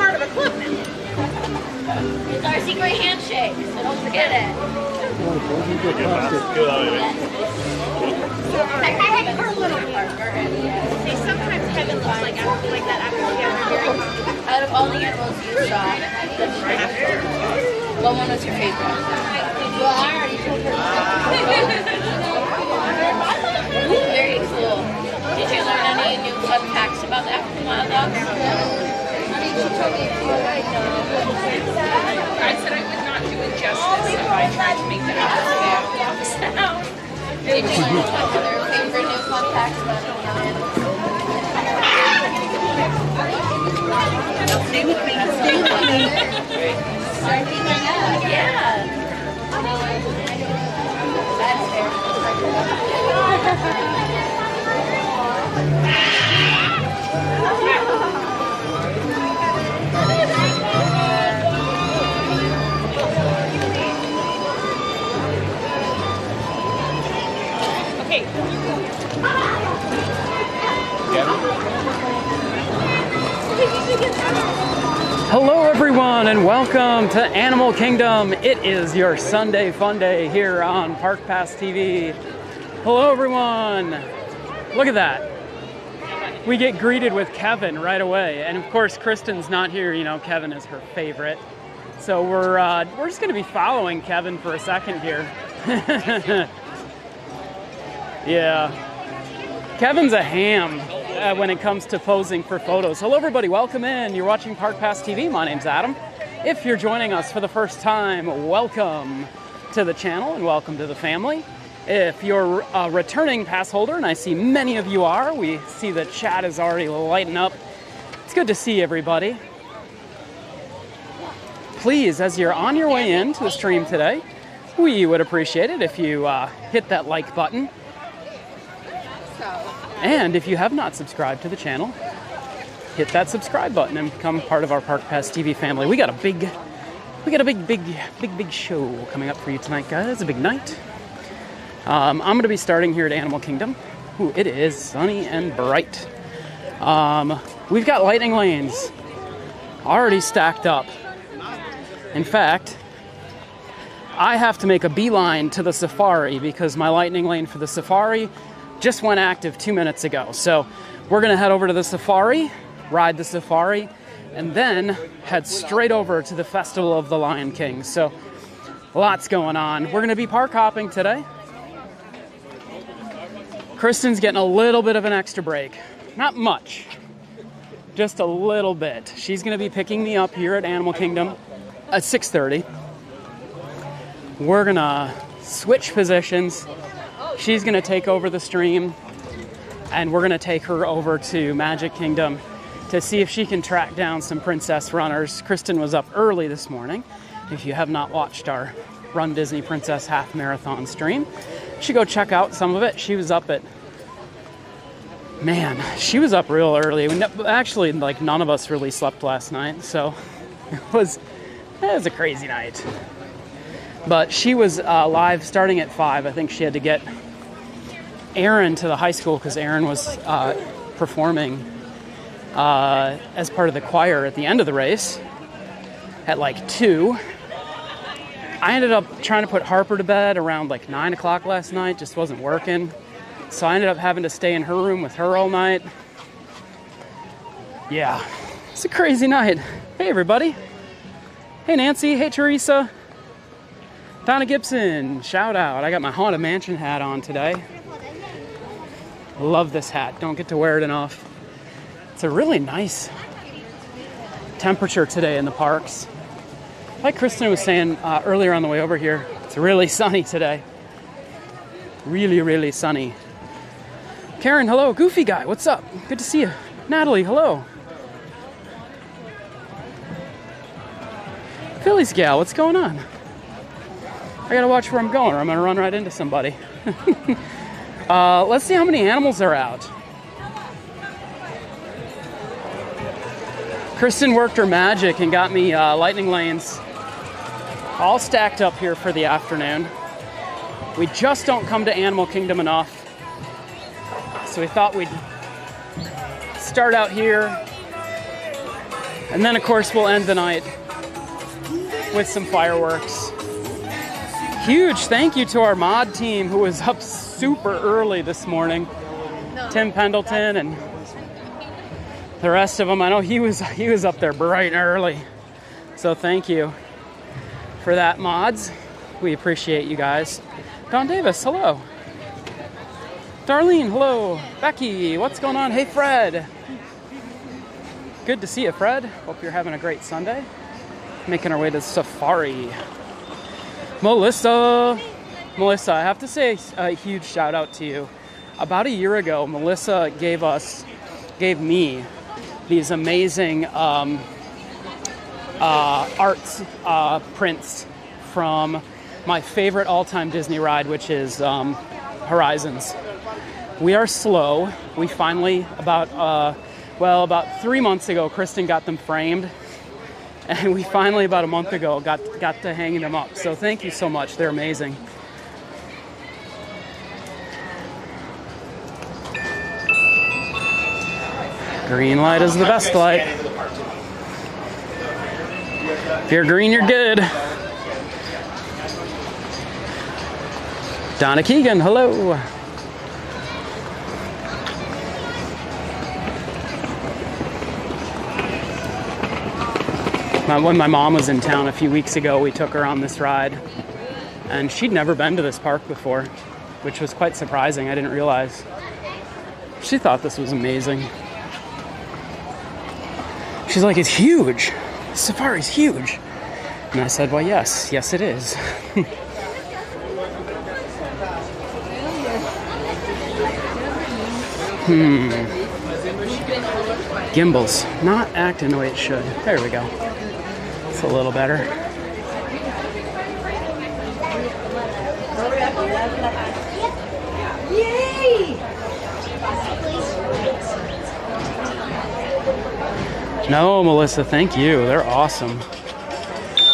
part of a club now. It's our secret handshake, so don't forget it. Technically, her little partner. See, sometimes Kevin looks like that after very Out of all the animals you saw, what one was your favorite? Well, I already told her. Very cool. Did you learn any new fun facts about the African wild dogs? I mean, she told me a few I know. I said I would not do it justice if I tried to make the African dog sound. Did you learn what other favorite new fun facts about the animals? Stay with me. Stay with me. Start thinking out. Yeah. That's fair. Okay. Hello everyone and welcome to Animal Kingdom. It is your Sunday fun day here on Park Pass TV. Hello everyone. Look at that. We get greeted with Kevin right away. And of course Kristen's not here, you know, Kevin is her favorite. So we're just gonna be following Kevin for a second here. Yeah. Kevin's a ham when it comes to posing for photos. Hello everybody, welcome in. You're watching Park Pass TV. My name's Adam. If you're joining us for the first time, welcome to the channel and welcome to the family. If you're a returning pass holder, and I see many of you are, we see the chat is already lighting up. It's good to see everybody. Please, as you're on your way into the stream today, we would appreciate it if you hit that like button. And if you have not subscribed to the channel, hit that subscribe button and become part of our Park Pass TV family. We got a big show coming up for you tonight, guys. It's a big night. I'm going to be starting here at Animal Kingdom. Ooh, it is sunny and bright. We've got lightning lanes already stacked up. In fact, I have to make a beeline to the safari because my lightning lane for the safari just went active 2 minutes ago. So we're gonna head over to the safari, ride the safari, and then head straight over to the Festival of the Lion King. So lots going on. We're gonna be park hopping today. Kristen's getting a little bit of an extra break. Not much, just a little bit. She's gonna be picking me up here at Animal Kingdom at 6:30. We're gonna switch positions. She's gonna take over the stream and we're gonna take her over to Magic Kingdom to see if she can track down some princess runners. Kristen was up early this morning. If you have not watched our Run Disney Princess Half Marathon stream, you should go check out some of it. She was up at, man, she was up real early. Actually, like none of us really slept last night, so it was a crazy night. But she was live starting at 5. I think she had to get Aaron to the high school because Aaron was performing as part of the choir at the end of the race at like 2. I ended up trying to put Harper to bed around like 9 o'clock last night. Just wasn't working. So I ended up having to stay in her room with her all night. Yeah, it's a crazy night. Hey everybody. Hey Nancy, hey Teresa. Donna Gibson, shout out. I got my Haunted Mansion hat on today. Love this hat. Don't get to wear it enough. It's a really nice temperature today in the parks. Like Kristen was saying earlier on the way over here, it's really sunny today. Really, really sunny. Karen, hello. Goofy guy, what's up? Good to see you. Natalie, hello. Phillies gal, what's going on? I gotta watch where I'm going or I'm gonna run right into somebody. Let's see how many animals are out. Kristen worked her magic and got me lightning lanes all stacked up here for the afternoon. We just don't come to Animal Kingdom enough. So we thought we'd start out here And then, of course, we'll end the night with some fireworks. Huge thank you to our mod team who was up super early this morning. Tim Pendleton and the rest of them. I know he was up there bright and early. So thank you for that, mods. We appreciate you guys. Don Davis, hello. Darlene, hello. Becky, what's going on? Hey, Fred. Good to see you, Fred. Hope you're having a great Sunday. Making our way to Safari. Melissa, I have to say a huge shout out to you. About a year ago, Melissa gave me these amazing arts prints from my favorite all-time Disney ride, which is Horizons. We are slow. We finally, about 3 months ago, Kristen got them framed. And we finally, about a month ago, got to hanging them up. So thank you so much. They're amazing. Green light is the best light. If you're green, you're good. Donna Keegan, hello. When my mom was in town a few weeks ago, we took her on this ride. And she'd never been to this park before, which was quite surprising. I didn't realize. She thought this was amazing. She's like, it's huge. Safari's huge. And I said, well, yes it is. Gimbals, not acting the way it should. There we go. It's a little better. Yay! No, Melissa, thank you. They're awesome.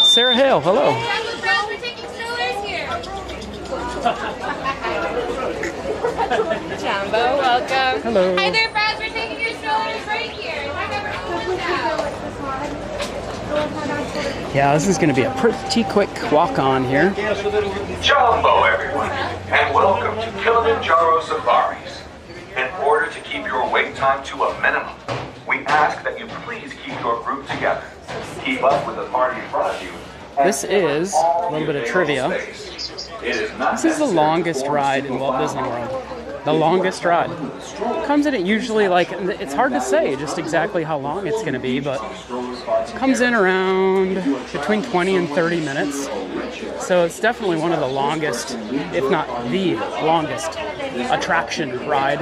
Sarah Hale, hello. Jumbo, welcome. Hello. Hi there, Brad. We're taking your strollers right here. Yeah, this is going to be a pretty quick walk on here. Jumbo, everyone, and welcome to Kilimanjaro Safaris. In order to keep your wait time to a minimum, we ask that you please keep your group together. Keep up with the party in front of you. This is a little bit of trivia. This is the longest ride in Walt Disney World. The longest ride. Comes in at usually, like, it's hard to say just exactly how long it's going to be, but comes in around between 20 and 30 minutes. So it's definitely one of the longest, if not the longest, attraction ride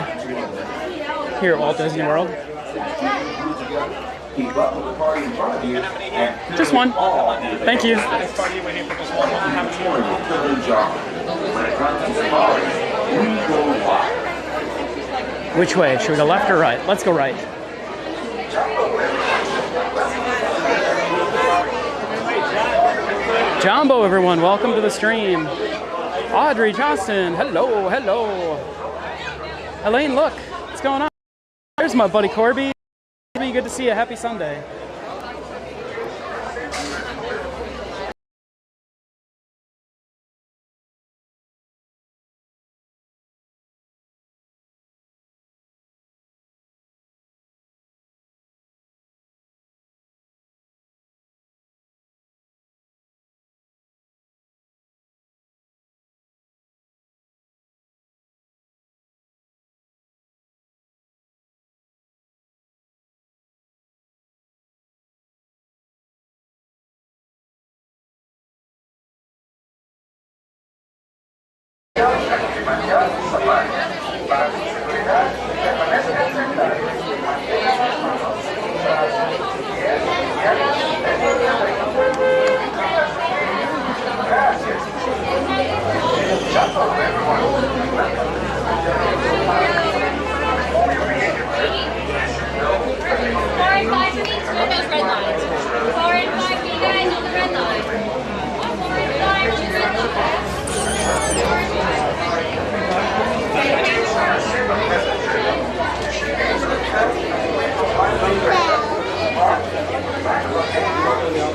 here at Walt Disney World. Just one. Thank you. Which way? Should we go left or right? Let's go right. Jumbo, everyone, welcome to the stream. Audrey Johnston, hello, hello. Elaine, look, what's going on? There's my buddy Corby. Good to see you. Happy Sunday.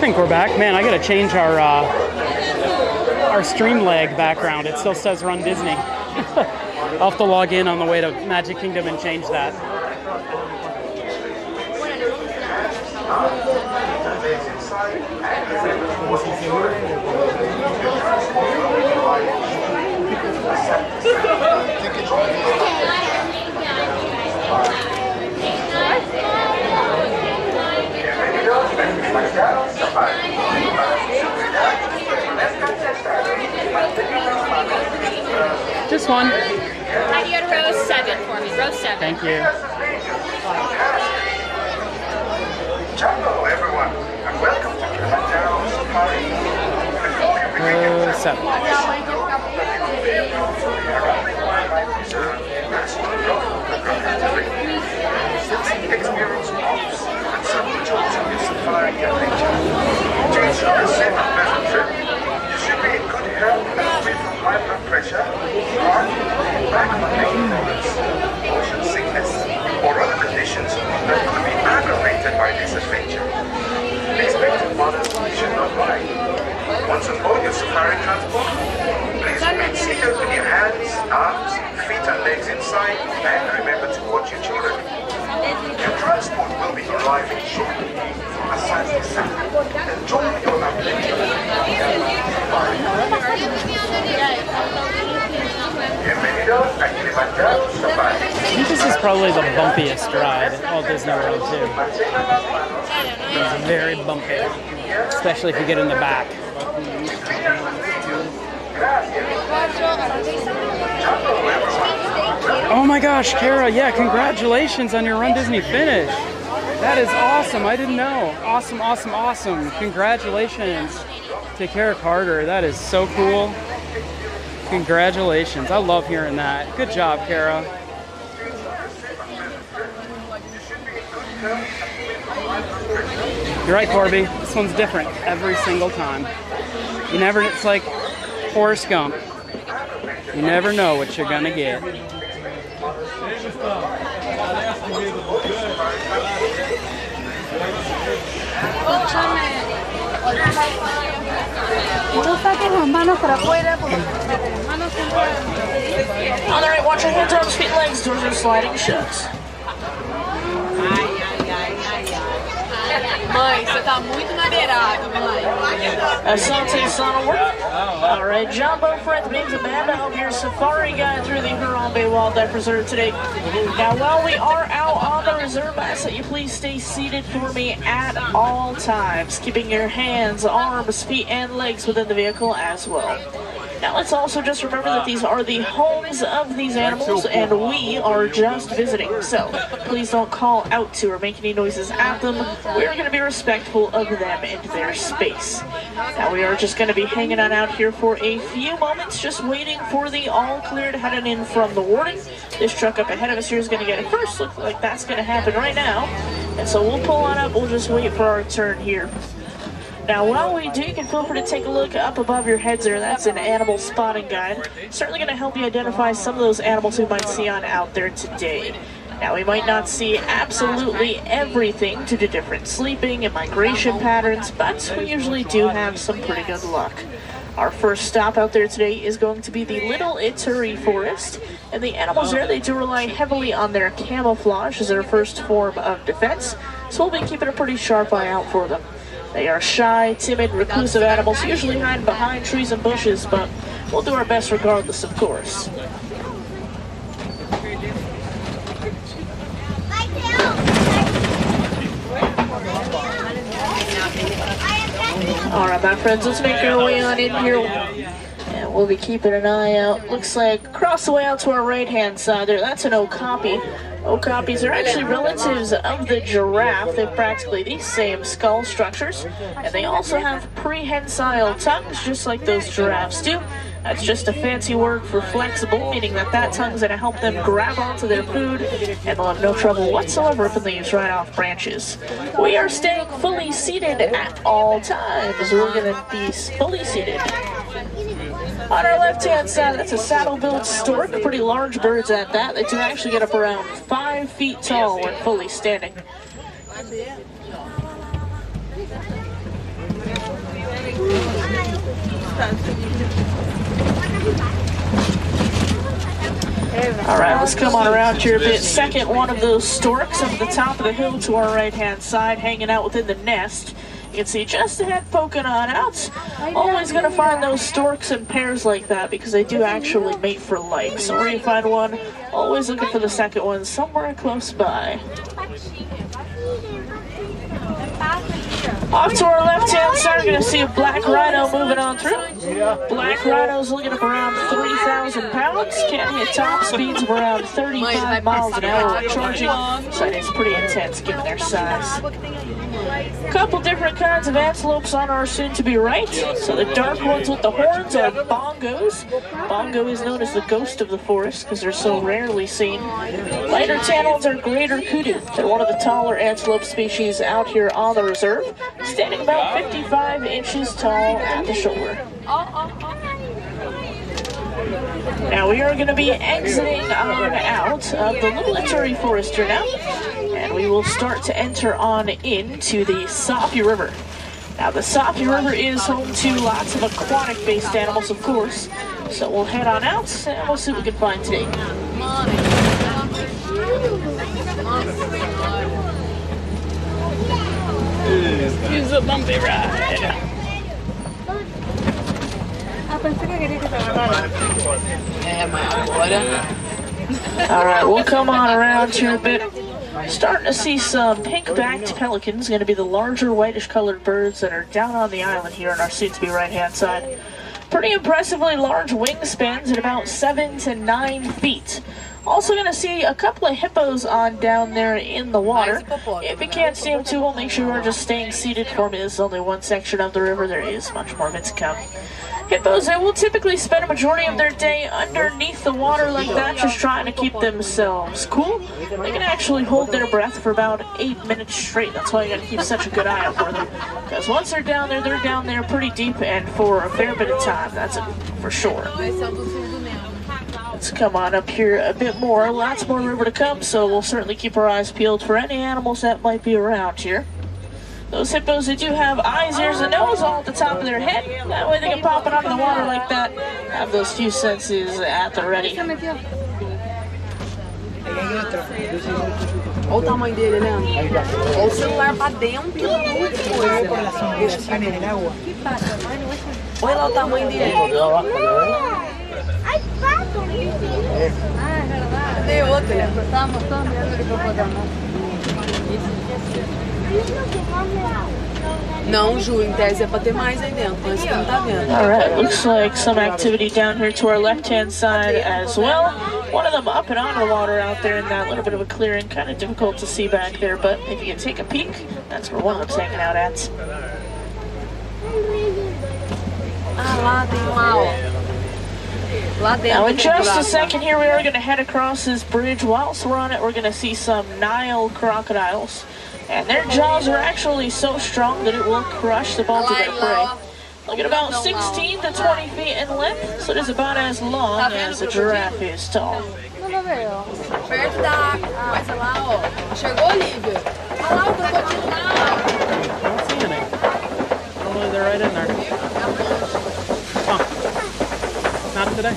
think we're back. Man, I gotta change our stream lag background. It still says Run Disney. I'll have to log in on the way to Magic Kingdom and change that. Just one. How do you go to row 7 for me? Row 7. Thank you. Hello, everyone, and welcome to Kilimanjaro Safaris. Row 7. Experience walks and some jobs on your safari adventure. To ensure a safe and pleasant trip, you should be in good health and free from high blood pressure, heart, back pain, motion sickness, or other conditions that could be aggravated by this adventure. Expected mothers should not ride. Once on board your safari transport, please remain seated with your hands, arms, feet and legs inside, and remember to watch your children. Your transport will be arriving shortly. Aside this, enjoy your adventure. Bienvenidos a Kilimanjaro Safaris. I think this is probably the bumpiest ride at Walt Disney World too. It's very bumpy, especially if you get in the back. Oh my gosh, Kara, yeah, congratulations on your Run Disney finish. That is awesome. I didn't know. Awesome, awesome, awesome. Congratulations to Kara Carter. That is so cool. Congratulations. I love hearing that. Good job, Kara. You're right, Corby. This one's different every single time. You never, it's like Forrest Gump. You never know what you're gonna get. Alright, watch your hands, arms, feet, legs. Doors are sliding shut. Mãe, você tá muito na beirada, mãe. Asante Sonowar. Alright, Jumbo Friends, name's Amanda. I'm your safari guide through the Harambe Wildlife Reserve today. Now, while we are out on the reserve, I ask that you please stay seated for me at all times, keeping your hands, arms, feet, and legs within the vehicle as well. Now, let's also just remember that these are the homes of these animals, and we are just visiting. So, please don't call out to or make any noises at them. We're going to be respectful of them and their space. Now, we are just going to be hanging on out here for a few moments, just waiting for the all clear to head in from the warning. This truck up ahead of us here is going to get it first. Looks like that's going to happen right now. And so we'll pull on up. We'll just wait for our turn here. Now, while we do, you can feel free to take a look up above your heads there. That's an animal spotting guide. Certainly going to help you identify some of those animals we might see on out there today. Now, we might not see absolutely everything due to different sleeping and migration patterns, but we usually do have some pretty good luck. Our first stop out there today is going to be the Little Ituri Forest, and the animals there, they do rely heavily on their camouflage as their first form of defense, so we'll be keeping a pretty sharp eye out for them. They are shy, timid, reclusive animals, usually hiding behind trees and bushes, but we'll do our best regardless, of course. Alright, my friends, let's make our way on in here. And we'll be keeping an eye out. Looks like across the way out to our right-hand side there, that's an okapi. Okapis are actually relatives of the giraffe. They have practically these same skull structures, and they also have prehensile tongues, just like those giraffes do. That's just a fancy word for flexible, meaning that tongue's going to help them grab onto their food, and they'll have no trouble whatsoever if it leaves right off branches. We are staying fully seated at all times. We're going to be fully seated. On our left-hand side, that's a saddle-billed stork, pretty large birds at that. They do actually get up around 5 feet tall when fully standing. All right, let's come on around here a bit. Second one of those storks up at the top of the hill to our right-hand side, hanging out within the nest. You can see just ahead poking on out. Always going to find those storks in pairs like that because they do actually mate for life. So where you find one, always looking for the second one somewhere close by. Off to our left-hand side, we're going to see a black rhino moving on through. Black rhino's looking up around 3,000 pounds. Can hit top speeds of around 35 miles an hour when charging. So it is pretty intense given their size. Couple different kinds of antelopes on our soon-to-be right. So the dark ones with the horns are bongos. Bongo is known as the ghost of the forest because they're so rarely seen. Lighter tan ones are greater kudu. They're one of the taller antelope species out here on the reserve, standing about 55 inches tall at the shoulder. Now we are going to be exiting on out of the Little Ituri Forest here now, and we will start to enter on into the Safi River. Now the Safi River is home to lots of aquatic-based animals, of course, so we'll head on out and we'll see what we can find today. It's a bumpy ride. Alright, we'll come on around here a bit. Starting to see some pink-backed pelicans, going to be the larger whitish-colored birds that are down on the island here on our soon-to-be right-hand side. Pretty impressively large wingspans at about 7 to 9 feet. Also going to see a couple of hippos on down there in the water. If you can't see them too well, make sure you're just staying seated for me. This is only one section of the river. There is much more of it to come. Hippos, they will typically spend a majority of their day underneath the water like that, just trying to keep themselves cool. They can actually hold their breath for about 8 minutes straight. That's why you gotta keep such a good eye out for them. Because once they're down there pretty deep and for a fair bit of time. That's it for sure. Let's come on up here a bit more. Lots more river to come, so we'll certainly keep our eyes peeled for any animals that might be around here. Those hippos, they do have eyes, ears, and nose all at the top of their head. That way they can pop it out of the water like that. Have those few senses at the ready. Olha o tamanho dele, né? Olha o celular pra dentro do coisa. Deixa o caminho na rua. Olha lá o tamanho dele. Cadê outro? Tá mostrando ele que eu vou dar Não, Ju, em tese é pra ter mais aí dentro, mas você não tá vendo. Alright, looks like some activity down here to our left-hand side as well. One of them up and on the water out there in that little bit of a clearing. Kind of difficult to see back there, but if you can take a peek, that's where one of them's hanging out at. Ah, lá tem lá, ó. Now in just a second here, we are going to head across this bridge. Whilst we're on it, we're going to see some Nile crocodiles. And their jaws are actually so strong that it will crush the bones of their prey. Look at about 16 to 20 feet in length, so it is about as long as a giraffe is tall. Perto da coisa lá, ó. Chegou, Olivia? Olha lá o crocodilo lá. I don't see any. Oh, they're right in there. Huh. Not today.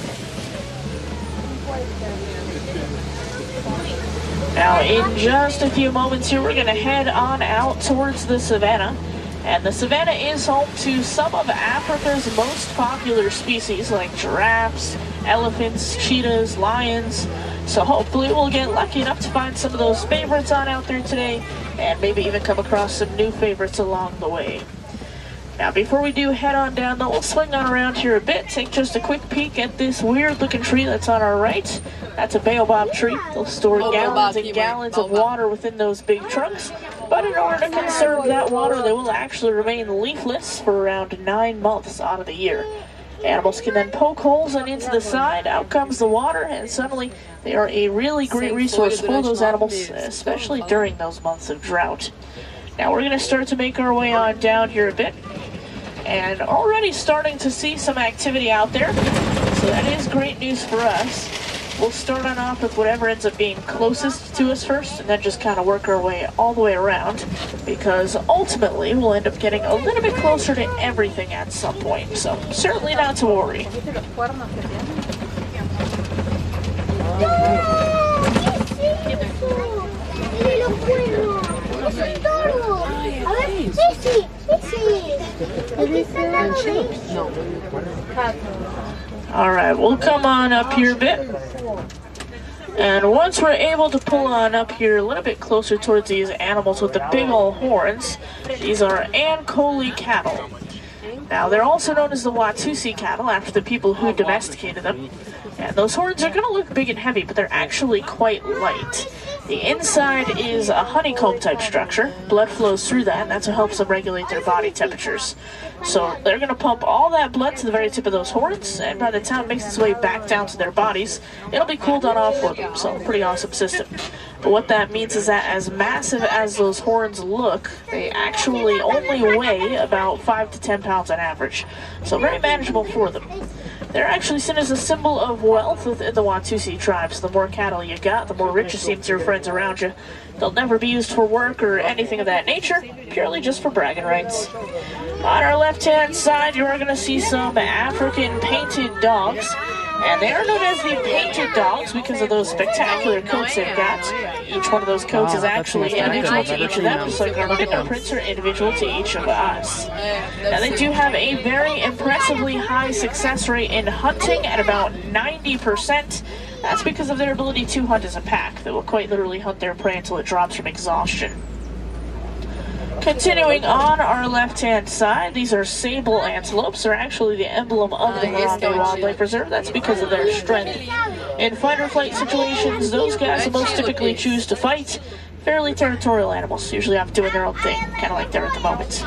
Now, in just a few moments here, we're going to head on out towards the savannah. And the savannah is home to some of Africa's most popular species, like giraffes, elephants, cheetahs, lions. So hopefully we'll get lucky enough to find some of those favorites on out there today, and maybe even come across some new favorites along the way. Now, before we do head on down, though, we'll swing on around here a bit, take just a quick peek at this weird-looking tree that's on our right. That's a baobab tree. They'll store gallons and gallons of water within those big trunks. But in order to conserve that water, they will actually remain leafless for around 9 months out of the year. Animals can then poke holes on into the side, out comes the water, and suddenly they are a really great resource for those animals, especially during those months of drought. Now we're going to start to make our way on down here a bit, and already starting to see some activity out there, so that is great news for us. We'll start on off with whatever ends up being closest to us first, and then just kind of work our way all the way around, because ultimately we'll end up getting a little bit closer to everything at some point, so certainly not to worry. Alright, we'll come on up here a bit. And once we're able to pull on up here a little bit closer towards these animals with the big old horns, these are Ankole cattle. Now, they're also known as the Watusi cattle after the people who domesticated them. And those horns are going to look big and heavy, but they're actually quite light. The inside is a honeycomb type structure. Blood flows through that, and that's what helps them regulate their body temperatures. So they're going to pump all that blood to the very tip of those horns, and by the time it makes its way back down to their bodies, it'll be cooled on off for them. So pretty awesome system. But what that means is that as massive as those horns look, they actually only weigh about 5 to 10 pounds on average. So very manageable for them. They're actually seen as a symbol of wealth within the Watusi tribes. The more cattle you got, the more rich you seem to your friends around you. They'll never be used for work or anything of that nature, purely just for bragging rights. On our left-hand side, you are going to see some African painted dogs. And they are known as the painted dogs because of those spectacular coats they've got. Each one of those coats is actually individual to each of them, just like our fingerprints are individual to each of us. Now they do have a very impressively high success rate in hunting at about 90%. That's because of their ability to hunt as a pack. They will quite literally hunt their prey until it drops from exhaustion. Continuing on our left-hand side, these are sable antelopes. They're actually the emblem of the Harambe Wildlife Reserve. That's because of their strength. In fight-or-flight situations, those guys will most typically choose to fight. Fairly territorial animals, usually off doing their own thing, kind of like they're at the moment.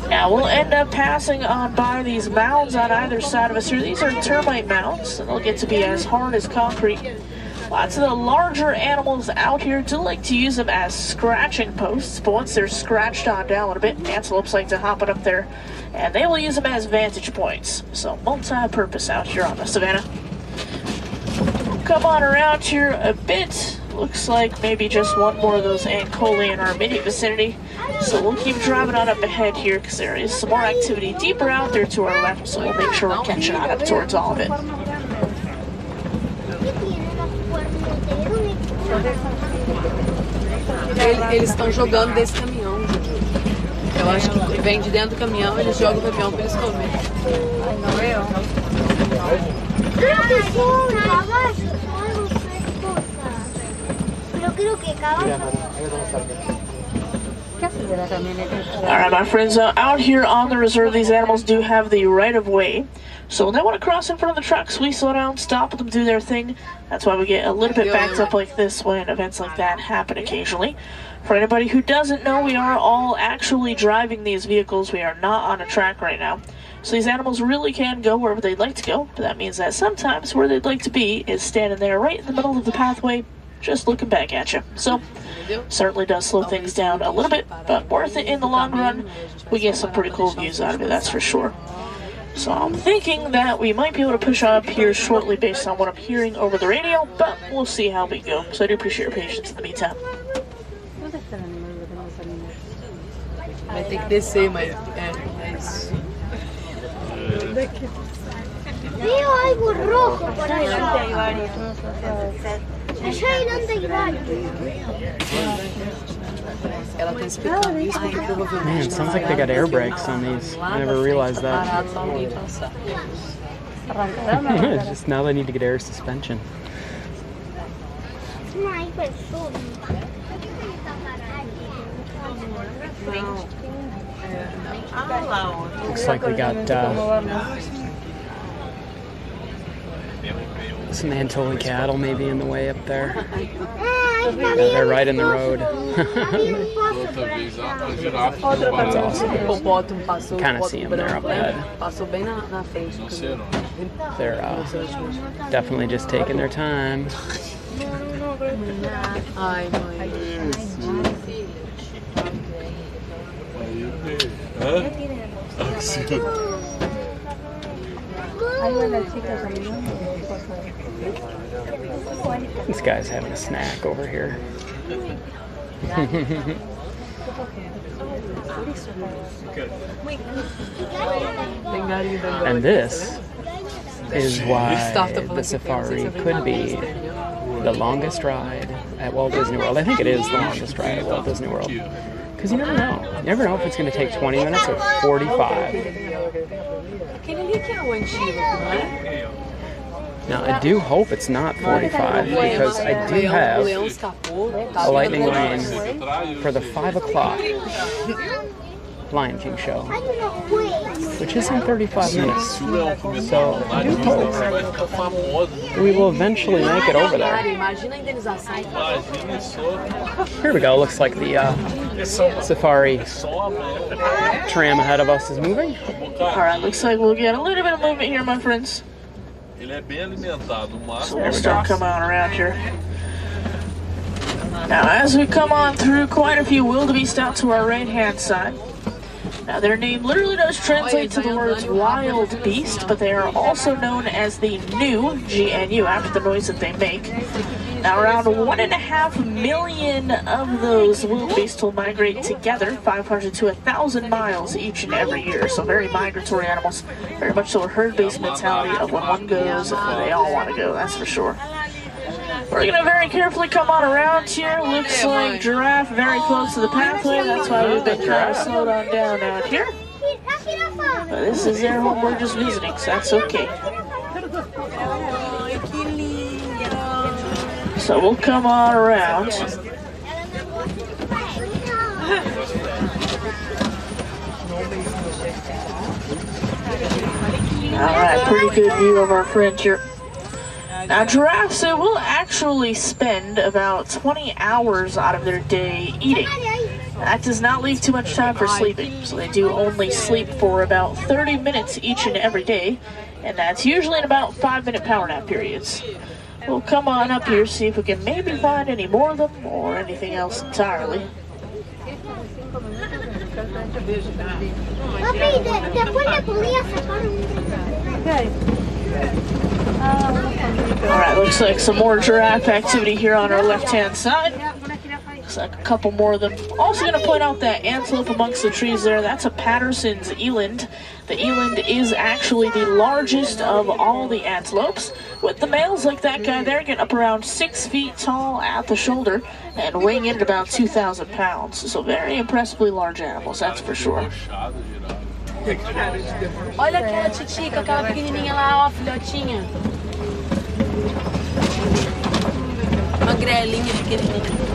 Now, we'll end up passing on by these mounds on either side of us here. These are termite mounds, and they'll get to be as hard as concrete. Lots of the larger animals out here do like to use them as scratching posts, but once they're scratched on down a little bit, antelopes like to hop it up there, and they will use them as vantage points. So multi-purpose out here on the savannah. Come on around here a bit. Looks like maybe just one more of those Ankole in our immediate vicinity. So we'll keep driving on up ahead here because there is some more activity deeper out there to our left, so we'll make sure we're catching on up towards all of it. Eles estão jogando desse caminhão. Eu acho que vem de dentro do caminhão, eles jogam o caminhão para eles comerem. Alright, my friends, out here on the reserve, these animals do have the right of way. So when they want to cross in front of the trucks, we slow down, stop them, do their thing. That's why we get a little bit backed up like this when events like that happen occasionally. For anybody who doesn't know, we are all actually driving these vehicles. We are not on a track right now. So these animals really can go wherever they'd like to go, but that means that sometimes where they'd like to be is standing there right in the middle of the pathway, just looking back at you. So, certainly does slow things down a little bit, but worth it in the long run. We get some pretty cool views out of it, that's for sure. So I'm thinking that we might be able to push up here shortly based on what I'm hearing over the radio, but we'll see how we go. So I do appreciate your patience in the meantime. Vai ter que descer, mas Veo algo rojo por allá. Allá adelante hay varios. ela tá explicando isso porque provavelmente. Man, it sounds like they got air brakes on these. I never realized that. Just now they need to get air suspension. No hay personas. Looks like we got some Ankole cattle maybe in the way up there. Yeah, they're right in the road. That's awesome. Kind of see them there up ahead. They're definitely just taking their time. This guy's having a snack over here. And this is why the safari could be the longest ride at Walt Disney World. I think it is the longest ride at Walt Disney World. Because you never know. You never know if it's going to take 20 minutes or 45. Now, I do hope it's not 45 because I do have a lightning lane for the 5 o'clock Lion King show, which is in 35 minutes. So I do hope we will eventually make it over there. Here we go. Looks like the safari tram ahead of us is moving. Alright, looks like we'll get a little bit of movement here, my friends. So we'll start coming on around here. Now, as we come on through, quite a few wildebeest out to our right-hand side. Now, their name literally does translate to the words wild beast, but they are also known as the GNU, G-N-U, after the noise that they make. Now, around 1.5 million of those wildebeest will migrate together, 500 to 1,000 miles each and every year. So very migratory animals, very much so a herd-based mentality of when one goes, they all want to go, that's for sure. We're going to very carefully come on around here. Looks like giraffe very close to the pathway. That's why we've been trying to slow down out here. But this is their home. We're just visiting, so that's okay. So we'll come on around. Alright, pretty good view of our friend here. Now, giraffes, they will actually spend about 20 hours out of their day eating. That does not leave too much time for sleeping, so they do only sleep for about 30 minutes each and every day, and that's usually in about 5-minute power nap periods. We'll come on up here, see if we can maybe find any more of them, or anything else entirely. Alright, looks like some more giraffe activity here on our left-hand side. Looks like a couple more of them. Also going to point out that antelope amongst the trees there, that's a Patterson's eland. The eland is actually the largest of all the antelopes, with the males like that guy there getting up around 6 feet tall at the shoulder and weighing in at about 2,000 pounds. So very impressively large animals, that's for sure. Olha aquela titica, aquela pequenininha lá, ó, filhotinha. Magrelinha, pequenininha.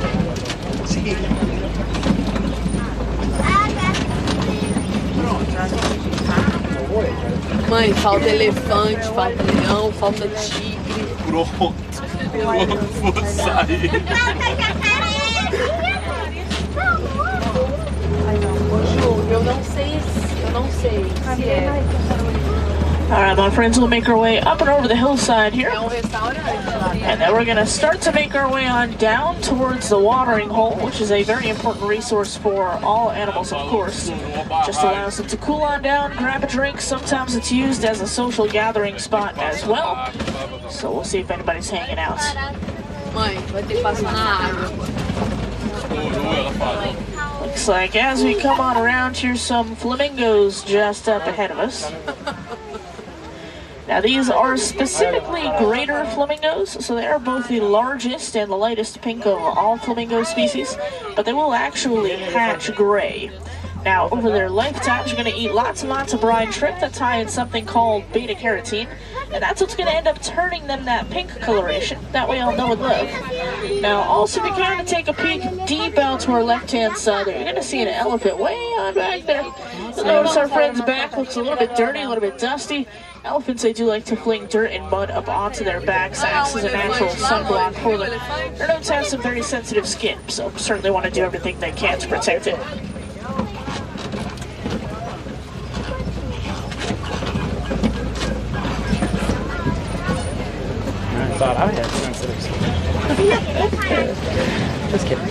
Mãe, falta elefante, falta leão, falta tigre. Pronto. Vou sair. Eu não sei se é. Alright, my friends, we'll make our way up and over the hillside here. And then we're going to start to make our way on down towards the watering hole, which is a very important resource for all animals, of course. Just allows them to cool on down, grab a drink. Sometimes it's used as a social gathering spot as well. So we'll see if anybody's hanging out. Mãe, vai ter que passar na água. Looks like as we come on around here, some flamingos just up ahead of us. Now, these are specifically greater flamingos, so they are both the largest and the lightest pink of all flamingo species, but they will actually hatch gray. Now, over their lifetimes, you're going to eat lots and lots of brine shrimp that tie in something called beta-carotene, and that's what's going to end up turning them that pink coloration that we all know and love. Now, also, if you kind of take a peek deep out to our left-hand side there, you're going to see an elephant way on back there. You'll notice our friend's back looks a little bit dirty, a little bit dusty. Elephants, they do like to fling dirt and mud up onto their backs. Acts as a natural sunblock for them. They're known to have some very sensitive skin, so certainly want to do everything they can to protect it. I thought I had sensitive skin. Just kidding.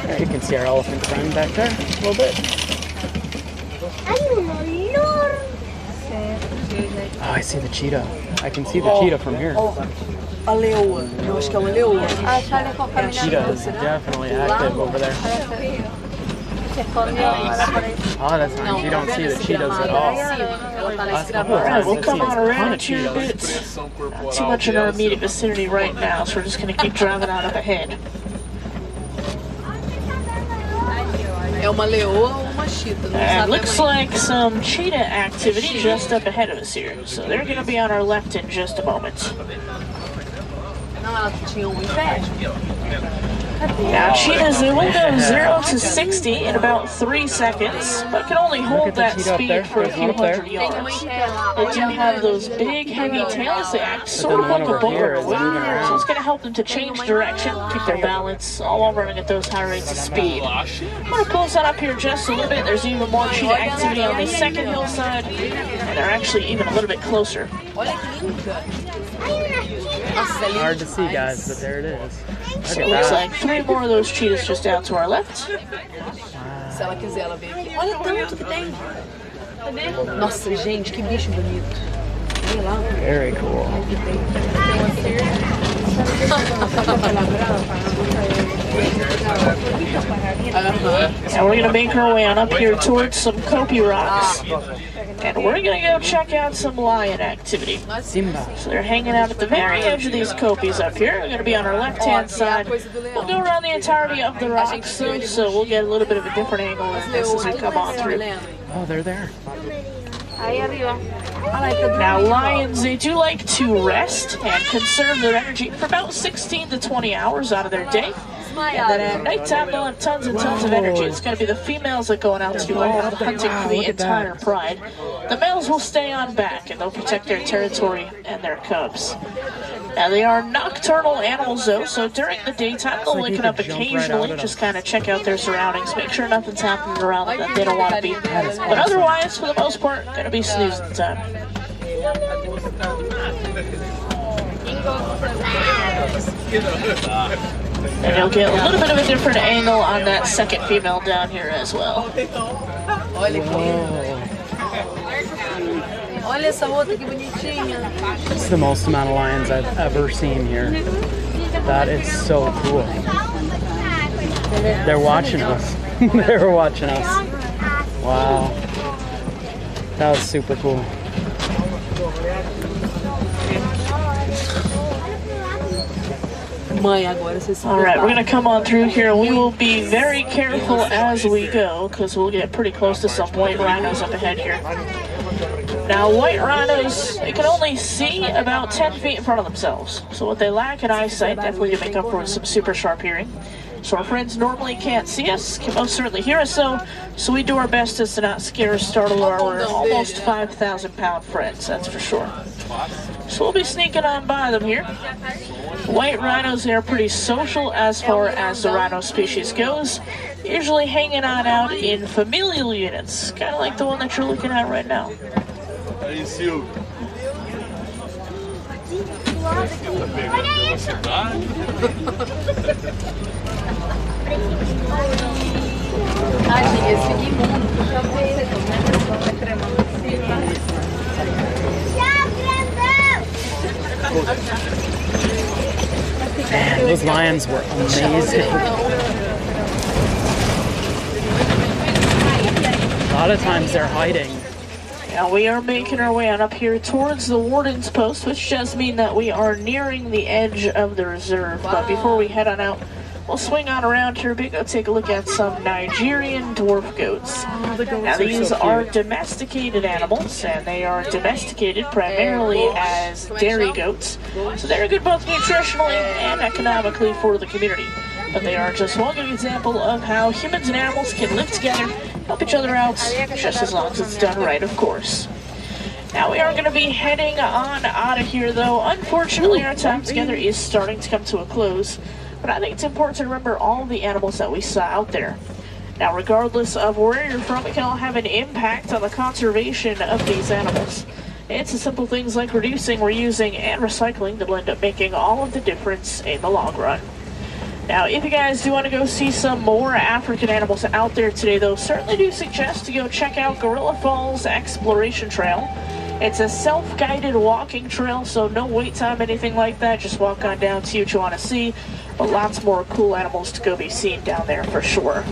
There, you can see our elephant friend back there a little bit. Hay un olor Oh, I see the cheetah. I can see the cheetah from here. A leoa. Eu acho que é uma leoa. The cheetah is definitely active over there. Oh, that's nice. You don't see the cheetahs at all. Alright, we'll come on around here a bit. Not too much in our immediate vicinity right now, so we're just going to keep driving on up ahead. É uma leoa ou uma chita? And looks like some cheetah activity just up ahead of us here. So they're going to be on our left in just a moment. Não, ela tinha inveja. Now cheetahs, they will go 0 to 60 in about 3 seconds, but can only hold that speed for a few hundred yards. They do have those big, heavy tails. They act sort of like a boat or a windmere, so it's going to help them to change direction, keep their balance, all while running at those high rates of speed. I'm going to close that up here just a little bit. There's even more cheetah activity on the second hillside, and they're actually even a little bit closer. Hard to see, guys, but there it is. So it looks like 3 more of those cheetahs just out to our left. Se ela quiser, ela vem aqui. Olha o tanto que tem. Nossa, gente, que bicho bonito. Olha lá. Very cool. Now we're going to make our way on up here towards some Kopi rocks. And we're going to go check out some lion activity. Simba. So they're hanging out at the very edge of these Kopis up here. We're going to be on our left-hand side. We'll go around the entirety of the rocks, so we'll get a little bit of a different angle of this as we come on through. Oh, they're there. Now, lions, they do like to rest and conserve their energy for about 16 to 20 hours out of their day. And then at nighttime, they'll have tons and tons of energy. It's going to be the females that go out to do all the hunting for the entire pride. The males will stay on back, and they'll protect their territory and their cubs. Now, they are nocturnal animals, though, so during the daytime, they'll waken up occasionally, just kind of check out their surroundings, make sure nothing's happening around them that they don't want to be. But otherwise, for the most part, going to be snoozing time. And you'll get a little bit of a different angle on that second female down here as well. Olha essa outra que bonitinha. This is the most amount of lions I've ever seen here. That is so cool. They're watching us. They're watching us. Wow. That was super cool. Alright, we're going to come on through here. We will be very careful as we go, because we'll get pretty close to some white rhinos up ahead here. Now, white rhinos, they can only see about 10 feet in front of themselves. So what they lack in eyesight, definitely to make up for some super sharp hearing. So our friends normally can't see us, can most certainly hear us though, so we do our best as to not scare or startle our almost 5,000-pound friends, that's for sure. So we'll be sneaking on by them here. White rhinos, they are pretty social as far as the rhino species goes, usually hanging on out in familial units, kind of like the one that you're looking at right now. Man, those lions were amazing. A lot of times they're hiding. Now we are making our way on up here towards the warden's post, which does mean that we are nearing the edge of the reserve. But before we head on out, we'll swing on around here a bit, go take a look at some Nigerian dwarf goats. Now these are domesticated animals, and they are domesticated primarily as dairy goats. So they're good both nutritionally and economically for the community. But they are just one good example of how humans and animals can live together, help each other out, just as long as it's done right, of course. Now we are going to be heading on out of here, though. Unfortunately, our time together is starting to come to a close. But I think it's important to remember all the animals that we saw out there. Now, regardless of where you're from, it can all have an impact on the conservation of these animals. It's the simple things like reducing, reusing, and recycling that will end up making all of the difference in the long run. Now, if you guys do want to go see some more African animals out there today, though, certainly do suggest to go check out Gorilla Falls Exploration Trail. It's a self-guided walking trail, so no wait time, anything like that. Just walk on down, see what you want to see. But lots more cool animals to go be seen down there for sure.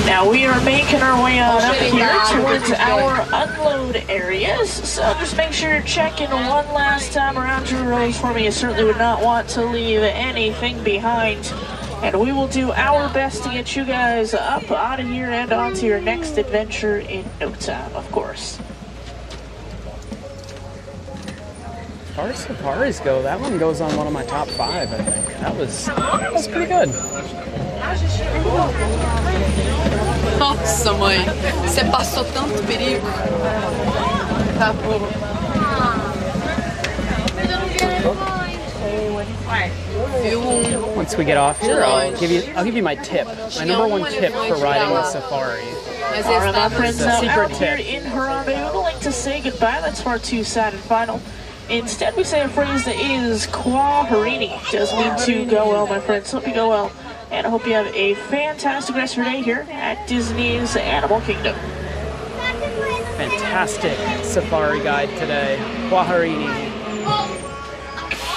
Now we are making our way on up here towards our unload areas, so just make sure you're checking one last time around your rows for me. You certainly would not want to leave anything behind, and we will do our best to get you guys up out of here and onto your next adventure in no time, of course. As far as safaris go, that one goes on one of my top 5, I think. That was pretty good. Nossa, mãe, você passou tanto perigo. Tá bom. Once we get off here, I'll give you my tip. My number 1 tip for riding the safari. All right, my friends, It's a now secret out here tip. in Harambe, we would like to say goodbye. That's our 2-sided final. Instead, we say a phrase that is Kwa Harini. Does mean to go well, my friends. Hope you go well. And I hope you have a fantastic rest of your day here at Disney's Animal Kingdom. Fantastic safari guide today. Waharini.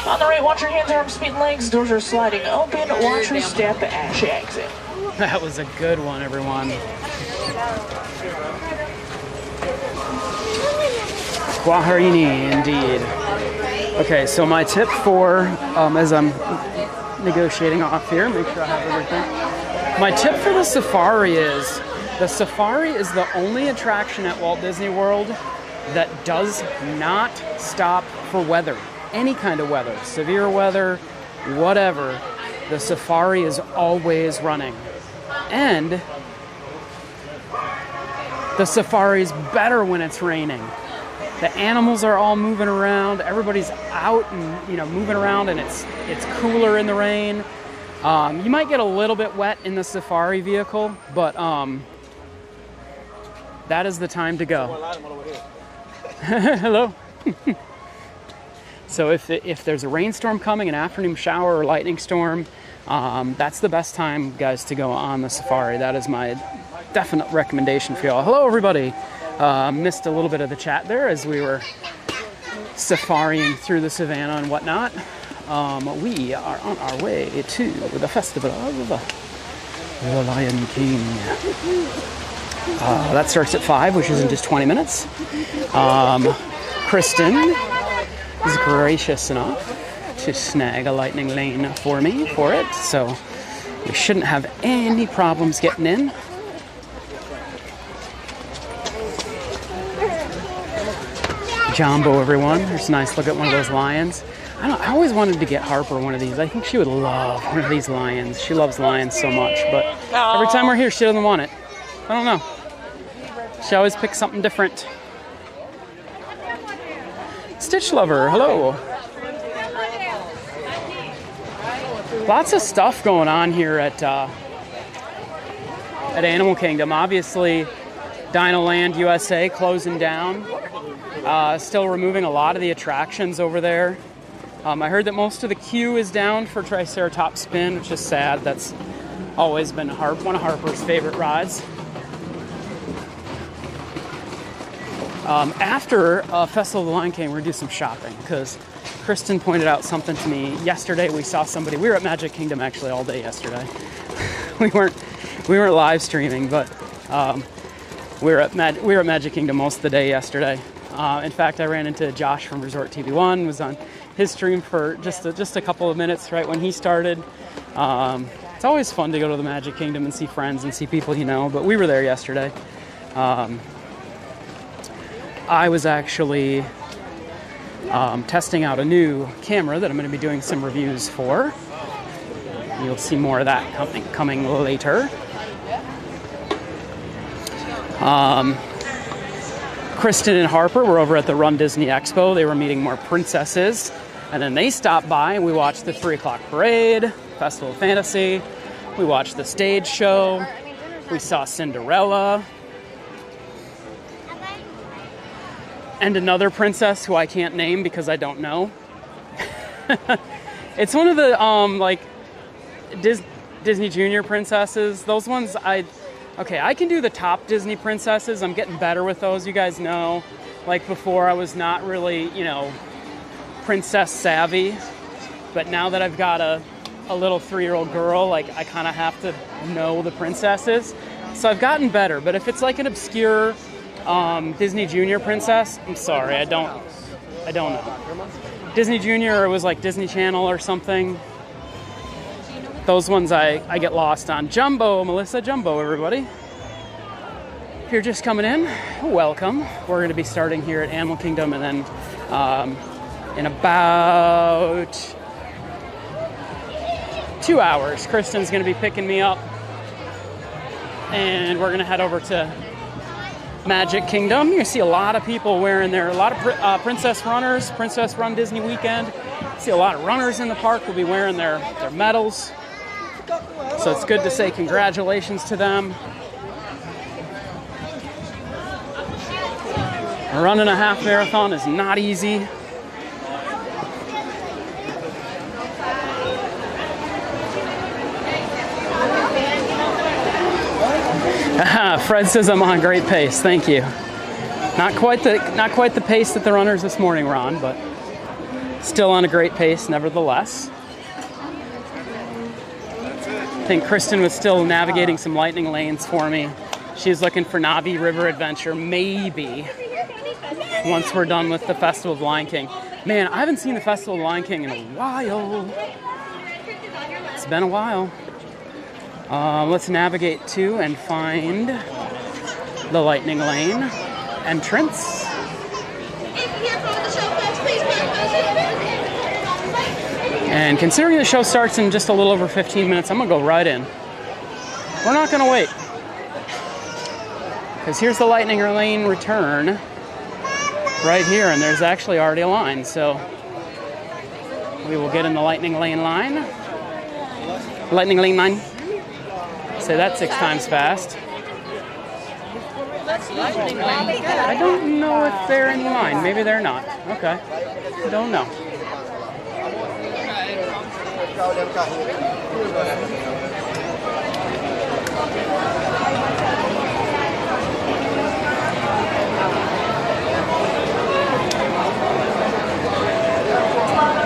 On the right, watch your hands, arms, feet, and legs. Doors are sliding open. Watch your step as you exit. That was a good one, everyone. Waharini, indeed. Okay, so my tip for, as I'm negotiating off here, make sure I have everything. My tip for the safari is the only attraction at Walt Disney World that does not stop for weather. Any kind of weather, severe weather, whatever, the safari is always running. And the safari is better when it's raining. The animals are all moving around. Everybody's out and moving around, and it's cooler in the rain. You might get a little bit wet in the safari vehicle, but that is the time to go. Hello. So if there's a rainstorm coming, an afternoon shower or lightning storm, that's the best time, guys, to go on the safari. That is my definite recommendation for y'all. Hello, everybody. Missed a little bit of the chat there as we were safaring through the savannah and whatnot. We are on our way to the festival of the Lion King. That starts at 5, which is in just 20 minutes. Kristen is gracious enough to snag a lightning lane for me for it, so we shouldn't have any problems getting in. Jumbo, everyone. There's a nice look at one of those lions. I always wanted to get Harper one of these. I think she would love one of these lions. She loves lions so much, but every time we're here, she doesn't want it. I don't know. She always picks something different. Stitch Lover, hello. Lots of stuff going on here at Animal Kingdom. Obviously, Dinoland USA closing down. Still removing a lot of the attractions over there. I heard that most of the queue is down for Triceratops Spin, which is sad. That's always been one of Harper's favorite rides. After Festival of the Lion King, we're going to do some shopping because Kristen pointed out something to me yesterday. We saw somebody. We were at Magic Kingdom actually all day yesterday. we weren't live streaming, but we were at Magic Kingdom most of the day yesterday. In fact, I ran into Josh from Resort TV1, was on his stream for just a couple of minutes right when he started. It's always fun to go to the Magic Kingdom and see friends and see people you know, but we were there yesterday. I was actually testing out a new camera that I'm going to be doing some reviews for. You'll see more of that coming later. Kristen and Harper were over at the Run Disney Expo. They were meeting more princesses. And then they stopped by and we watched the 3 o'clock parade, Festival of Fantasy. We watched the stage show. We saw Cinderella. And another princess who I can't name because I don't know. It's one of the like Disney Junior princesses. Those ones I can do the top Disney princesses. I'm getting better with those. You guys know, like before I was not really, you know, princess savvy, but now that I've got a little 3-year-old girl, like I kind of have to know the princesses. So I've gotten better. But if it's like an obscure Disney Junior princess, I'm sorry, I don't know. Disney Junior, or it was like Disney Channel or something. Those ones I get lost on. Jumbo, Melissa, Jumbo, everybody. If you're just coming in, welcome. We're going to be starting here at Animal Kingdom, and then in about 2 hours, Kristen's going to be picking me up, and we're going to head over to Magic Kingdom. You see a lot of people wearing a lot of Princess Runners, Princess Run Disney Weekend. See a lot of runners in the park will be wearing their medals. So it's good to say congratulations to them. Running a half marathon is not easy. Fred says I'm on great pace. Thank you. Not quite the pace that the runners this morning were on, but still on a great pace nevertheless. I think Kristen was still navigating some lightning lanes for me. She's looking for Navi River Adventure, maybe, once we're done with the Festival of Lion King. Man, I haven't seen the Festival of Lion King in a while. It's been a while. Let's navigate to and find the lightning lane entrance. And considering the show starts in just a little over 15 minutes, I'm going to go right in. We're not going to wait. Because here's the lightning lane return right here, and there's actually already a line. So we will get in the lightning lane line. Lightning lane line. Say that 6 times fast. I don't know if they're in line. Maybe they're not. Okay. Don't know.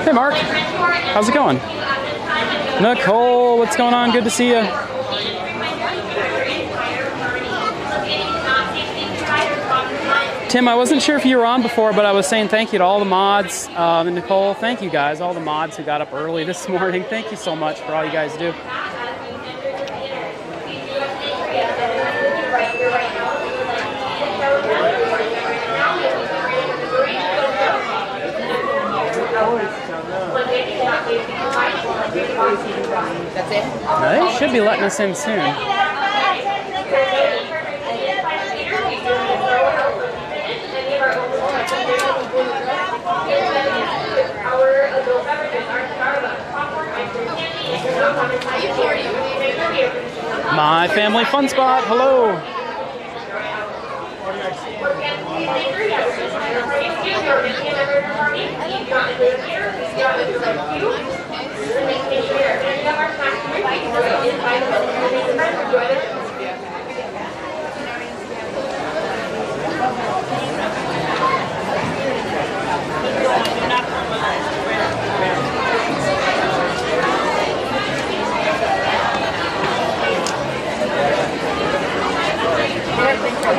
Hey Mark, how's it going? Nicole, what's going on? Good to see you. Tim, I wasn't sure if you were on before, but I was saying thank you to all the mods. And Nicole, thank you guys, all the mods who got up early this morning. Thank you so much for all you guys do. That's it? They should be letting us in soon. My family fun spot, hello.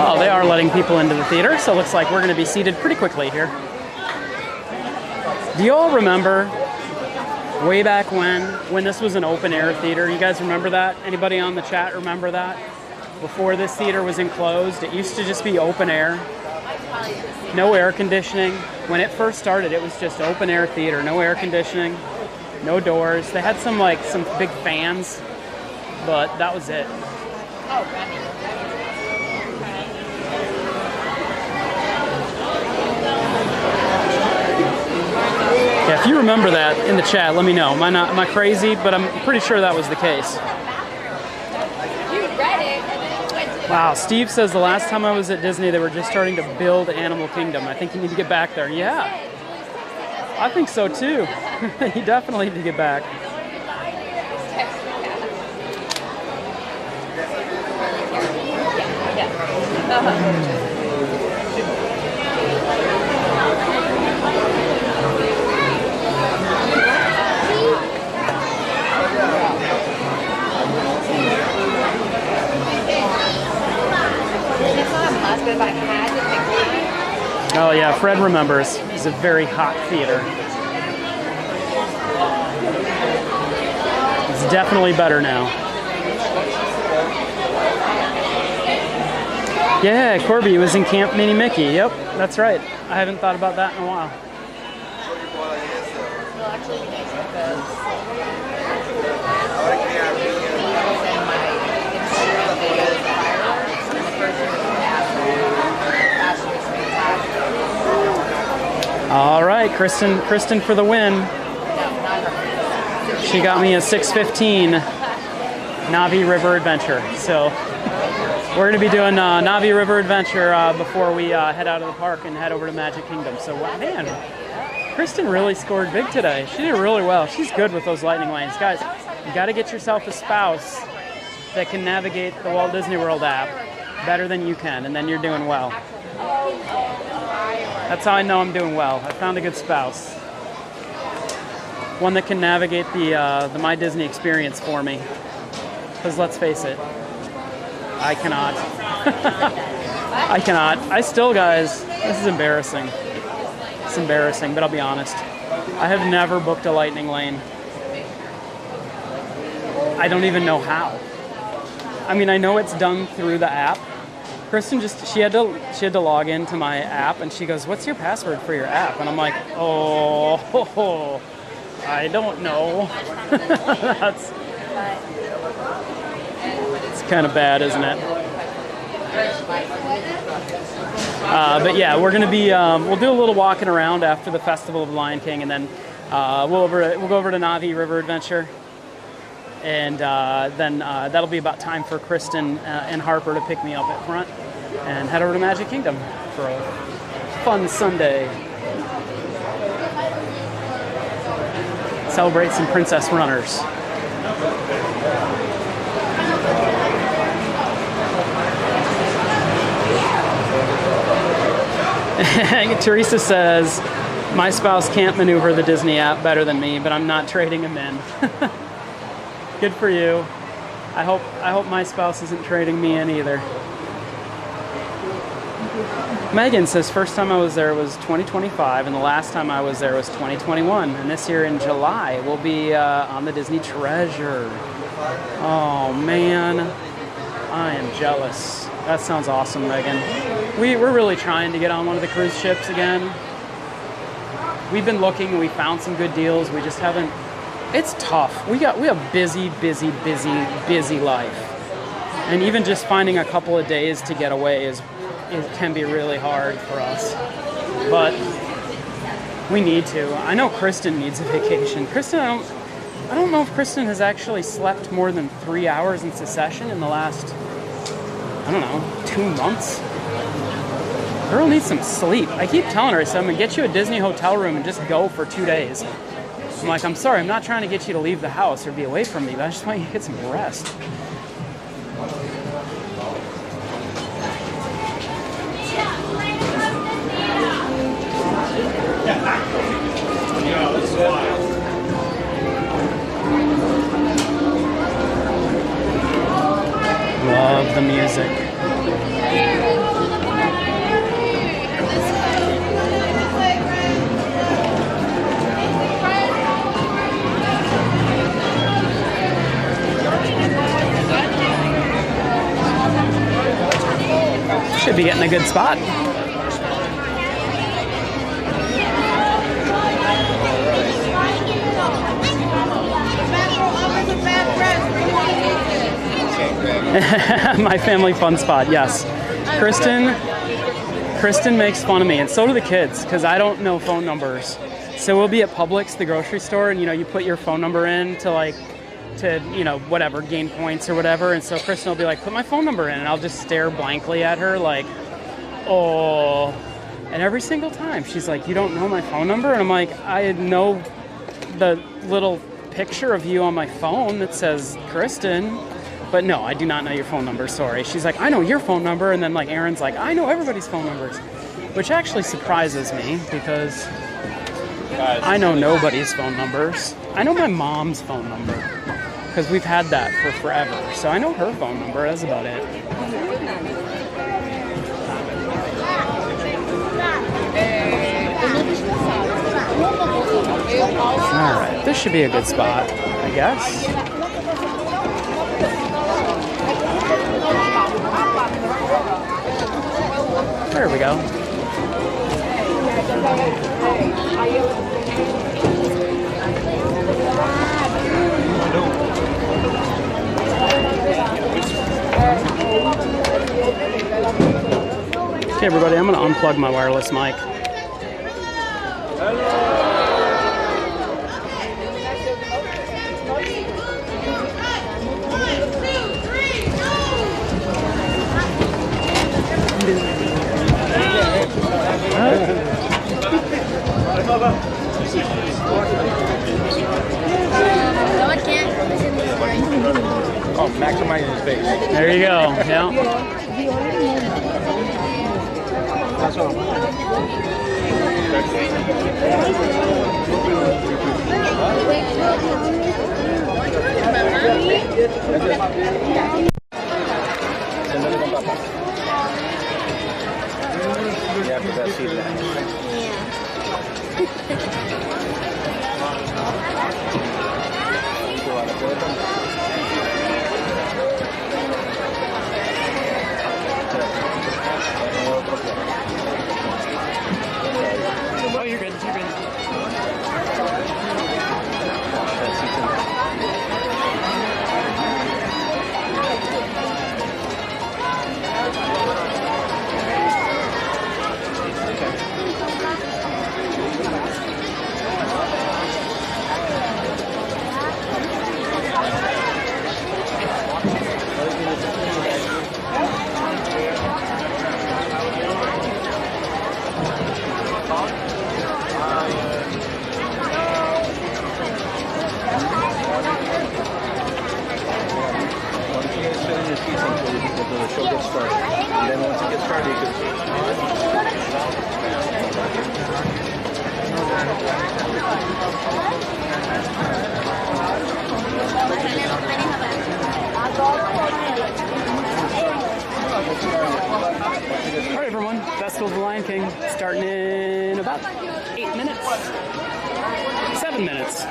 Oh, they are letting people into the theater, so it looks like we're going to be seated pretty quickly here. Do you all remember way back when this was an open-air theater? You guys remember that? Anybody on the chat remember that? Before this theater was enclosed, it used to just be open air. No air conditioning. When it first started, it was just open-air theater. No air conditioning, no doors. They had some big fans, but that was it. Yeah, if you remember that in the chat, let me know. Am I crazy? But I'm pretty sure that was the case. Wow, Steve says the last time I was at Disney, they were just starting to build Animal Kingdom. I think you need to get back there. Yeah. I think so too. You definitely need to get back. But if I had to pick one, Oh yeah, Fred remembers. It's a very hot theater. It's definitely better now. Yeah, Corby was in Camp Mini Mickey. Yep, that's right. I haven't thought about that in a while. well, actually, it'd be nice because Instagram videos, fireworks, and the first year All right, Kristen for the win. She got me a 6:15 Navi River Adventure. So we're going to be doing Navi River Adventure before we head out of the park and head over to Magic Kingdom. So man, Kristen really scored big today. She did really well. She's good with those lightning lanes. Guys, you got to get yourself a spouse that can navigate the Walt Disney World app better than you can, and then you're doing well. That's how I know I'm doing well. I found a good spouse. One that can navigate the My Disney experience for me. Because let's face it, I cannot. I cannot. I still, guys, this is embarrassing. It's embarrassing, but I'll be honest. I have never booked a lightning lane. I don't even know how. I mean, I know it's done through the app. Kristen she had to log into my app, and she goes, "What's your password for your app?" And I'm like, "Oh, I don't know." It's kind of bad, isn't it? But yeah, we're gonna be we'll do a little walking around after the Festival of Lion King, and then we'll go over to Navi River Adventure. And then that'll be about time for Kristen and Harper to pick me up at front and head over to Magic Kingdom for a fun Sunday. Celebrate some princess runners. Teresa says, my spouse can't maneuver the Disney app better than me, but I'm not trading him in. Good for you. I hope my spouse isn't trading me in either. Megan says first time I was there was 2025, and the last time I was there was 2021. And this year in July we'll be on the Disney Treasure. Oh man, I am jealous. That sounds awesome, Megan. We're really trying to get on one of the cruise ships again. We've been looking and we found some good deals. We just haven't. It's tough. We have busy life, and even just finding a couple of days to get away it can be really hard for us. But we need to. I know Kristen needs a vacation. Kristen, I don't know if Kristen has actually slept more than 3 hours in succession in the last, I don't know, 2 months. Girl needs some sleep. I keep telling her, I said, I'm gonna get you a Disney hotel room and just go for 2 days. I'm like, I'm sorry, I'm not trying to get you to leave the house or be away from me, but I just want you to get some rest. Love the music. Should be getting a good spot. My family fun spot, yes. Kristen makes fun of me, and so do the kids, because I don't know phone numbers. So we'll be at Publix, the grocery store, and you put your phone number in to whatever, gain points or whatever. And so Kristen will be like, put my phone number in, and I'll just stare blankly at her like, oh, And every single time she's like, you don't know my phone number? And I'm like, I know the little picture of you on my phone that says Kristen, but no, I do not know your phone number, sorry. She's like, I know your phone number, and then like Aaron's like, I know everybody's phone numbers, which actually surprises me because I know nobody's phone numbers. I know my mom's phone number because we've had that for forever, so I know her phone number, that's about it. Alright, this should be a good spot, I guess. There we go. Okay, everybody, I'm going to unplug my wireless mic. No, I can't. Oh, maximize his face. There you go. Yeah. That's all. Yeah, because I see that. Oh, you're good. You're good. The show gets started. And then once it gets started, you can All right, everyone. Festival of the Lion King starting in about 8 minutes. 7 minutes.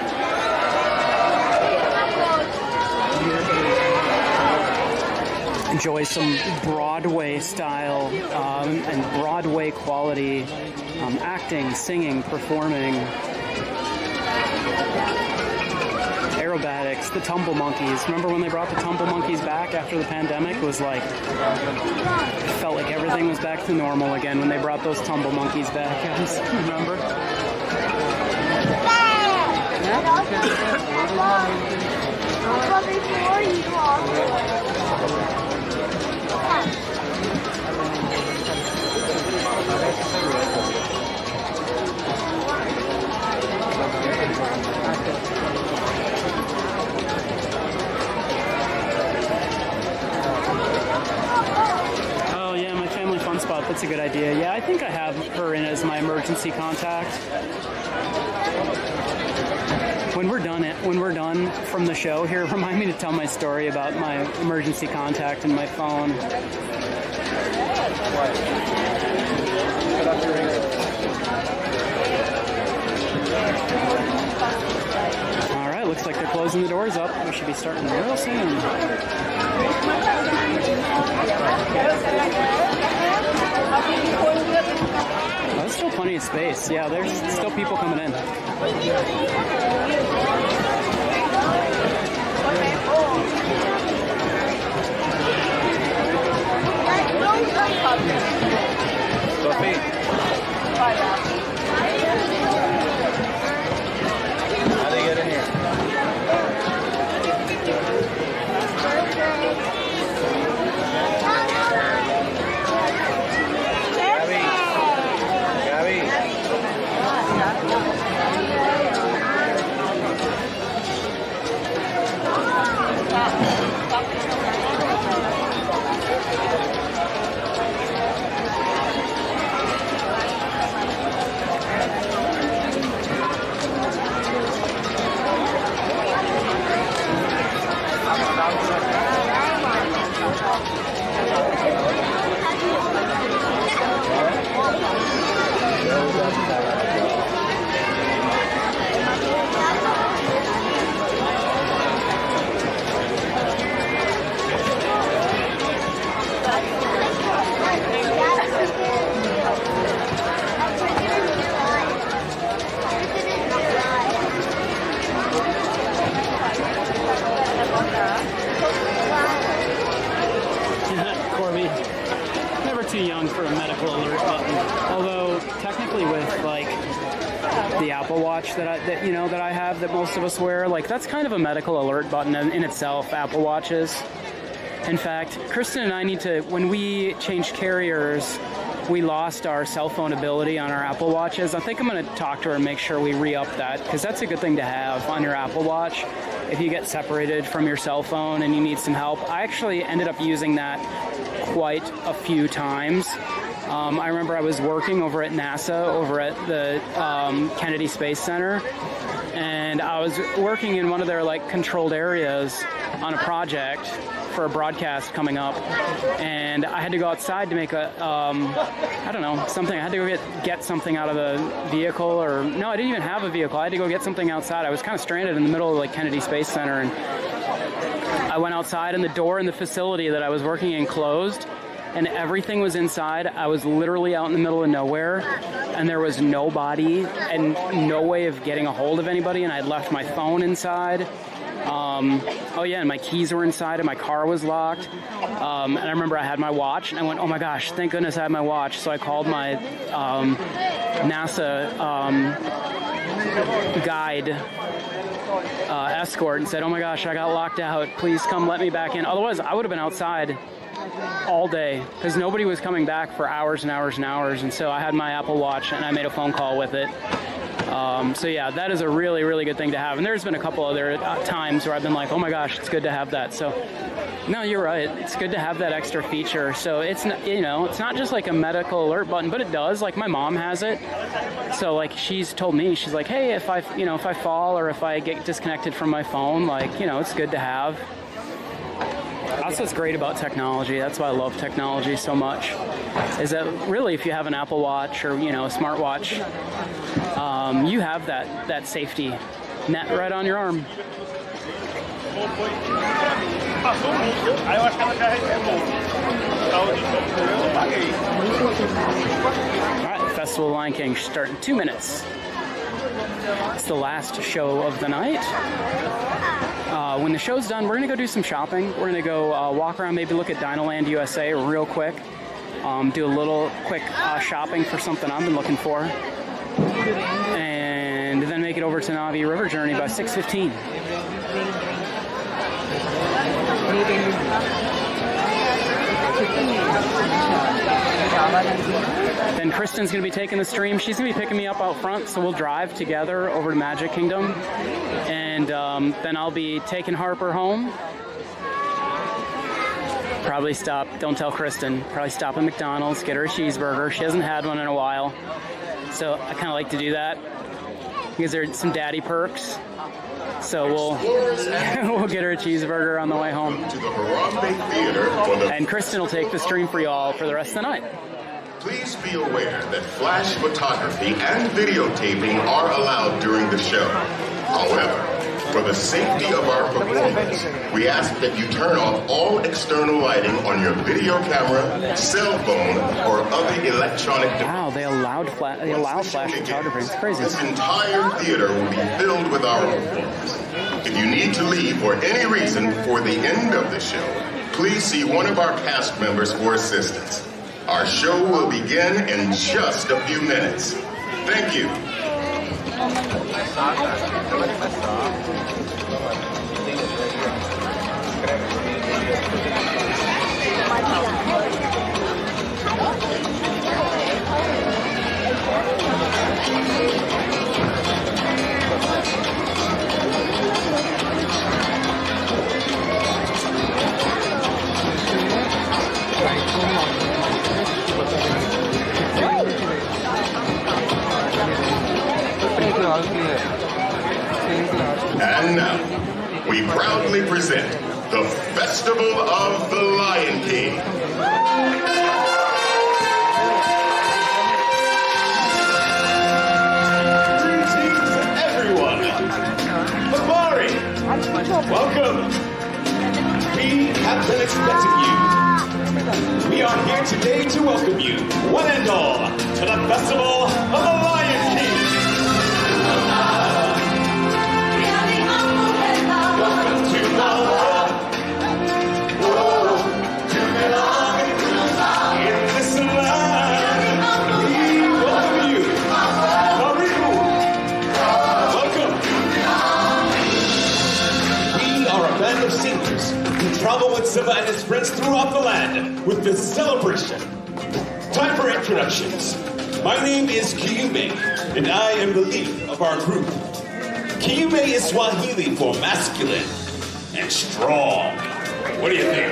Enjoy some Broadway style and Broadway quality acting, singing, performing, aerobatics, the Tumble Monkeys. Remember when they brought the Tumble Monkeys back after the pandemic? It was like, it felt like everything was back to normal again when they brought those Tumble Monkeys back. Guys, remember? Oh yeah, my family fun spot. That's a good idea. Yeah, I think I have her in as my emergency contact. When we're done from the show here, remind me to tell my story about my emergency contact and my phone. All right, looks like they're closing the doors up. We should be starting real soon. Oh, there's still plenty of space. Yeah, there's still people coming in. Sophie. How do you get in here? too young for a medical alert button. Although technically, with like the Apple Watch that I have, that most of us wear, like that's kind of a medical alert button in itself. Apple Watches. In fact, Kristen and I need to, when we changed carriers, we lost our cell phone ability on our Apple Watches. I think I'm going to talk to her and make sure we re-up that, because that's a good thing to have on your Apple Watch if you get separated from your cell phone and you need some help. I actually ended up using that quite a few times. I remember I was working over at NASA, over at the Kennedy Space Center, and I was working in one of their like controlled areas on a project for a broadcast coming up, and I had to go outside to make a, I don't know, something. I had to go get something out of the vehicle, or no, I didn't even have a vehicle. I had to go get something outside. I was kind of stranded in the middle of like Kennedy Space Center, and I went outside, and the door in the facility that I was working in closed, and everything was inside. I was literally out in the middle of nowhere, and there was nobody and no way of getting a hold of anybody, and I'd left my phone inside. Oh yeah, and my keys were inside, and my car was locked. And I remember I had my watch, and I went, oh my gosh, thank goodness I had my watch. So I called my NASA guide escort and said, oh my gosh, I got locked out. Please come let me back in. Otherwise, I would have been outside all day, because nobody was coming back for hours and hours and hours. And so I had my Apple Watch, and I made a phone call with it. So yeah, that is a really, really good thing to have. And there's been a couple other times where I've been like, oh my gosh, it's good to have that. So no, you're right. It's good to have that extra feature. So it's not, it's not just like a medical alert button, but it does. Like my mom has it. So like she's told me, she's like, hey, if I fall or if I get disconnected from my phone, like, it's good to have. That's what's great about technology. That's why I love technology so much. Is that really, if you have an Apple Watch or a smartwatch, you have that safety net right on your arm. All right, Festival of Lion King start in 2 minutes. It's the last show of the night. When the show's done, we're going to go do some shopping. We're going to go walk around, maybe look at Dinoland USA real quick. Do a little quick shopping for something I've been looking for. And then make it over to Navi River Journey by 6:15. Then Kristen's going to be taking the stream. She's going to be picking me up out front, so we'll drive together over to Magic Kingdom. And then I'll be taking Harper home. Probably stop, don't tell Kristen, probably stop at McDonald's, get her a cheeseburger. She hasn't had one in a while. So I kind of like to do that because there's some daddy perks. So we'll get her a cheeseburger on the way home. And Kristen will take the stream for y'all for the rest of the night. Please be aware that flash photography and videotaping are allowed during the show. However, for the safety of our performance, we ask that you turn off all external lighting on your video camera, cell phone, or other electronic device. Wow, they allow flash photography. It's crazy. This entire theater will be filled with our performers. If you need to leave for any reason before the end of the show, please see one of our cast members for assistance. Our show will begin in just a few minutes. Thank you. And now, we proudly present the Festival of the Lion King. Greetings, everyone. Safari, welcome. We have been expecting you. We are here today to welcome you, one and all, to the Festival of the Lion King. Welcome to Pandora. Whoa, to belong in this to celebration. Time for introductions. My name is Kiyume, and I am the leader of our group. Kiyume is Swahili for masculine and strong. What do you think?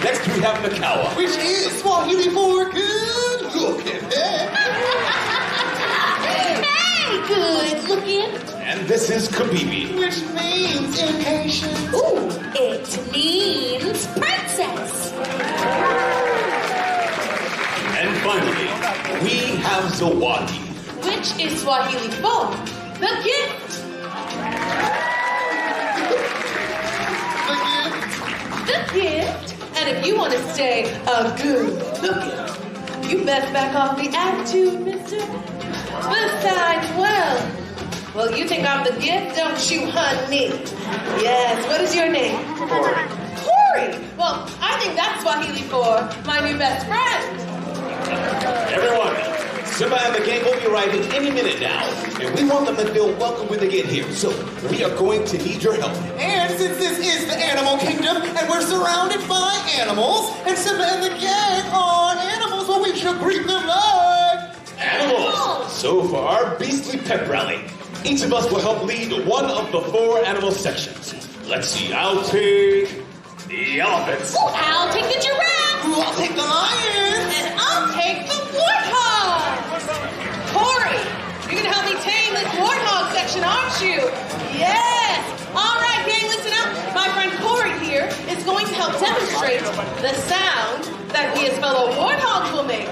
Next we have Nakawa, which is Swahili for good looking. Hey, good looking. And this is Kabibi, which means impatient. Ooh, it means princess. And finally, we have Zawadi, which is Swahili for the gift. The gift. And if you want to stay a good looking, you best back off the attitude, mister. Besides, well, you think I'm the gift, don't you, honey? Yes, what is your name? Corey. Corey? Well, I think that's Swahili for my new best friend. Everyone, Simba and the gang will be arriving any minute now, and we want them to feel welcome when they get here, so we are going to need your help. And since this is the animal kingdom, and we're surrounded by animals, and Simba and the gang are animals, well, we should greet them like... Animals! So for our beastly pep rally, each of us will help lead one of the 4 animal sections. Let's see, I'll take the elephants. Ooh, I'll take the giraffe. Ooh, I'll take the lions. And I'll take the warthog. Corey, you're going to help me tame this warthog section, aren't you? Yes. All right, gang, listen up. My friend Corey here is going to help demonstrate the sound that we as fellow warthogs will make.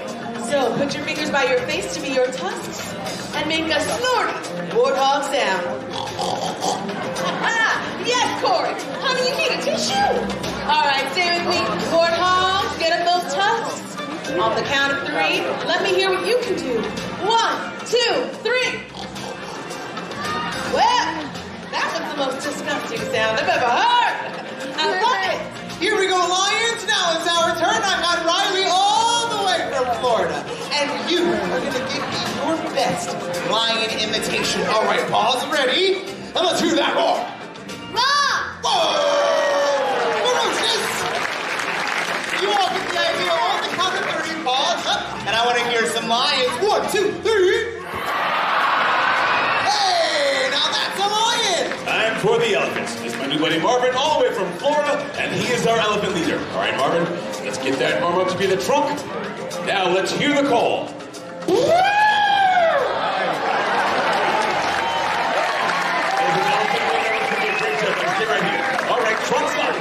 So put your fingers by your face to be your tusks and make a snorty warthog sound. Yes, Corey. Honey, you need a tissue. All right, stay with me. Warthogs, get up those tusks. On the count of 3, let me hear what you can do. 1, 2, 3. Well, that was the most disgusting sound I've ever heard. I love it. Here we go, lions. Now it's our turn. I've got Riley all the way from Florida. And you are going to give me your best lion imitation. All right, paws ready? And let's hear that roar. Roar! Whoa! Ferocious! You all get the idea on the count of 3, paws up. And I want to hear some lions. 1, 2, 3. Hey, now that's a lion. Time for the elephants. This is my new buddy Marvin, all the way from Florida, and he is our elephant leader. All right, Marvin, let's get that arm up to be the trunk. Now let's hear the call. Right here. All right, trump's up.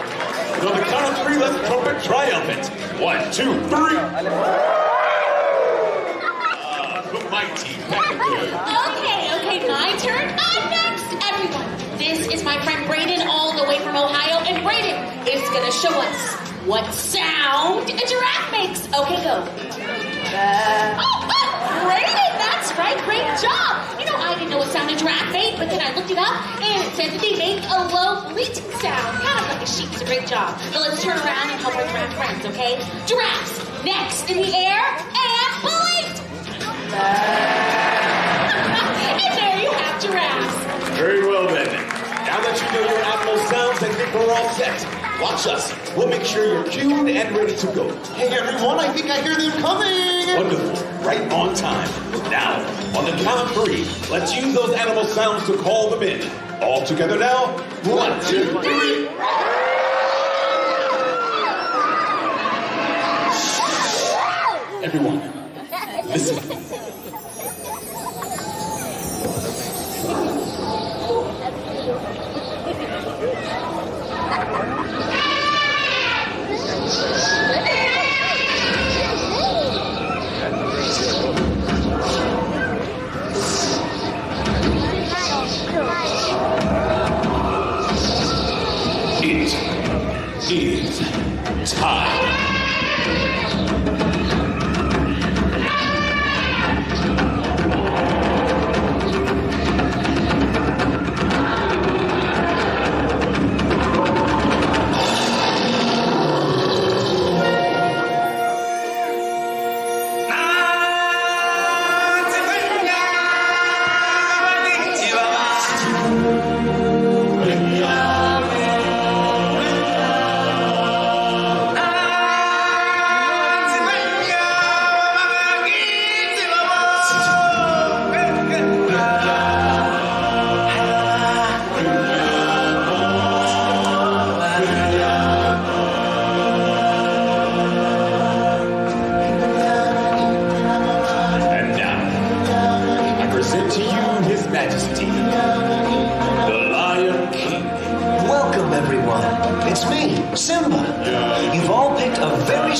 And on the count of 3, let's trumpet triumphant. 1, 2, 3. The mighty peccator. Okay, my turn. I'm next. Everyone, this is my friend Brayden all the way from Ohio, and Brayden is going to show us what sound a giraffe makes. Okay, go. Brayden, that's right. Great job. You know, I didn't know what sound a giraffe made, but then I looked it up, and it said that they make a low bleating sound, kind of like a sheep. It's a great job. Now let's turn around and help our giraffe friends, okay? Giraffes, next in the air, and bleat. And there you have giraffes. Very well then. Now that you know your animal sounds, I think we're all set. Watch us. We'll make sure you're cued and ready to go. Hey everyone, I think I hear them coming. Wonderful. Right on time. Now, on the count of 3, let's use those animal sounds to call them in. All together now. 1, 2, 3. Everyone, listen. It is time.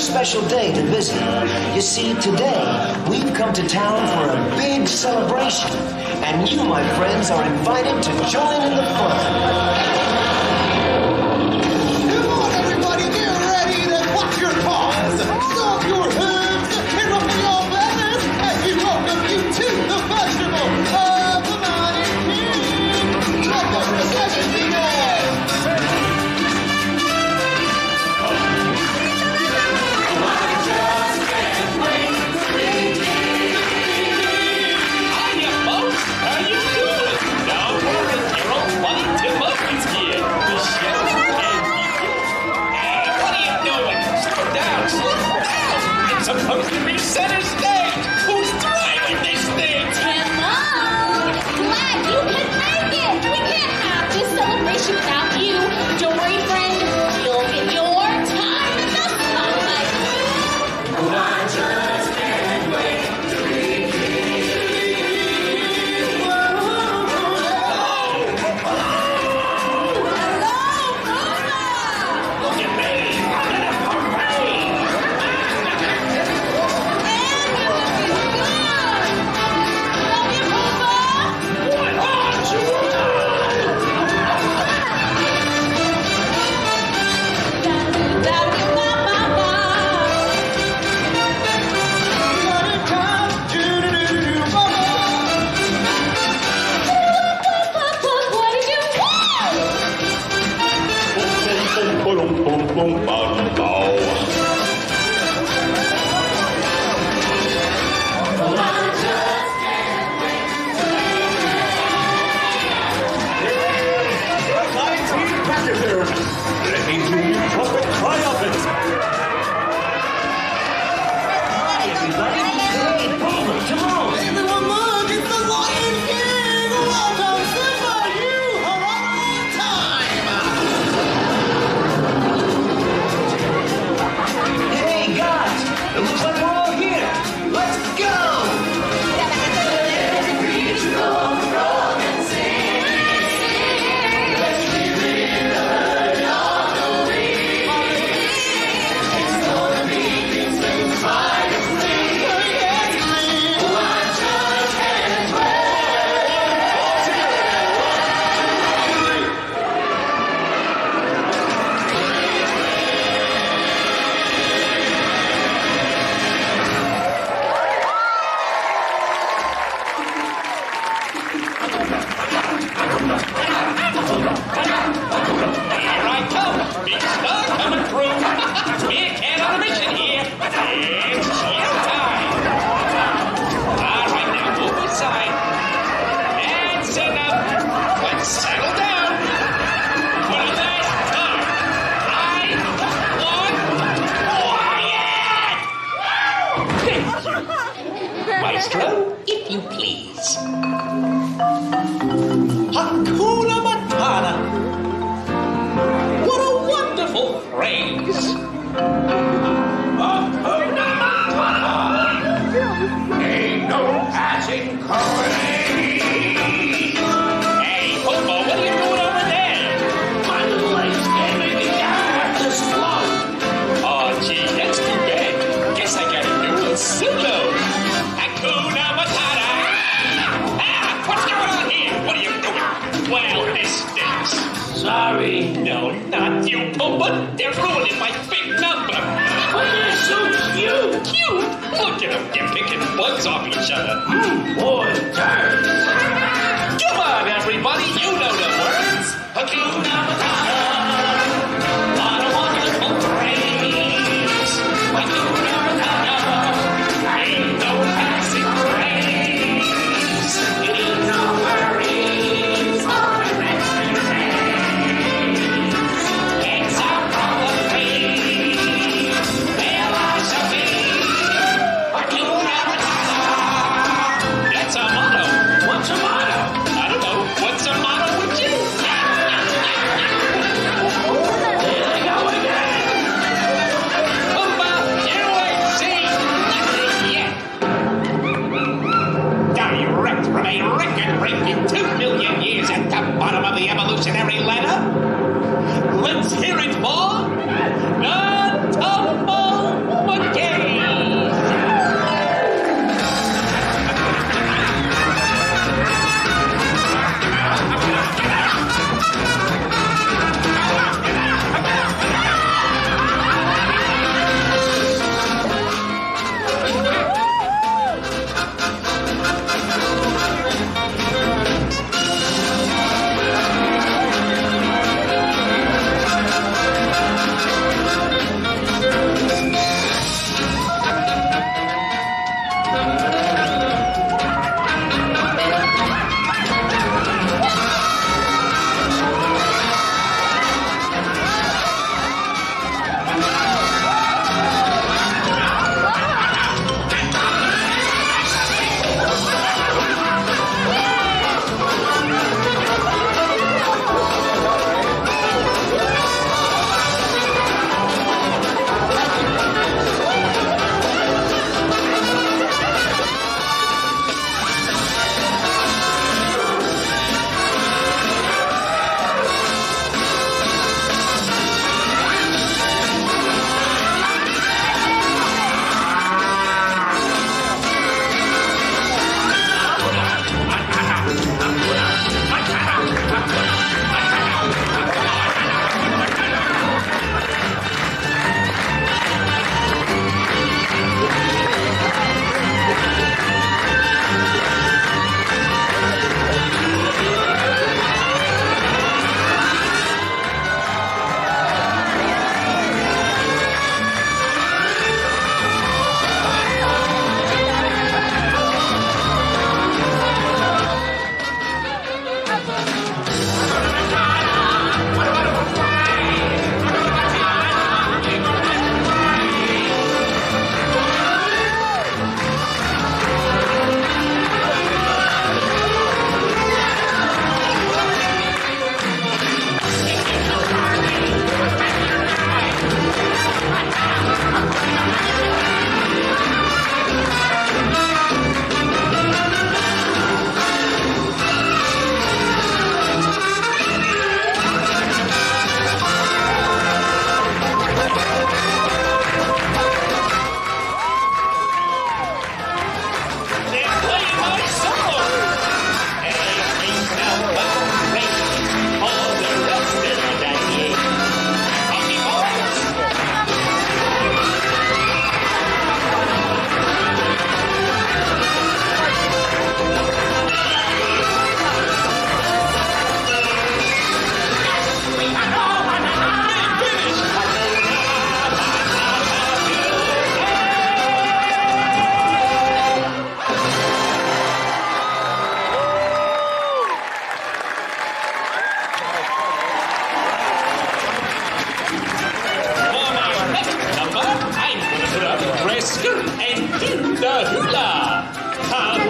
special day to visit. You see, today, we've come to town for a big celebration. And you, my friends, are invited to join in the fun. Come on, everybody, get ready to clap your paws, stomp your hooves, and ruffle your feathers as we welcome you to the festival of the Mighty King. Let the procession begin. Supposed to be center stage. Who's driving this thing? Hello! Glad you could make it! We can't have this celebration without you. Don't worry, friend. You'll get your time in the spotlight. I just can't wait to be king. Look at me. Maestro, if you please. Hakuna Matata. What a wonderful phrase. Hakuna Matata. Ain't no passing craze. Hey, Popo, what are you doing over there? My little legs can't make me down to slow. Oh, gee, that's too bad. Guess I gotta do a solo. Hakuna Matata! Ah! What's going on here? What are you doing? Well, this stinks. Sorry. No, not you, Papa. They're ruining my big number. But they're so cute. Cute? Look at them. They're picking bugs off each other. Boy, turns. Come on, everybody. You know the words. Hakuna Matata. What a wonderful phrase. Hakuna Matata. Ain't no passing craze. Ain't no worries for the rest of your days. It's a probably where I shall be. Hakuna Matata. That's a motto. What's a motto? I don't know. What's a motto with you? hula. Hey,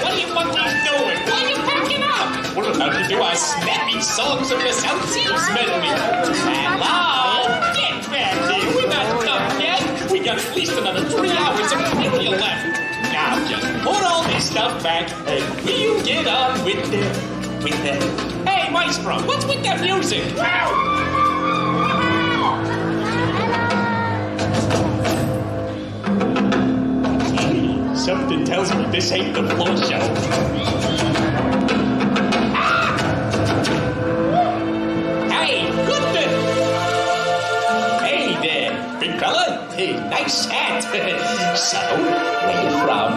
what are you monkeys doing? Why are you packing up? Well, how to do our snappy songs of the South Seas medley. Hello? Get back here. We're not done yet. We got at least another 3 hours of material left. Now just put all this stuff back and we'll get on with the... Hey, Maestro, what's with that music? Ow! Something tells me this ain't the floor show. Hey, Goodman! Hey there, big fella. Hey, nice hat. So, where you from?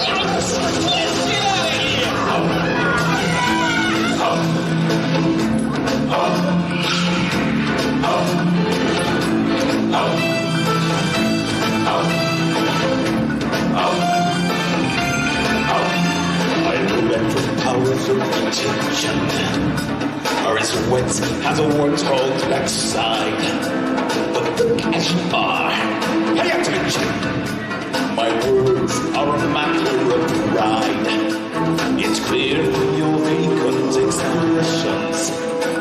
Yes! Get out of here! I know that your powers of detention are as wet as a warthog's backside. But look as you are. Pay attention! My words are a matter of pride. It's clear from your vacant expressions.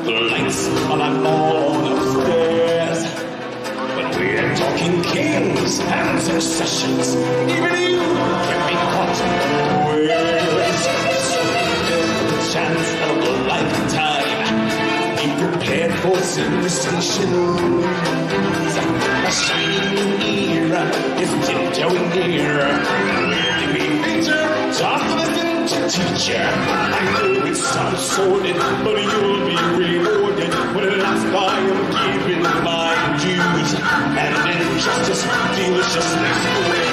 The lights are not on upstairs. But we're talking kings and successions. Even you can be caught unawares. So there's the chance of a lifetime. Be prepared for sensations. A shining new era is tiptoeing near. We're the major, talk to the teacher. I know it sounds sordid, but you'll be rewarded when at last I am giving my dues. And injustice, deliciousness, away.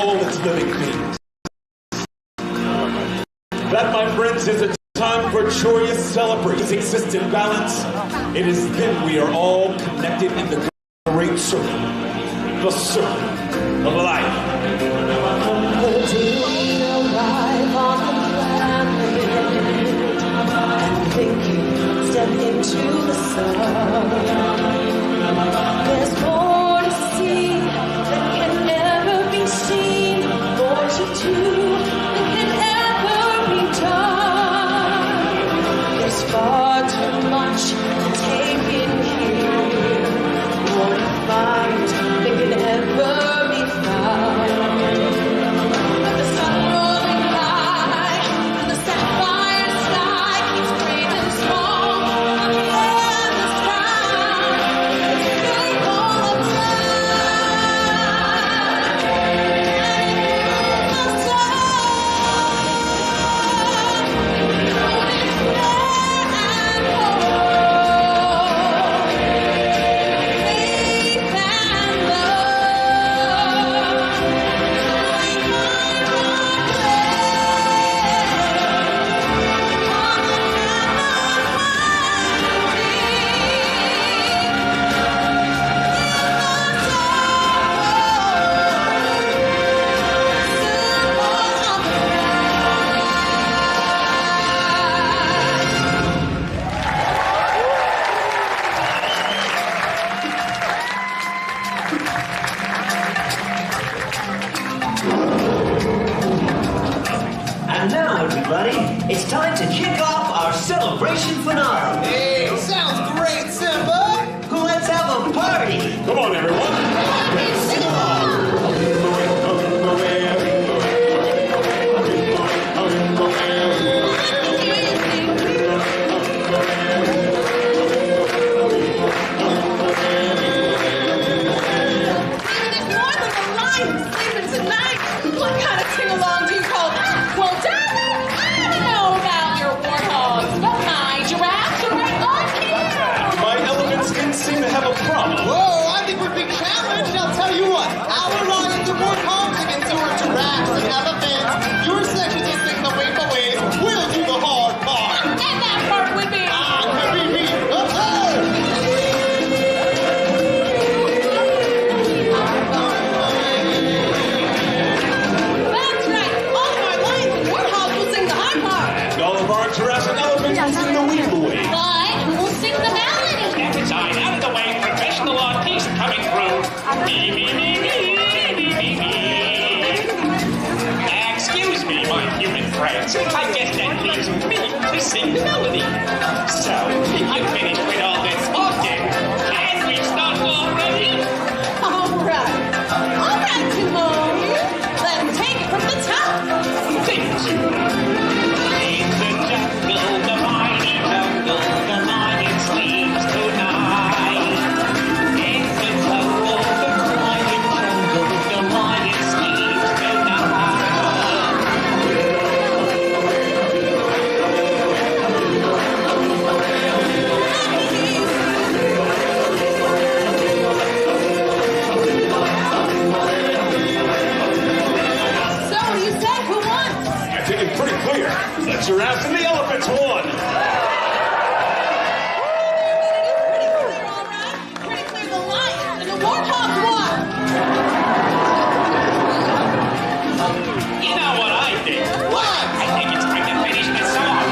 all its living things. That, my friends, is a time for joyous celebration exists in balance. It is then we are all connected in the great circle, the circle of life. Step into the sun. There's more to see than can ever be seen, more to do than can ever be done. There's far too much to take in here, more to find than can ever be found. The sun rolling high, and the sapphire sky keeps breathing small. And now, everybody, it's time to kick off our celebration finale. Hey, sounds great, Simba! Let's have a party! Come on, everyone! Sing along! What kind of sing-along do you call that? Well, darling, I don't know about your warthogs, but my giraffes are right on here. My elephants didn't seem to have a problem. Whoa, I think we're being challenged. I'll tell you what, our lions and warthogs against your giraffes and elephants. Your section will sing the wave away. We'll do the hard part. And that part would be... Could be me. That's right. All of our lions and warthogs will sing the high part. And all of our giraffes and elephants will sing the wave away. But who will sing the melody? Step aside, out of the way, professional artists coming through. Me, me, me, me, me, me, me. Excuse me, my human friends. I guess that leaves me to sing the melody. So, I'm finished with all this talking. And we start already? All right, Timon. Let's take it from the top. Thank you. In the jungle, the mighty jungle, the lion sleeps tonight. In the jungle, the lion sleeps tonight. So you said who won? I think it's pretty clear. The giraffes and the elephants won. Pretty clear the lions and the warthogs won. You know what I think? What? I think it's time to finish the song.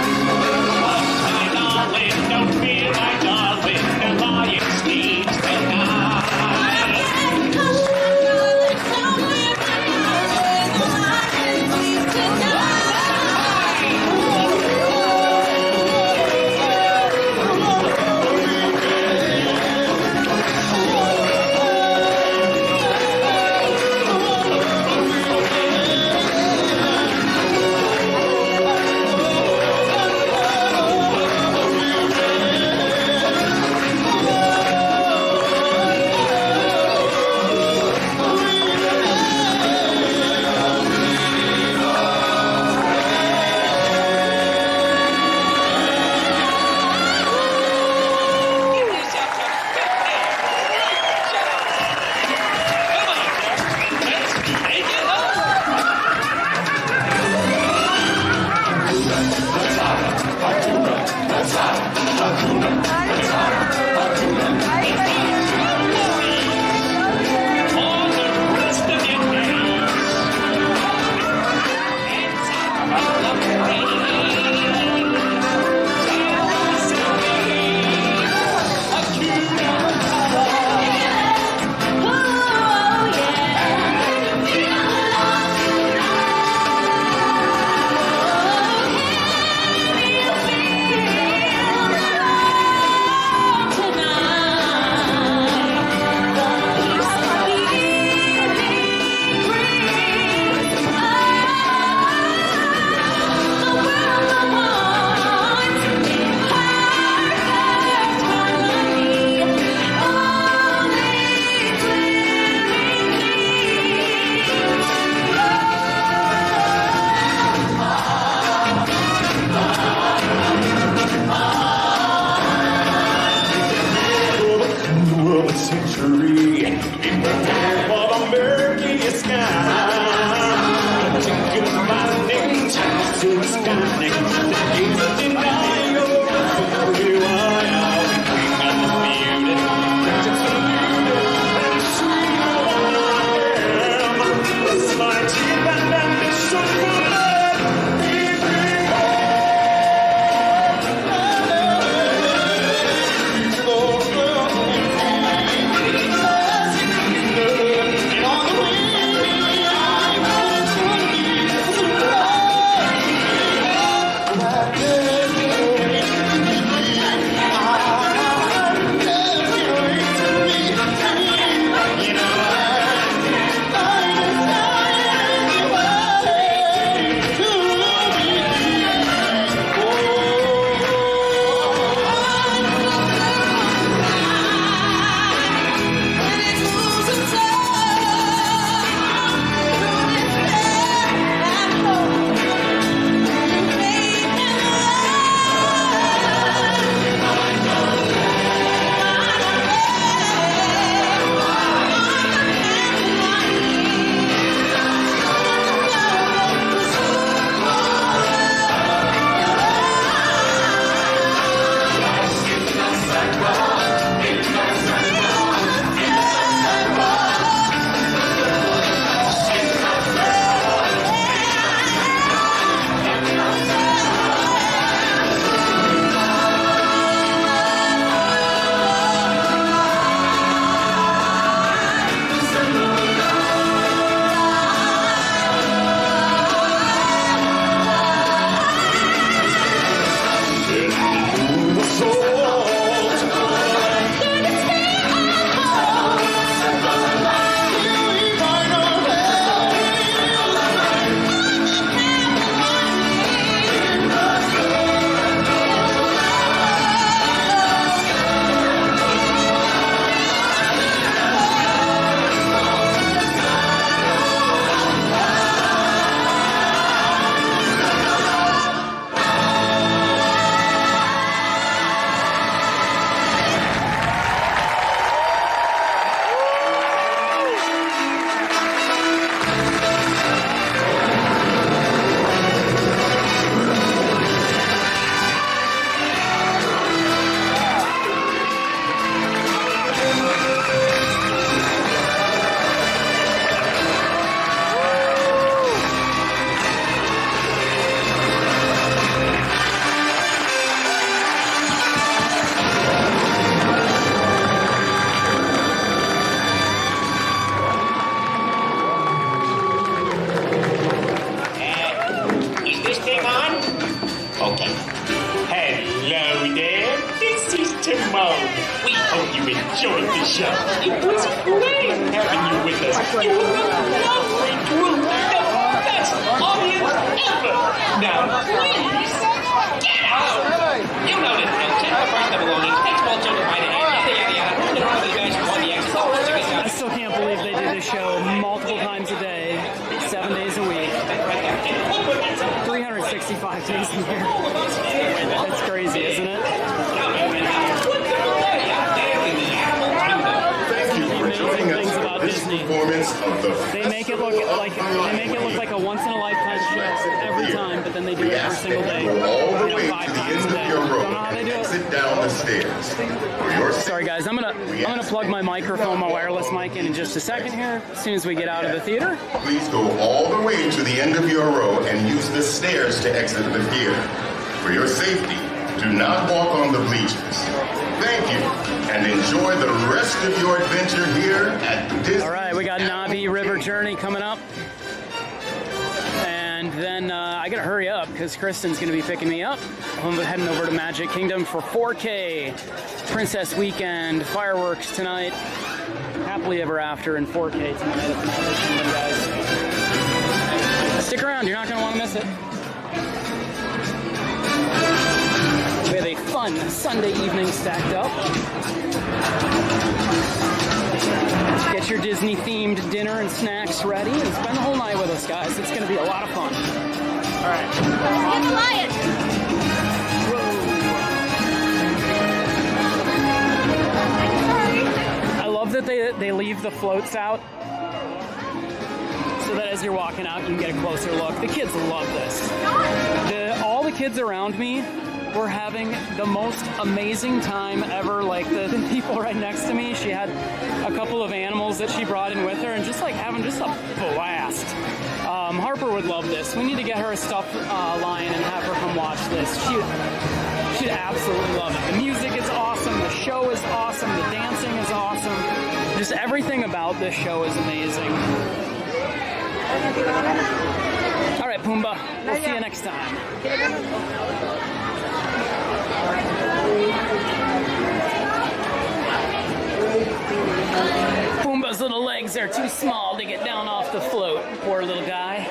My darling, don't fear, my darling, the lion sleeps tonight. Oh, we hope you enjoyed the show. It was great having you with us. You were a lovely group, the best audience ever. Now, please, get out. You know the drill. Check the personal belongings. Takes Walt to the right hand. Yada, yada, yada. Then all the guys who won the extra. I still can't believe they do this show multiple times a day, 7 days a week, 365 days a year. That's crazy, isn't it? Thank you for joining us for this performance of the They make it look like a once in a lifetime show every time, but then they do it every single day. all the way to 5 the times end a day. of your Don't know road how they and do it. exit down the stairs. For your Sorry guys, I'm gonna plug my microphone, my wireless mic in just a second here. As soon as we get out of the theater. Please go all the way to the end of your row and use the stairs to exit the theater. For your safety, do not walk on the bleachers. Thank you, and enjoy the rest of your adventure here at Disney. All right, we got Navi River Journey coming up. And then I gotta hurry up because Kristen's gonna be picking me up. I'm heading over to Magic Kingdom for 4K Princess Weekend fireworks tonight. Happily Ever After in 4K tonight at the Magic Kingdom, guys. Stick around, you're not gonna want to miss it. We have a fun Sunday evening stacked up. Get your Disney-themed dinner and snacks ready and spend the whole night with us, guys. It's going to be a lot of fun. All right. Get the lion. I love that they leave the floats out so that as you're walking out, you can get a closer look. The kids love this. All the kids around me were having the most amazing time ever. Like the people right next to me, she had a couple of animals that she brought in with her and just like having just a blast. Harper would love this. We need to get her a stuffed lion and have her come watch this. She'd absolutely love it. The music is awesome, the show is awesome, the dancing is awesome. Just everything about this show is amazing. All right, Pumbaa, we'll see you next time. Pumbaa's little legs are too small to get down off the float. Poor little guy.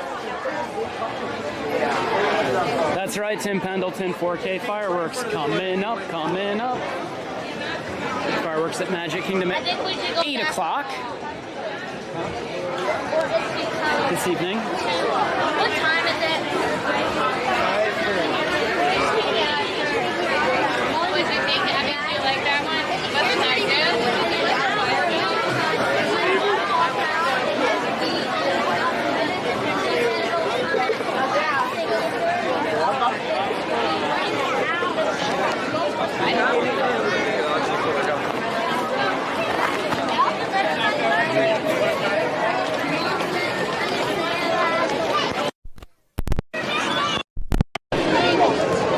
That's right, Tim Pendleton, 4K fireworks coming up, coming up. Fireworks at Magic Kingdom at 8 o'clock this evening. What time is it?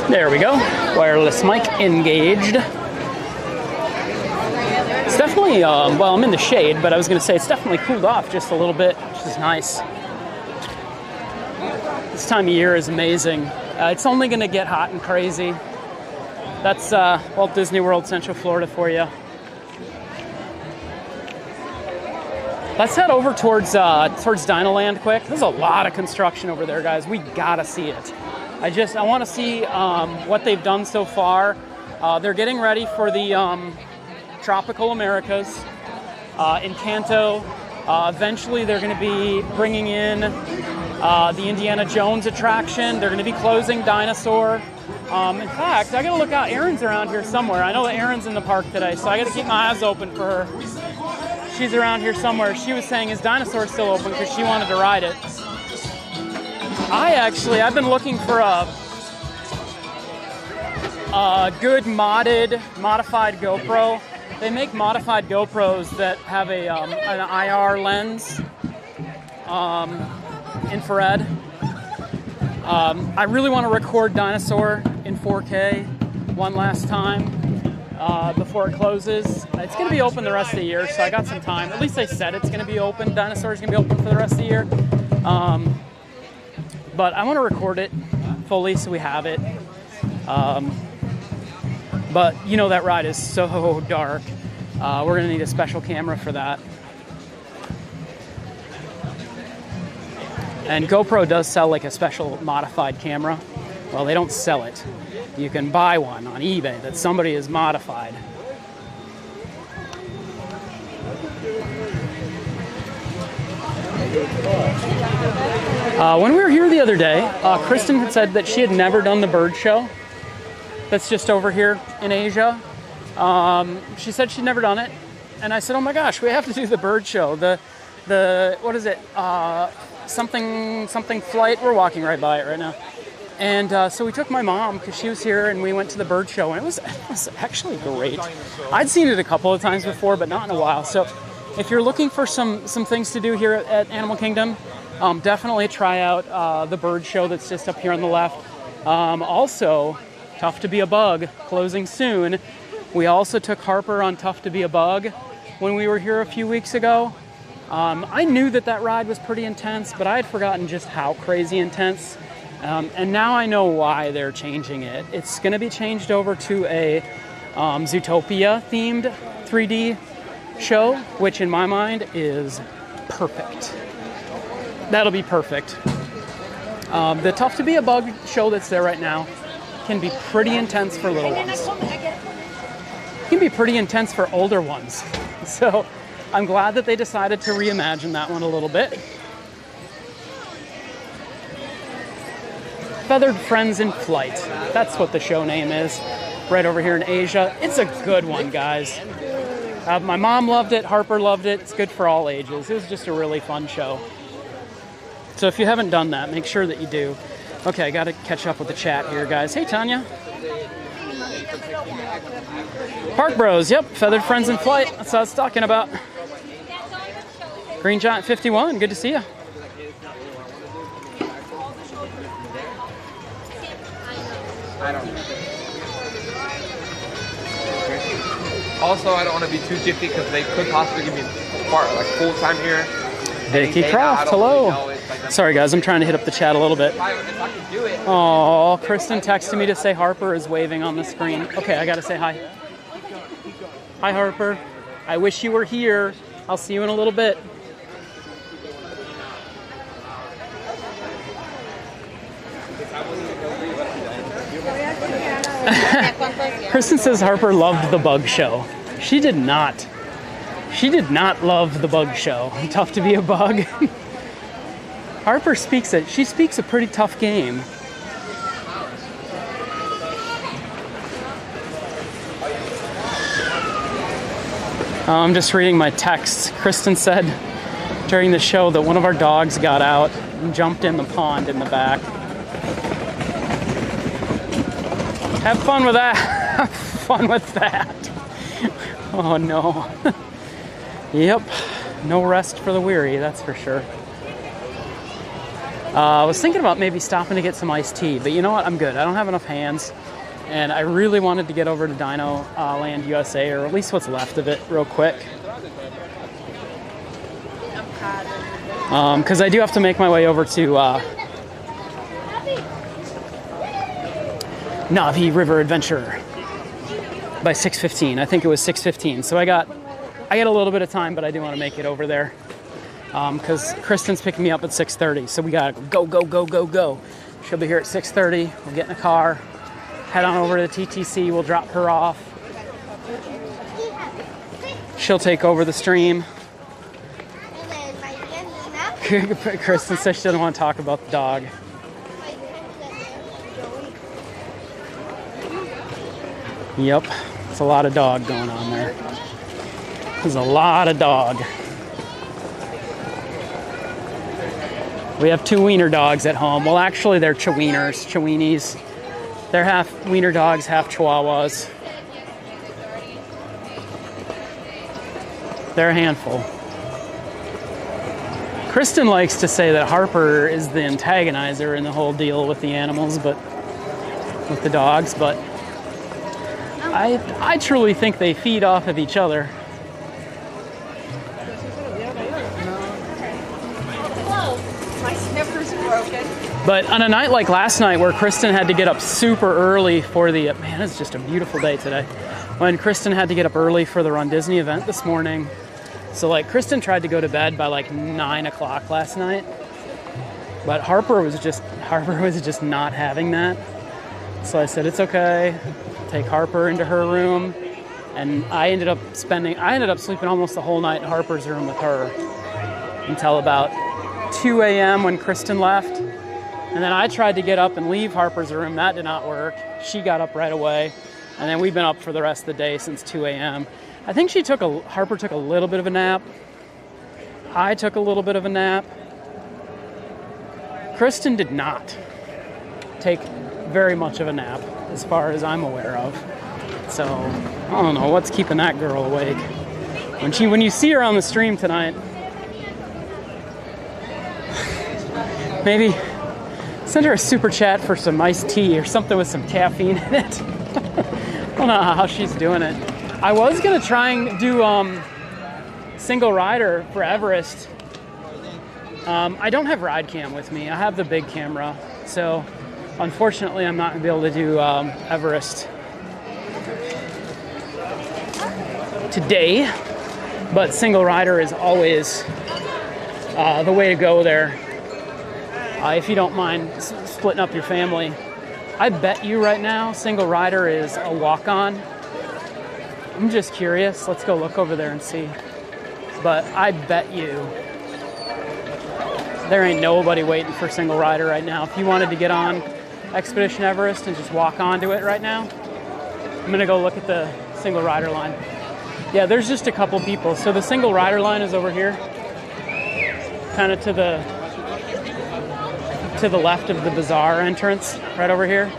There we go. Wireless mic engaged. It's definitely, well, I'm in the shade, but I was going to say it's definitely cooled off just a little bit, which is nice. This time of year is amazing. It's only going to get hot and crazy. That's Walt Disney World, Central Florida for you. Let's head over towards Dinoland quick. There's a lot of construction over there, guys. We gotta see it. I want to see what they've done so far. They're getting ready for the Tropical Americas, Encanto. Eventually, they're going to be bringing in the Indiana Jones attraction. They're going to be closing Dinosaur. In fact, I got to look out. Erin's around here somewhere. I know that Erin's in the park today, so I got to keep my eyes open for her. She's around here somewhere. She was saying, is Dinosaur still open? Because she wanted to ride it. I've been looking for a good modified GoPro. They make modified GoPros that have an IR lens, infrared. I really want to record Dinosaur in 4K one last time before it closes. It's going to be open the rest of the year, so I got some time. At least they said it's going to be open. Dinosaur is going to be open for the rest of the year. But I want to record it fully so we have it. But you know that ride is so dark. We're gonna need a special camera for that. And GoPro does sell like a special modified camera. Well, they don't sell it. You can buy one on eBay that somebody has modified. When we were here the other day, Kristen had said that she had never done the bird show. That's just over here in Asia. She said she'd never done it. And I said, oh my gosh, we have to do the bird show. The what is it? Something flight. We're walking right by it right now. And so we took my mom because she was here and we went to the bird show and it was actually great. I'd seen it a couple of times before, but not in a while. So if you're looking for some things to do here at Animal Kingdom, definitely try out the bird show that's just up here on the left. Also, Tough to Be a Bug, closing soon. We also took Harper on Tough to Be a Bug when we were here a few weeks ago. I knew that ride was pretty intense, but I had forgotten just how crazy intense. And now I know why they're changing it. It's going to be changed over to a Zootopia-themed 3D show, which in my mind is perfect. That'll be perfect. The Tough to Be a Bug show that's there right now can be pretty intense for little ones. It can be pretty intense for older ones. So I'm glad that they decided to reimagine that one a little bit. Feathered Friends in Flight. That's what the show name is. Right over here in Asia. It's a good one, guys. My mom loved it. Harper loved it. It's good for all ages. It was just a really fun show. So if you haven't done that, make sure that you do. Okay, I got to catch up with the chat here, guys. Hey, Tanya. Park Bros. Yep, Feathered Friends in Flight. That's what I was talking about. Green Giant 51. Good to see you. I don't know. Also, I don't want to be too jiffy because they could possibly give me like full time here. Vicky Croft, hello. Sorry guys, I'm trying to hit up the chat a little bit. Oh, Kristen texted me to say Harper is waving on the screen. Okay, I gotta say hi. Hi Harper. I wish you were here. I'll see you in a little bit. Kristen says Harper loved the bug show. She did not. She did not love the bug show. Tough to Be a Bug. Harper speaks it. She speaks a pretty tough game. I'm just reading my texts. Kristen said during the show that one of our dogs got out and jumped in the pond in the back. Have fun with that. Have fun with that. Oh no. Yep. No rest for the weary, that's for sure. I was thinking about maybe stopping to get some iced tea, but you know what? I'm good. I don't have enough hands. And I really wanted to get over to Dino Land USA, or at least what's left of it, real quick. Because I do have to make my way over to Navi River Adventure by 6:15. I think it was 6:15. So I got a little bit of time, but I do want to make it over there because Kristen's picking me up at 6:30. So we got to go. She'll be here at 6:30. We'll get in a car, head on over to the TTC. We'll drop her off. She'll take over the stream. Kristen says she doesn't want to talk about the dog. Yep, it's a lot of dog going on there. There's a lot of dog. We have 2 wiener dogs at home. Well, actually, they're Chiweenies. They're half wiener dogs, half Chihuahuas. They're a handful. Kristen likes to say that Harper is the antagonizer in the whole deal with the animals, but with the dogs, but I truly think they feed off of each other. Hello. My sniffers But on a night like last night where Kristen had to get up super early for the, man, it's just a beautiful day today. When Kristen had to get up early for the Run Disney event this morning. So like Kristen tried to go to bed by like 9 o'clock last night. But Harper was just not having that. So I said, it's okay. Take Harper into her room. And I ended up sleeping almost the whole night in Harper's room with her until about 2 a.m. when Kristen left. And then I tried to get up and leave Harper's room. That did not work. She got up right away. And then we've been up for the rest of the day since 2 a.m. I think Harper took a little bit of a nap. I took a little bit of a nap. Kristen did not take very much of a nap, as far as I'm aware of. So, I don't know what's keeping that girl awake. When you see her on the stream tonight, maybe send her a super chat for some iced tea or something with some caffeine in it. I don't know how she's doing it. I was gonna try and do single rider for Everest. I don't have ride cam with me. I have the big camera, so unfortunately I'm not gonna be able to do Everest today. But single rider is always the way to go there. If you don't mind splitting up your family. I bet you right now single rider is a walk-on. I'm just curious. Let's go look over there and see. But I bet you there ain't nobody waiting for single rider right now. If you wanted to get on Expedition Everest and just walk onto it right now, I'm gonna go look at the single rider line. Yeah, there's just a couple people. So the single rider line is over here, kind of to the left of the bazaar entrance, right over here.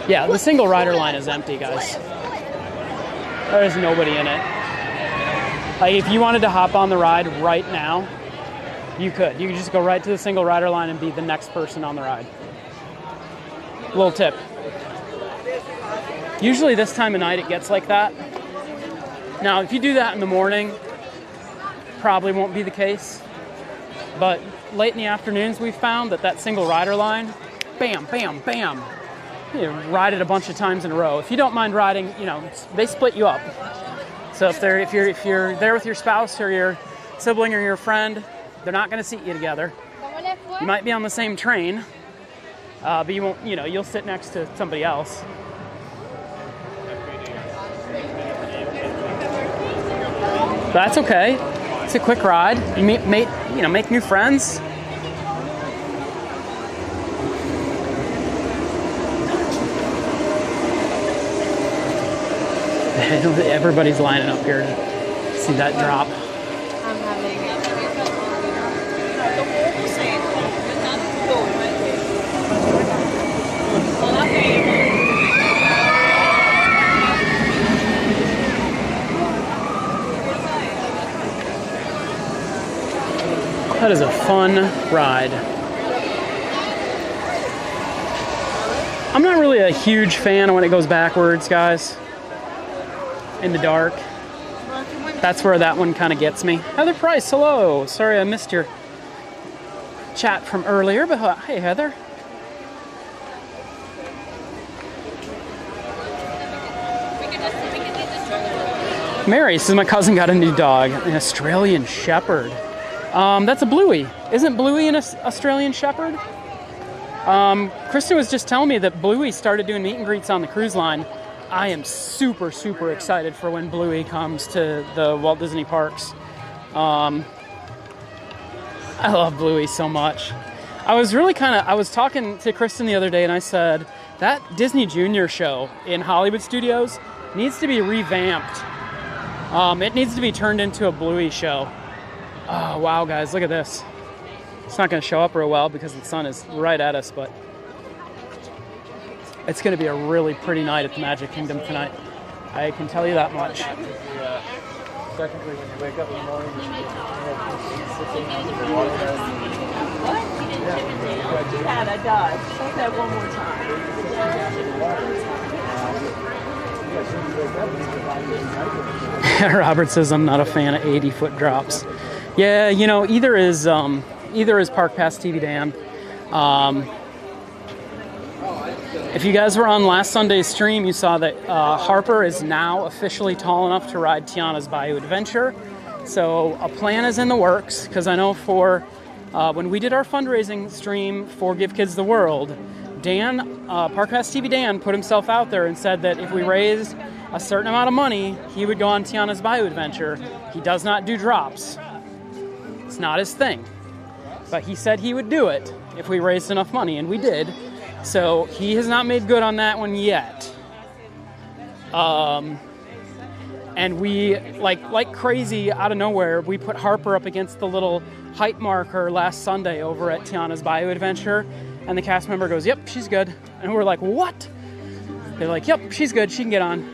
Yeah, the single rider line is empty, guys. There's nobody in it. Like, if you wanted to hop on the ride right now, you could. You could just go right to the single rider line and be the next person on the ride. Little tip. Usually this time of night it gets like that. Now, if you do that in the morning, probably won't be the case. But late in the afternoons, we've found that single rider line, bam, bam, bam. You ride it a bunch of times in a row. If you don't mind riding, they split you up. So if you're there with your spouse or your sibling or your friend, they're not going to seat you together. You might be on the same train, but you won't. You'll sit next to somebody else. But that's okay. It's a quick ride. You make new friends. Everybody's lining up here to see that drop. That is a fun ride. I'm not really a huge fan of when it goes backwards, guys. In the dark. That's where that one kind of gets me. Heather Price, hello. Sorry I missed your chat from earlier, but hey, Heather. Mary says my cousin got a new dog, an Australian Shepherd. That's a Bluey. Isn't Bluey an Australian Shepherd? Kristen was just telling me that Bluey started doing meet and greets on the cruise line. I am super, super excited for when Bluey comes to the Walt Disney Parks. I love Bluey so much. I was talking to Kristen the other day and I said, that Disney Junior show in Hollywood Studios needs to be revamped. It needs to be turned into a Bluey show. Oh, wow, guys, look at this. It's not going to show up real well because the sun is right at us, but it's going to be a really pretty night at the Magic Kingdom tonight. I can tell you that much. Technically, when you wake up in the morning, you had a dodge. Say that one more time. Robert says, I'm not a fan of 80-foot drops. Yeah, either is Either is Park Pass TV Dan. If you guys were on last Sunday's stream, you saw that Harper is now officially tall enough to ride Tiana's Bayou Adventure. So a plan is in the works, because I know for when we did our fundraising stream for Give Kids the World, Dan, Park Pass TV Dan, put himself out there and said that if we raised a certain amount of money, he would go on Tiana's Bayou Adventure. He does not do drops. It's not his thing. But he said he would do it if we raised enough money, and we did. So he has not made good on that one yet. And we, like crazy, out of nowhere, we put Harper up against the little height marker last Sunday over at Tiana's Bayou Adventure, and the cast member goes, "Yep, she's good." And we're like, "What?" They're like, "Yep, she's good, she can get on."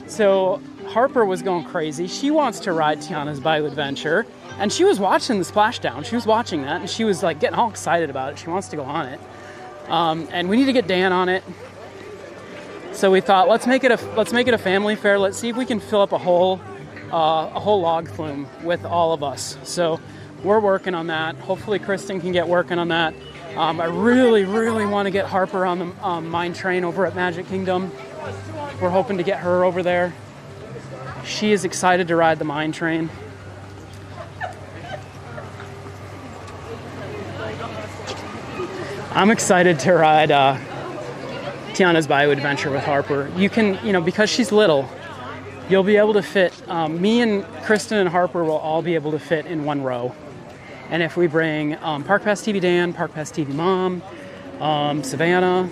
So Harper was going crazy. She wants to ride Tiana's Bayou Adventure, and she was watching the splashdown. She was watching that, and she was like getting all excited about it. She wants to go on it. And we need to get Dan on it. So we thought, let's make it a family fair. Let's see if we can fill up a whole log flume with all of us. So we're working on that. Hopefully Kristen can get working on that. I really want to get Harper on the mine train over at Magic Kingdom. We're hoping to get her over there. She is excited to ride the mine train. I'm excited to ride Tiana's Bayou Adventure with Harper. You can, because she's little, you'll be able to fit, me and Kristen and Harper will all be able to fit in one row. And if we bring Park Pass TV Dan, Park Pass TV Mom, Savannah,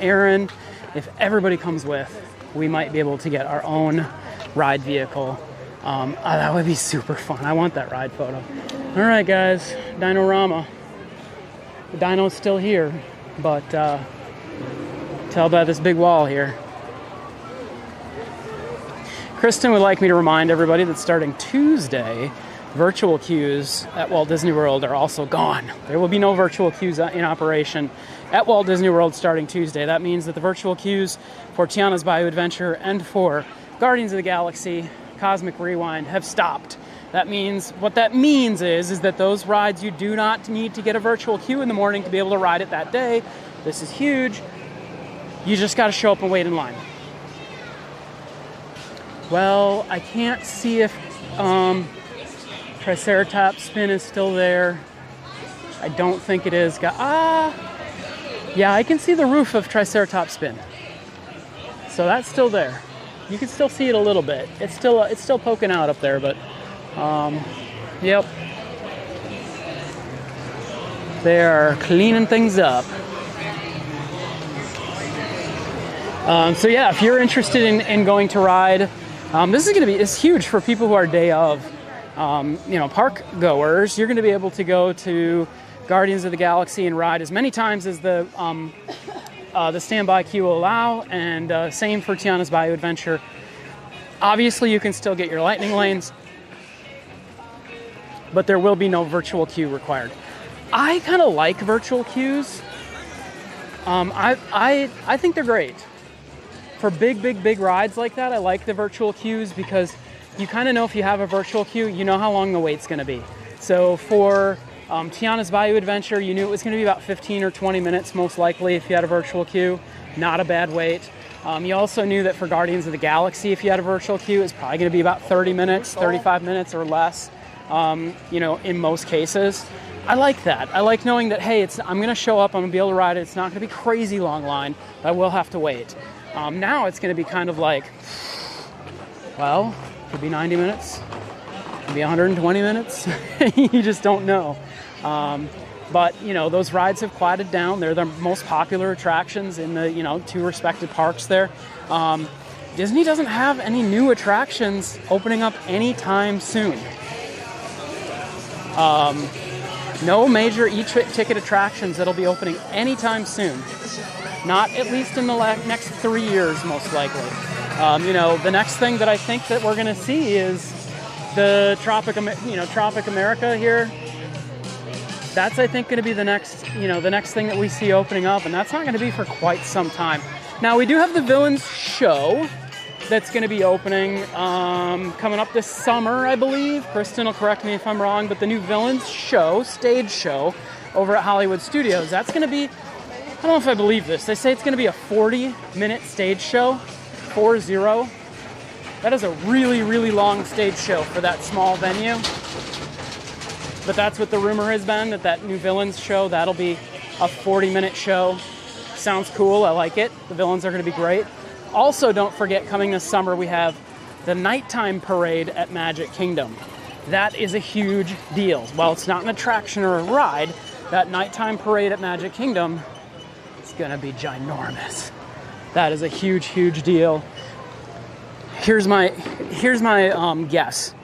Aaron, if everybody comes with, we might be able to get our own ride vehicle. That would be super fun. I want that ride photo. All right, guys, Dino-rama. The dino's still here, but tell by this big wall here. Kristen would like me to remind everybody that starting Tuesday, virtual queues at Walt Disney World are also gone. There will be no virtual queues in operation at Walt Disney World starting Tuesday. That means that the virtual queues for Tiana's Bayou Adventure and for Guardians of the Galaxy Cosmic Rewind have stopped. That means, what that means is that those rides, you do not need to get a virtual queue in the morning to be able to ride it that day. This is huge. You just got to show up and wait in line. Well, I can't see if Triceratops Spin is still there. I don't think it is. Yeah, I can see the roof of Triceratops Spin. So that's still there. You can still see it a little bit. It's still poking out up there, but yep. They are cleaning things up. So yeah, if you're interested in going to ride, this is going to be, it's huge for people who are day of, park goers. You're going to be able to go to Guardians of the Galaxy and ride as many times as the standby queue will allow, and same for Tiana's Bayou Adventure. Obviously, you can still get your lightning lanes, but there will be no virtual queue required. I kind of like virtual queues. I think they're great. For big rides like that, I like the virtual queues because you kind of know if you have a virtual queue, you know how long the wait's going to be. So for Tiana's Bayou Adventure, you knew it was going to be about 15 or 20 minutes most likely if you had a virtual queue. Not a bad wait. You also knew that for Guardians of the Galaxy, if you had a virtual queue, it's probably going to be about 30 minutes, 35 minutes or less, in most cases. I like that. I like knowing that, hey, I'm going to show up, I'm going to be able to ride it. It's not going to be crazy long line, but I will have to wait. Now it's going to be kind of like, well, it could be 90 minutes, it could be 120 minutes. You just don't know. But, those rides have quieted down. They're the most popular attractions in the, two respected parks there. Disney doesn't have any new attractions opening up anytime soon. No major e-ticket attractions that'll be opening anytime soon. Not at least in the next 3 years, most likely. The next thing that I think that we're going to see is the Tropic America here. That's, I think, going to be the next thing that we see opening up, and that's not going to be for quite some time. Now, we do have the Villains show that's going to be opening coming up this summer, I believe. Kristen will correct me if I'm wrong, but the new Villains show, stage show, over at Hollywood Studios, that's going to be, I don't know if I believe this, they say it's going to be a 40-minute stage show, 40. That is a really, really long stage show for that small venue. But that's what the rumor has been, that new Villains show, that'll be a 40-minute show. Sounds cool, I like it. The villains are going to be great. Also, don't forget, coming this summer, we have the nighttime parade at Magic Kingdom. That is a huge deal. While it's not an attraction or a ride, that nighttime parade at Magic Kingdom is going to be ginormous. That is a huge, huge deal. Here's my guess,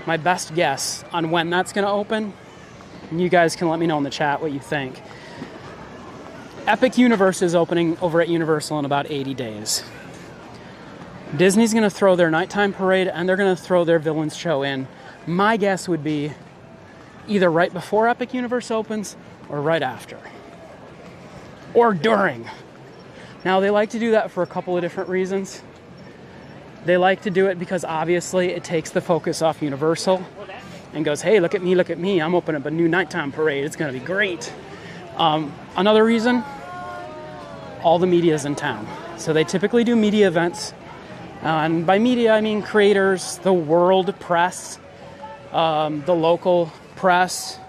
my best guess on when that's going to open. And you guys can let me know in the chat what you think. Epic Universe is opening over at Universal in about 80 days. Disney's going to throw their nighttime parade and they're going to throw their Villains show in. My guess would be either right before Epic Universe opens or right after. Or during. Now, they like to do that for a couple of different reasons. They like to do it because obviously it takes the focus off Universal and goes, hey, look at me, I'm opening up a new nighttime parade, it's going to be great. Another reason, all the media's in town. So they typically do media events. And by media, I mean creators, the world press, the local press,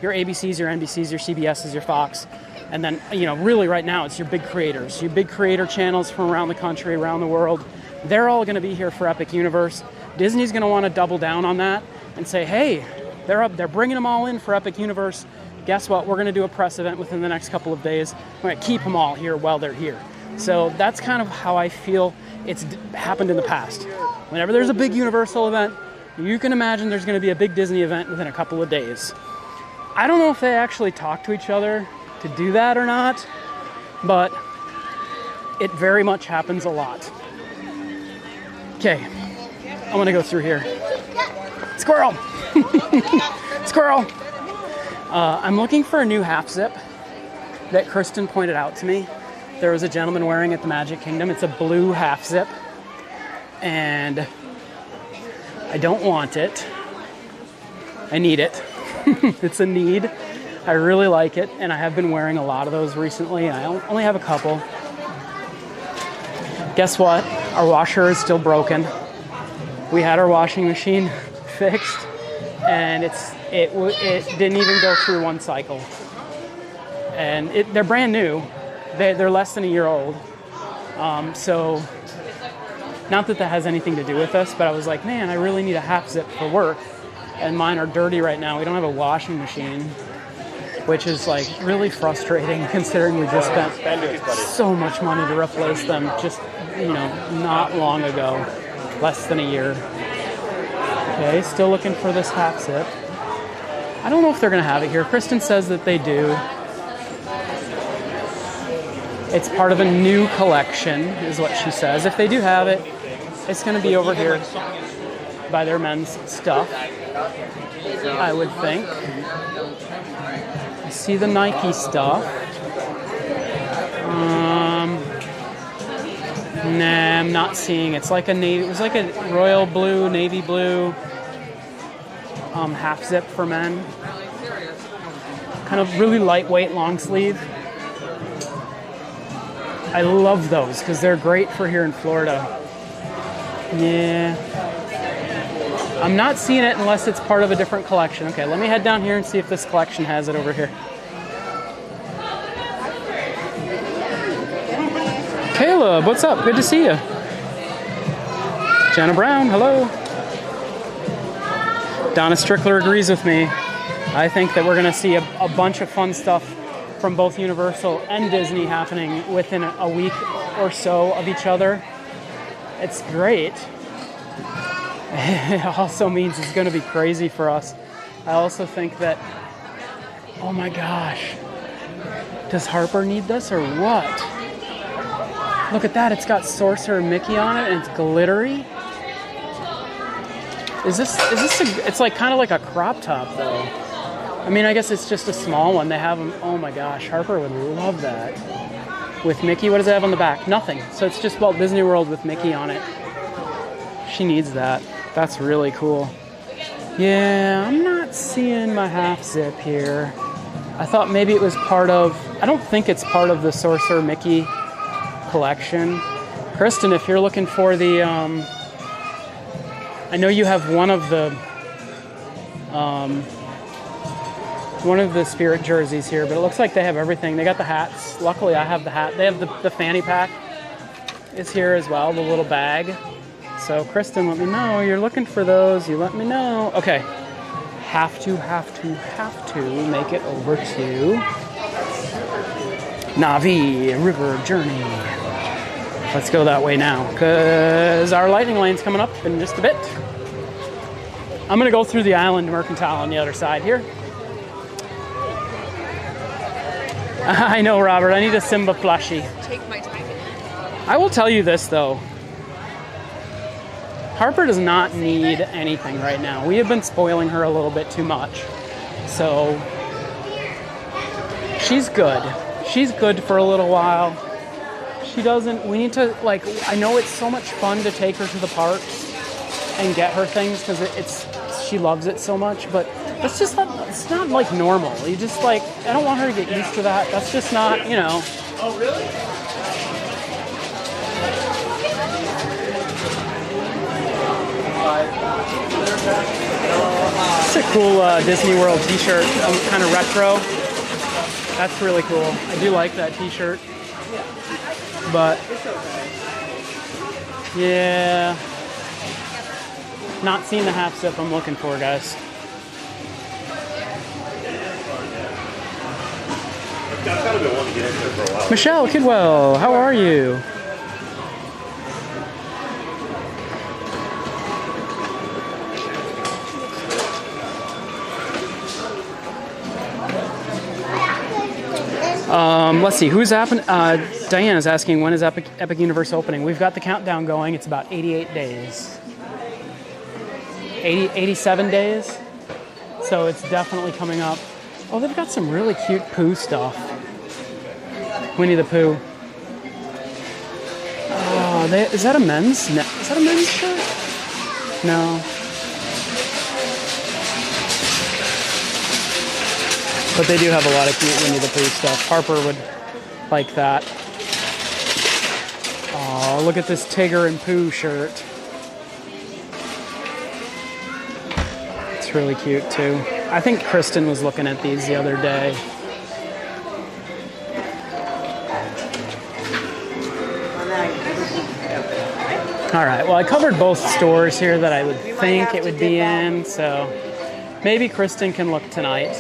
your ABCs, your NBCs, your CBSs, your Fox. And then, really right now, it's your big creators, your big creator channels from around the country, around the world. They're all going to be here for Epic Universe. Disney's going to want to double down on that and say, hey, they're bringing them all in for Epic Universe. Guess what? We're going to do a press event within the next couple of days. We're going to keep them all here while they're here. So that's kind of how I feel it's happened in the past. Whenever there's a big Universal event, you can imagine there's going to be a big Disney event within a couple of days. I don't know if they actually talk to each other to do that or not, but it very much happens a lot. Okay, I'm going to go through here. Squirrel! Squirrel! I'm looking for a new half zip that Kristen pointed out to me. There was a gentleman wearing at the Magic Kingdom. It's a blue half zip. And I don't want it. I need it. It's a need. I really like it. And I have been wearing a lot of those recently. And I only have a couple. Guess what? Our washer is still broken. We had our washing machine fixed. And it didn't even go through one cycle. And they're brand new. They're less than a year old. So, not that has anything to do with us, but I was like, man, I really need a half zip for work. And mine are dirty right now. We don't have a washing machine, which is like really frustrating considering we just spent so much money to replace them just, not long ago. Less than a year. Okay, still looking for this half zip. I don't know if they're going to have it here. Kristen says that they do. It's part of a new collection, is what she says. If they do have it, it's going to be over here by their men's stuff, I would think. I see the Nike stuff. Nah, I'm not seeing. It's like it was like a royal blue, navy blue half zip for men. Kind of really lightweight long sleeve. I love those because they're great for here in Florida. Yeah. I'm not seeing it unless it's part of a different collection. Okay, let me head down here and see if this collection has it over here. Caleb, what's up? Good to see you. Jenna Brown, hello. Donna Strickler agrees with me. I think that we're going to see a bunch of fun stuff from both Universal and Disney happening within a week or so of each other. It's great. It also means it's going to be crazy for us. I also think that, oh my gosh, does Harper need this or what? Look at that, it's got Sorcerer Mickey on it and it's glittery. It's like kind of like a crop top though. I mean, I guess it's just a small one. They have them, oh my gosh, Harper would love that. With Mickey, what does it have on the back? Nothing. So it's just Walt Disney World with Mickey on it. She needs that. That's really cool. Yeah, I'm not seeing my half zip here. I thought maybe it was part of, I don't think it's part of the Sorcerer Mickey collection. Kristen, if you're looking for the, I know you have one of the Spirit jerseys here, but it looks like they have everything. They got the hats. Luckily, I have the hat. They have the fanny pack is here as well, the little bag. So, Kristen, let me know. You're looking for those. You let me know. Okay. Have to make it over to Navi River Journey. Let's go that way now, because our lightning lane's coming up in just a bit. I'm going to go through the Island Mercantile on the other side here. I know, Robert. I need a Simba plushie. Take my time. I will tell you this, though. Harper does not need anything right now. We have been spoiling her a little bit too much. So, she's good. She's good for a little while. She doesn't, we need to, like, I know it's so much fun to take her to the parks and get her things because she loves it so much, but it's just not, it's not like normal. You just like, I don't want her to get used to that. That's just not, you know. Oh, really? It's a cool Disney World t-shirt, kind of retro. That's really cool. I do like that t-shirt. But, yeah. Not seeing the half zip I'm looking for, guys. I've kind of been wanting to get into it for a while. Michelle Kidwell, how are you? Let's see, who's happening? Diane is asking, when is Epic Universe opening? We've got the countdown going. It's about 88 days. 87 days. So it's definitely coming up. Oh, they've got some really cute Pooh stuff. Winnie the Pooh. Oh, is that a men's? No, is that a men's shirt? No. But they do have a lot of cute Winnie the Pooh stuff. Harper would like that. Oh, look at this Tigger and Pooh shirt. It's really cute too. I think Kristen was looking at these the other day. All right, well, I covered both stores here that I would think it would be in, so maybe Kristen can look tonight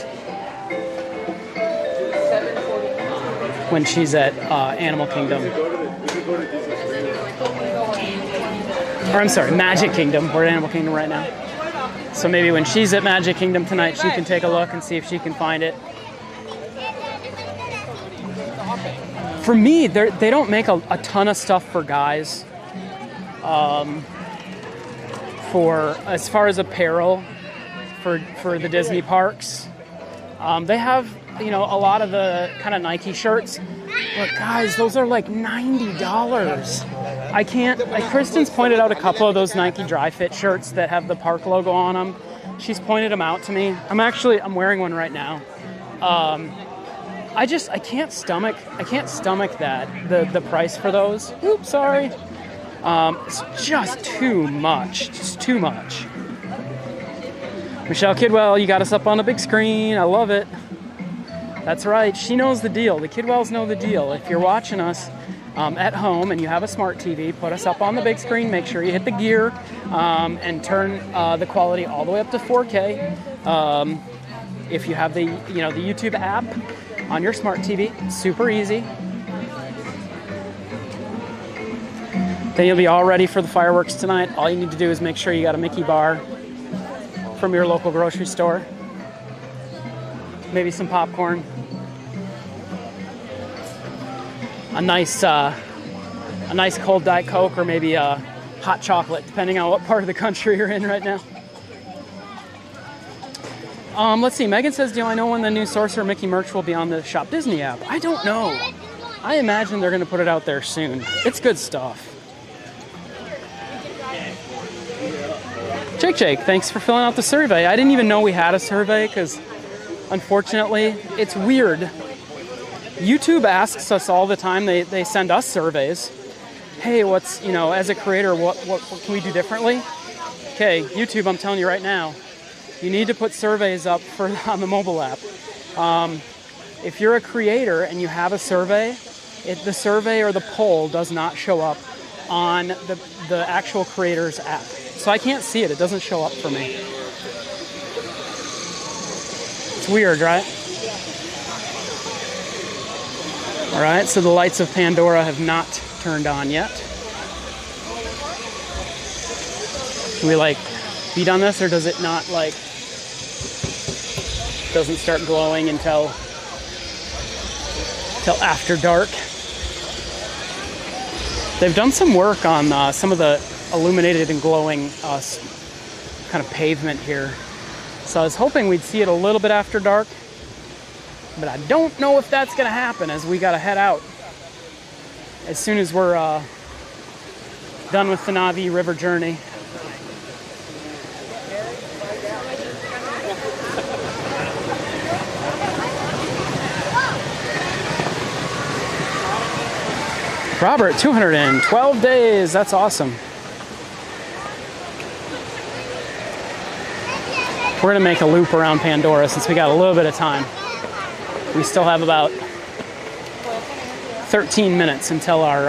when she's at Animal Kingdom. Or I'm sorry, Magic Kingdom. We're at Animal Kingdom right now. So maybe when she's at Magic Kingdom tonight, she can take a look and see if she can find it. For me, they don't make a ton of stuff for guys. For as far as apparel for the Disney parks, they have, you know, a lot of the kind of Nike shirts. But guys, those are like $90. I can't, like, Kristen's pointed out a couple of those Nike dry fit shirts that have the park logo on them. She's pointed them out to me. I'm wearing one right now. I can't stomach that, the price for those. Oops, sorry. It's just too much. Just too much. Michelle Kidwell, you got us up on the big screen. I love it. That's right. She knows the deal. The Kidwells know the deal. If you're watching us at home and you have a smart TV, put us up on the big screen. Make sure you hit the gear and turn the quality all the way up to 4K. If you have the YouTube app on your smart TV, super easy. Then you'll be all ready for the fireworks tonight. All you need to do is make sure you got a Mickey bar from your local grocery store. Maybe some popcorn. A nice cold Diet Coke, or maybe a hot chocolate, depending on what part of the country you're in right now. Let's see. Megan says, do I know when the new Sorcerer Mickey merch will be on the Shop Disney app? I don't know. I imagine they're going to put it out there soon. It's good stuff. Jake, thanks for filling out the survey. I didn't even know we had a survey because, unfortunately, it's weird. YouTube asks us all the time. They send us surveys. Hey, what's, you know, as a creator, what can we do differently? Okay, YouTube, I'm telling you right now, you need to put surveys up on the mobile app. If you're a creator and you have a survey, the survey or the poll does not show up on the actual creator's app. So I can't see it. It doesn't show up for me. It's weird, right? All right, so the lights of Pandora have not turned on yet. Can we like beat on this, or does it not like, doesn't start glowing until after dark? They've done some work on some of the illuminated and glowing kind of pavement here. So I was hoping we'd see it a little bit after dark, but I don't know if that's gonna happen, as we gotta head out as soon as we're done with the Navi River journey. Robert, 212 days. That's awesome. We're gonna make a loop around Pandora since we got a little bit of time. We still have about 13 minutes until our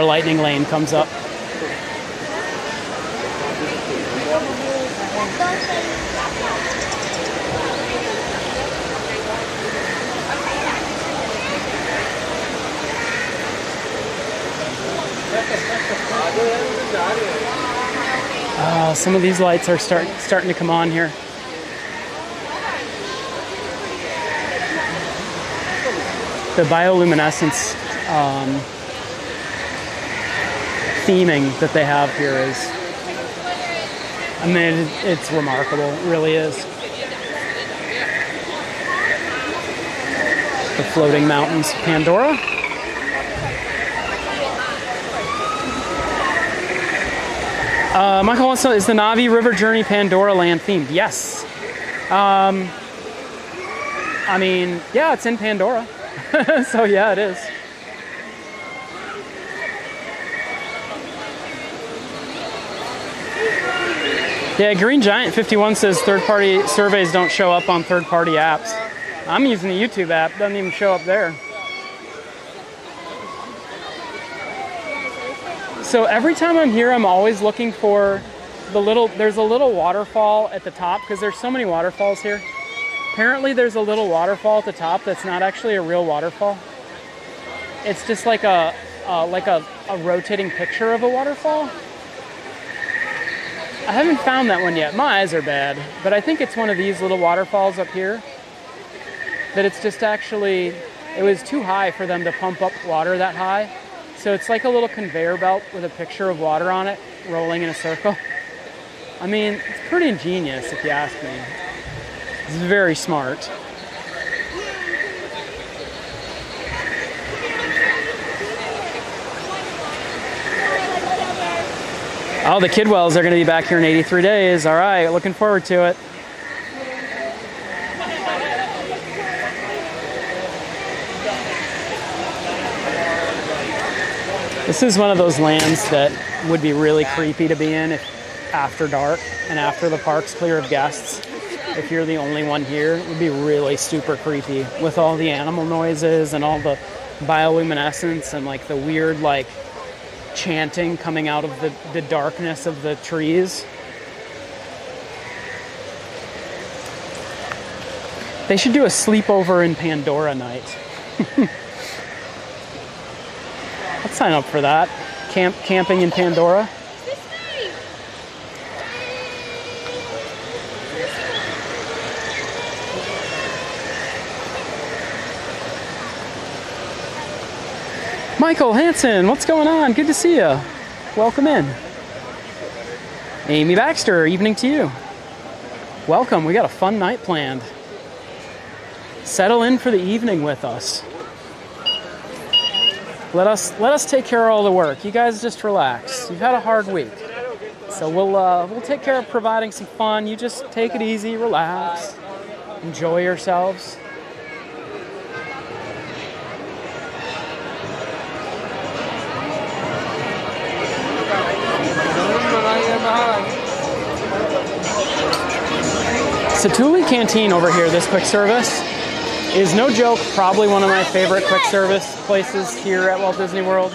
lightning lane comes up. Some of these lights are starting to come on here. The bioluminescence theming that they have here is, I mean, it's remarkable. It really is. The floating mountains of Pandora. Michael wants to know, is the Navi River Journey Pandora land themed? Yes. I mean, yeah, it's in Pandora. So yeah, it is. Yeah, Green Giant 51 says third-party surveys don't show up on third-party apps. I'm using the YouTube app, doesn't even show up there. So every time I'm here, I'm always looking for there's a little waterfall at the top, because there's so many waterfalls here. Apparently there's a little waterfall at the top that's not actually a real waterfall. It's just like a rotating picture of a waterfall. I haven't found that one yet. My eyes are bad, but I think it's one of these little waterfalls up here. That it's just actually, it was too high for them to pump up water that high. So it's like a little conveyor belt with a picture of water on it, rolling in a circle. I mean, it's pretty ingenious if you ask me. It's very smart. Oh, the Kidwells are going to be back here in 83 days. All right, looking forward to it. This is one of those lands that would be really creepy to be in after dark and after the park's clear of guests. If you're the only one here, it would be really super creepy with all the animal noises and all the bioluminescence and like the weird like chanting coming out of the darkness of the trees. They should do a sleepover in Pandora night. Let's sign up for that. Camping in Pandora. Michael Hansen, what's going on? Good to see you. Welcome in. Amy Baxter, evening to you. Welcome, we got a fun night planned. Settle in for the evening with us. let us take care of all the work. You guys just relax. You've had a hard week. So we'll take care of providing some fun. You just take it easy, relax, enjoy yourselves. Satuli Canteen over here, this quick service, is no joke probably one of my favorite quick service places here at Walt Disney World.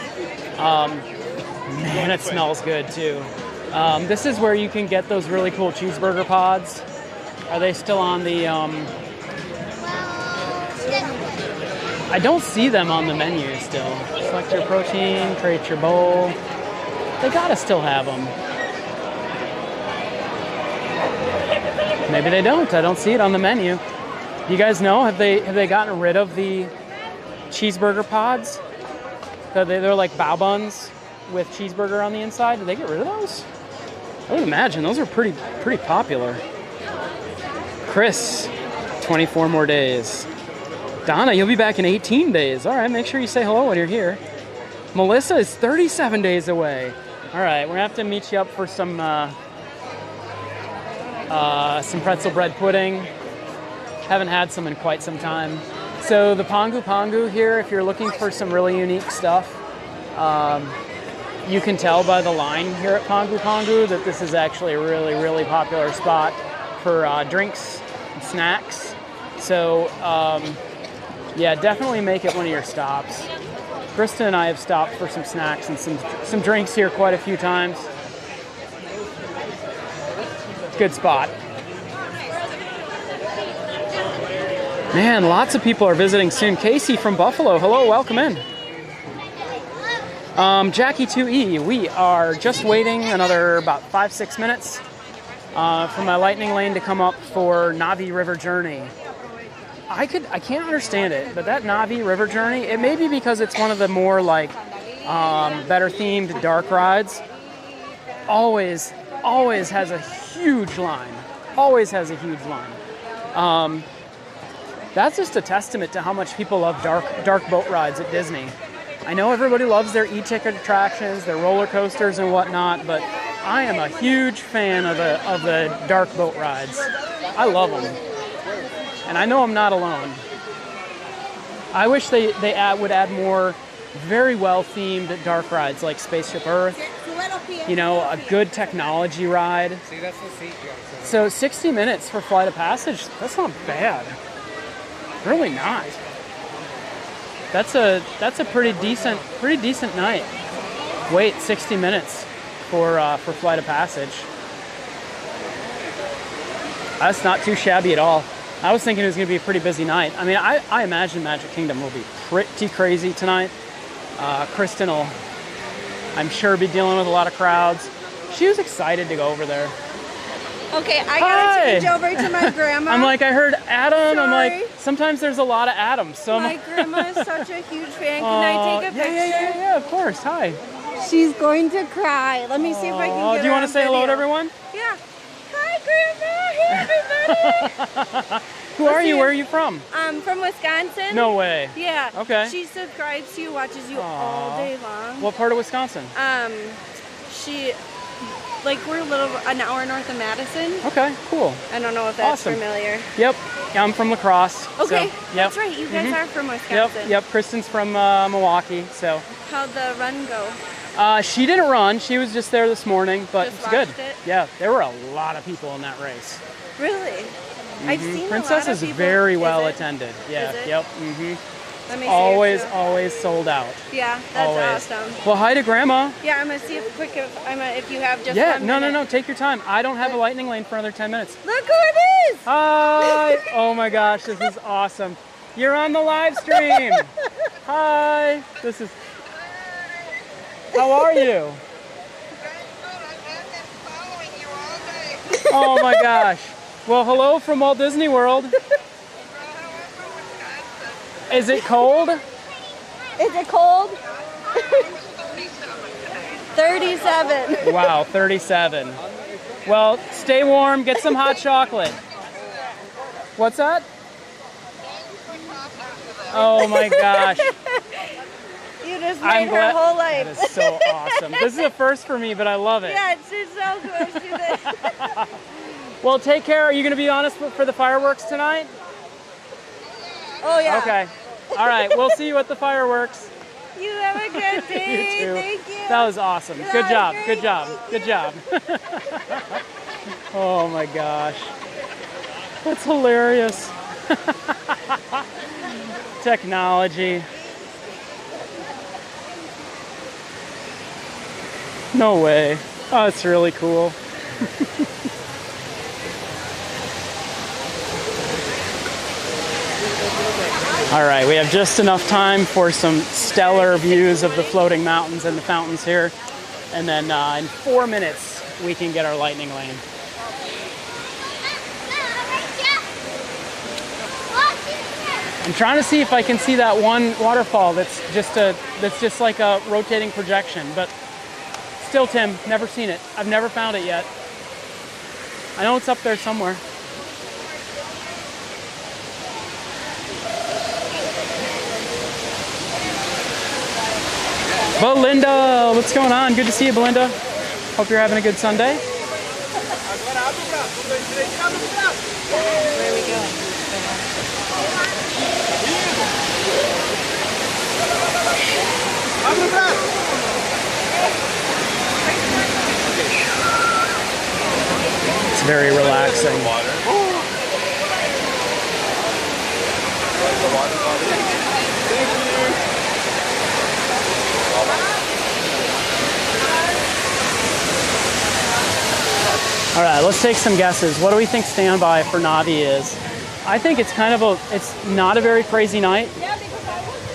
Man, it smells good too. This is where you can get those really cool cheeseburger pods. Are they still on the... I don't see them on the menu still. Select your protein, create your bowl. They gotta still have them. Maybe they don't. I don't see it on the menu. You guys know? Have they gotten rid of the cheeseburger pods? They're like bao buns with cheeseburger on the inside. Did they get rid of those? I would imagine those are pretty popular. Chris, 24 more days. Donna, you'll be back in 18 days. All right, make sure you say hello when you're here. Melissa is 37 days away. All right, we're gonna have to meet you up for some pretzel bread pudding. Haven't had some in quite some time. So the Pongu Pongu here, if you're looking for some really unique stuff, you can tell by the line here at Pongu Pongu that this is actually a really popular spot for drinks and snacks. So yeah, definitely make it one of your stops. Krista and I have stopped for some snacks and some drinks here quite a few times. Good spot. Man, lots of people are visiting soon. Casey from Buffalo, hello, welcome in. Jackie 2E, we are just waiting another about 5-6 minutes for my lightning lane to come up for Navi River Journey. I can't understand it, but that Navi River Journey, it may be because it's one of the more like better themed dark rides. Always has a huge line. Always has a huge line. That's just a testament to how much people love dark boat rides at Disney. I know everybody loves their e-ticket attractions, their roller coasters and whatnot, but I am a huge fan of the dark boat rides. I love them. And I know I'm not alone. I wish they would add more very well-themed dark rides like Spaceship Earth. You know, a good technology ride. See, that's the seat. So 60 minutes for Flight of Passage, that's not bad. Really not. That's a pretty decent night. Wait 60 minutes for Flight of Passage. That's not too shabby at all. I was thinking it was going to be a pretty busy night. I mean, I imagine Magic Kingdom will be pretty crazy tonight. Kristen will, I'm sure, be dealing with a lot of crowds. She was excited to go over there. Okay, I gotta change over to my grandma. I'm like, I heard Adam. Sorry. I'm like, sometimes there's a lot of Adams. So my grandma is such a huge fan. Can I take a picture? Yeah, of course. Hi. She's going to cry. Let me see if I can get do you want to say hello to everyone? Yeah. Hi, Grandma. Hey, everybody. Who are you? Where are you from? I'm from Wisconsin. No way. Yeah. Okay. She subscribes to you, watches you all day long. What part of Wisconsin? We're an hour north of Madison. Okay, cool. I don't know if that's awesome. familiar. Yep. Yeah, I'm from La Crosse. Okay, so, that's right. You guys are from Wisconsin. Yep. Kristen's from Milwaukee. So. How'd the run go? She didn't run. She was just there this morning, but just it's good. It? Yeah, there were a lot of people in that race. Really? I've seen Princess a lot of is people. very well attended. Yeah. Is it? Yep. Let me always see sold out. Yeah, that's awesome. Well, hi to Grandma. Yeah, I'm gonna see if you have just Yeah, 1 no, minute. Take your time. I don't have a lightning lane for another 10 minutes. Look who it is! Hi! Oh my gosh, this is awesome. You're on the live stream. Hi. This is. How are you? Oh my gosh. Well, hello from Walt Disney World. Is it cold? Is it cold? 37. Wow, 37. Well, stay warm, get some hot chocolate. What's that? Oh my gosh. You just made her whole life. That is so awesome. This is a first for me, but I love it. Yeah, she's so good. She did. Well, take care. Are you going to be on us for the fireworks tonight? Oh, yeah. Okay. All right. We'll see you at the fireworks. You have a good day. You too. Thank you. That was awesome. Good job. Good job. Good job. Oh my gosh. That's hilarious. Technology. No way. Oh, it's really cool. All right, we have just enough time for some stellar views of the floating mountains and the fountains here. And then in 4 minutes, we can get our lightning lane. I'm trying to see if I can see that one waterfall that's just like a rotating projection, but still, Tim, never seen it. I've never found it yet. I know it's up there somewhere. Belinda, what's going on? Good to see you, Belinda. Hope you're having a good Sunday. Where are we going? It's very relaxing. All right, let's take some guesses. What do we think standby for Navi is? I think it's it's not a very crazy night.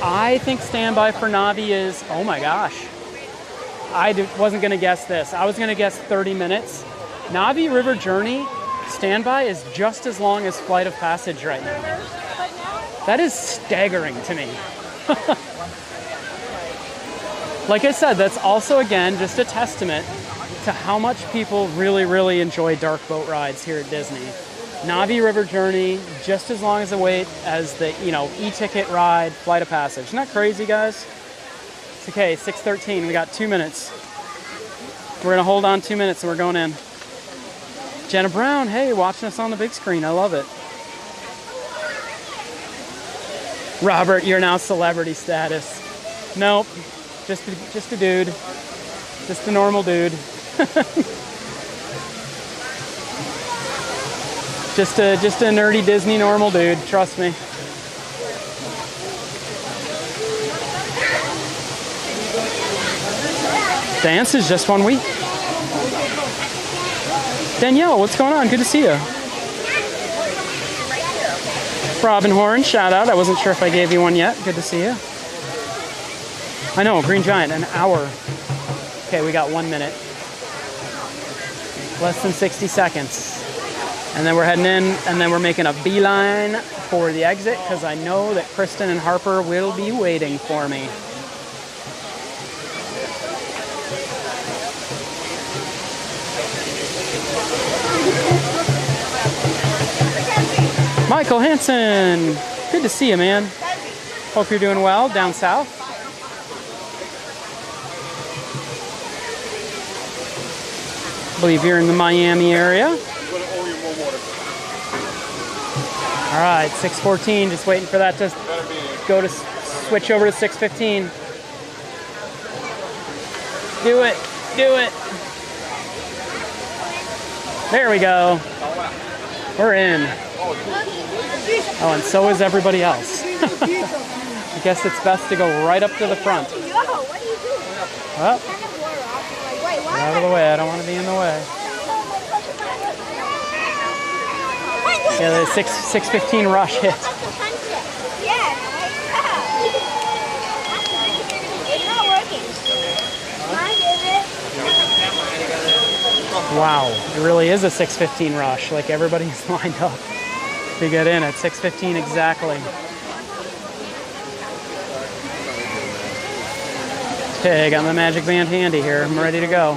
I think standby for Navi is, oh my gosh. Wasn't gonna guess this. I was gonna guess 30 minutes. Navi River Journey standby is just as long as Flight of Passage right now. That is staggering to me. Like I said, that's also, again, just a testament to how much people really, really enjoy dark boat rides here at Disney. Navi River Journey, just as long as the wait as the, e-ticket ride, Flight of Passage. Isn't that crazy, guys? It's okay, 6:13, we got 2 minutes. We're gonna hold on 2 minutes and we're going in. Jenna Brown, hey, watching us on the big screen, I love it. Robert, you're now celebrity status. Nope, just a dude. Just a normal dude. Just a nerdy Disney normal dude, trust me. Dance is just 1 week. Danielle, what's going on? Good to see you. Robin Horn, shout out. I wasn't sure if I gave you one yet. Good to see you. I know, Green Giant, an hour. Okay, we got 1 minute. Less than 60 seconds. And then we're heading in, and then we're making a beeline for the exit because I know that Kristen and Harper will be waiting for me. Michael Hansen, good to see you, man. Hope you're doing well down south. I believe you're in the Miami area. All right, 6:14, just waiting for that to go to switch over to 6:15. Do it, do it. There we go. We're in. Oh, and so is everybody else. I guess it's best to go right up to the front. Well, get out of the way. I don't want to be in the way. Yeah, the 6:15 rush hit. Wow, it really is a 6:15 rush. Like everybody's lined up to get in at 6:15 exactly. Okay, I got my magic band handy here. I'm ready to go.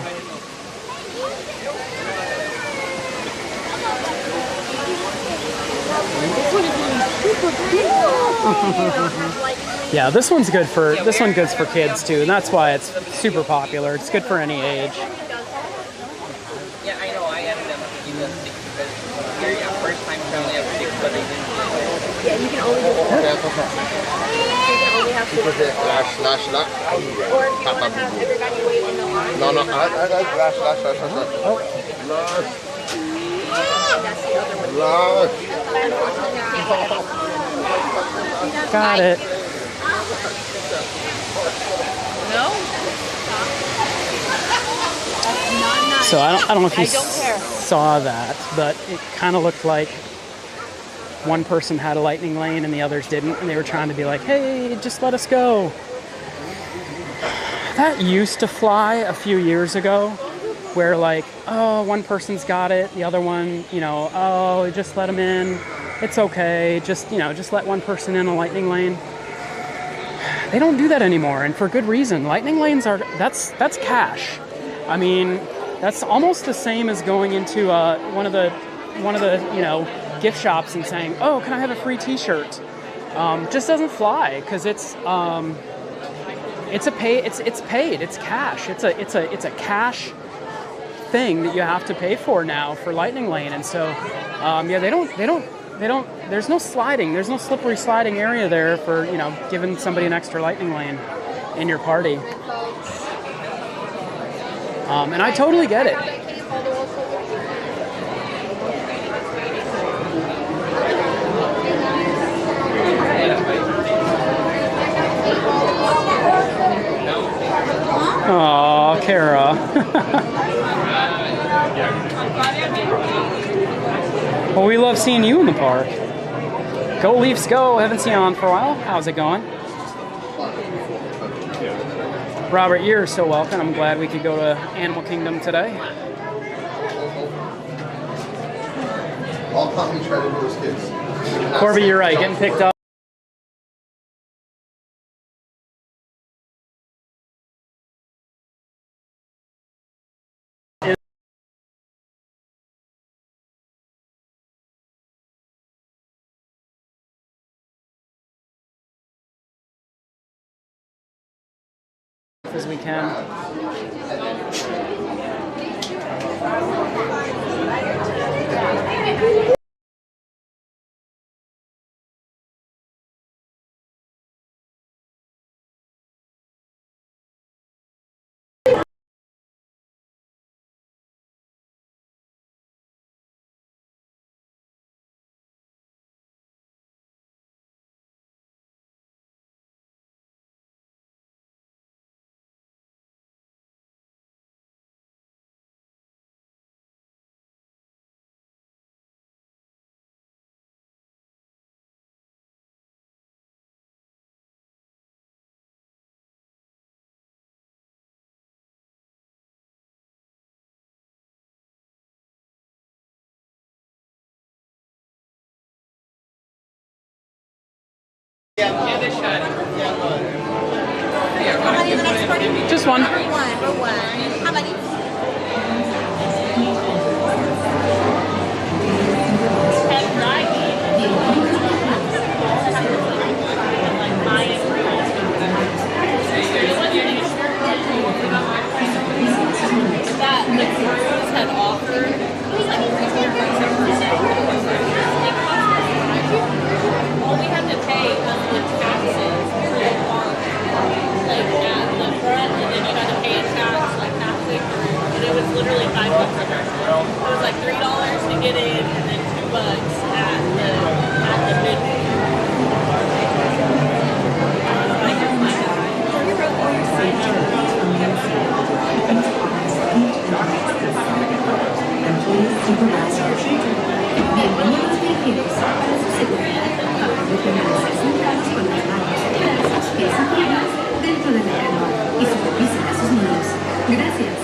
Yeah, this one's good for kids too, and that's why it's super popular. It's good for any age. Yeah, I know. I ended up taking the 6 because here, yeah, first time traveling up 6, but they didn't. Yeah, you can only do it. You can only have 6. Or if you want to have everybody wait in the line. No, I got flash. Oh. That's the other one. Got it. No? So I don't know if you I don't care. saw that, but it kind of looked like one person had a lightning lane and the others didn't, and they were trying to be like, hey, just let us go. That used to fly a few years ago, where like, oh, one person's got it, the other one, you know, oh, just let them in. It's okay. Just, you know, just let one person in a lightning lane. They don't do that anymore, and for good reason. Lightning lanes are, that's cash. I mean, that's almost the same as going into one of the you know, gift shops and saying, oh, can I have a free t-shirt? Just doesn't fly, because it's paid, it's cash. It's a cash thing that you have to pay for now for lightning lane. And so yeah, they don't there's no sliding, there's no slippery sliding area there for, you know, giving somebody an extra lightning lane in your party. And I totally get it. Aw, Kara. Well, we love seeing you in the park. Go Leafs, go. Haven't seen you on for a while. How's it going? Robert, you're so welcome. I'm glad we could go to Animal Kingdom today. All companies try to do those kids. Corby, you're right. Getting picked up. As we can. Just one. How many? That the cruise had offered was like 3%. All we had to pay was the taxes for the park, like at the front, and then you had to pay a tax like halfway through. And it was literally $5 a person. It was like $3 to get in, and then $2 at the big. Bienvenidos viajeros. Para su seguridad, recomienda sentados con las manos detrás de sus pies y piernas dentro de la canoa y supervisen a sus niños. Gracias.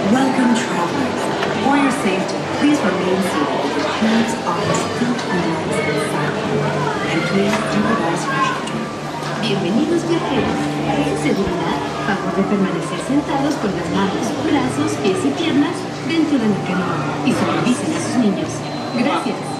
Welcome, travelers. For your safety, please remain seated with your hands, arms, feet, and legs inside you. And please improvise your children. Bienvenidos viajeros. Para su seguridad, favor de permanecer sentados con las manos, brazos, pies y piernas dentro de la canoa y supervisen a sus niños. Gracias.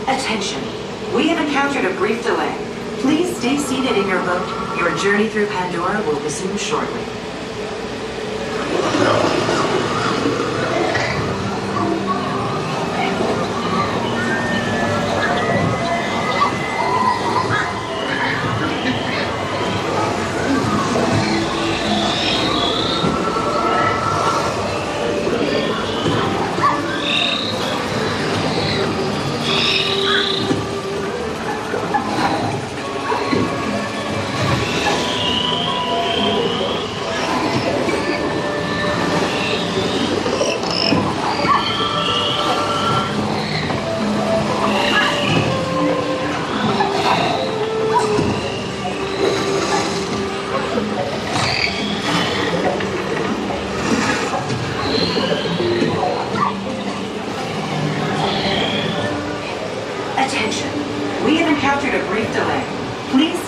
Attention. We have encountered a brief delay. Please stay seated in your boat. Your journey through Pandora will resume shortly.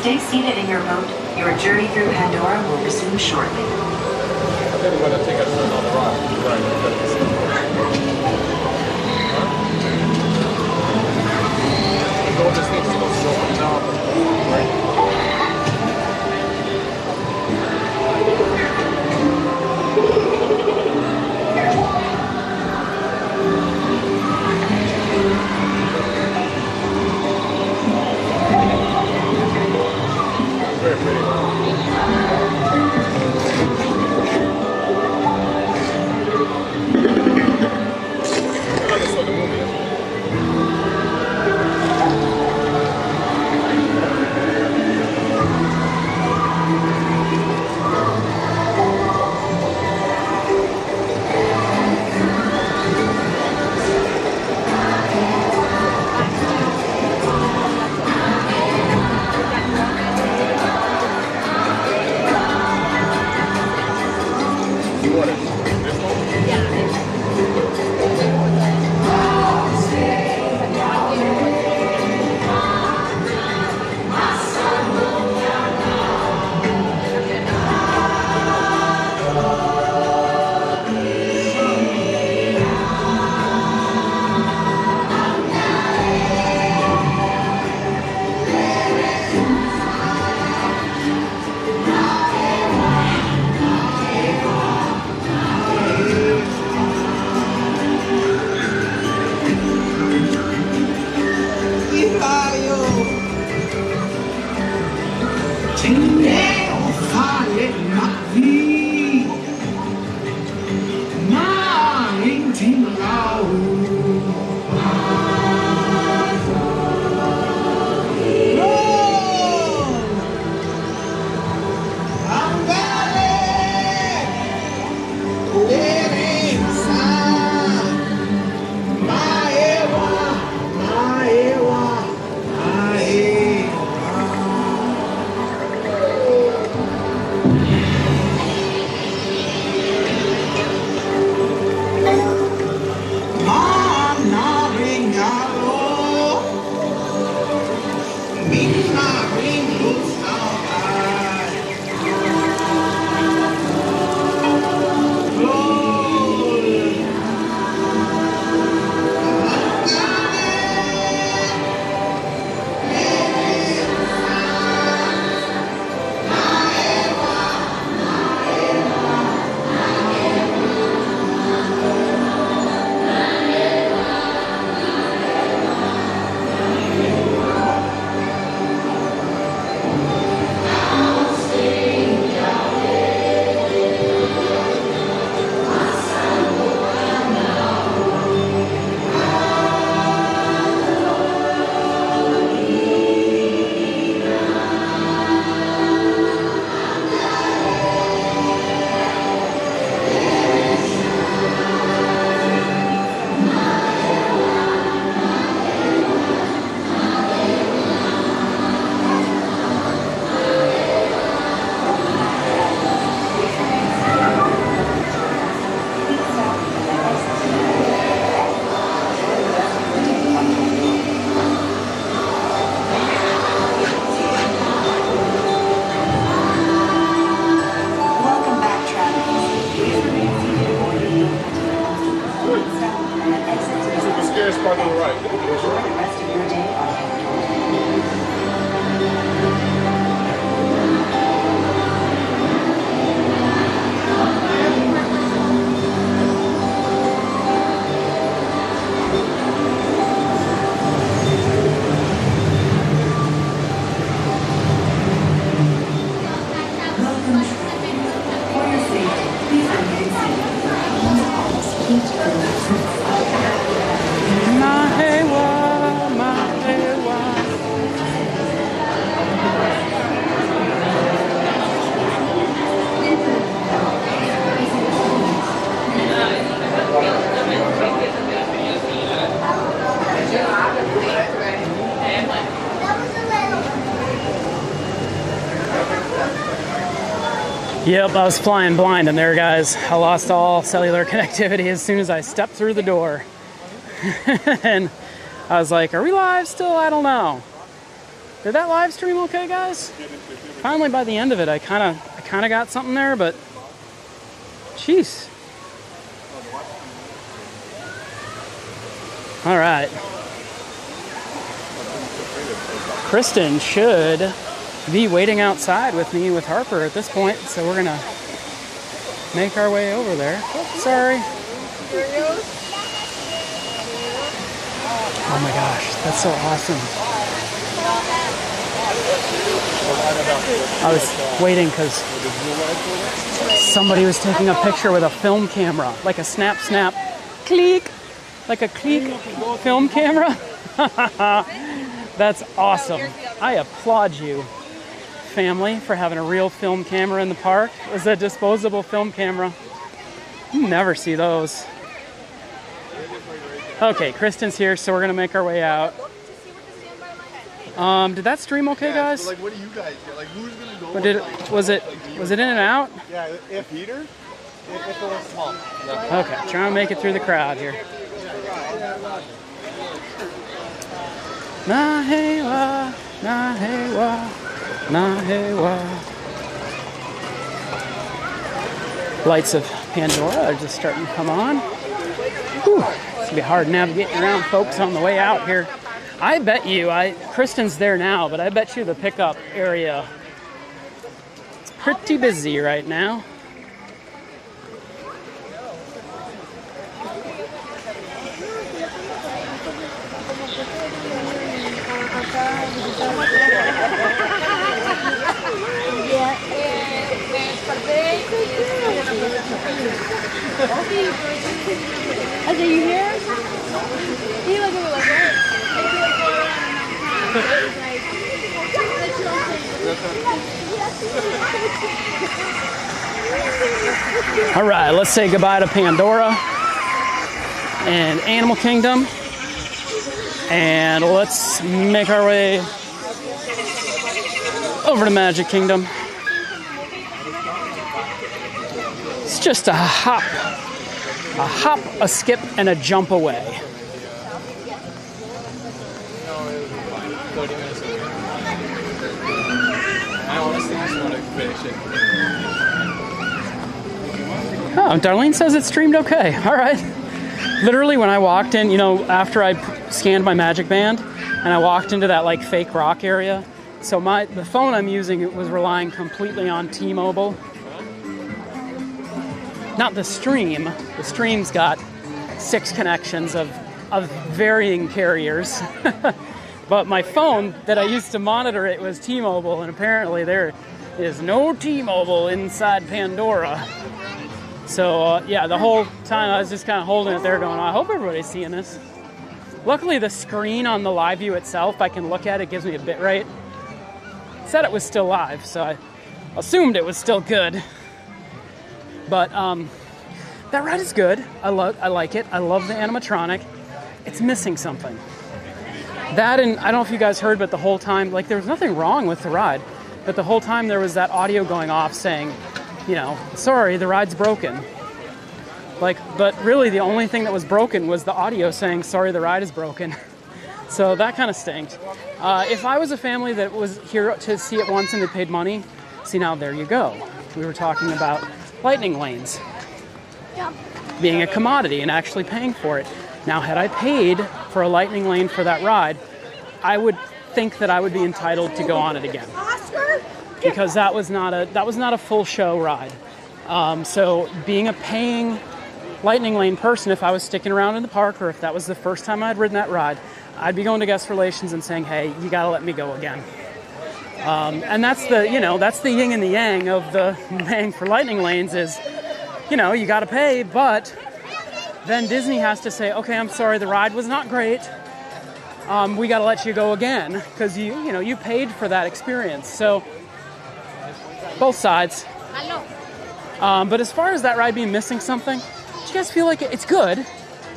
Stay seated in your boat. Your journey through Pandora will resume shortly. I think we're going to take us on the rock. Go this thing to go slow down. Right. Very pretty. Yep, I was flying blind in there, guys. I lost all cellular connectivity as soon as I stepped through the door. And I was like, are we live still? I don't know. Did that live stream okay, guys? Finally, by the end of it, I kind of got something there, but jeez. All right. Kristen should be waiting outside with me with Harper at this point, so we're gonna make our way over there. Oh, sorry. Oh my gosh, that's so awesome. I was waiting because somebody was taking a picture with a film camera, like a snap, click, like a click film camera. That's awesome. I applaud you, family, for having a real film camera in the park. It was a disposable film camera. You never see those. Okay, Kristen's here, so we're gonna make our way out. Did that stream okay, guys? So, like, what do you guys get? Like, who's gonna go? Was it in and out? Yeah, if Peter, if it was small. Okay, trying to make it through the crowd here. Na hey wa, na hey wa, na hey wa. Lights of Pandora are just starting to come on. Whew. It's gonna be hard navigating around, folks, on the way out here. I bet you, Kristen's there now, but I bet you the pickup area is pretty busy right now. Are you here? He look at me like that. All right, let's say goodbye to Pandora and Animal Kingdom, and let's make our way over to Magic Kingdom. It's just a hop, a skip, and a jump away. Oh, Darlene says it streamed okay. All right. Literally, when I walked in, you know, after I scanned my Magic Band, and I walked into that like fake rock area, so the phone I'm using, it was relying completely on T-Mobile. Not the stream. The stream's got 6 connections of varying carriers. But my phone that I used to monitor it was T-Mobile, and apparently there is no T-Mobile inside Pandora. So yeah, the whole time I was just kind of holding it there going, I hope everybody's seeing this. Luckily the screen on the live view itself, I can look at it, gives me a bit rate. It said it was still live, so I assumed it was still good. But that ride is good. I like it. I love the animatronic. It's missing something. That, and I don't know if you guys heard, but the whole time, like, there was nothing wrong with the ride, but the whole time there was that audio going off saying, you know, sorry, the ride's broken. Like, but really the only thing that was broken was the audio saying, sorry, the ride is broken. So that kind of stinked. If I was a family that was here to see it once and they paid money, see, now there you go. We were talking about lightning lanes being a commodity and actually paying for it. Now, had I paid for a lightning lane for that ride, I would think that I would be entitled to go on it again, because that was not a full show ride. So being a paying lightning lane person, if I was sticking around in the park, or if that was the first time I'd ridden that ride, I'd be going to guest relations and saying, hey, you gotta let me go again. And that's the yin and the yang of the paying for lightning lanes is, you know, you gotta pay, but then Disney has to say, okay, I'm sorry, the ride was not great. We got to let you go again because you paid for that experience. So both sides. But as far as that ride being missing something, do you guys feel like it's good?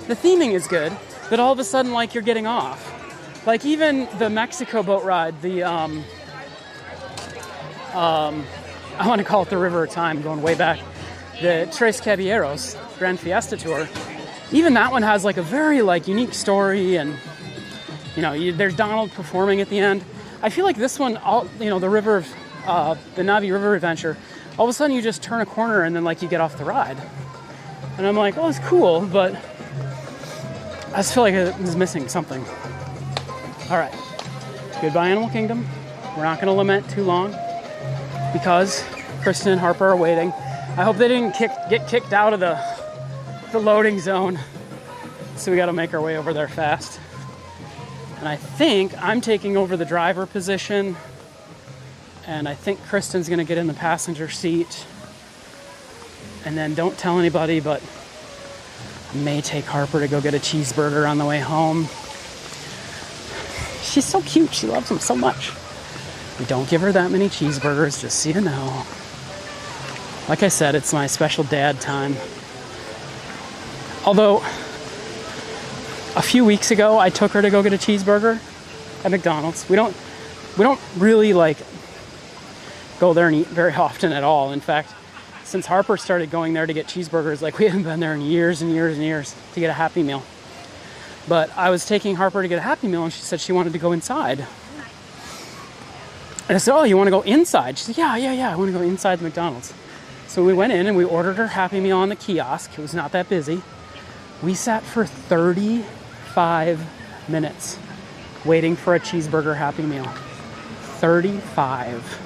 The theming is good, but all of a sudden, like, you're getting off. Like, even the Mexico boat ride, the I want to call it the River of Time, going way back. The Tres Caballeros Grand Fiesta Tour. Even that one has like a very like unique story, and you know, there's Donald performing at the end. I feel like this one, you know, the River of the Navi River Adventure, all of a sudden you just turn a corner and then like you get off the ride. And I'm like, oh, it's cool, but I just feel like it was missing something. All right, goodbye Animal Kingdom. We're not going to lament too long because Kristen and Harper are waiting. I hope they didn't get kicked out of the loading zone. So we got to make our way over there fast. And I think I'm taking over the driver position. And I think Kristen's going to get in the passenger seat. And then don't tell anybody, but I may take Harper to go get a cheeseburger on the way home. She's so cute. She loves them so much. We don't give her that many cheeseburgers, just so you know. Like I said, it's my special dad time. Although, a few weeks ago, I took her to go get a cheeseburger at McDonald's. We don't really like go there and eat very often at all. In fact, since Harper started going there to get cheeseburgers, like we haven't been there in years and years and years to get a Happy Meal. But I was taking Harper to get a Happy Meal and she said she wanted to go inside. And I said, oh, you want to go inside? She said, yeah, I want to go inside the McDonald's. So we went in and we ordered her Happy Meal on the kiosk. It was not that busy. We sat for 35 minutes waiting for a cheeseburger Happy Meal. 35.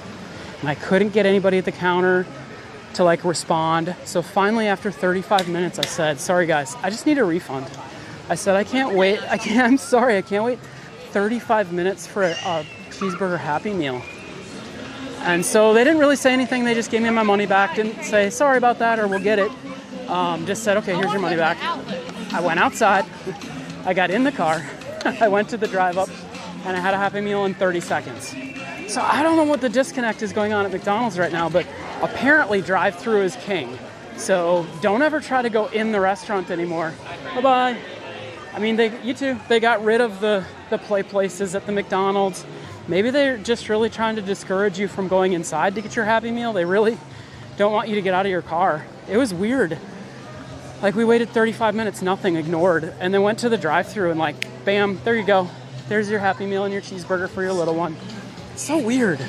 And I couldn't get anybody at the counter to like respond. So finally, after 35 minutes, I said, sorry guys, I just need a refund. I said, I'm sorry, I can't wait 35 minutes for a cheeseburger Happy Meal. And so they didn't really say anything. They just gave me my money back. Didn't say, sorry about that, or we'll get it. Just said, okay, here's your money back. I went outside. I got in the car. I went to the drive-up, and I had a Happy Meal in 30 seconds. So I don't know what the disconnect is going on at McDonald's right now, but apparently drive-through is king. So don't ever try to go in the restaurant anymore. Bye-bye. I mean, they got rid of the play places at the McDonald's. Maybe they're just really trying to discourage you from going inside to get your Happy Meal. They really don't want you to get out of your car. It was weird. Like, we waited 35 minutes, nothing, ignored, and then went to the drive-thru and like, bam, there you go. There's your Happy Meal and your cheeseburger for your little one. It's so weird.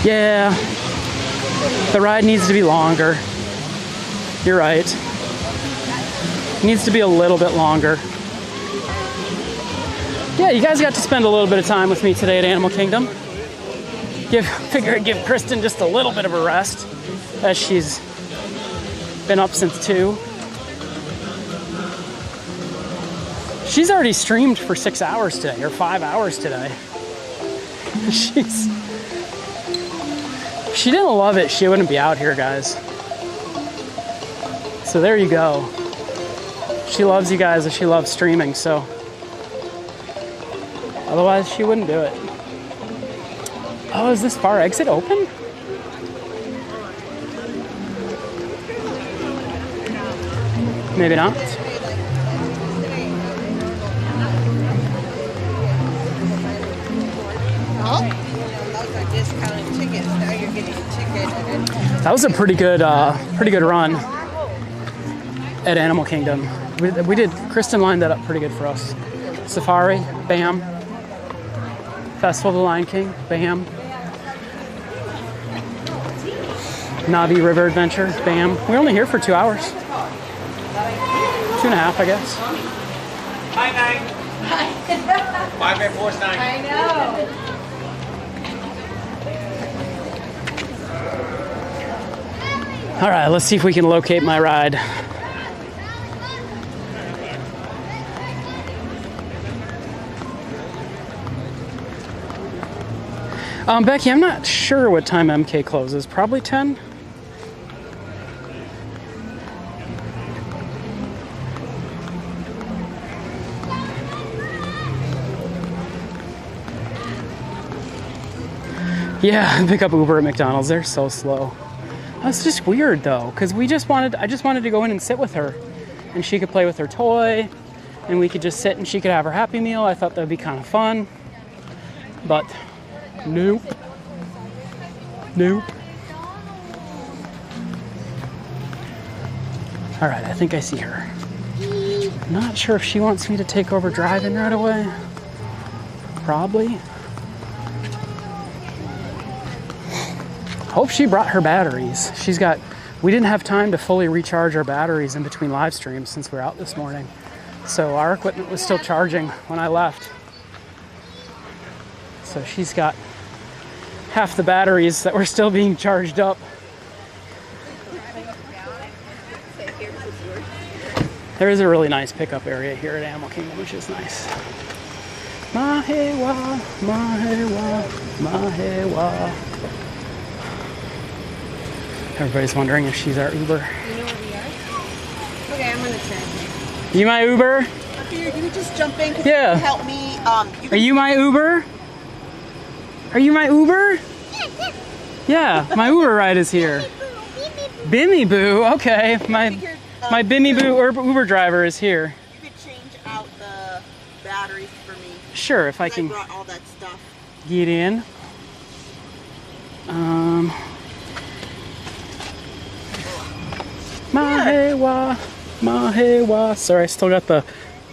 Yeah, the ride needs to be longer. You're right. It needs to be a little bit longer. Yeah, you guys got to spend a little bit of time with me today at Animal Kingdom. Figure I'd give Kristen just a little bit of a rest, as she's been up since 2. She's already streamed for 6 hours today, or 5 hours today. If she didn't love it, she wouldn't be out here, guys. So there you go. She loves you guys and she loves streaming, so otherwise she wouldn't do it. Oh, is this far exit open? Maybe not. That was a pretty good run at Animal Kingdom. We did. Kristen lined that up pretty good for us. Safari, bam. Festival of the Lion King, bam. Navi River Adventure, bam. We're only here for 2 hours. 2.5, I guess. Hi, Nine. Hi. 5 and 4 sign. I know. All right, let's see if we can locate my ride. Becky, I'm not sure what time MK closes. Probably 10? Yeah, pick up Uber at McDonald's. They're so slow. That's just weird though, because I just wanted to go in and sit with her, and she could play with her toy, and we could just sit and she could have her Happy Meal. I thought that would be kind of fun, but nope. Nope. All right, I think I see her. Not sure if she wants me to take over driving right away. Probably. Hope she brought her batteries. We didn't have time to fully recharge our batteries in between live streams since we were out this morning. So our equipment was still charging when I left. So she's got half the batteries that were still being charged up. There is a really nice pickup area here at Animal Kingdom, which is nice. Mahewa, Mahewa, Mahewa. Everybody's wondering if she's our Uber. You know where we are? Okay, I'm gonna check. You my Uber? I figured you would just jump in. Yeah. You help me. Are you my Uber? Are you my Uber? Yeah, my Uber ride is here. Bimmy Boo. Okay, my Bimmy Boo Uber driver is here. You could change out the batteries for me. Sure, if I can brought all that stuff. get in. Mahewa, Mahewa. Sorry, I still got the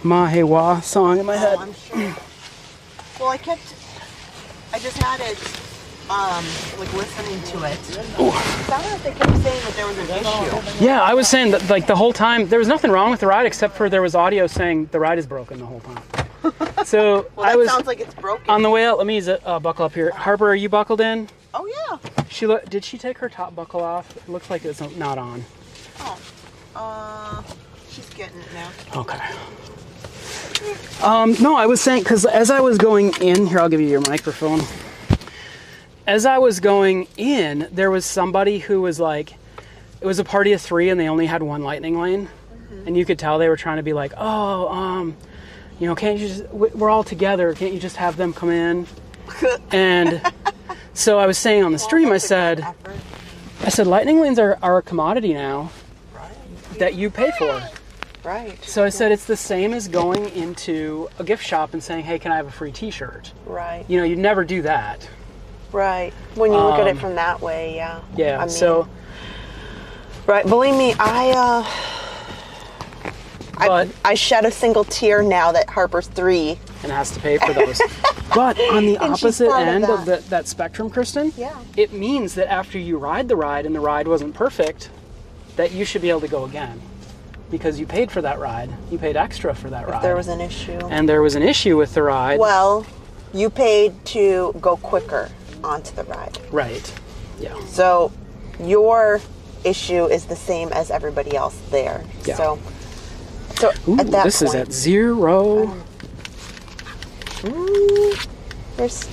Mahewa song in my head. I'm sure. Well, I just had it, like listening to it. Ooh. I don't know if they kept saying that there was an issue. Yeah, I was saying that like the whole time there was nothing wrong with the ride except for there was audio saying the ride is broken the whole time. So Well, I was sounds like it's broken. on the way out. Let me buckle up here. Harper, are you buckled in? Oh yeah. Did she take her top buckle off? It looks like it's not on. Oh, she's getting it now. Okay. No, I was saying, because as I was going in, here, I'll give you your microphone. As I was going in, there was somebody who was like, it was a party of 3 and they only had one lightning lane. Mm-hmm. And you could tell they were trying to be like, you know, can't you just, we're all together, can't you just have them come in? And so I was saying on the stream, I said, lightning lanes are a commodity now that you pay for. Right. So I said it's the same as going into a gift shop and saying, hey, can I have a free t-shirt? Right. You know, you'd never do that. Right. When you look at it from that way, yeah. Yeah, I mean, so... Right, believe me, I shed a single tear now that Harper's 3. And has to pay for those. But on the opposite end of that spectrum, Kristen, yeah, it means that after you ride the ride and the ride wasn't perfect, that you should be able to go again. Because you paid for that ride. You paid extra for that ride. If there was an issue. And there was an issue with the ride. Well, you paid to go quicker onto the ride. Right. Yeah. So your issue is the same as everybody else there. Yeah. So Ooh, at that this point, is at 0. There's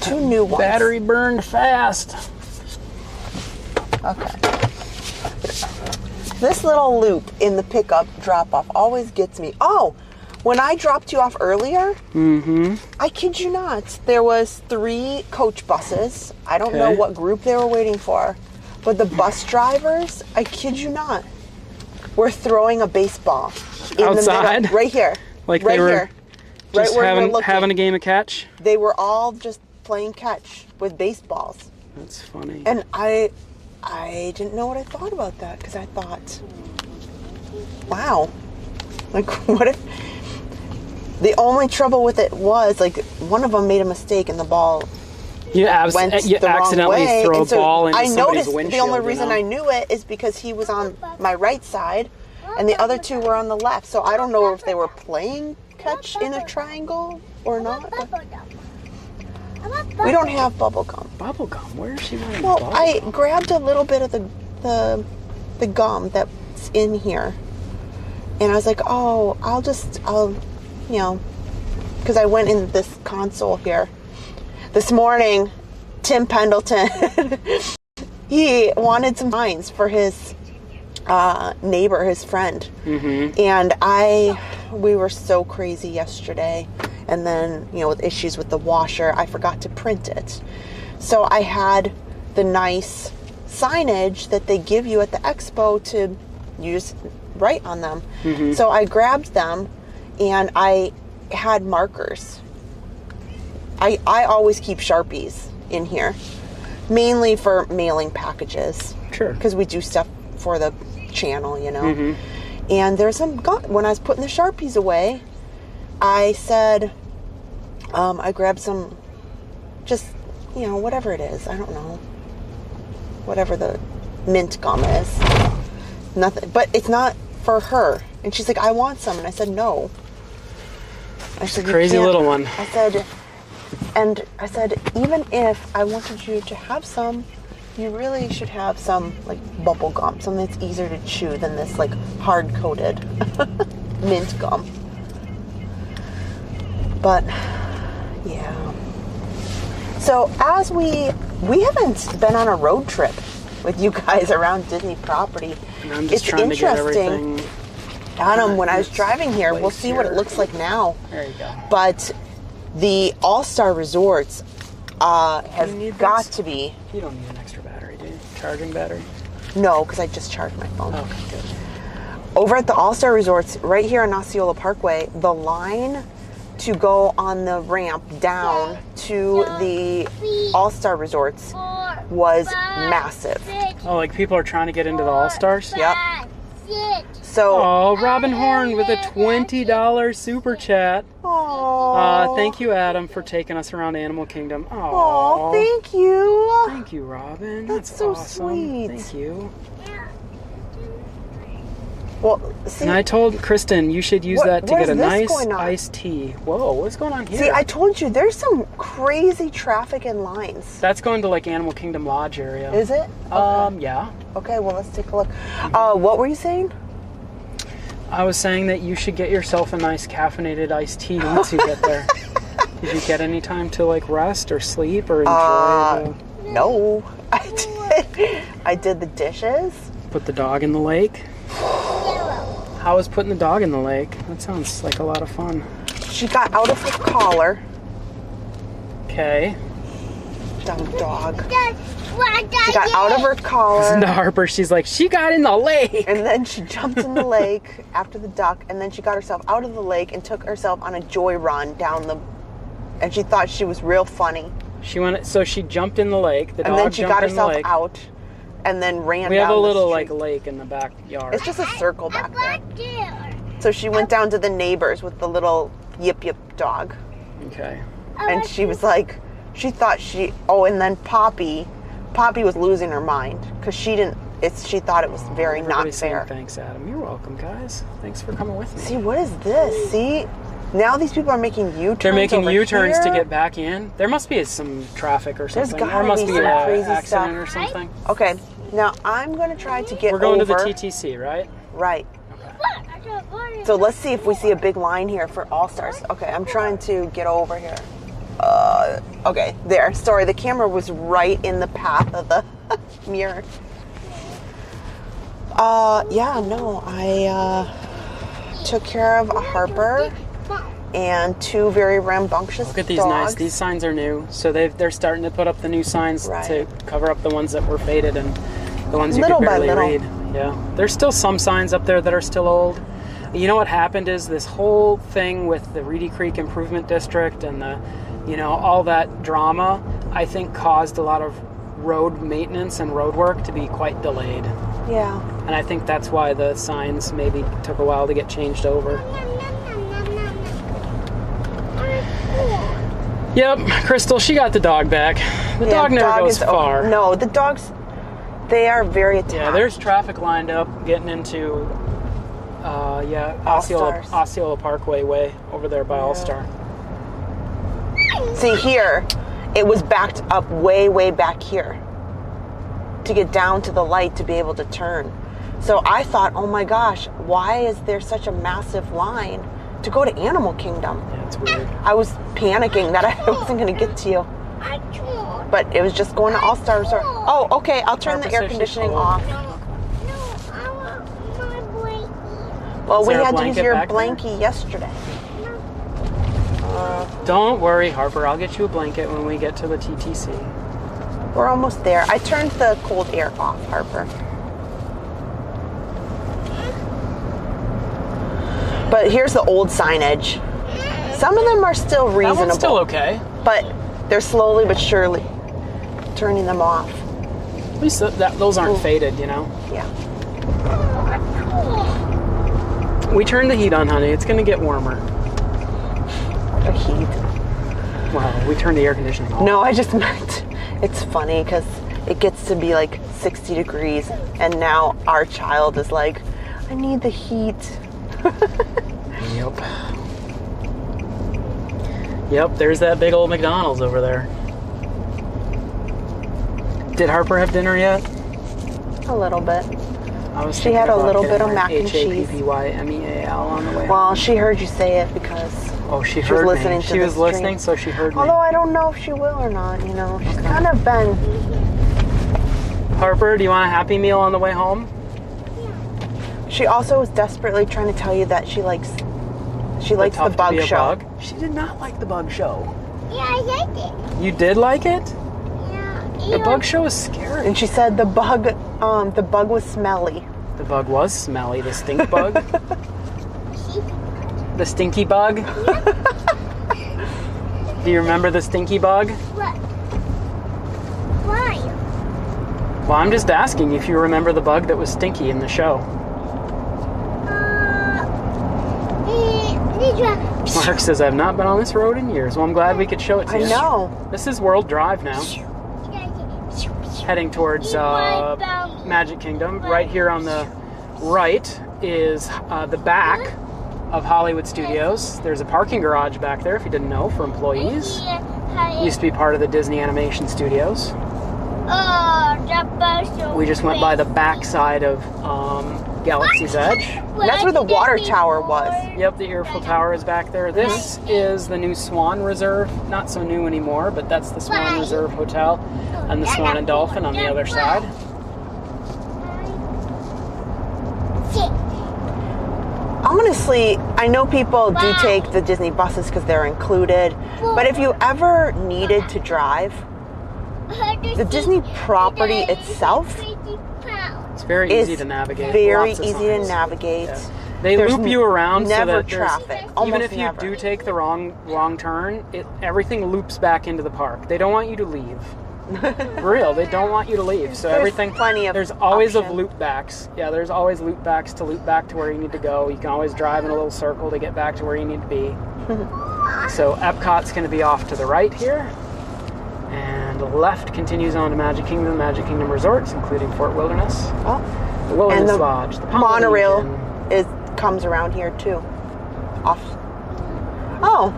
2 new ones. Battery burned fast. Okay. This little loop in the pickup drop-off always gets me. Oh, when I dropped you off earlier, I kid you not, there was 3 coach buses. I don't know what group they were waiting for, but the bus drivers, I kid you not, were throwing a baseball in outside? the middle, right here, Like right they were here, just right where having a game of catch? They were all just playing catch with baseballs. That's funny. And I didn't know what I thought about that, because I thought, wow, like what if the only trouble with it was like one of them made a mistake and the ball you went the accidentally wrong way. throw And a ball into I somebody's noticed windshield. the only reason I knew it is because he was on my right side and the other 2 were on the left. So I don't know if they were playing catch in a triangle or not. We don't have bubble gum. Bubble gum? Where is she wearing Well, bubble I gum? grabbed a little bit of the gum that's in here, and I was like, oh, I'll, you know, because I went in this console here this morning. Tim Pendleton, he wanted some signs for his neighbor, his friend, and we were so crazy yesterday. And then, you know, with issues with the washer, I forgot to print it. So I had the nice signage that they give you at the expo to use, write on them. So I grabbed them and I had markers. I always keep Sharpies in here, mainly for mailing packages. Sure. Because we do stuff for the channel, you know. Mm-hmm. And there's some gum. When I was putting the Sharpies away, I said, I grabbed some, just, you know, whatever it is. I don't know. Whatever the mint gum is. Nothing. But it's not for her. And she's like, I want some. And I said, no. I said, crazy little one. I said, even if I wanted you to have some, you really should have some, like, bubble gum. Something that's easier to chew than this, like, hard-coated mint gum. But, yeah. So, as we haven't been on a road trip with you guys around Disney property. And I'm just trying to get everything. Adam, when I was driving here, we'll see what it looks like now. There you go. But the All-Star Resorts have got to be... You don't need an extra battery, do you? Charging battery? No, because I just charged my phone. Okay, good. Over at the All-Star Resorts, right here on Osceola Parkway, the line to go on the ramp down to the All-Star Resorts was massive. Oh, like people are trying to get into the All-Stars? Yep. So, oh, Robin Horn with a $20 super chat. Thank you, Adam, for taking us around Animal Kingdom. Oh, thank you. Thank you, Robin. That's so awesome. Sweet. Thank you. Well, see, and I told Kristen you should use that to get a nice iced tea. Whoa, what's going on here? See, I told you there's some crazy traffic and lines. That's going to like Animal Kingdom Lodge area. Is it? Okay. Yeah. Okay, well, let's take a look. What were you saying? I was saying that you should get yourself a nice caffeinated iced tea once you get there. Did you get any time to like rest or sleep or enjoy No, I did the dishes. Put the dog in the lake? How was putting the dog in the lake? That sounds like a lot of fun. She got out of her collar. Okay. Dumb dog. She got out of her collar. Listen to Harper. She's like, she got in the lake. And then she jumped in the lake after the duck. And then she got herself out of the lake and took herself on a joy run down the... And she thought she was real funny. So she jumped in the lake. The and dog then she jumped got in the herself lake. out. And then ran down the street. We have a little like lake in the backyard. It's just a circle back there. So she went down to the neighbors with the little yip yip dog. Okay. And she was like, she thought and then Poppy was losing her mind because she thought it was very not fair. Thanks, Adam. You're welcome, guys. Thanks for coming with me. See, what is this? See, now these people are making U-turns. They're making U-turns here. to get back in. There must be some traffic or something. There must be some an crazy accident stuff. or something. Okay, now I'm going to try to get We're going over. to the TTC, right? Right. Okay. So let's see if we see a big line here for All-Stars. Okay, I'm trying to get over here. Okay, there. Sorry, the camera was right in the path of the mirror. I took care of a Harper and two very rambunctious Look at these dogs. nice. These signs are new, so they're starting to put up the new signs to cover up the ones that were faded and the ones you could barely read. Yeah, there's still some signs up there that are still old. You know what happened is this whole thing with the Reedy Creek Improvement District and the, all that drama, I think caused a lot of road maintenance and road work to be quite delayed. Yeah. And I think that's why the signs maybe took a while to get changed over. Yep, Crystal, she got the dog back. The dog never goes far. No, the dogs, they are very attached. Yeah, there's traffic lined up getting into, Osceola Parkway way over there by All-Star. See here, it was backed up way, way back here to get down to the light to be able to turn. So I thought, oh my gosh, why is there such a massive line to go to Animal Kingdom? Yeah, it's weird. I was panicking that I wasn't going to get to you. But it was just going to All-Star Resort. Oh, okay, I'll turn the air conditioning off. Well, we had to use your blankie yesterday. Don't worry, Harper. I'll get you a blanket when we get to the TTC. We're almost there. I turned the cold air off, Harper. But here's the old signage. Some of them are still reasonable. That one's still okay. But they're slowly but surely turning them off. At least those aren't faded, you know? Yeah. We turned the heat on, honey. It's going to get warmer. The heat? Well, we turned the air conditioning on. No, I just meant it's funny because it gets to be like 60 degrees and now our child is like, I need the heat. Yep. Yep, there's that big old McDonald's over there. Did Harper have dinner yet? A little bit. She She had a little bit of mac and cheese. HAPPYMEAL on the way. Well, she heard you say it because she was heard listening me. to She the was stream. listening, so she heard me. Although I don't know if she will or not, you know. She's kind of been... Harper, do you want a Happy Meal on the way home? She also was desperately trying to tell you that she likes the Tough to bug Be a show. Bug? She did not like the bug show. Yeah, I liked it. You did like it? Yeah. The bug show was scary. And she said the bug was smelly. The bug was smelly. The stink bug. The stinky bug. Do you remember the stinky bug? What? Why? Well, I'm just asking if you remember the bug that was stinky in the show. Mark says, I've not been on this road in years. Well, I'm glad we could show it to you. I know. This is World Drive now. Heading towards Magic Kingdom. Right here on the right is the back of Hollywood Studios. There's a parking garage back there, if you didn't know, for employees. Used to be part of the Disney Animation Studios. We just went by the back side of Galaxy's Edge. And that's where the water tower was. Yep, the Earful Tower is back there. This is the new Swan Reserve. Not so new anymore, but that's the Swan Reserve Hotel and the Swan and Dolphin on the other side. Honestly, I know people do take the Disney buses because they're included, but if you ever needed to drive, the Disney property itself It's very easy to navigate. Very Lots of easy to signs. navigate. Yeah. They There's loop you around never so that traffic. even if you never. do take the wrong turn, everything loops back into the park. They don't want you to leave. For real, they don't want you to leave. So There's plenty of there's always option. of loop backs. Yeah, there's always loop backs to loop back to where you need to go. You can always drive in a little circle to get back to where you need to be. So Epcot's going to be off to the right here. And the left continues on to Magic Kingdom Resorts, including Fort Wilderness. The Wilderness And the Lodge. The monorail Polynesian. comes around here too. Off. Oh,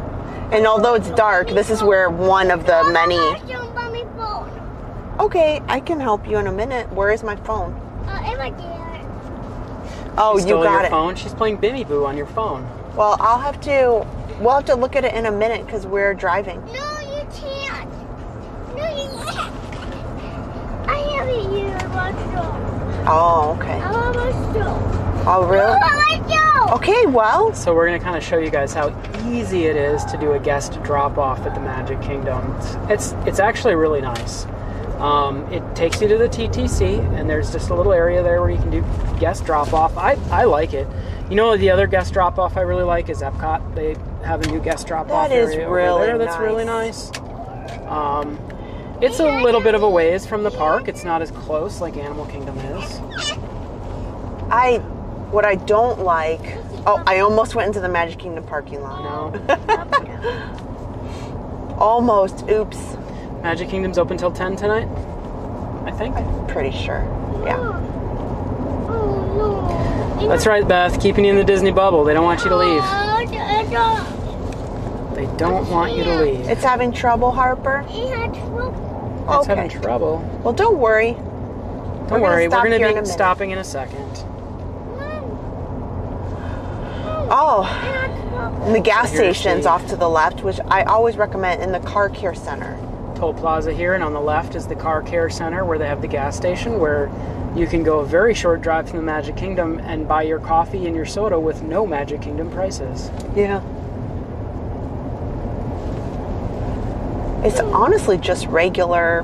and although it's dark, this is where one of the many. Okay, I can help you in a minute. Where is my phone? Oh, She stole you got your it. phone? She's playing Bimmy Boo on your phone. Well, we'll have to look at it in a minute because we're driving. No, you can't. No, you can't. I have it here. Oh, okay. I want my stove. Oh, really? I want my stove. Okay, well. So we're going to kind of show you guys how easy it is to do a guest drop-off at the Magic Kingdom. It's actually really nice. It takes you to the TTC, and there's just a little area there where you can do guest drop-off. I like it. You know, the other guest drop-off I really like is Epcot. They have a new guest drop-off That is area over really there. That's nice. really nice. It's a little bit of a ways from the park. It's not as close like Animal Kingdom is. What I don't like. Oh, I almost went into the Magic Kingdom parking lot. No. Almost. Oops. Magic Kingdom's open till 10 tonight, I think. I'm pretty sure. Yeah. That's right, Beth. Keeping you in the Disney bubble. They don't want you to leave. They don't want you to leave. It's having trouble, Harper? It's having trouble. Well, don't worry. Don't worry. We're going to be stopping in a second. Oh, and the gas station's off to the left, which I always recommend, in the car care center. Toll Plaza here, and on the left is the car care center where they have the gas station where you can go a very short drive from the Magic Kingdom and buy your coffee and your soda with no Magic Kingdom prices. Yeah. It's honestly just regular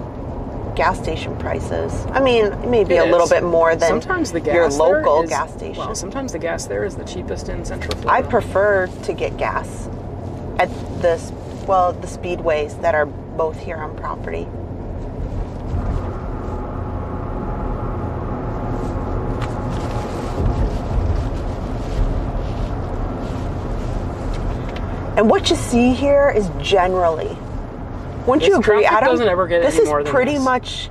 gas station prices. I mean, maybe It a little is. bit more than Sometimes the gas your there local is- gas station. Well, sometimes the gas there is the cheapest in Central Florida. I prefer to get gas at the speedways that are both here on property. And what you see here is generally, wouldn't you This agree, traffic Adam? doesn't ever get this any is more than pretty this. much.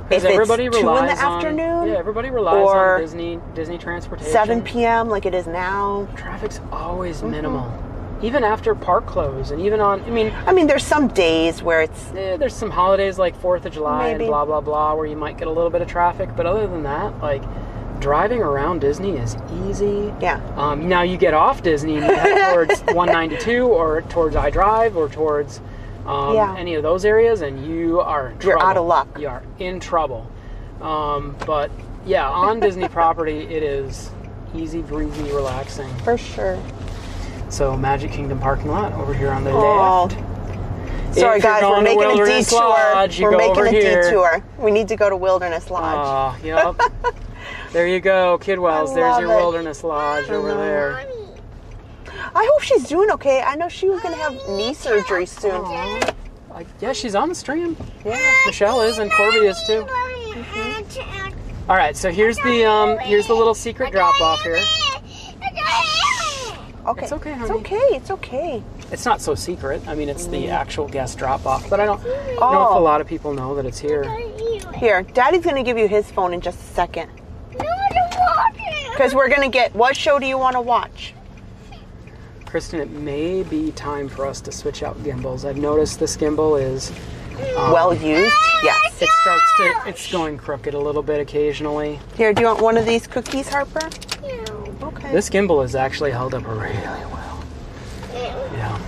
Because If it's everybody 2 in the relies on- afternoon, Yeah, everybody relies or on Disney transportation. 7 p.m. like it is now. Traffic's always minimal. Even after park close, and even on, I mean, there's some days where it's. there's some holidays like 4th of July Maybe. and blah, blah, blah, where you might get a little bit of traffic. But other than that, like, driving around Disney is easy. Yeah. Now you get off Disney and you head towards 192 or towards iDrive or towards any of those areas, and you are in trouble. You're out of luck. You are in trouble. But yeah, on Disney property, it is easy, breezy, relaxing. For sure. So Magic Kingdom parking lot over here on the Oh. left. Sorry, If you're guys, we're going to making a Wilderness detour. Lodge, you We're go making over a here. detour. We need to go to Wilderness Lodge. Oh, yep. There you go, Kidwells. There's love your it. Wilderness Lodge over there. I hope she's doing okay. I know she was going to have knee surgery soon. Yeah, she's on the stream. Yeah, Michelle is, and Corby is too. All right, so here's the little secret drop off here. Okay. It's okay, honey. It's okay. It's okay. It's not so secret. I mean, it's the actual guest drop off, but I don't know if Oh. a lot of people know that it's here. Here, Daddy's going to give you his phone in just a second. Because we're going to get, what show do you want to watch? Kristen, it may be time for us to switch out gimbals. I've noticed this gimbal is Well used? Yes. It's going crooked a little bit occasionally. Here, do you want one of these cookies, Harper? Okay. This gimbal has actually held up really well. Yeah.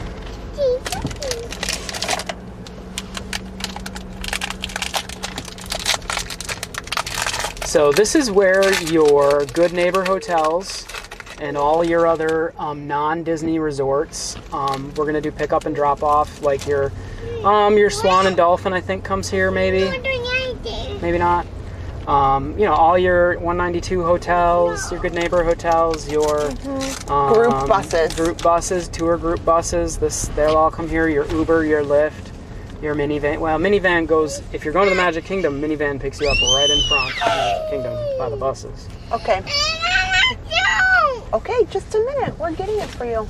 So this is where your Good Neighbor hotels and all your other non-Disney resorts. We're gonna do pickup and drop off, like your Swan and Dolphin, I think, comes here. Maybe not. All your 192 hotels, your Good Neighbor hotels, your Group buses, tour group buses. They'll all come here. Your Uber, your Lyft, your minivan. Well, minivan goes, if you're going to the Magic Kingdom, minivan picks you up right in front of the Magic Kingdom by the buses. Okay. Okay, just a minute. We're getting it for you.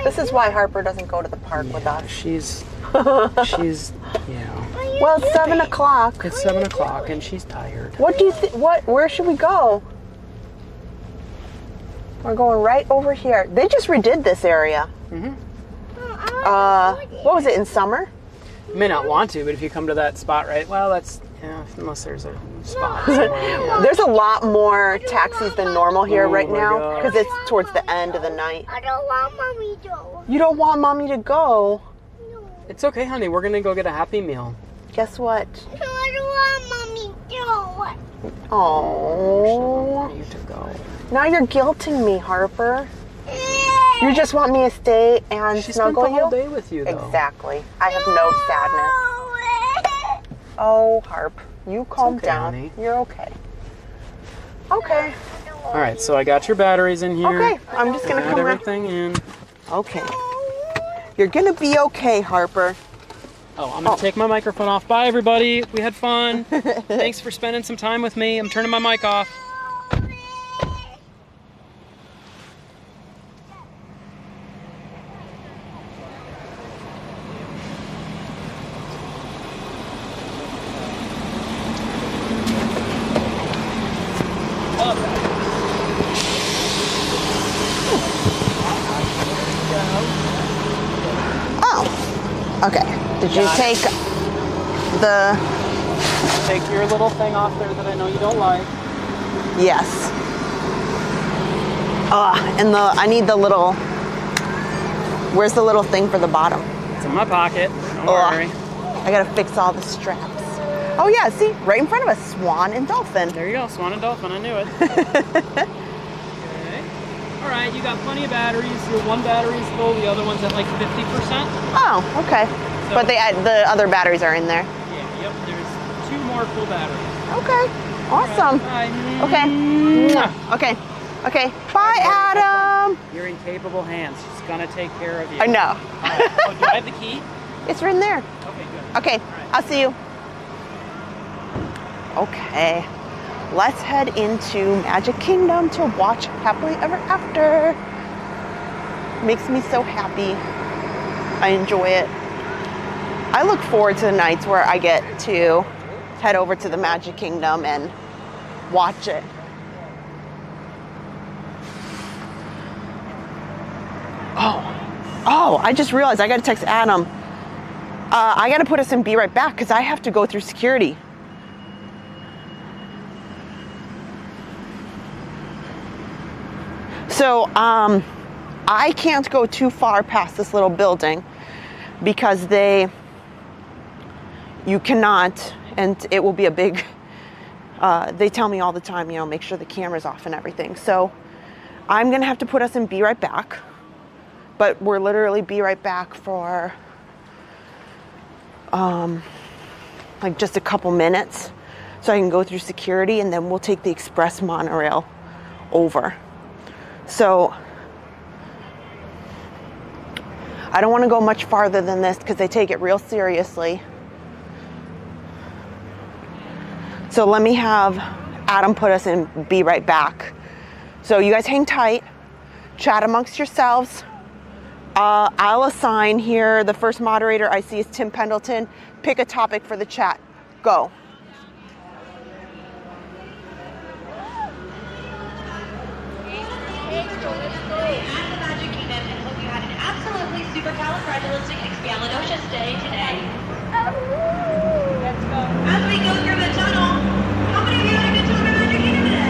This is why Harper doesn't go to the park with us. She's, Well, it's 7 o'clock. It's 7 o'clock and she's tired. What do you think? Where should we go? We're going right over here. They just redid this area. What was it, in summer? You may not want to, but if you come to that spot, right? Well, unless there's a spot somewhere. Yeah. There's a lot more taxis than normal here Oh right my now gosh. because it's towards the end of the night. I don't want mommy to go. You don't want mommy to go? It's okay, honey. We're gonna go get a Happy Meal. Guess what? I don't want mommy to go. Oh. You to go. Now you're guilting me, Harper. You just want me to stay and She spent snuggle the you? whole day with you, though. Exactly. I have no sadness. Oh, Harp, you calm okay, down. honey. You're okay. Okay. All right, so I got your batteries in here. Okay, I'm just gonna Got come everything in. Okay. You're gonna be okay, Harper. Oh, I'm gonna take my microphone off. Bye, everybody. We had fun. Thanks for spending some time with me. I'm turning my mic off. Oh. Okay. Did you take the... Take your little thing off there that I know you don't like. Yes. And I need the little... Where's the little thing for the bottom? It's in my pocket. Don't worry. I gotta fix all the straps. Oh yeah, see? Right in front of us, Swan and Dolphin. There you go, Swan and Dolphin. I knew it. Okay. All right, you got plenty of batteries. Your one battery's full. The other one's at like 50%. Oh, okay. So, but the other batteries are in there. Yeah, yep. There's 2 more full batteries. Okay. Awesome. Okay. Okay. Okay. Bye, Adam. You're in capable hands. She's gonna take care of you. I know. Oh, do I have the key? It's right in there. Okay, good. Okay. I'll see you. Okay. Let's head into Magic Kingdom to watch Happily Ever After. Makes me so happy. I enjoy it. I look forward to the nights where I get to head over to the Magic Kingdom and watch it. Oh, I just realized I gotta text Adam. I gotta put us in Be Right Back because I have to go through security. So, I can't go too far past this little building because you cannot, and it will be a big, they tell me all the time, you know, make sure the camera's off and everything. So I'm gonna have to put us in Be Right Back, but we're literally Be Right Back for like just a couple minutes so I can go through security, and then we'll take the express monorail over. So I don't want to go much farther than this because they take it real seriously. So let me have Adam put us in Be Right Back. So you guys hang tight, chat amongst yourselves. I'll assign here, the first moderator I see is Tim Pendleton. Pick a topic for the chat. Go. Absolutely supercalifragilisticexpialidocious day today. Let's go. As we go through the tunnel, how many of you have been to the Magic Kingdom today?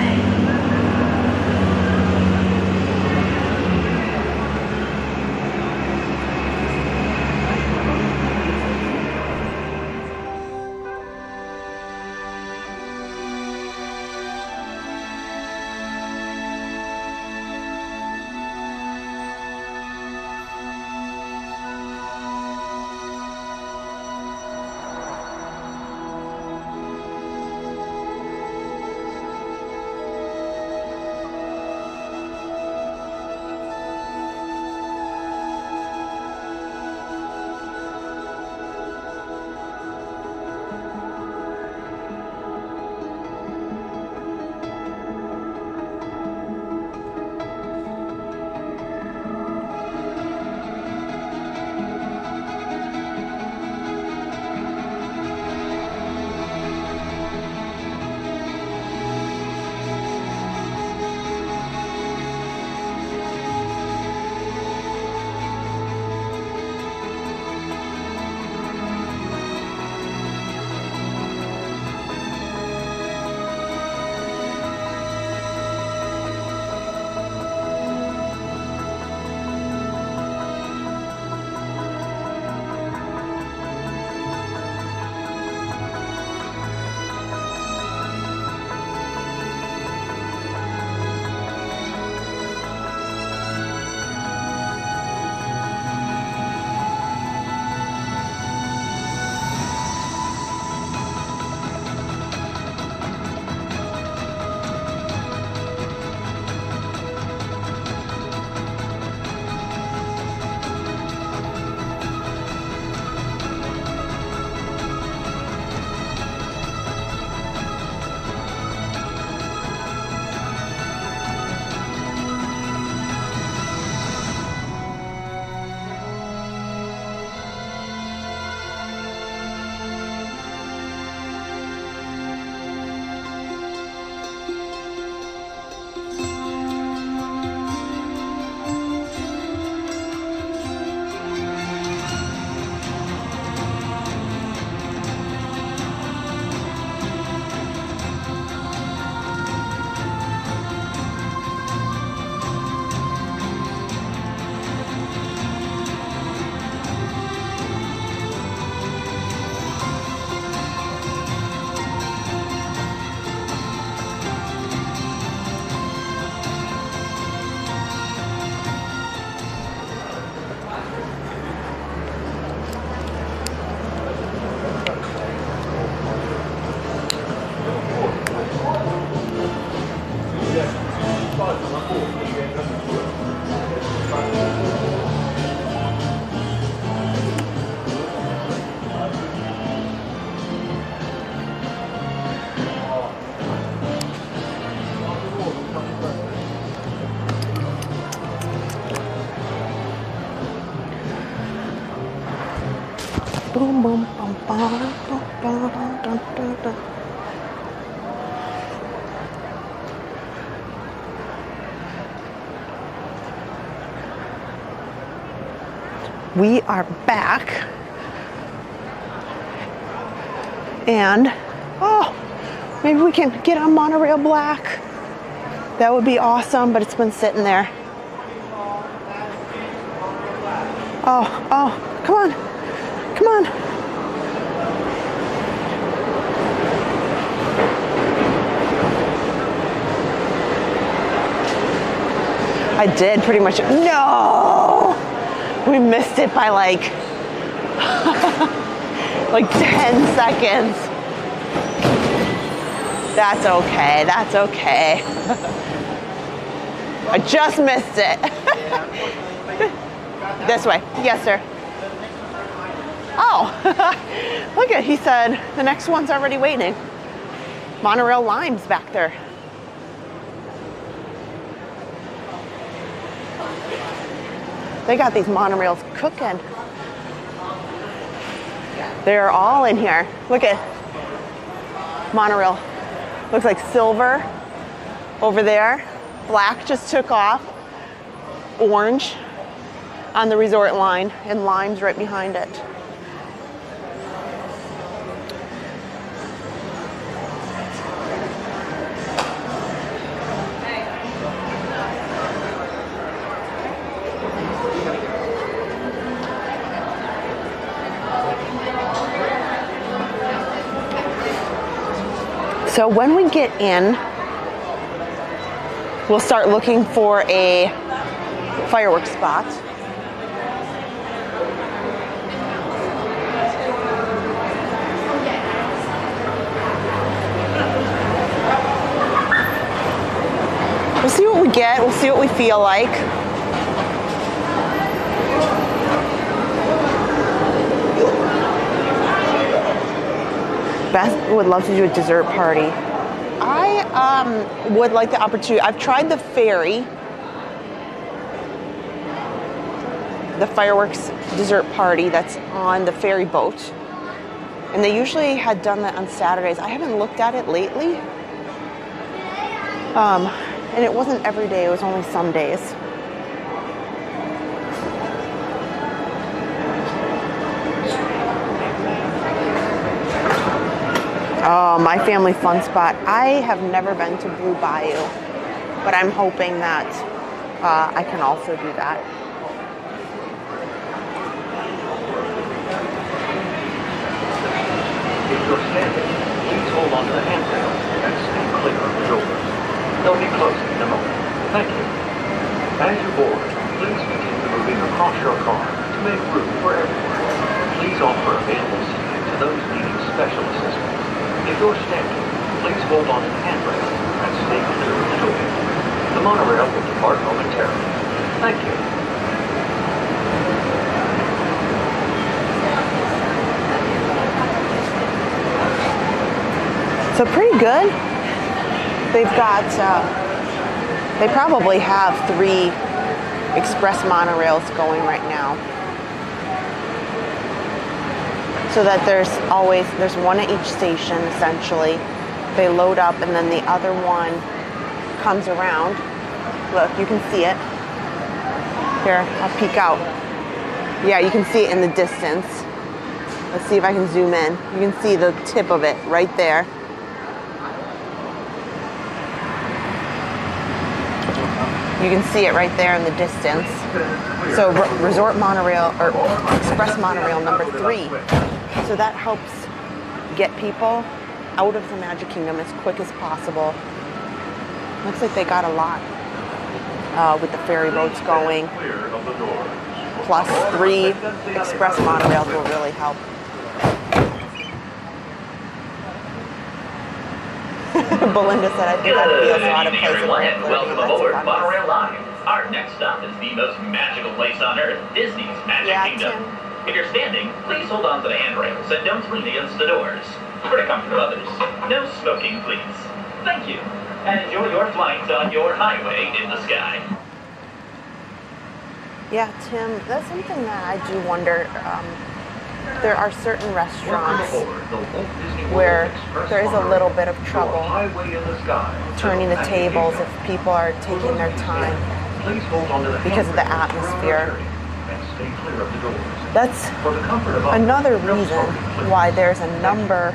Boom, boom, boom, boom, boom, boom, dun, dun, dun. We are back. And, oh, maybe we can get on Monorail Black. That would be awesome, but it's been sitting there. Oh, come on. Come on. I did pretty much. No! We missed it by like 10 seconds. That's okay. That's okay. I just missed it. This way. Yes, sir. Oh, look at, he said the next one's already waiting. Monorail Lime's back there. They got these monorails cooking. They're all in here. Look at monorail. Looks like silver over there. Black just took off. Orange on the resort line, and lime's right behind it. So when we get in, we'll start looking for a fireworks spot. We'll see what we get. We'll see what we feel like. Beth would love to do a dessert party. I would like the opportunity. I've tried the ferry, the fireworks dessert party that's on the ferry boat. And they usually had done that on Saturdays. I haven't looked at it lately. And it wasn't every day, it was only some days. Oh, my family fun spot. I have never been to Blue Bayou, but I'm hoping that I can also do that. If you're standing, please hold on to the handrail and stay clear of the shoulders. They'll be closing in a moment. Thank you. As you board, please begin moving across your car to make room for everyone. Please offer available seating to those needing special assistance. If you're standing, please hold on to the handrail and stay clear of the door. The monorail will depart momentarily. Thank you. So pretty good. They've got, they probably have 3 express monorails going right now. So that there's one at each station, essentially. They load up and then the other one comes around. Look, you can see it. Here, I'll peek out. Yeah, you can see it in the distance. Let's see if I can zoom in. You can see the tip of it right there. You can see it right there in the distance. So Resort Monorail, or Express Monorail number 3. So that helps get people out of the Magic Kingdom as quick as possible. Looks like they got a lot with the ferry boats going. Plus 3 Express Monorails will really help. Belinda said, I think I'd feel so out of place. And welcome aboard Monorail Live. Our next stop is the most magical place on Earth, Disney's Magic Kingdom. If you're standing, please hold on to the handrails and don't lean against the doors. For the comfort of others, no smoking, please. Thank you, and enjoy your flight on your highway in the sky. Yeah, Tim, that's something that I do wonder. there are certain restaurants where there is a little bit of trouble turning the tables if people are taking their time because of the atmosphere. That's another reason why there's a number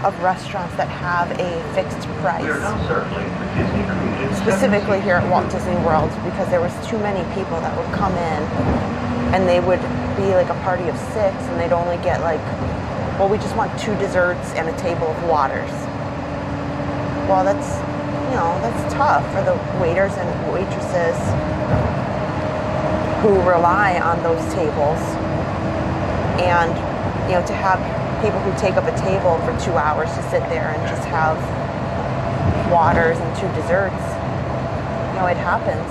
of restaurants that have a fixed price. Specifically here at Walt Disney World, because there was too many people that would come in and they would be like a party of 6 and they'd only get like, well, we just want 2 desserts and a table of waters. Well, that's, you know, that's tough for the waiters and waitresses who rely on those tables. And, you know, to have people who take up a table for 2 hours to sit there and just have waters and 2 desserts, you know, it happens.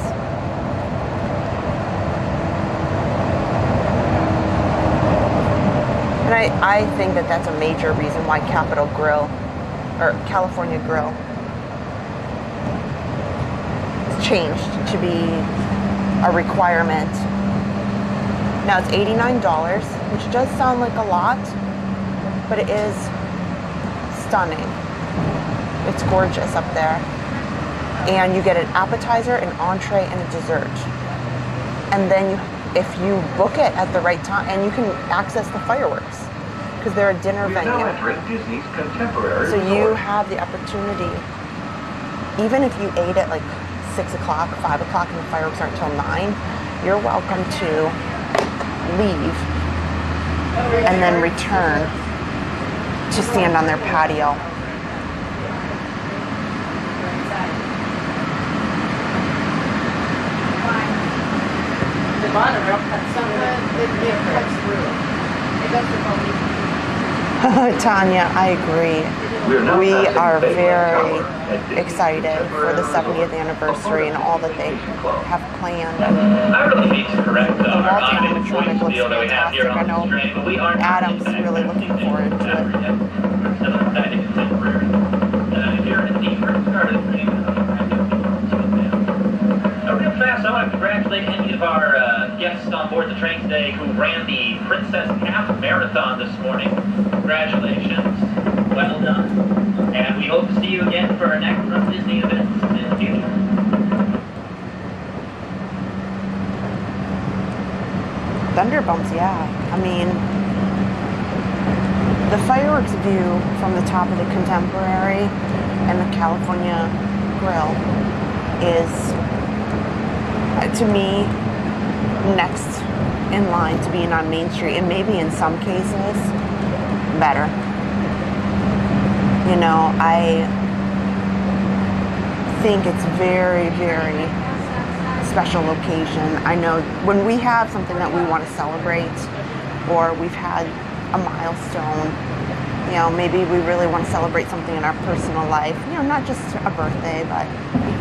And I think that that's a major reason why California Grill has changed to be a requirement. Now it's $89, which does sound like a lot, but it is stunning. It's gorgeous up there. And you get an appetizer, an entree, and a dessert. And then if you book it at the right time, and you can access the fireworks, because they're a dinner venue. So you have the opportunity, even if you ate at like 6 o'clock, 5 o'clock, and the fireworks aren't until 9, you're welcome to leave and then return to stand on their patio. The monorail cuts it cuts through. It doesn't. Tanya, I agree. We are very excited for the 70th anniversary and all that they have planned. I really need to correct our automated voice deal that we have here on the stream, but we are Adam's really looking forward to it. If you're in the first part of the stream, real fast, I want to congratulate any of our guests on board the train today who ran the Princess Half Marathon this morning. Congratulations. Well done. And we hope to see you again for our next Run Disney events in the future. Thunderbumps, yeah. I mean, the fireworks view from the top of the Contemporary and the California Grill is, to me, next in line to being on Main Street, and maybe in some cases better. You know, I think it's very, very special occasion. I know when we have something that we want to celebrate, or we've had a milestone, you know, maybe we really want to celebrate something in our personal life, you know, not just a birthday, but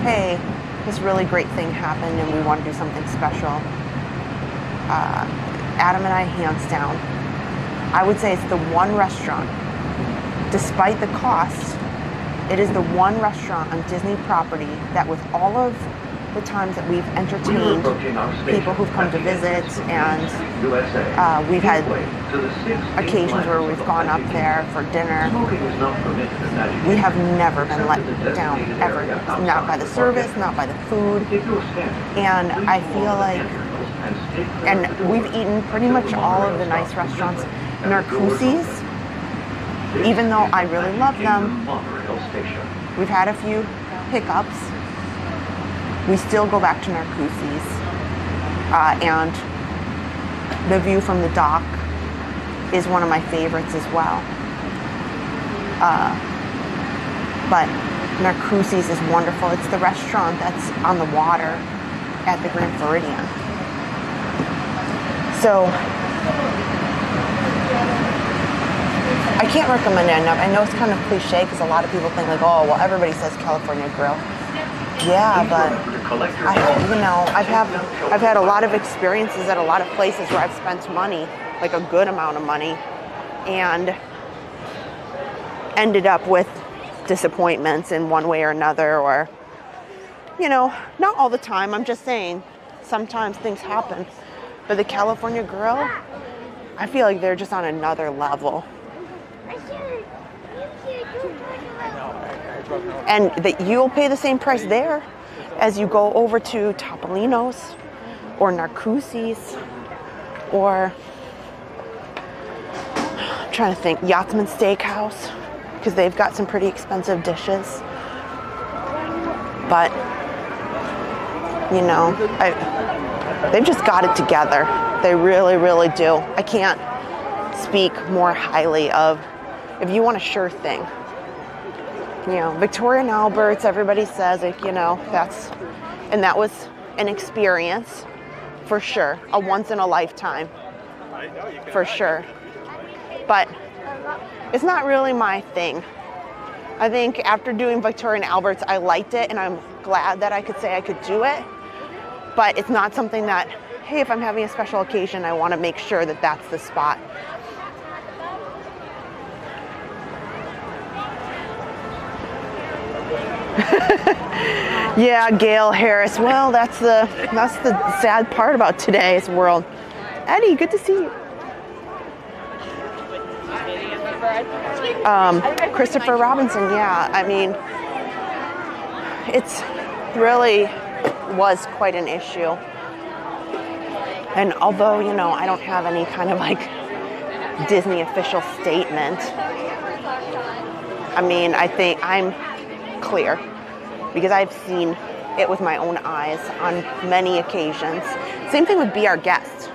hey, this really great thing happened and we want to do something special. Adam and I, hands down, I would say it's the one restaurant, despite the cost, it is the one restaurant on Disney property that with all of the times that we've entertained people who've come to visit, and we've had occasions where we've gone up there for dinner, we have never been let down, ever. Not by the service, not by the food. And I feel like, and we've eaten pretty much all of the nice restaurants. Narcoossee's, even though I really love them, we've had a few hiccups. We still go back to Narcoossee's, and the view from the dock is one of my favorites as well. But Narcoossee's is wonderful. It's the restaurant that's on the water at the Grand Floridian. So I can't recommend it enough. I know it's kind of cliche because a lot of people think like, oh, well, everybody says California Grill. Yeah, but I've had a lot of experiences at a lot of places where I've spent money, like a good amount of money, and ended up with disappointments in one way or another, or, you know, not all the time. I'm just saying sometimes things happen. But the California Grill, I feel like they're just on another level. And that you'll pay the same price there as you go over to Topolino's or Narcoossee's or, I'm trying to think, Yachtsman Steakhouse, because they've got some pretty expensive dishes. But, you know, they've just got it together. They really, really do. I can't speak more highly of, if you want a sure thing. You know, Victoria and Albert's, everybody says, like, you know, that was an experience for sure, a once in a lifetime for sure. But it's not really my thing. I think after doing Victoria and Albert's, I liked it, and I'm glad that I could say I could do it. But it's not something that, hey, if I'm having a special occasion, I want to make sure that that's the spot. Yeah, Gail Harris. Well, that's the sad part about today's world. Eddie, good to see you. Christopher Robinson. Yeah, I mean, it's really was quite an issue. And although, you know, I don't have any kind of like Disney official statement, I mean, I think I'm clear because I've seen it with my own eyes on many occasions. Same thing with Be Our Guest.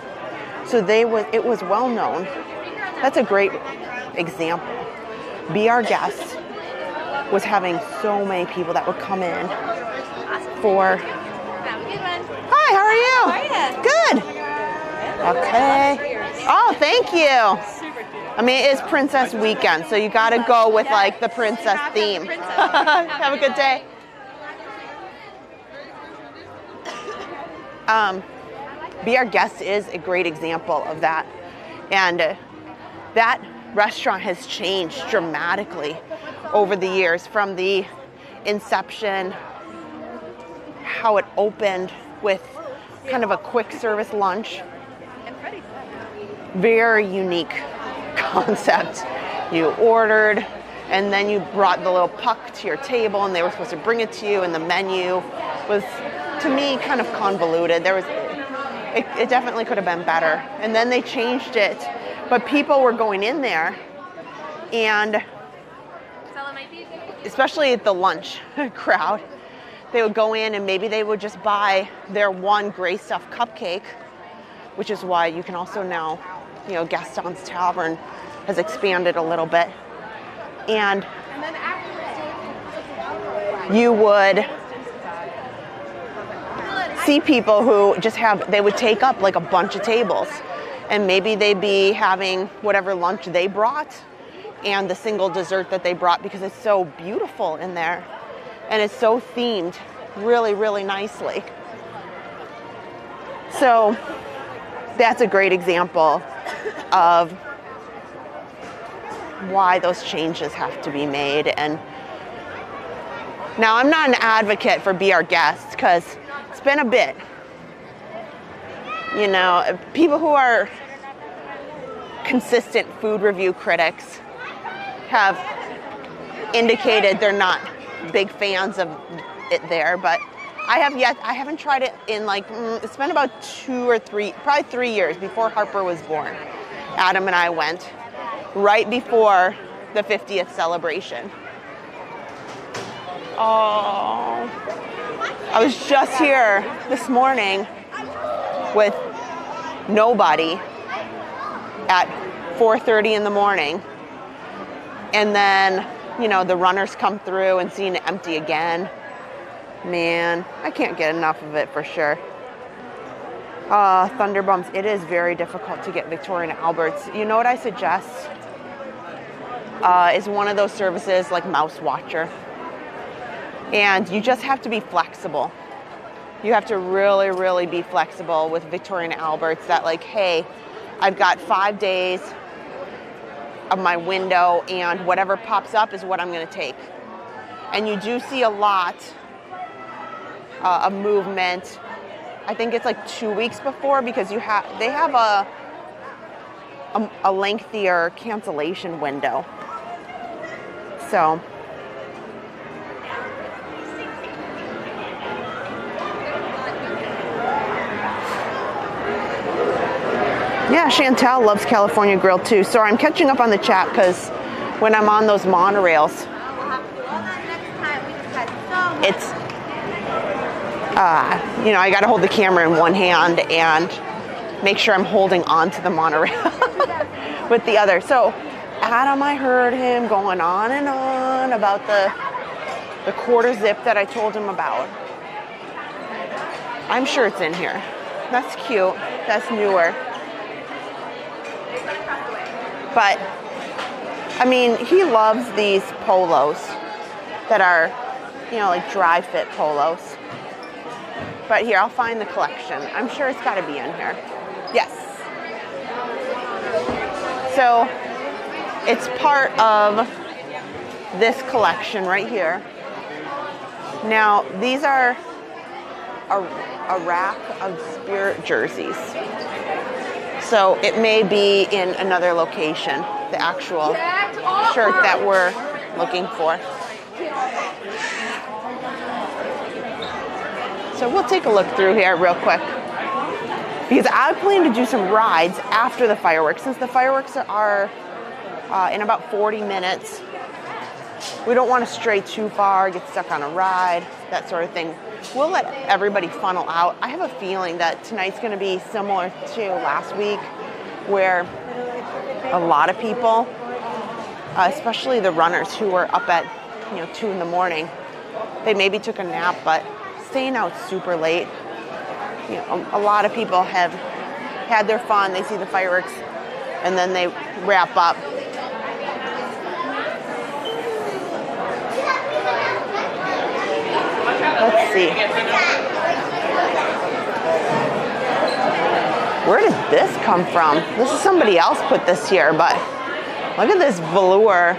So it was well known. That's a great example. Be Our Guest was having so many people that would come in for. Hi, how are you? Good. Okay. Oh, thank you. I mean, it is Princess Weekend, so you got to go with like the princess theme. Have a good day. Be Our Guest is a great example of that. And that restaurant has changed dramatically over the years from the inception, how it opened with kind of a quick service lunch. Very unique concept. You ordered and then you brought the little puck to your table and they were supposed to bring it to you, and the menu was, to me, kind of convoluted. It definitely could have been better. And then they changed it, but people were going in there, and especially the lunch crowd, they would go in and maybe they would just buy their one gray stuff cupcake, which is why you can also now, you know, Gaston's Tavern has expanded a little bit. And you would see people who just they would take up like a bunch of tables, and maybe they'd be having whatever lunch they brought and the single dessert that they brought, because it's so beautiful in there and it's so themed really, really nicely. So that's a great example of why those changes have to be made. And now I'm not an advocate for Be Our Guest, because it's been a bit, you know, people who are consistent food review critics have indicated they're not big fans of it there, but I haven't tried it in like, it's been about 2 or 3, probably 3 years before Harper was born. Adam and I went right before the 50th celebration. Oh, I was just here this morning with nobody at 4:30 in the morning. And then, you know, the runners come through and seeing it empty again. Man, I can't get enough of it for sure. Thunderbumps, it is very difficult to get Victoria and Albert's. You know what I suggest? Is one of those services like Mouse Watcher. And you just have to be flexible. You have to really, really be flexible with Victoria and Albert's, that like, hey, I've got 5 days of my window and whatever pops up is what I'm going to take. And you do see a lot of movement. I think it's like 2 weeks before, because they have a a lengthier cancellation window. So yeah, Chantel loves California Grill too. So I'm catching up on the chat because when I'm on those monorails, it's you know, I got to hold the camera in one hand and make sure I'm holding onto the monorail with the other. So Adam, I heard him going on and on about the quarter zip that I told him about. I'm sure it's in here. That's cute. That's newer. But I mean, he loves these polos that are, you know, like dry fit polos. But here, I'll find the collection. I'm sure it's got to be in here. Yes. So it's part of this collection right here. Now, these are a rack of Spirit jerseys. So it may be in another location, the actual shirt that we're looking for. So we'll take a look through here real quick, because I plan to do some rides after the fireworks. Since the fireworks are in about 40 minutes, we don't want to stray too far, get stuck on a ride, that sort of thing. We'll let everybody funnel out. I have a feeling that tonight's going to be similar to last week, where a lot of people, especially the runners who were up at 2 in the morning, they maybe took a nap, but staying out super late. You know, a lot of people have had their fun. They see the fireworks and then they wrap up. Let's see. Where did this come from? This is somebody else put this here, but look at this velour.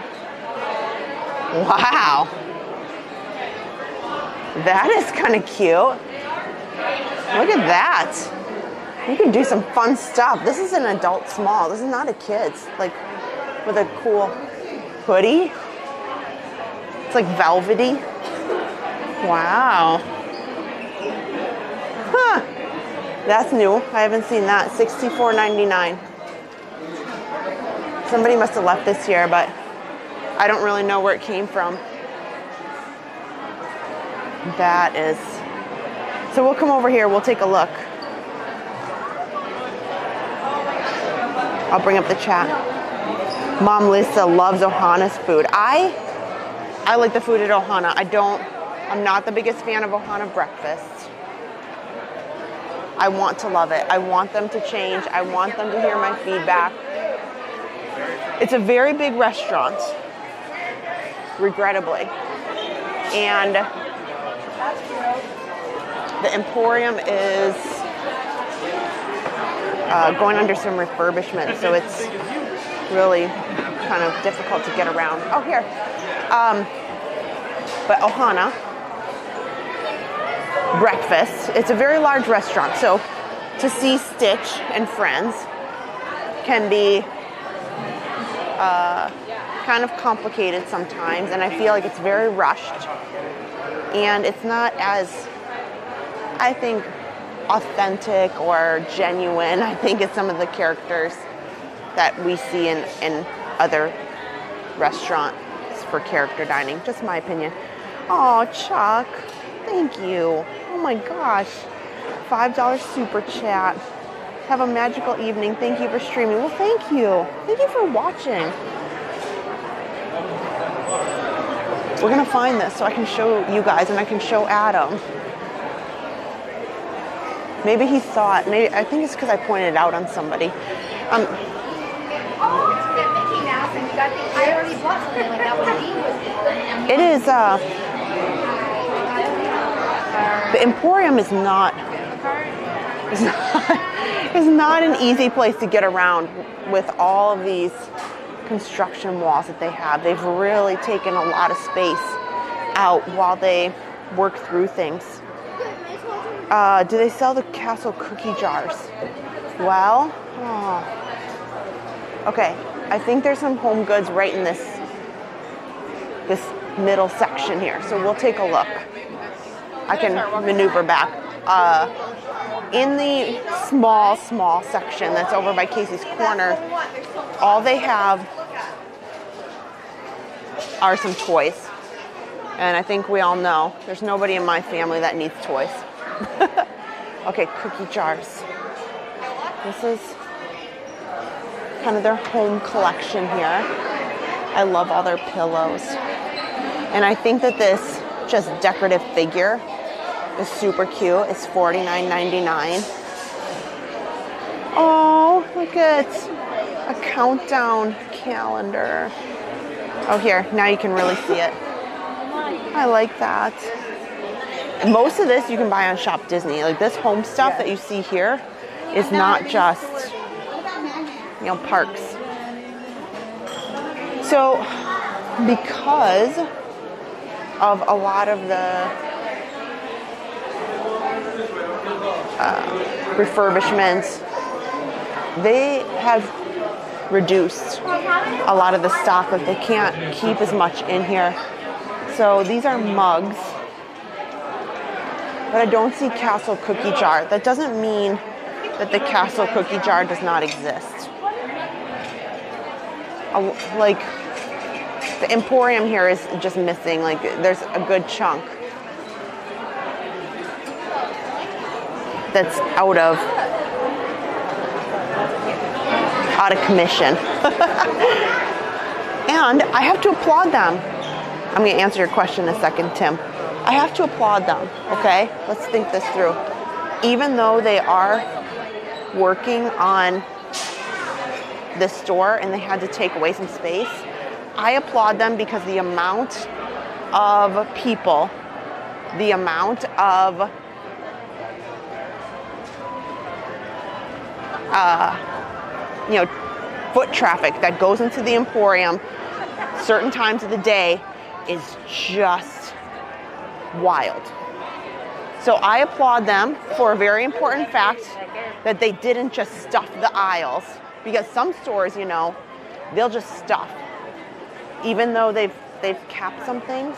Wow. That is kind of cute. Look at that. You can do some fun stuff. This is an adult small. This is not a kid's. Like with a cool hoodie. It's like velvety. Wow. Huh. That's new. I haven't seen that. $64.99. Somebody must have left this here, but I don't really know where it came from. That is. So we'll come over here. We'll take a look. I'll bring up the chat. Mom Lisa loves Ohana's food. I like the food at Ohana. I'm not the biggest fan of Ohana breakfast. I want to love it. I want them to change. I want them to hear my feedback. It's a very big restaurant, regrettably. And the Emporium is going under some refurbishment, so it's really kind of difficult to get around. Oh, here. But Ohana breakfast, it's a very large restaurant, so to see Stitch and friends can be kind of complicated sometimes, and I feel like it's very rushed, and it's not as, I think, authentic or genuine, I think, as some of the characters that we see in other restaurants for character dining. Just my opinion. Oh, Chuck, thank you. Oh my gosh. $5 super chat. Have a magical evening. Thank you for streaming. Well, thank you. Thank you for watching. We're going to find this so I can show you guys and I can show Adam. Maybe he saw it. Maybe, I think it's because I pointed it out on somebody. It is, the Emporium is not an easy place to get around with all of these construction walls that they have. They've really taken a lot of space out while they work through things. Do they sell the Castle cookie jars? Well, Okay, I think there's some home goods right in this middle section here. So we'll take a look. I can maneuver back. In the small section that's over by Casey's Corner, all they have are some toys. And I think we all know there's nobody in my family that needs toys. Okay, cookie jars. This is kind of their home collection here. I love all their pillows. And I think that this just decorative figure is super cute. It's $49.99. Oh, look at a countdown calendar. Oh, here, now you can really see it. I like that. Most of this you can buy on Shop Disney. Like this home stuff that you see here is not just, you know, parks. So because of a lot of the refurbishments, they have reduced a lot of the stock. Like they can't keep as much in here. So these are mugs, but I don't see Castle Cookie Jar. That doesn't mean that the Castle Cookie Jar does not exist. Like the Emporium here is just missing. Like there's a good chunk that's out of commission. And I have to applaud them. I'm going to answer your question in a second, Tim. I have to applaud them, okay? Let's think this through. Even though they are working on this store and they had to take away some space, I applaud them because the amount of people, the amount of foot traffic that goes into the Emporium certain times of the day is just wild. So I applaud them for a very important fact that they didn't just stuff the aisles, because some stores, you know, they'll just stuff, even though they've capped some things.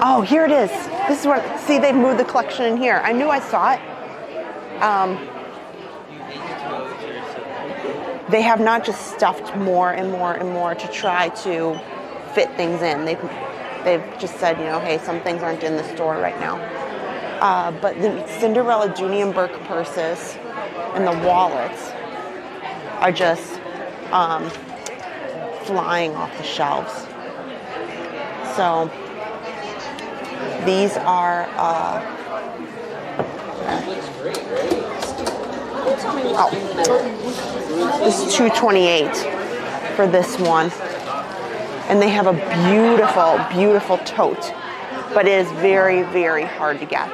Oh, here it is. This is where, see, they've moved the collection in here. I knew I saw it. They have not just stuffed more and more and more to try to fit things in. They've just said, you know, hey, some things aren't in the store right now. But the Cinderella Dooney and Burke purses and the wallets are just flying off the shelves. So these are this is $228 for this one, and they have a beautiful tote, but it is very, very hard to get.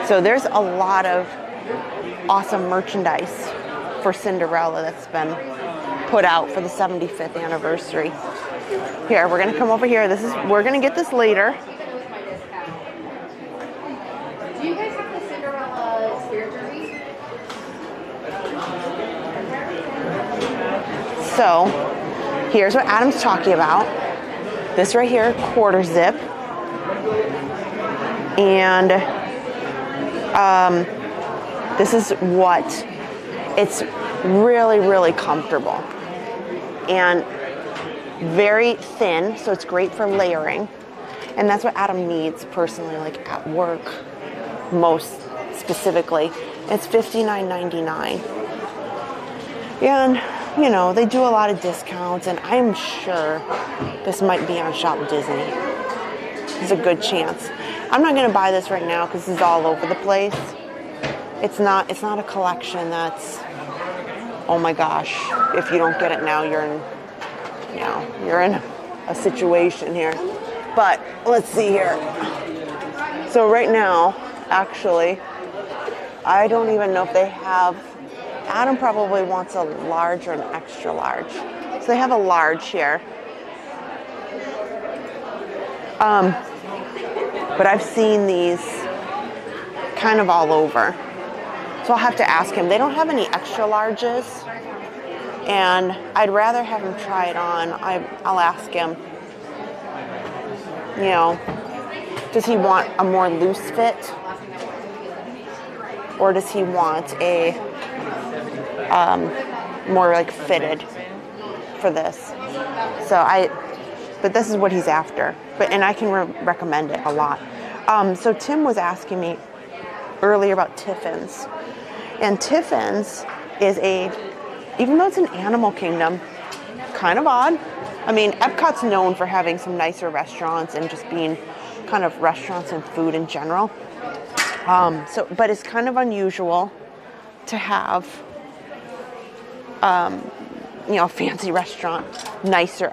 So there's a lot of awesome merchandise for Cinderella that's been put out for the 75th anniversary. Here, we're gonna come over here. We're gonna get this later. Do you guys have the Cinderella spirit jerseys? So here's what Adam's talking about. This right here, quarter zip. And this is what, it's really, really comfortable. And very thin, so it's great for layering. And that's what Adam needs personally, like at work, most specifically. It's $59.99. And, you know, they do a lot of discounts, and I'm sure this might be on Shop Disney. There's a good chance. I'm not gonna buy this right now because this is all over the place. It's not a collection that's, oh my gosh, if you don't get it now, you're in a situation here. But let's see here. So right now, actually, I don't even know if they have, Adam probably wants a large or an extra large. So they have a large here. But I've seen these kind of all over. So I'll have to ask him. They don't have any extra larges, and I'd rather have him try it on. I'll ask him, you know, does he want a more loose fit? Or does he want a more like fitted for this? But this is what he's after. And I can recommend it a lot. So Tim was asking me earlier about Tiffin's. And Tiffin's is even though it's an Animal Kingdom, kind of odd. I mean, Epcot's known for having some nicer restaurants and just being kind of restaurants and food in general. But it's kind of unusual to have, you know, a fancy restaurant, nicer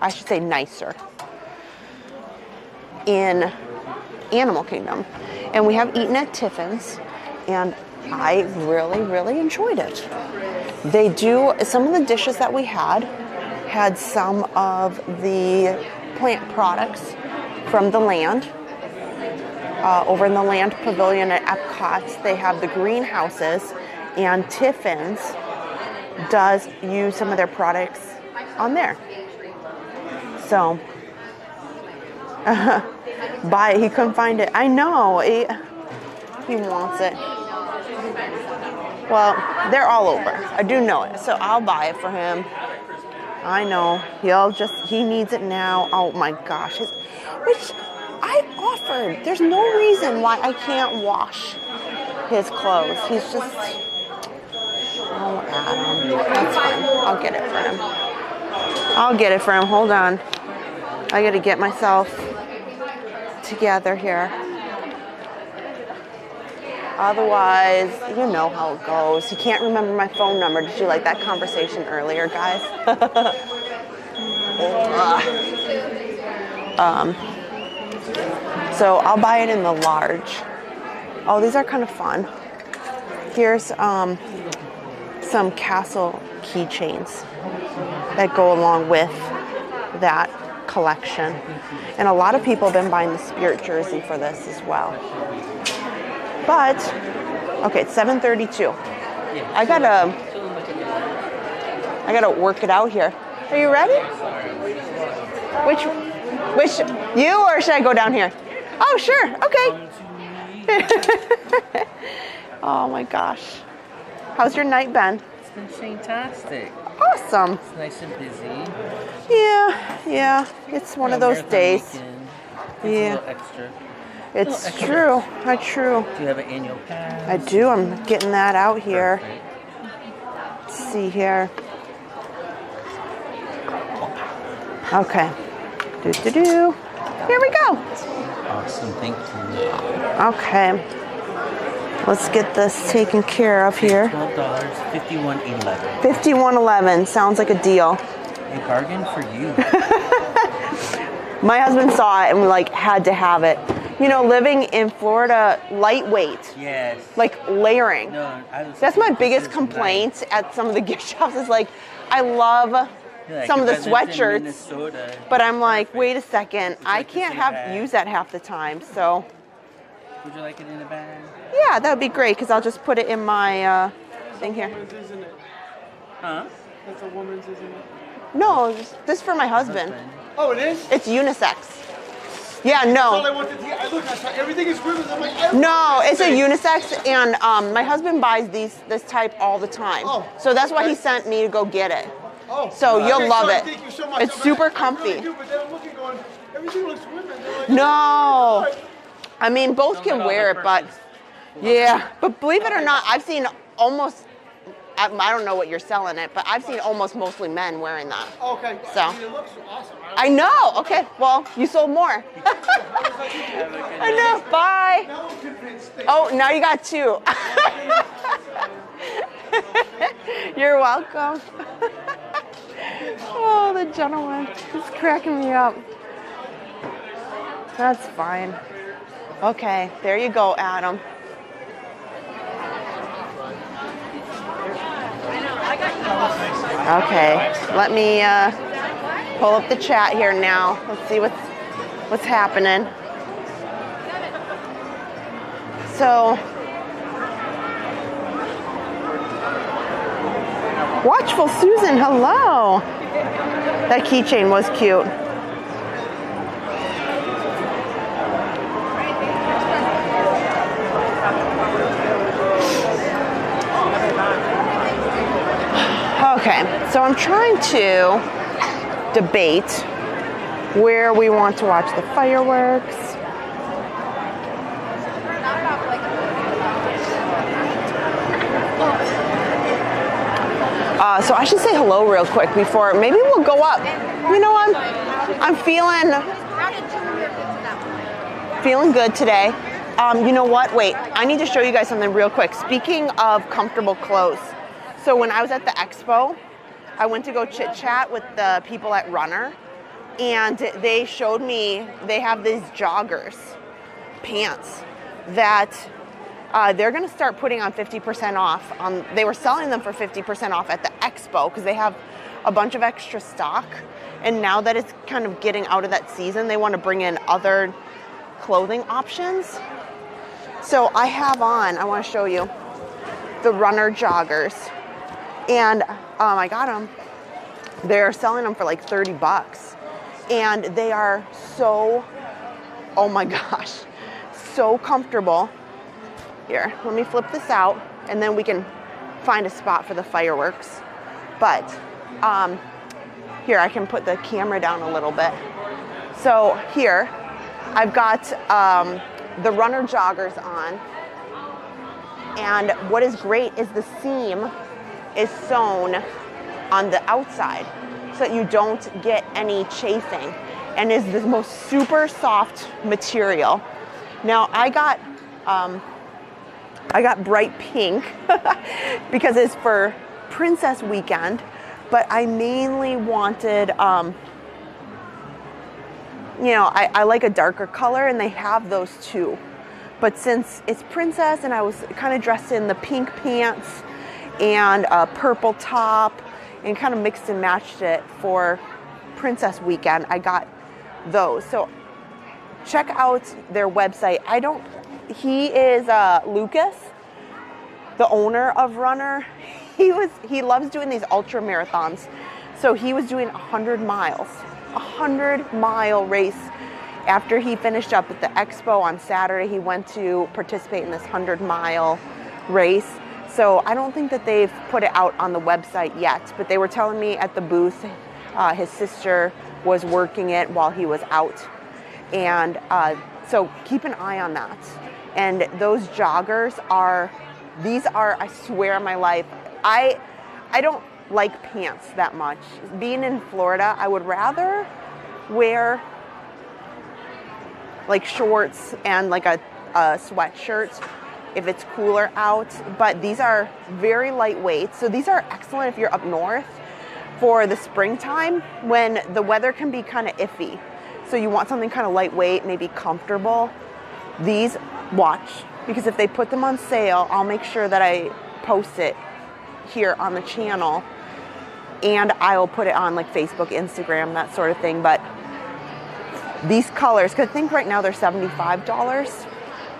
in Animal Kingdom. And we have eaten at Tiffin's, and I really, really enjoyed it. They do, some of the dishes that we had some of the plant products from the land. Over in the Land Pavilion at Epcot, they have the greenhouses, and Tiffin's does use some of their products on there. So, he couldn't find it. I know, he wants it. Well, they're all over. I do know it, so I'll buy it for him. I know, he needs it now. Oh my gosh, which I offered. There's no reason why I can't wash his clothes. He's just, oh, Adam, that's fine. I'll get it for him. Hold on. I gotta get myself together here. Otherwise, you know how it goes. He can't remember my phone number. Did you like that conversation earlier, guys? So I'll buy it in the large. Oh, these are kind of fun. Here's some castle keychains that go along with that collection. And a lot of people have been buying the Spirit jersey for this as well. But, okay, it's 7:32. I gotta work it out here. Are you ready? Which, you, or should I go down here? Oh, sure, okay. Oh my gosh. How's your night been? It's been fantastic. Awesome. It's nice and busy. Yeah. It's one of those days. It's a little extra. It's true. True. Do you have an annual pass? I do. I'm getting that out here. Let's see here. Okay. Here we go. Awesome. Thank you. Okay. Let's get this taken care of here. $12, $51.11. $51.11 sounds like a deal. A bargain for you. My husband saw it and had to have it. You know, living in Florida, lightweight. Yes. Like layering. No, that's my biggest complaint at some of the gift shops is I love some of the sweatshirts, but I'm like, wait a second, I can't use that half the time. So. Would you like it in a bag? Yeah, that would be great because I'll just put it in my thing here. Huh? That's a woman's, isn't it? No, this is for my husband. Oh, it is? It's unisex. Yeah, no. That's all I wanted to hear. I saw everything is women's. I'm like, no, it's a unisex, and my husband buys this type all the time. Oh, so that's why he sent me to go get it. Oh. So you'll love it. Thank you so much. It's super comfy. I really do, but then I'm looking going, everything looks women's. Like, no. I mean, both can wear it, but yeah. But believe it or not, I've seen almost, I don't know what you're selling it, but I've seen almost mostly men wearing that. Okay. So. I mean, it looks awesome. I know. Okay. Well, you sold more. I know. Bye. Oh, now you got two. You're welcome. Oh, the gentleman. He's cracking me up. That's fine. Okay, there you go, Adam. Okay, let me pull up the chat here now. Let's see what's what's happening. So, Watchful Susan, hello. That keychain was cute. Okay, so I'm trying to debate where we want to watch the fireworks. So I should say hello real quick before, maybe we'll go up. You know, I'm feeling good today. You know what? Wait, I need to show you guys something real quick. Speaking of comfortable clothes. So when I was at the expo, I went to go chit chat with the people at RUNUR, and they showed me they have these joggers pants that they're going to start putting on 50% off. They were selling them for 50% off at the expo because they have a bunch of extra stock. And now that it's kind of getting out of that season, they want to bring in other clothing options. So I have on, I want to show you, the RUNUR joggers. And I got them. They're selling them for like 30 bucks. And they are so, oh my gosh, so comfortable. Here, let me flip this out, and then we can find a spot for the fireworks. But here, I can put the camera down a little bit. So here, I've got the RUNUR joggers on. And what is great is the seam is sewn on the outside so that you don't get any chafing, and is the most super soft material. Now I got bright pink because it's for Princess Weekend, but I mainly wanted, you know, I like a darker color, and they have those too. But since it's Princess and I was kind of dressed in the pink pants and a purple top and kind of mixed and matched it for Princess Weekend, I got those. So check out their website. He is Lucas, the owner of RUNUR. He loves doing these ultra marathons. So he was doing 100 miles, a 100-mile race. After he finished up at the expo on Saturday, he went to participate in this 100-mile race. So I don't think that they've put it out on the website yet, but they were telling me at the booth, his sister was working it while he was out. And so keep an eye on that. And those joggers these are, I swear on my life, I don't like pants that much. Being in Florida, I would rather wear like shorts and like a sweatshirt if it's cooler out, but these are very lightweight. So these are excellent if you're up north for the springtime when the weather can be kind of iffy. So you want something kind of lightweight, maybe comfortable. These, watch, because if they put them on sale, I'll make sure that I post it here on the channel, and I'll put it on like Facebook, Instagram, that sort of thing. But these colors, because I think right now they're $75,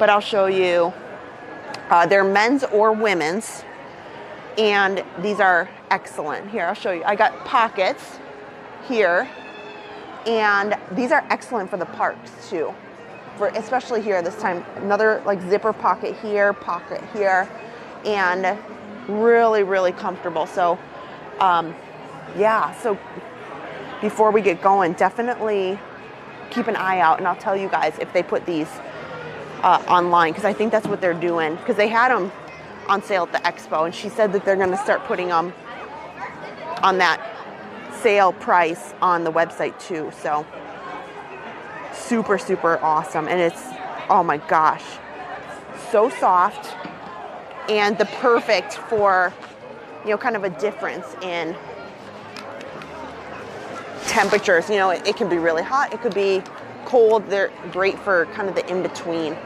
but I'll show you. They're men's or women's, and these are excellent. Here, I'll show you. I got pockets here, and these are excellent for the parks too. Especially here this time, another like zipper pocket here, and really, really comfortable. So, yeah, so before we get going, definitely keep an eye out, and I'll tell you guys if they put these online, because I think that's what they're doing, because they had them on sale at the expo, and she said that they're going to start putting them on that sale price on the website too. So super, super awesome. And it's, oh my gosh, so soft, and the perfect for, you know, kind of a difference in temperatures. You know, it can be really hot, it could be cold. They're great for kind of the in-between.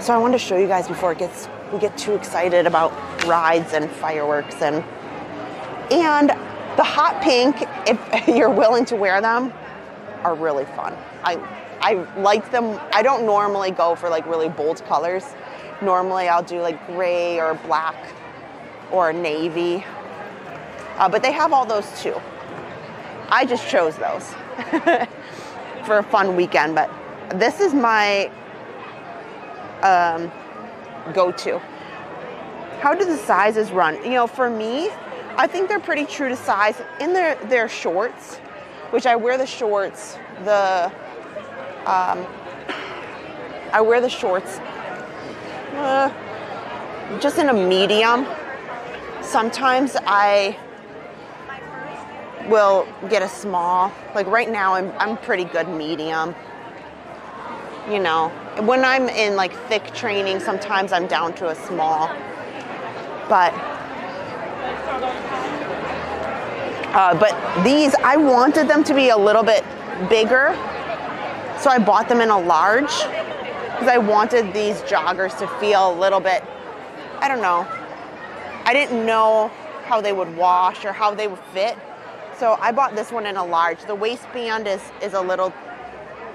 So I wanted to show you guys before we get too excited about rides and fireworks, and the hot pink, if you're willing to wear them, are really fun. I like them. I don't normally go for like really bold colors. Normally I'll do like gray or black or navy. But they have all those too. I just chose those for a fun weekend, but this is my go-to. How do the sizes run? You know, for me, I think they're pretty true to size in their shorts, which I wear the shorts. I wear the shorts just in a medium. Sometimes I will get a small. Like right now, I'm pretty good medium. You know, when I'm in like thick training, sometimes I'm down to a small. But these, I wanted them to be a little bit bigger, so I bought them in a large because I wanted these joggers to feel a little bit, I don't know. I didn't know how they would wash or how they would fit, so I bought this one in a large. The waistband is a little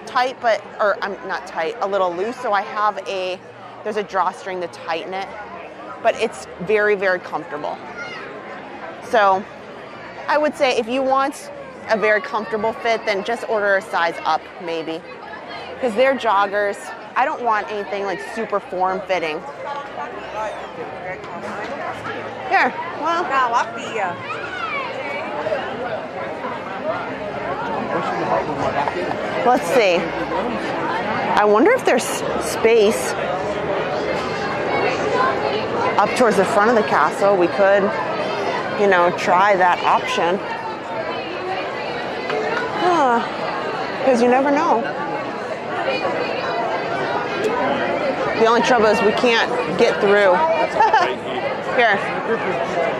tight, not tight, a little loose, so I have there's a drawstring to tighten it, but it's very, very comfortable. So I would say if you want a very comfortable fit, then just order a size up maybe, because they're joggers. I don't want anything like super form-fitting. Here, well. Let's see. I wonder if there's space up towards the front of the castle. We could, you know, try that option. Because you never know. The only trouble is we can't get through. Here.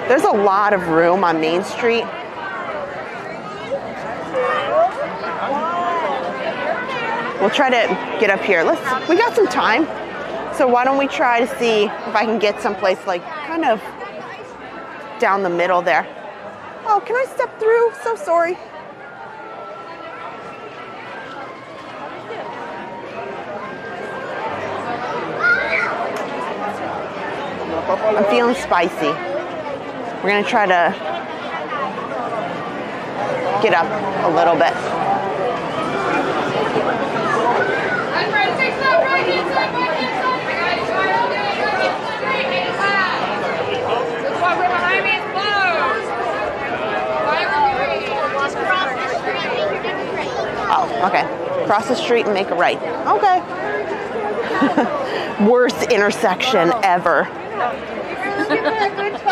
There's a lot of room on Main Street. We'll try to get up here. We got some time. So why don't we try to see if I can get someplace like kind of down the middle there. Oh, can I step through? So sorry. I'm feeling spicy. We're gonna try to get up a little bit. Oh, okay. Cross the street and make a right. Okay. Worst intersection ever.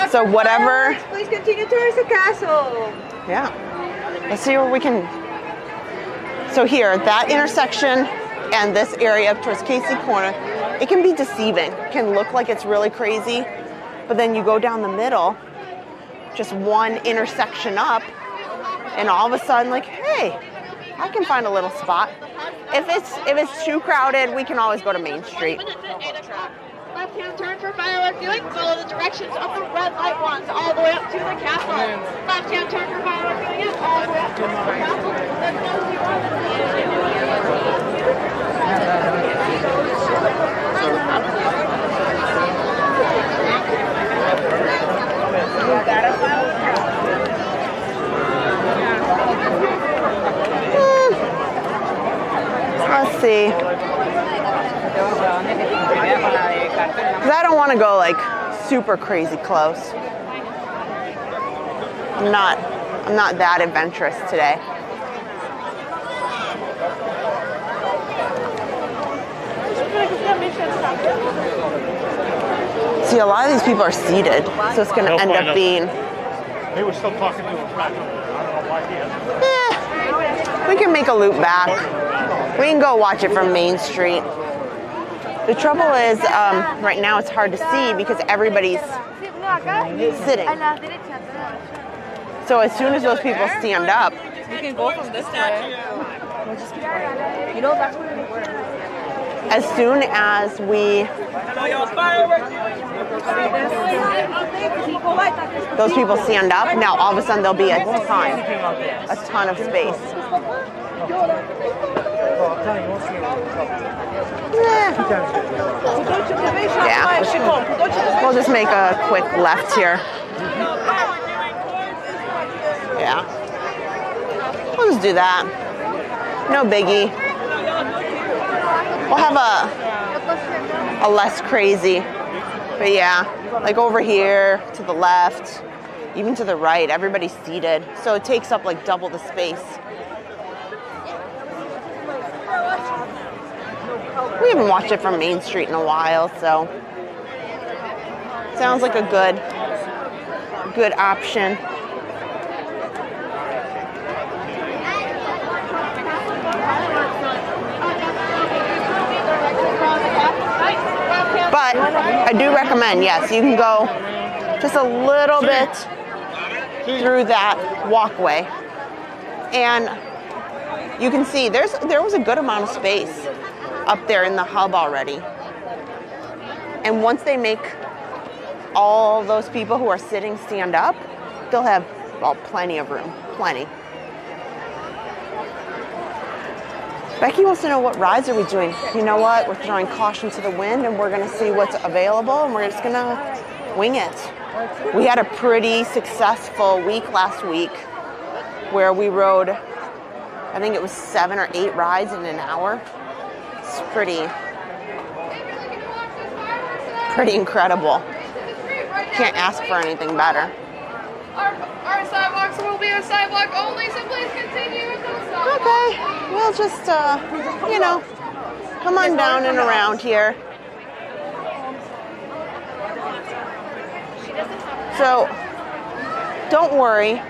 So whatever. Please continue towards the castle. Yeah. Let's see where we can. So here, that intersection and this area up towards Casey Corner, it can be deceiving. It can look like it's really crazy, but then you go down the middle, just one intersection up, and all of a sudden, like, hey, I can find a little spot. If it's too crowded, we can always go to Main Street. Left-hand turn for firework viewing. Follow the directions of the red light ones all the way up to the castle. Left-hand turn for firework viewing all the way up to the castle. Let's see. Because I don't want to go like super crazy close. I'm not that adventurous today. See, a lot of these people are seated, so it's going to end up being. He was still talking to him back over there. I don't know why he hasn't. We can make a loop back. We can go watch it from Main Street. The trouble is, right now it's hard to see because everybody's sitting. So as soon as those people stand up, We can go from this way. We'll just keep going. You know, that's where we were. as soon as those people stand up, now all of a sudden there'll be a ton of space. Yeah. We'll just make a quick left here. Yeah. We'll just do that. No biggie. We'll have a less crazy. But yeah, like over here to the left, even to the right, everybody's seated. So it takes up like double the space. We haven't watched it from Main Street in a while, so sounds like a good option. But I do recommend, yes, you can go just a little bit through that walkway. And you can see there was a good amount of space up there in the hub already. And once they make all those people who are sitting stand up, they'll have, well, plenty of room, plenty. Becky wants to know, what rides are we doing? You know what? We're throwing caution to the wind and we're gonna see what's available and we're just gonna wing it. We had a pretty successful week last week where we rode, I think it was 7 or 8 rides in an hour. It's pretty incredible. Can't ask for anything better. Our sidewalks will be a sidewalk only, so please continue with those sidewalks. Okay, we'll just, you know, come on down and around here. So, don't worry.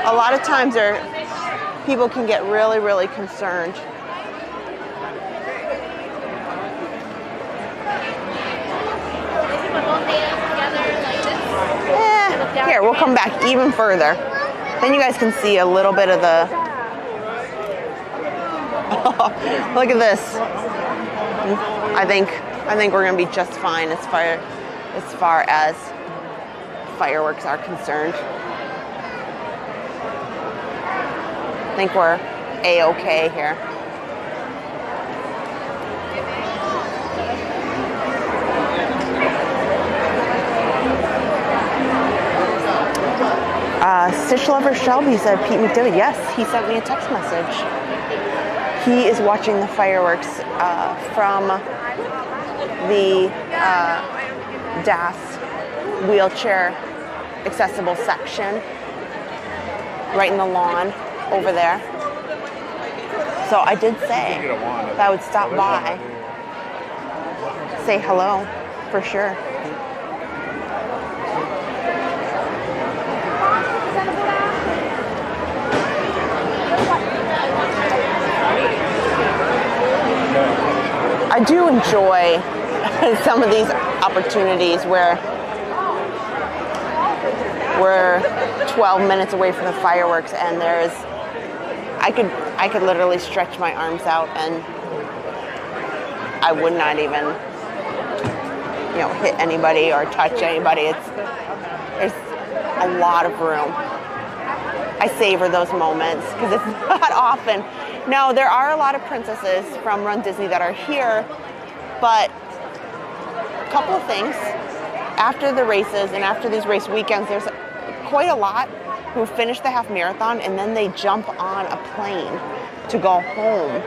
A lot of times people can get really, really concerned. Here, we'll come back even further. Then you guys can see a little bit of the... Look at this. I think we're gonna be just fine as far as fireworks are concerned. I think we're A-okay here. Stitch Lover Shelby said, Pete McDivitt. Yes, he sent me a text message. He is watching the fireworks from the DAS wheelchair accessible section right in the lawn over there. So I did say that I would stop by, say hello for sure. I do enjoy some of these opportunities where we're 12 minutes away from the fireworks and I could literally stretch my arms out and I would not even, you know, hit anybody or touch anybody. There's a lot of room. I savor those moments because it's not often. No, there are a lot of princesses from Run Disney that are here, but a couple of things. After the races and after these race weekends, there's quite a lot who finish the half marathon and then they jump on a plane to go home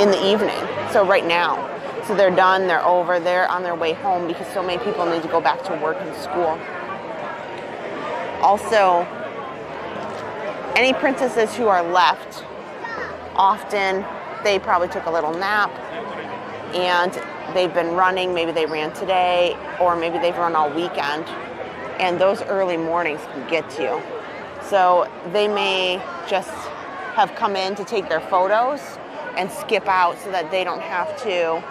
in the evening. So right now. So they're done, they're over, they're on their way home because so many people need to go back to work and school. Also, any princesses who are left, often they probably took a little nap and they've been running, maybe they ran today, or maybe they've run all weekend, and those early mornings can get to you. So they may just have come in to take their photos and skip out so that they don't have to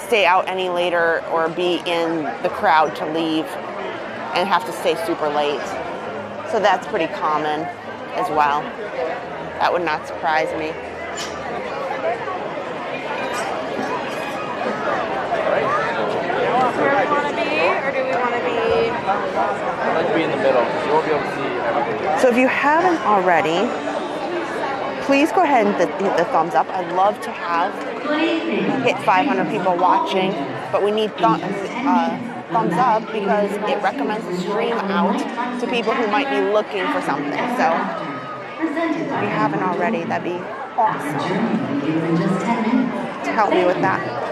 stay out any later or be in the crowd to leave and have to stay super late. So that's pretty common as well. That would not surprise me. Where we want to be, or do we want to be I'd like to be in the middle because you won't be able to see everything. So if you haven't already, please go ahead and hit the thumbs up. I'd love to have hit 500 people watching, but we need thumbs up because it recommends the stream out to people who might be looking for something. So if you haven't already, that'd be awesome to help me with that.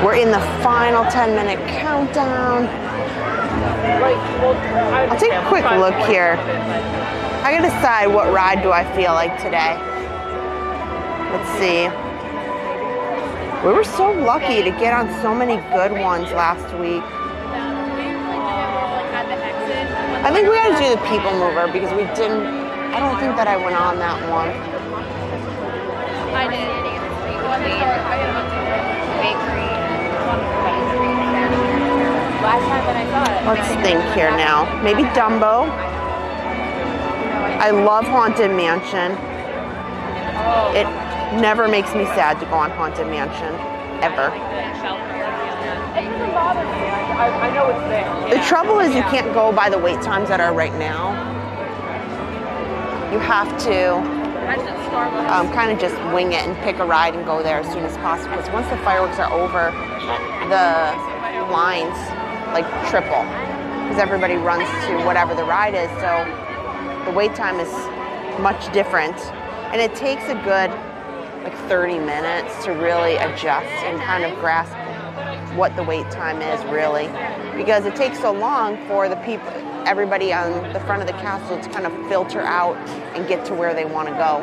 We're in the final 10-minute countdown. I'll take a quick look here. I gotta decide what ride do I feel like today. Let's see. We were so lucky to get on so many good ones last week. I think we gotta do the People Mover because we didn't, I don't think that I went on that one. I did. Bakery. Last time that I saw it. Let's think here now. Maybe Dumbo. I love Haunted Mansion. It never makes me sad to go on Haunted Mansion, ever. It doesn't bother me. I know it's there. The trouble is you can't go by the wait times that are right now. You have to kind of just wing it and pick a ride and go there as soon as possible. Because once the fireworks are over, the lines like triple because everybody runs to whatever the ride is. So the wait time is much different, and it takes a good like 30 minutes to really adjust and kind of grasp what the wait time is really, because it takes so long for the people, everybody on the front of the castle to kind of filter out and get to where they want to go.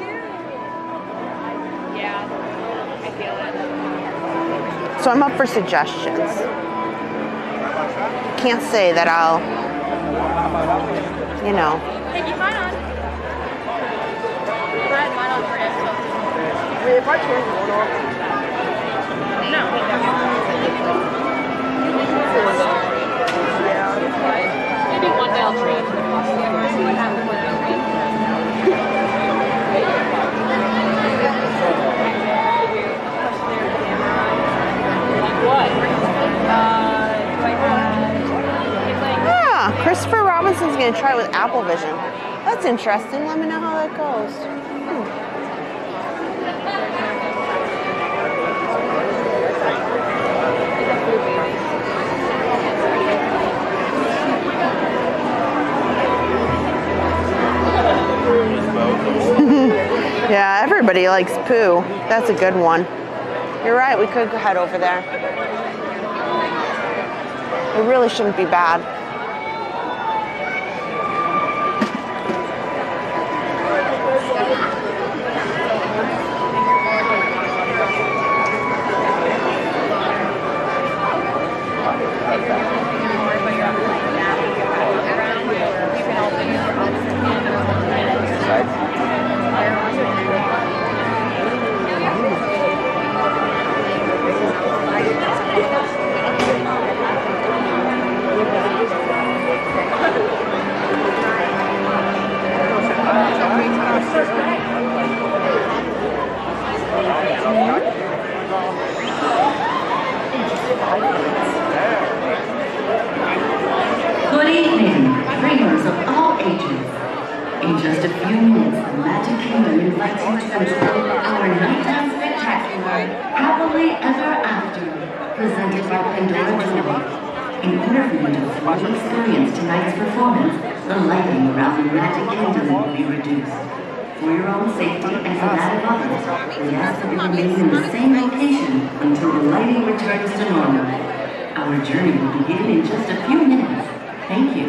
Yeah, I feel it. So I'm up for suggestions. Can't say that I'll, you know. Hey, keep mine on. I had mine on for Expo. If I turn one off. No. Maybe one day I'll train. What? Christopher Robinson's going to try it with Apple Vision. That's interesting. Let me know how that goes. Yeah, everybody likes Pooh. That's a good one. You're right, we could head over there. It really shouldn't be bad. Tune in, dreamers of all ages. In just a few minutes, the Magic Kingdom invites you to enjoy our nighttime spectacular, Happily Ever After, presented by Pandora Jewelry. In order for you to fully experience tonight's performance, the lighting around the Magic Kingdom will be reduced. For your own safety and for that of others, we ask that you remain in the same location until the lighting returns to normal. Our journey will begin in just a few minutes. Thank you.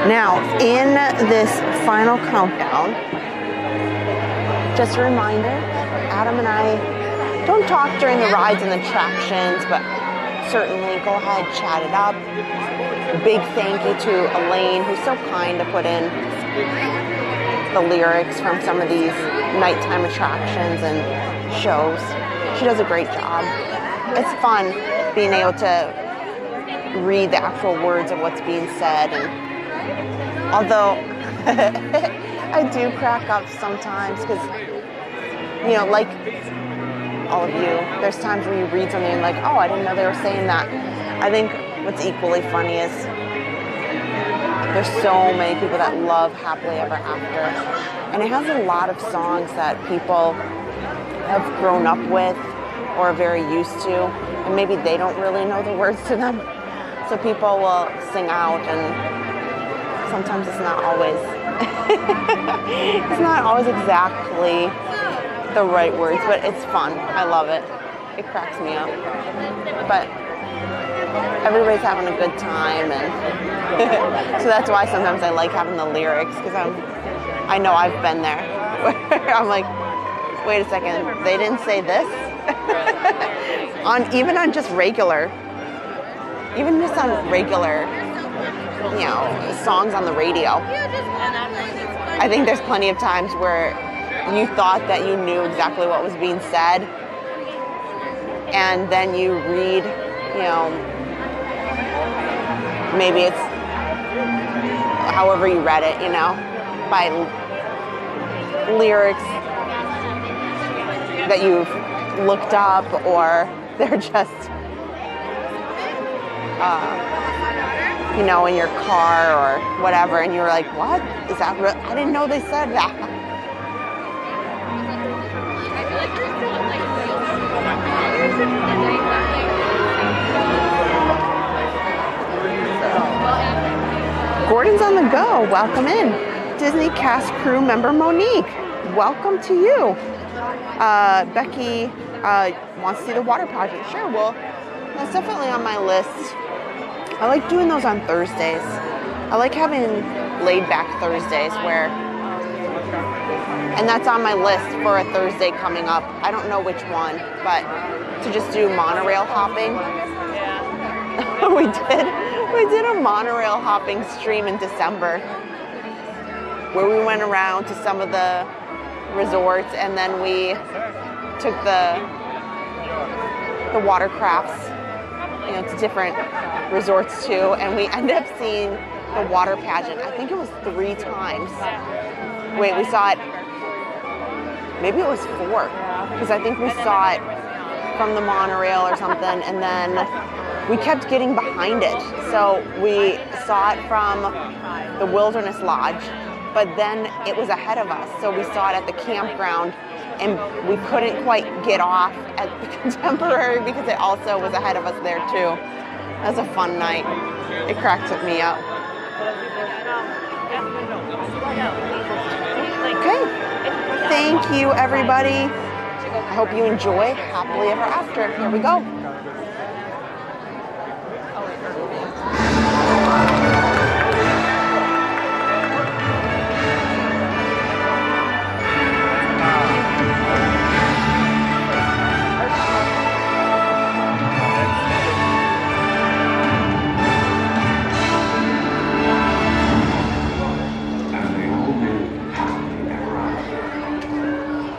Now, in this final countdown, just a reminder, Adam and I don't talk during the rides and attractions, but certainly go ahead, chat it up. Big thank you to Elaine, who's so kind to put in the lyrics from some of these nighttime attractions and shows. She does a great job. It's fun being able to read the actual words of what's being said, and although I do crack up sometimes because, you know, like all of you, there's times where you read something and like, oh, I didn't know they were saying that. I think what's equally funny is there's so many people that love Happily Ever After, and it has a lot of songs that people have grown up with or are very used to, and maybe they don't really know the words to them. So people will sing out, and sometimes it's not always it's not always exactly the right words, but it's fun. I love it. It cracks me up. But everybody's having a good time, and so that's why sometimes I like having the lyrics, because I know I've been there. I'm like, wait a second, they didn't say this? Even on just regular, you know, songs on the radio. I think there's plenty of times where you thought that you knew exactly what was being said, and then you read, you know, maybe it's however you read it, you know, by lyrics that you've looked up, or they're just you know, in your car or whatever, and you're like, what? Is that real? I didn't know they said that. Gordon's on the go. Welcome in. Disney cast crew member Monique. Welcome to you. Becky wants to see the water pageant. Sure, well, that's definitely on my list. I like doing those on Thursdays. I like having laid-back Thursdays where, and that's on my list for a Thursday coming up. I don't know which one, but to just do monorail hopping. we did a monorail hopping stream in December where we went around to some of the resorts, and then we took the watercrafts, you know, to different resorts too, and we ended up seeing the water pageant. I think it was 3 times. Wait, we saw it, maybe it was 4, because I think we saw it from the monorail or something, and then we kept getting behind it. So we saw it from the Wilderness Lodge, but then it was ahead of us. So we saw it at the campground, and we couldn't quite get off at the Contemporary because it also was ahead of us there too. That was a fun night. It cracked me up. Okay. Thank you, everybody. I hope you enjoy Happily Ever After. Here we go.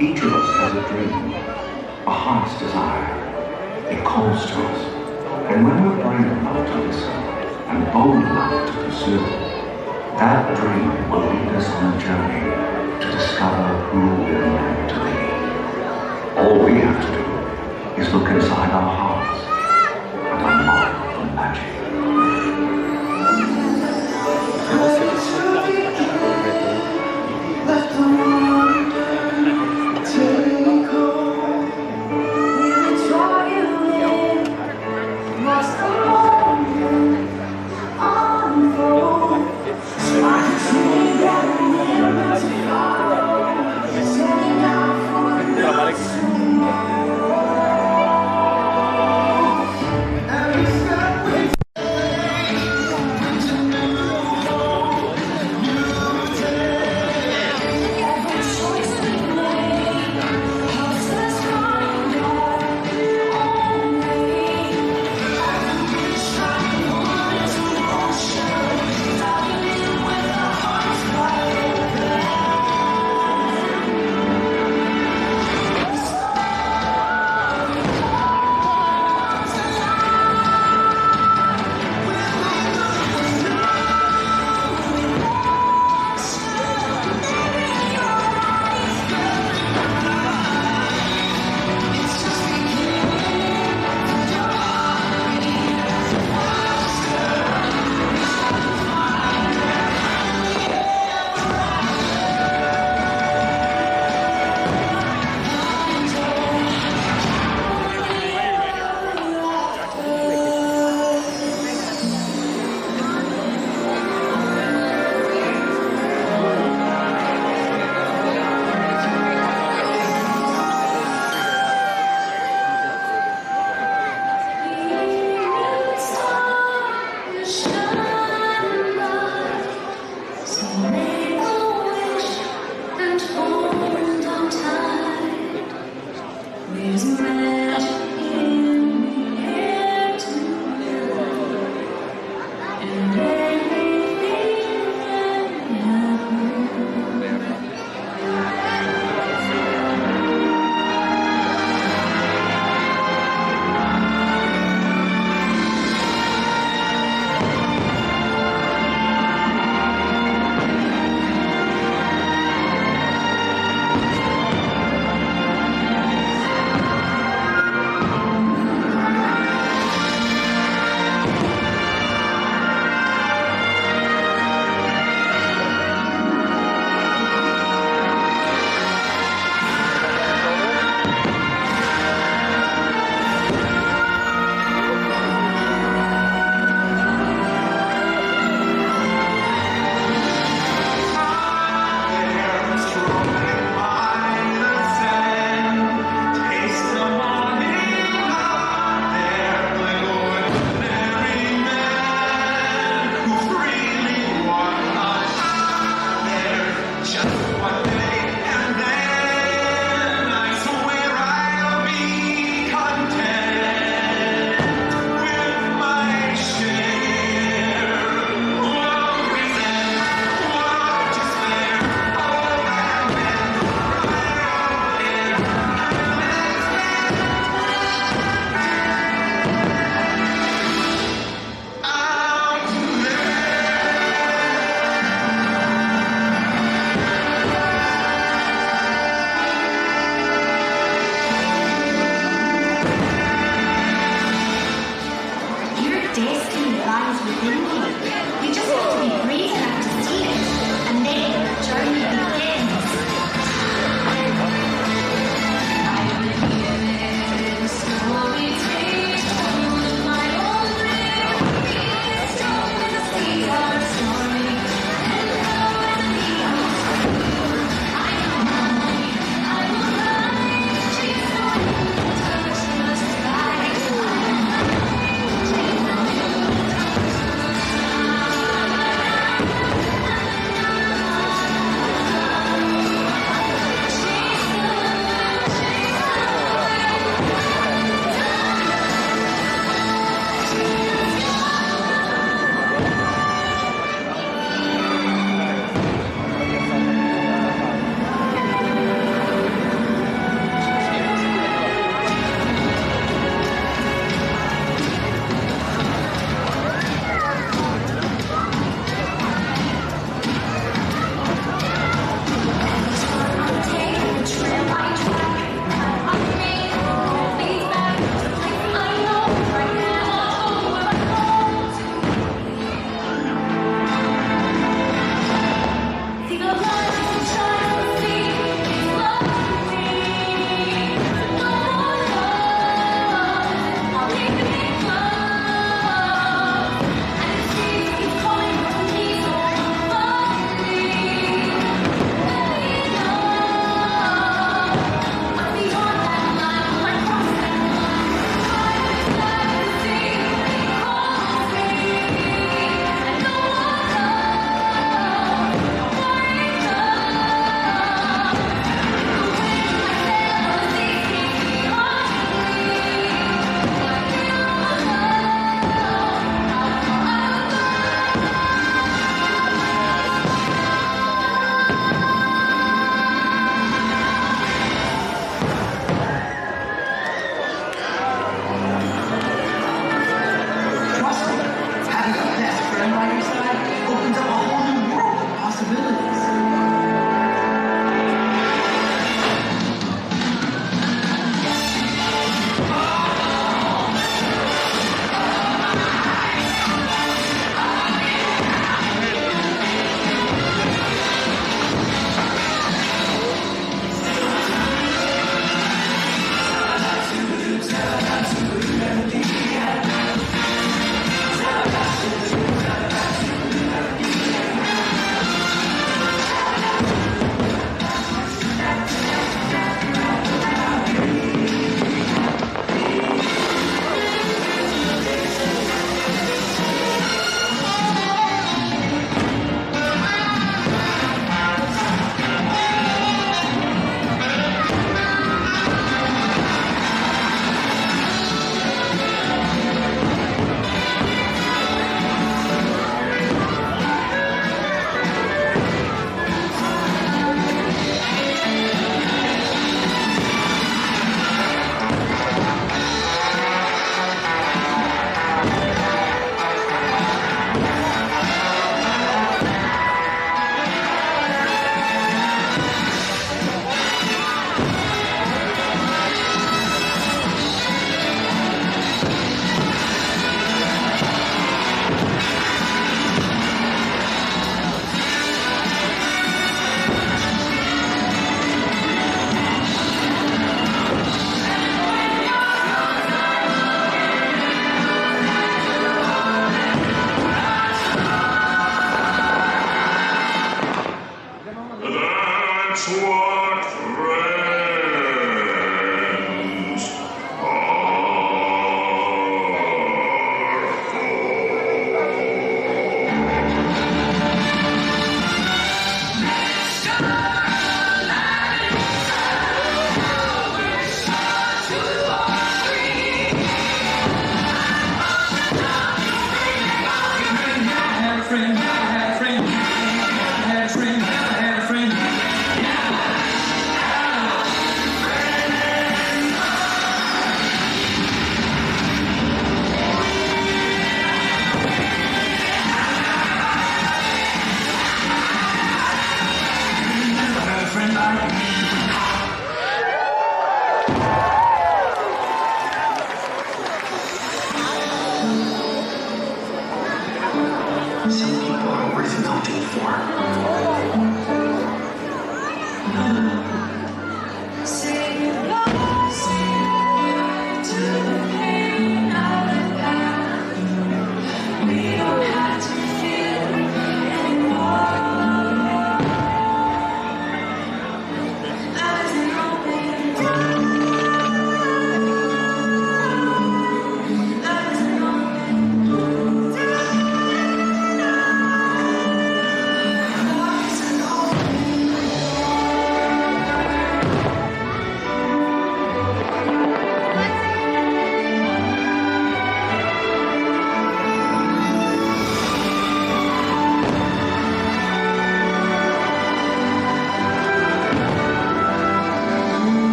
Each of us has a dream, a heart's desire. It calls to us. And when we're brave enough to listen and bold enough to pursue, that dream will lead us on a journey to discover who we're meant to be. All we have to do is look inside our hearts and unlock the magic. Let the wonder take hold. We'll draw you in. Watch the moment unfold. I can see that we're meant to follow. Setting out for the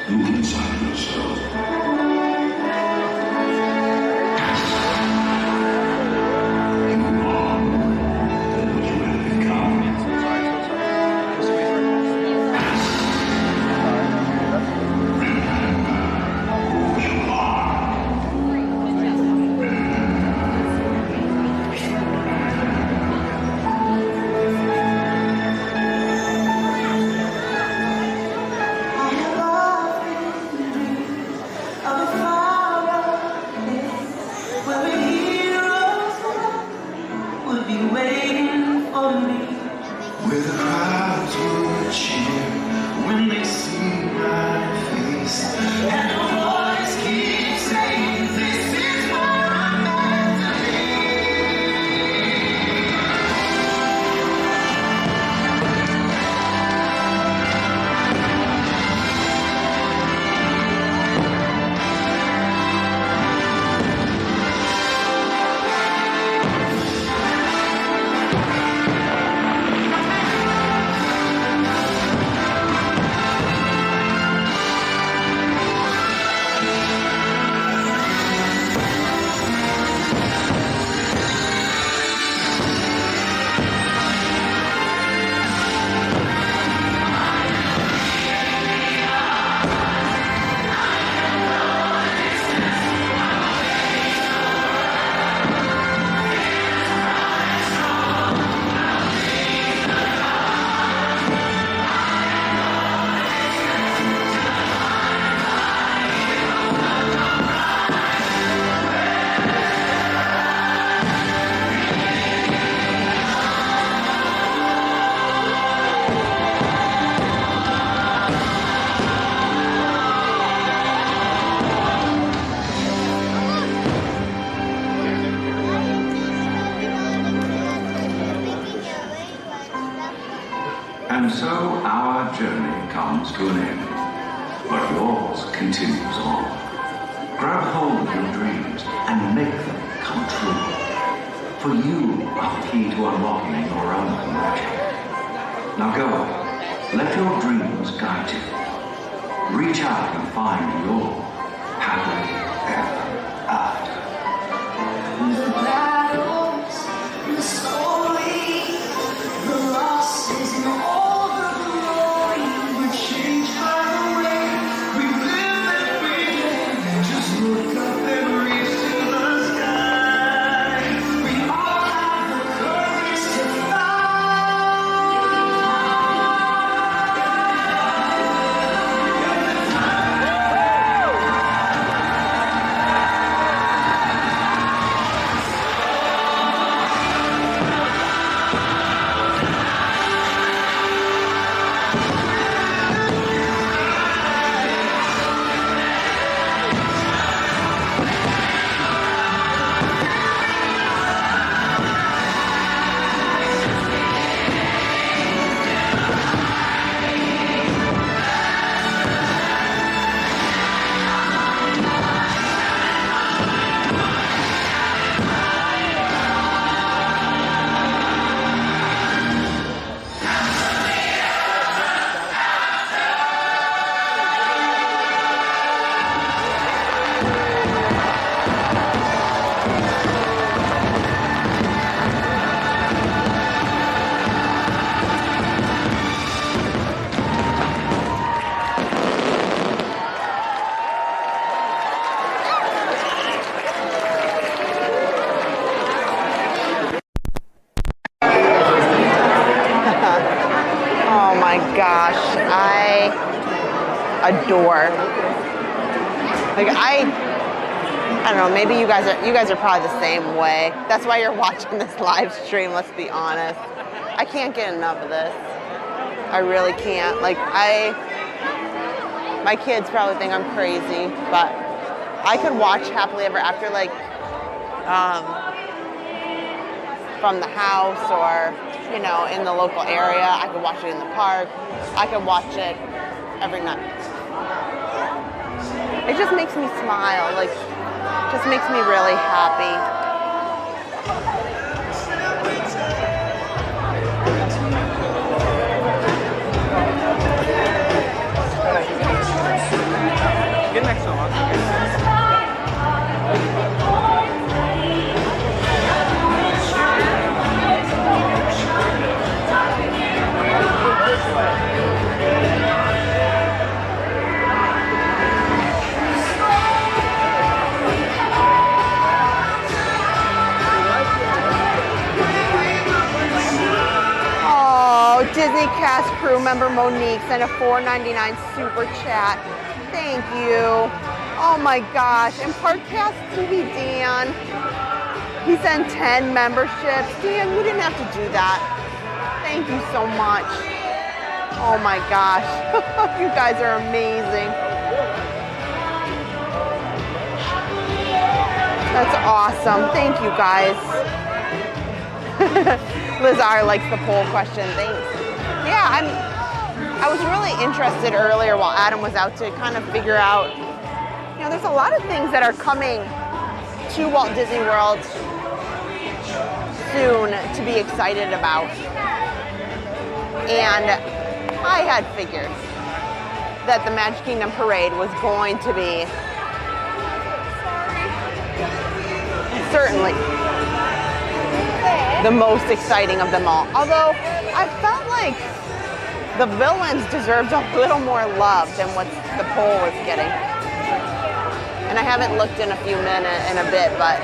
Look inside yourself. And so our journey comes to an end, but yours continues on. Grab hold of your dreams and make them come true. For you are the key to unlocking your own magic. Now go, let your dreams guide you. Reach out and find your happily ever after. The battles, the story, the losses, and all the glory were changed by the way we live and breathe. Just look up and reach to the sky. We all have the courage to fly. Oh my gosh, I adore. Like I don't know, maybe you guys are probably the same way. That's why you're watching this live stream, let's be honest. I can't get enough of this. I really can't. Like my kids probably think I'm crazy, but I could watch Happily Ever After like from the house or, you know, in the local area. I could watch it in the park. I could watch it every night. It just makes me smile, like, just makes me really happy. member Monique sent a $4.99 super chat. Thank you. Oh my gosh. And Podcast TV Dan, he sent 10 memberships. Dan, you didn't have to do that. Thank you so much. Oh my gosh. You guys are amazing. That's awesome. Thank you guys. Lizar likes the poll question. Thanks. Yeah, I was really interested earlier while Adam was out to kind of figure out, you know, there's a lot of things that are coming to Walt Disney World soon to be excited about. And I had figured that the Magic Kingdom Parade was going to be certainly the most exciting of them all. Although I felt like the villains deserved a little more love than what the poll was getting. And I haven't looked in a bit, but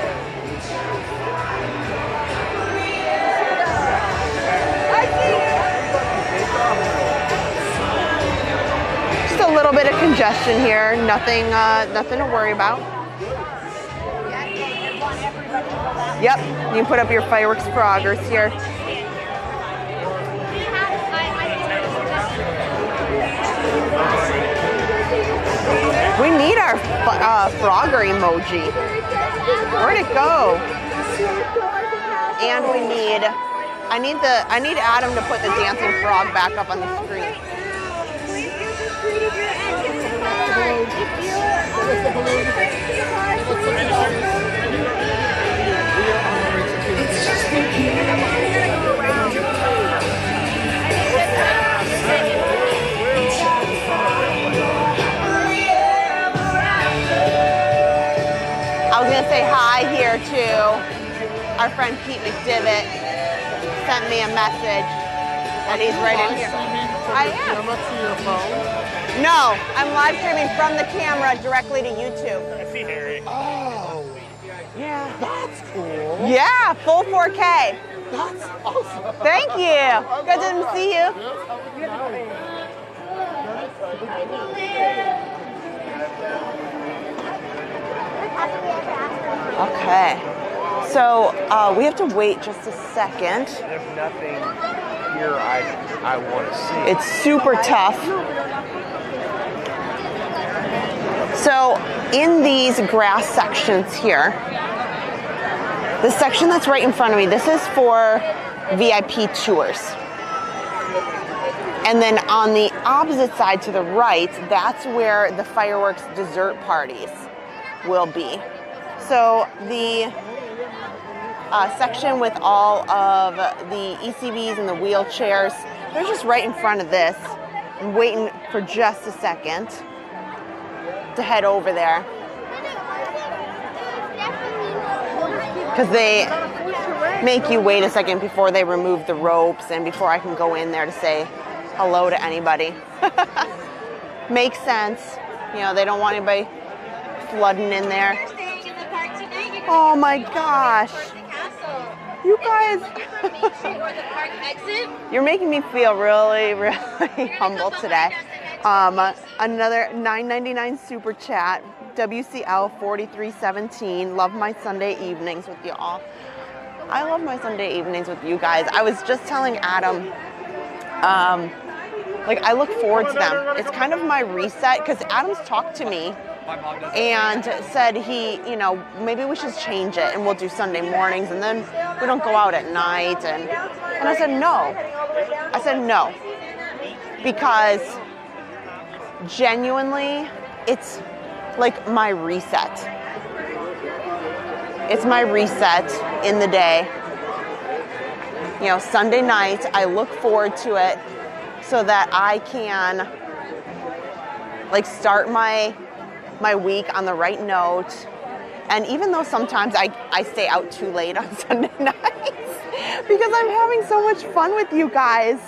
just a little bit of congestion here. Nothing to worry about. Yep, you can put up your fireworks froggers here. We need our frogger emoji. Where'd it go? And we need, I need Adam to put the dancing frog back up on the screen. I was gonna say hi here to our friend Pete McDivitt. Sent me a message that he's right in here. I am. No, I'm live streaming from the camera directly to YouTube. I see Harry. Oh, yeah. That's cool. Yeah, full 4K. That's awesome. Thank you. Good to see you. Okay. So we have to wait just a second. There's nothing here I want to see. It's super tough. So in these grass sections here, the section that's right in front of me, this is for VIP tours. And then on the opposite side to the right, that's where the fireworks dessert parties will be. So the section with all of the ECVs and the wheelchairs, they're just right in front of this. I'm waiting for just a second to head over there. Because they make you wait a second before they remove the ropes and before I can go in there to say hello to anybody. Makes sense. You know, they don't want anybody flooding in there. Oh my gosh. You guys, you're making me feel really, really humble today. Another $9.99 super chat. WCL 4317. Love my Sunday evenings with you all. I love my Sunday evenings with you guys. I was just telling Adam, like I look forward to them. It's kind of my reset because Adam's talked to me and said you know, maybe we should change it and we'll do Sunday mornings and then we don't go out at night. And I said no. I said no. Because genuinely, it's like my reset. It's my reset in the day. You know, Sunday night, I look forward to it so that I can like start my week on the right note. And even though sometimes I stay out too late on Sunday nights because I'm having so much fun with you guys,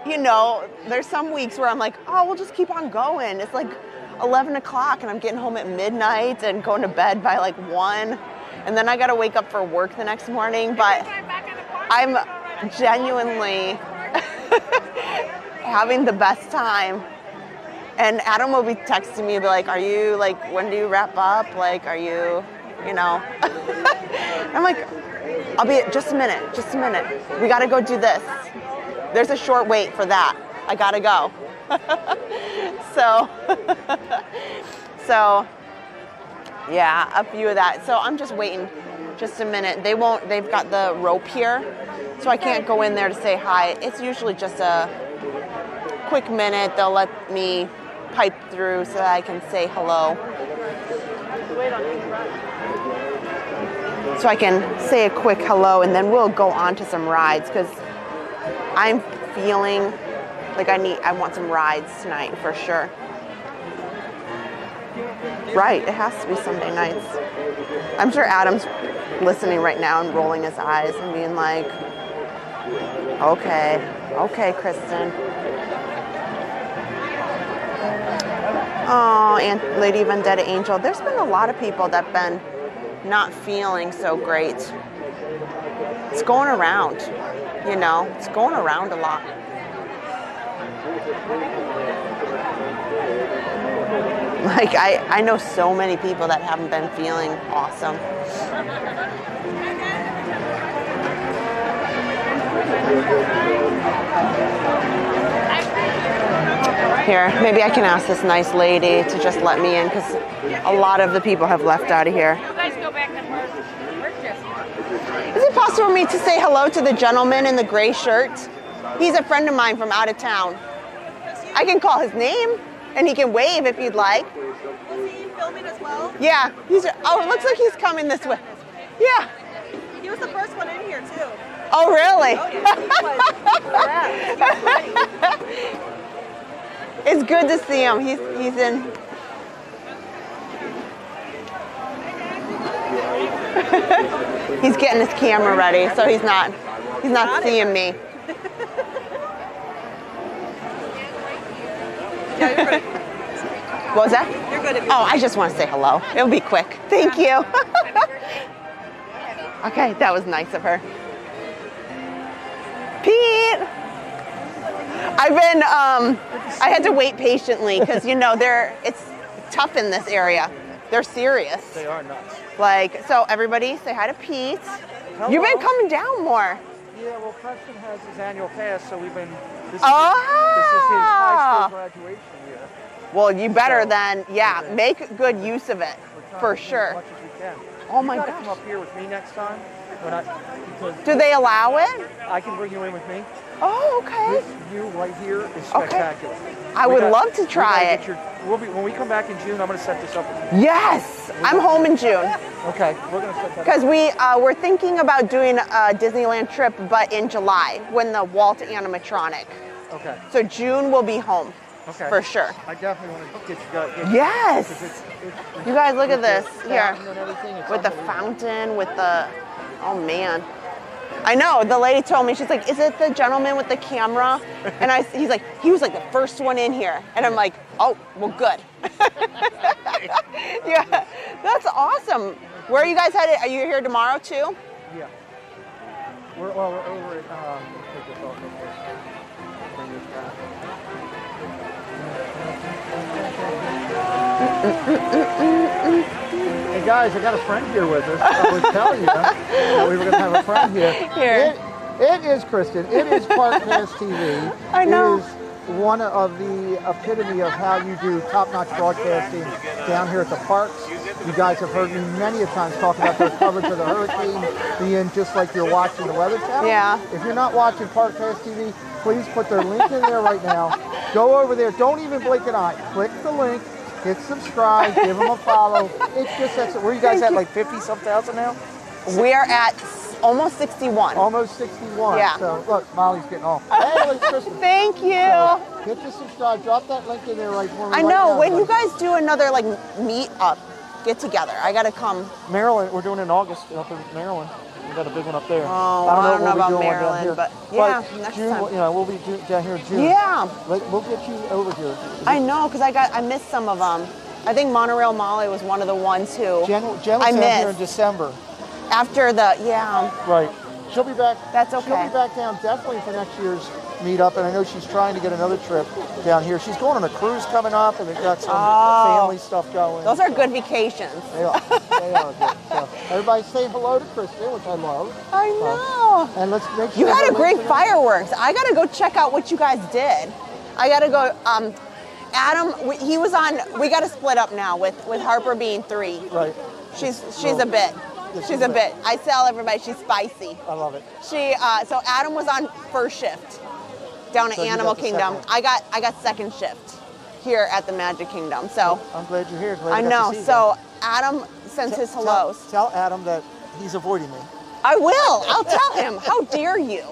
you know, there's some weeks where I'm like, oh, we'll just keep on going. It's like 11 o'clock and I'm getting home at midnight and going to bed by like 1. And then I got to wake up for work the next morning. But I'm genuinely having the best time. And Adam will be texting me, be like, are you, like, when do you wrap up? Like, are you, you know? I'm like, I'll be, just a minute. We gotta go do this. There's a short wait for that. I gotta go. So, yeah, a few of that. So I'm just waiting just a minute. They've got the rope here, so I can't go in there to say hi. It's usually just a quick minute. They'll let me pipe through so that I can say hello. So I can say a quick hello, and then we'll go on to some rides, because I'm feeling like I want some rides tonight for sure. Right, it has to be Sunday nights. I'm sure Adam's listening right now and rolling his eyes and being like, okay, Kristen. Oh, and Lady Vendetta Angel. There's been a lot of people that have been not feeling so great. It's going around, you know, it's going around a lot. Like, I know so many people that haven't been feeling awesome. Here, maybe I can ask this nice lady to just let me in, because a lot of the people have left out of here. You guys go back to purchase. Is it possible for me to say hello to the gentleman in the gray shirt? He's a friend of mine from out of town. I can call his name, and he can wave if you'd like. Was he filming as well? Yeah. Oh, it looks like he's coming this way. Yeah. He was the first one in here, too. Oh, really? Oh, yeah, he was. It's good to see him. He's in. He's getting his camera ready, so he's not seeing me. Yeah, you're good. What was that? You're good. Oh, I just want to say hello. It'll be quick. Thank you. Okay, that was nice of her. Pete! I had to wait patiently because, you know, it's tough in this area. They're serious. They are nuts. Like, so everybody say hi to Pete. Hello. You've been coming down more. Yeah, well, Preston has his annual pass, so we've been, this is his high school graduation year. Well, you better make good use of it, for sure. As much as we can. Oh my gosh. You gosh. come up here with me next time. Do they allow it? I can bring you in with me. Oh, okay. This view right here is spectacular. Okay. I would love to try it. When we come back in June, I'm going to set this up with you. Yes, I'm home in June. Okay, we're going to set that up. Because we're thinking about doing a Disneyland trip, but in July, when the Walt animatronic. Okay. So June we'll be home. Okay. For sure. I definitely want to get you guys. Yes. You guys look at this here. With With the fountain, with the, oh man. I know, the lady told me, she's like, is it the gentleman with the camera? And he was like the first one in here. And I'm like, oh, well, good. Yeah, that's awesome. Where are you guys headed? Are you here tomorrow too? Yeah. We're over at, take this off real quick. Bring this back. Hey guys, I got a friend here with us. I was telling you that we were going to have a friend here. It is Kristen. It is Park Pass TV. I know. It is one of the epitome of how you do top-notch broadcasting down here at the parks. You guys have heard me many a times talk about the coverage of the hurricane being just like you're watching the Weather Channel. Yeah. If you're not watching Park Pass TV, please put their link in there right now. Go over there. Don't even blink an eye. Click the link. Hit subscribe. Give them a follow. It's just that. Where you guys at, like 50-some thousand now? We're at almost 61. Almost 61. Yeah. So look, Molly's getting off. Hey, look, Kristen. Thank you. So, hit the subscribe. Drop that link in there right for me. I know. When you guys do another like meet up, get together. I gotta come. Maryland. We're doing it in August up in Maryland. We got a big one up there. Oh, I don't know about Maryland, but yeah, next June, time. You know, we'll be down here in June. Yeah. We'll get you over here. I know, because I missed some of them. I think Monorail Molly was one of the ones who Jen was I down missed. here in December. After the, Right. She'll be back. That's okay. She'll be back down definitely for next year's meet up, and I know she's trying to get another trip down here. She's going on a cruise coming up, and they've got some family stuff going. Those are good vacations. They are. They are good. So everybody's saying hello to Kristen, which I love. I know. And let's make sure You had a that great links are- fireworks. I got to go check out what you guys did. I got to go. Adam, he was on. We got to split up now with Harper being 3. Right. She's a bit. She's a bit. I tell everybody she's spicy. I love it. So Adam was on first shift down at So you Animal got the Kingdom. second. I got second shift here at the Magic Kingdom. So I'm glad you're here. Glad I got know. to see So Adam sends his hellos. Tell Adam that he's avoiding me. I will. I'll tell him. How dare you?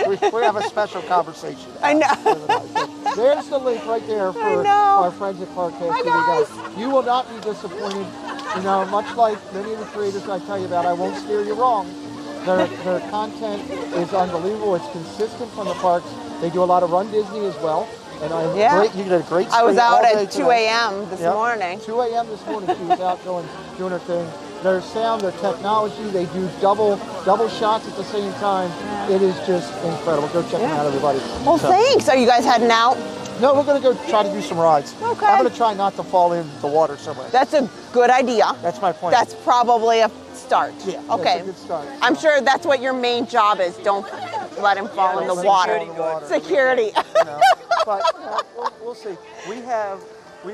We have a special conversation. I know. There's the link right there for our friends at Parkcast TV, guys. You will not be disappointed. You know, much like many of the creators I tell you about, I won't steer you wrong. Their content is unbelievable. It's consistent from the parks. They do a lot of Run Disney as well. And you did a great I was stream all out day at 2 today. a.m. this morning. 2 a.m. this morning, she was out doing her thing. Their sound, their technology, they do double shots at the same time. It is just incredible. Go check them out, everybody. Well, thanks. Are you guys heading out? No, we're going to go try to do some rides. Okay. I'm going to try not to fall in the water somewhere. That's a good idea. That's my plan. That's probably a start. Yeah, okay. that's a good start. I'm sure that's what your main job is. Don't let him fall in the water. Security. But we'll see. We have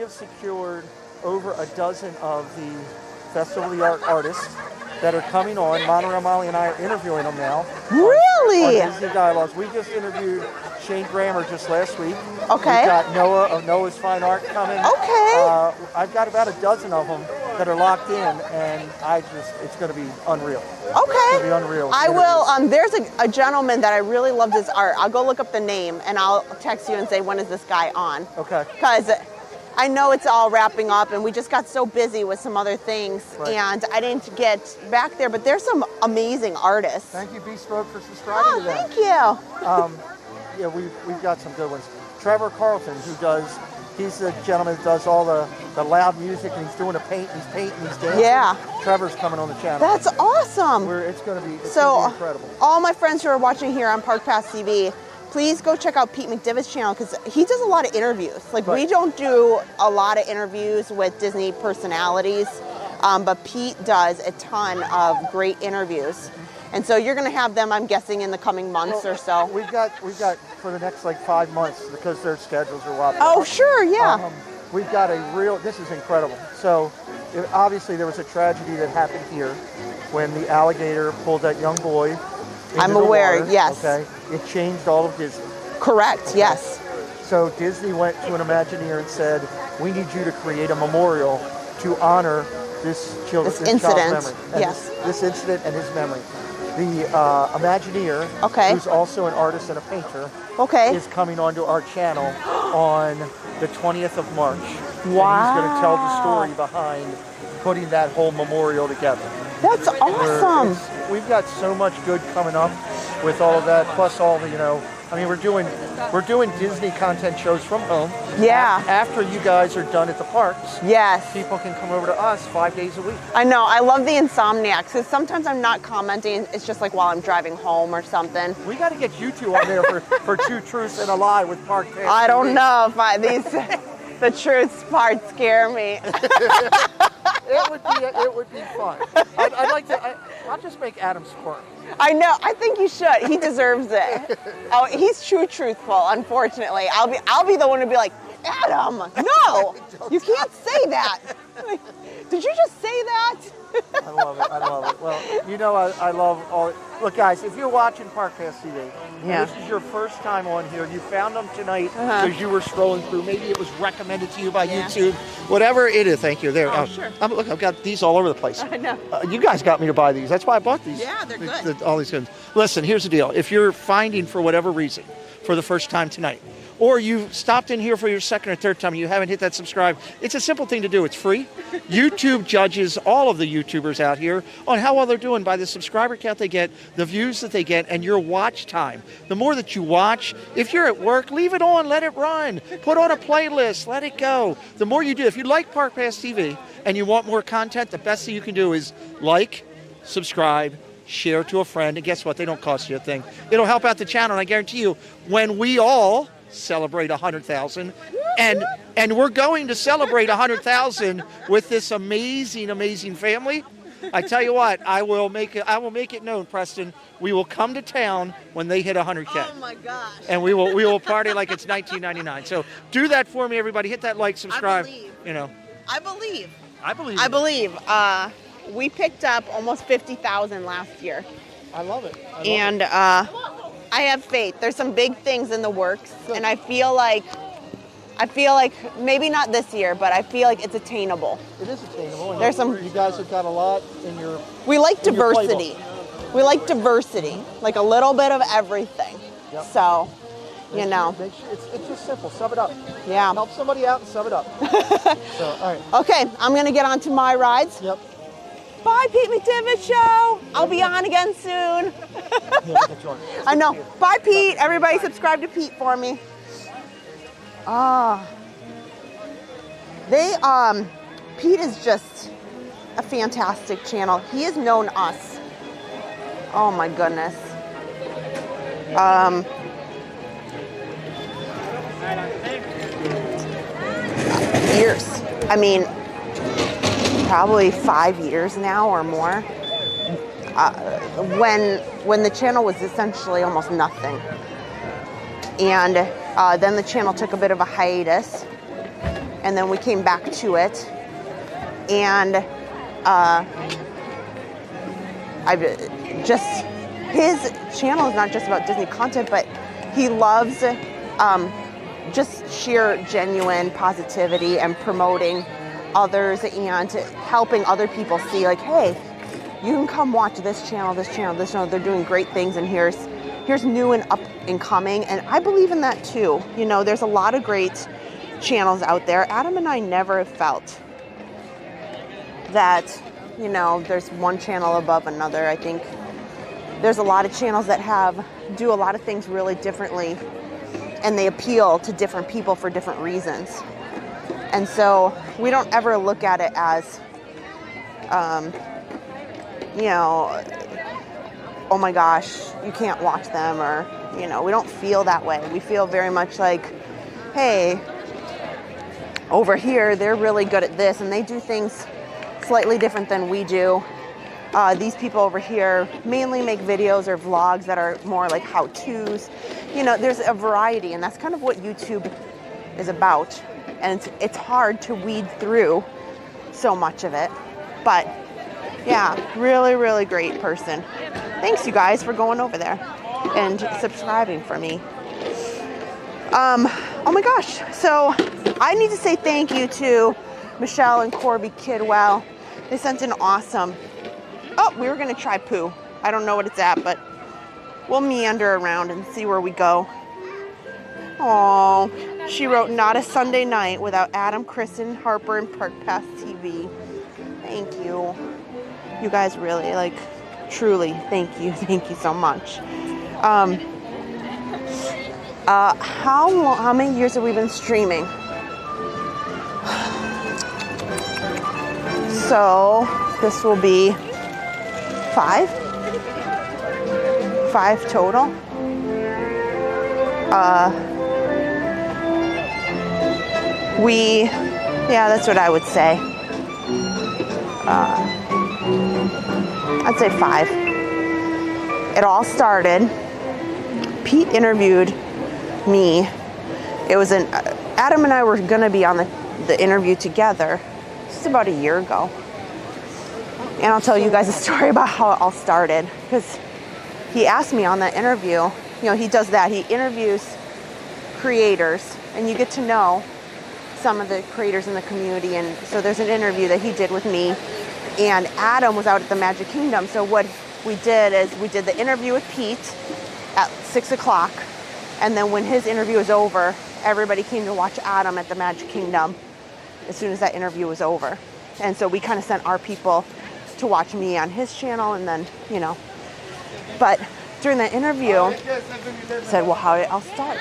secured over a dozen of the Festival of the Art artists that are coming on. Monorail Molly and I are interviewing them now. Really? On Disney Dialogues. We just interviewed Shane Grammer just last week. Okay. We've got Noah of Noah's Fine Art coming. Okay. I've got about a dozen of them that are locked in, and it's going to be unreal. Okay. It's going to be unreal. I will. There's a gentleman that I really loved his art. I'll go look up the name, and I'll text you and say, when is this guy on? Okay. Because I know it's all wrapping up, and we just got so busy with some other things, and I didn't get back there. But there's some amazing artists. Thank you, Bespoke, for subscribing to them. Thank you. Yeah, we've got some good ones. Trevor Carlton, he's the gentleman that does all the loud music, and he's doing he's painting, he's dancing. Yeah. Trevor's coming on the channel. That's awesome. It's going to be incredible. All my friends who are watching here on Park Pass TV, please go check out Pete McDivitt's channel because he does a lot of interviews. We don't do a lot of interviews with Disney personalities, but Pete does a ton of great interviews. And so you're going to have them, I'm guessing, in the coming months or so. We've got for the next 5 months, because their schedules are locked. Oh, sure, yeah. We've got this is incredible. So obviously there was a tragedy that happened here when the alligator pulled that young boy. I'm aware, yes. Okay, it changed all of Disney. Correct, okay. Yes. So Disney went to an Imagineer and said, we need you to create a memorial to honor this child's incident. memory. Yes. This incident and his memory. The Imagineer, who's also an artist and a painter, is coming onto our channel on the 20th of March. Wow. And he's going to tell the story behind putting that whole memorial together. That's awesome. We've got so much good coming up with all of that, plus all the, we're doing Disney content shows from home. Yeah. After you guys are done at the parks. Yes. People can come over to us 5 days a week. I know. I love the Insomniacs because sometimes I'm not commenting. It's just while I'm driving home or something. We got to get you two on there for Two Truths and a Lie with Park Pass. I don't know if the truths part scare me. It would be fun. I'd like to. I'll just make Adam squirm. I know. I think you should. He deserves it. Oh, he's truthful. Unfortunately, I'll be the one to be like, Adam, no, you can't say that. Did you just say that? I love it. Well, I love all. Look, guys, if you're watching Park Pass TV, and this is your first time on here, you found them tonight because you were scrolling through. Maybe it was recommended to you by YouTube. Whatever it is, thank you. There. Oh, sure. Look, I've got these all over the place. I know. You guys got me to buy these. That's why I bought these. Yeah, they're good. All these good. Listen, here's the deal. If you're finding for whatever reason for the first time tonight, or you stopped in here for your second or third time and you haven't hit that subscribe, it's a simple thing to do. It's free. YouTube judges all of the YouTubers out here on how well they're doing by the subscriber count they get, the views that they get, and your watch time. The more that you watch, if you're at work, leave it on, let it run. Put on a playlist, let it go. The more you do, if you like Park Pass TV and you want more content, the best thing you can do is like, subscribe, share to a friend, and guess what? They don't cost you a thing. It'll help out the channel, and I guarantee you, when we all celebrate 100,000, and we're going to celebrate 100,000 with this amazing, amazing family. I tell you what, I will make it known, Preston. We will come to town when they hit 100K. Oh my gosh. And we will party like it's 1999. So do that for me, everybody. Hit that like, subscribe. I believe. You know. I believe. I believe. I believe. We picked up almost 50,000 last year. I love it. And I have faith. There's some big things in the works, and I feel like maybe not this year, but I feel like it's attainable. It is attainable. There's some. You guys have got a lot in your. We like diversity. We like diversity, like a little bit of everything. Yep. So, you know. It's just simple. Sum it up. Yeah. Help somebody out and sum it up. So, all right. Okay, I'm gonna get on to my rides. Yep. Bye, Pete McDivitt Show. I'll be on again soon. I know. Bye, Pete. Everybody subscribe to Pete for me. Pete is just a fantastic channel. He has known us. Oh my goodness. Years. I mean, probably 5 years now or more. When the channel was essentially almost nothing. And then the channel took a bit of a hiatus, and then we came back to it. And his channel is not just about Disney content, but he loves just sheer genuine positivity and promoting others and helping other people see, like, hey, you can come watch this channel. They're doing great things, and here's new and up and coming. And I believe in that too. You know, there's a lot of great channels out there. Adam and I never felt that, you know, there's one channel above another. I think there's a lot of channels that do a lot of things really differently, and they appeal to different people for different reasons. And so we don't ever look at it as, you know, oh my gosh, you can't watch them, or, you know, we don't feel that way. We feel very much like, hey, over here, they're really good at this, and they do things slightly different than we do. These people over here mainly make videos or vlogs that are more like how-tos. You know, there's a variety, and that's kind of what YouTube is about. And it's hard to weed through so much of it. But yeah, really, really great person. Thanks, you guys, for going over there and subscribing for me. Oh my gosh. So I need to say thank you to Michelle and Corby Kidwell. They sent an awesome. Oh, we were going to try poo. I don't know what it's at, but we'll meander around and see where we go. Oh, she wrote, not a Sunday night without Adam, Kristen, Harper, and Park Pass TV. Thank you. You guys really, like, truly, thank you. Thank you so much. How many years have we been streaming? So this will be 5 total. Yeah, that's what I would say. I'd say 5. It all started, Pete interviewed me. It was Adam and I were gonna be on the interview together just about a year ago. And I'll tell you guys a story about how it all started, because he asked me on that interview, you know, he does that. He interviews creators, and you get to know some of the creators in the community. And so there's an interview that he did with me, and Adam was out at the Magic Kingdom. So what we did is we did the interview with Pete at 6 o'clock. And then when his interview was over, everybody came to watch Adam at the Magic Kingdom as soon as that interview was over. And so we kind of sent our people to watch me on his channel, and then, you know. But during that interview, I said, well, how did it all start?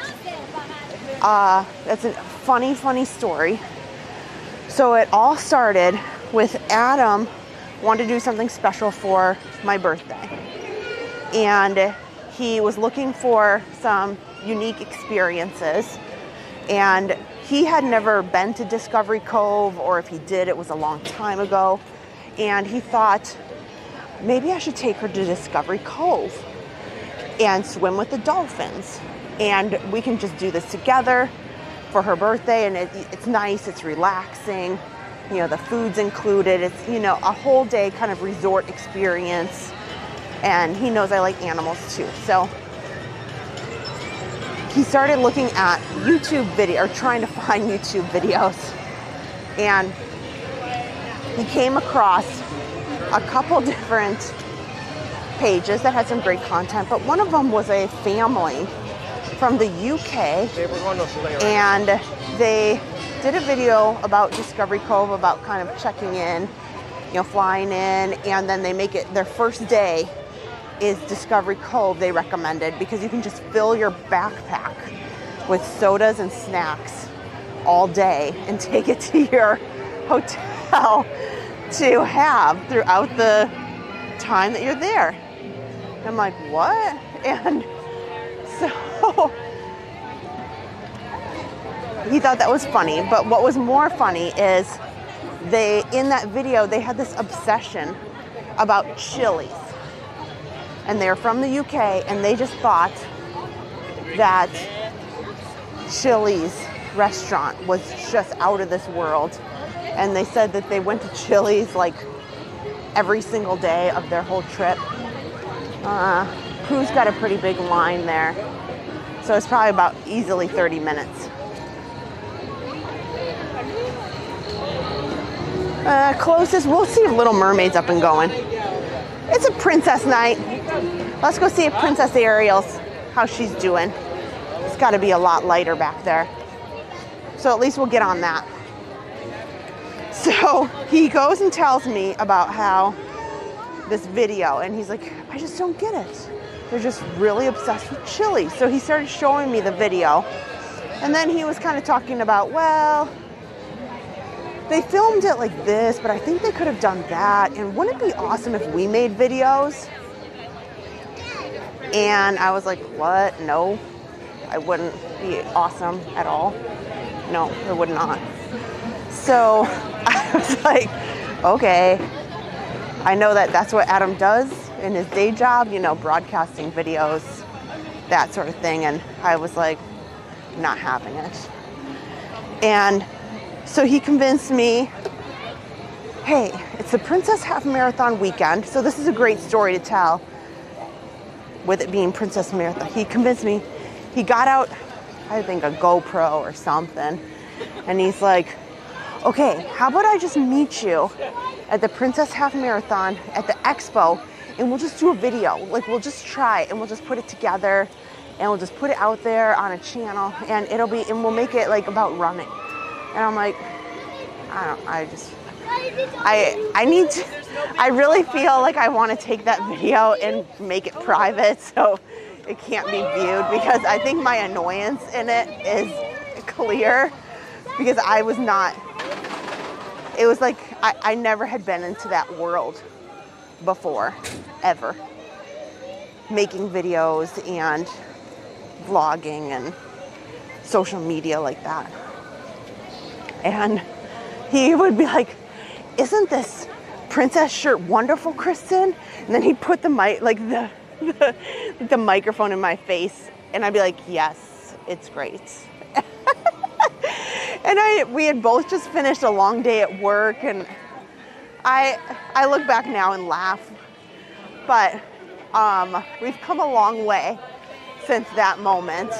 That's a funny story. So it all started with Adam wanted to do something special for my birthday. and he was looking for some unique experiences, and he had never been to Discovery Cove, or if he did, it was a long time ago, and he thought, maybe I should take her to Discovery Cove and swim with the dolphins, and we can just do this together for her birthday, and it's nice, it's relaxing, you know, the food's included, it's, you know, a whole day kind of resort experience, and he knows I like animals too. So he started looking at YouTube video, or trying to find YouTube videos, and he came across a couple different pages that had some great content, but one of them was a family from the UK, and they did a video about Discovery Cove, about kind of checking in, you know, flying in, and then they make it their first day is Discovery Cove. They recommended, because you can just fill your backpack with sodas and snacks all day and take it to your hotel to have throughout the time that you're there. And I'm like, what? And so he thought that was funny, but what was more funny is in that video, they had this obsession about Chili's. And they're from the UK, and they just thought that Chili's restaurant was just out of this world. And they said that they went to Chili's like every single day of their whole trip. Crew's got a pretty big line there, so it's probably about easily 30 minutes. Closest, we'll see if Little Mermaid's up and going. It's a princess night. Let's go see if Princess Ariel's, how she's doing. It's got to be a lot lighter back there. So at least we'll get on that. So he goes and tells me about how this video, and he's like, I just don't get it. They're just really obsessed with chili. So he started showing me the video, and then he was kind of talking about, well, they filmed it like this, but I think they could have done that, and wouldn't it be awesome if we made videos? And I was like, what? No, I wouldn't be awesome at all. No, it would not. So I was like, okay, I know that that's what Adam does in his day job, you know, broadcasting videos, that sort of thing. And I was like, not having it. And so he convinced me, hey, it's the Princess Half Marathon weekend, so this is a great story to tell with it being Princess Marathon. He convinced me, he got out, I think, a GoPro or something, and he's like, okay, how about I just meet you at the Princess Half Marathon at the expo, and we'll just do a video. Like, we'll just try, and we'll just put it together, and we'll just put it out there on a channel, and we'll make it like about running. And I'm like, I really feel like I want to take that video and make it private so it can't be viewed, because I think my annoyance in it is clear, because I was not, it was like I never had been into that world before, ever. Making videos and vlogging and social media like that. And he would be like, isn't this princess shirt wonderful, Kristen? And then he'd put the mic, like the microphone in my face, and I'd be like, yes, it's great. And we had both just finished a long day at work, and I look back now and laugh, but we've come a long way since that moment.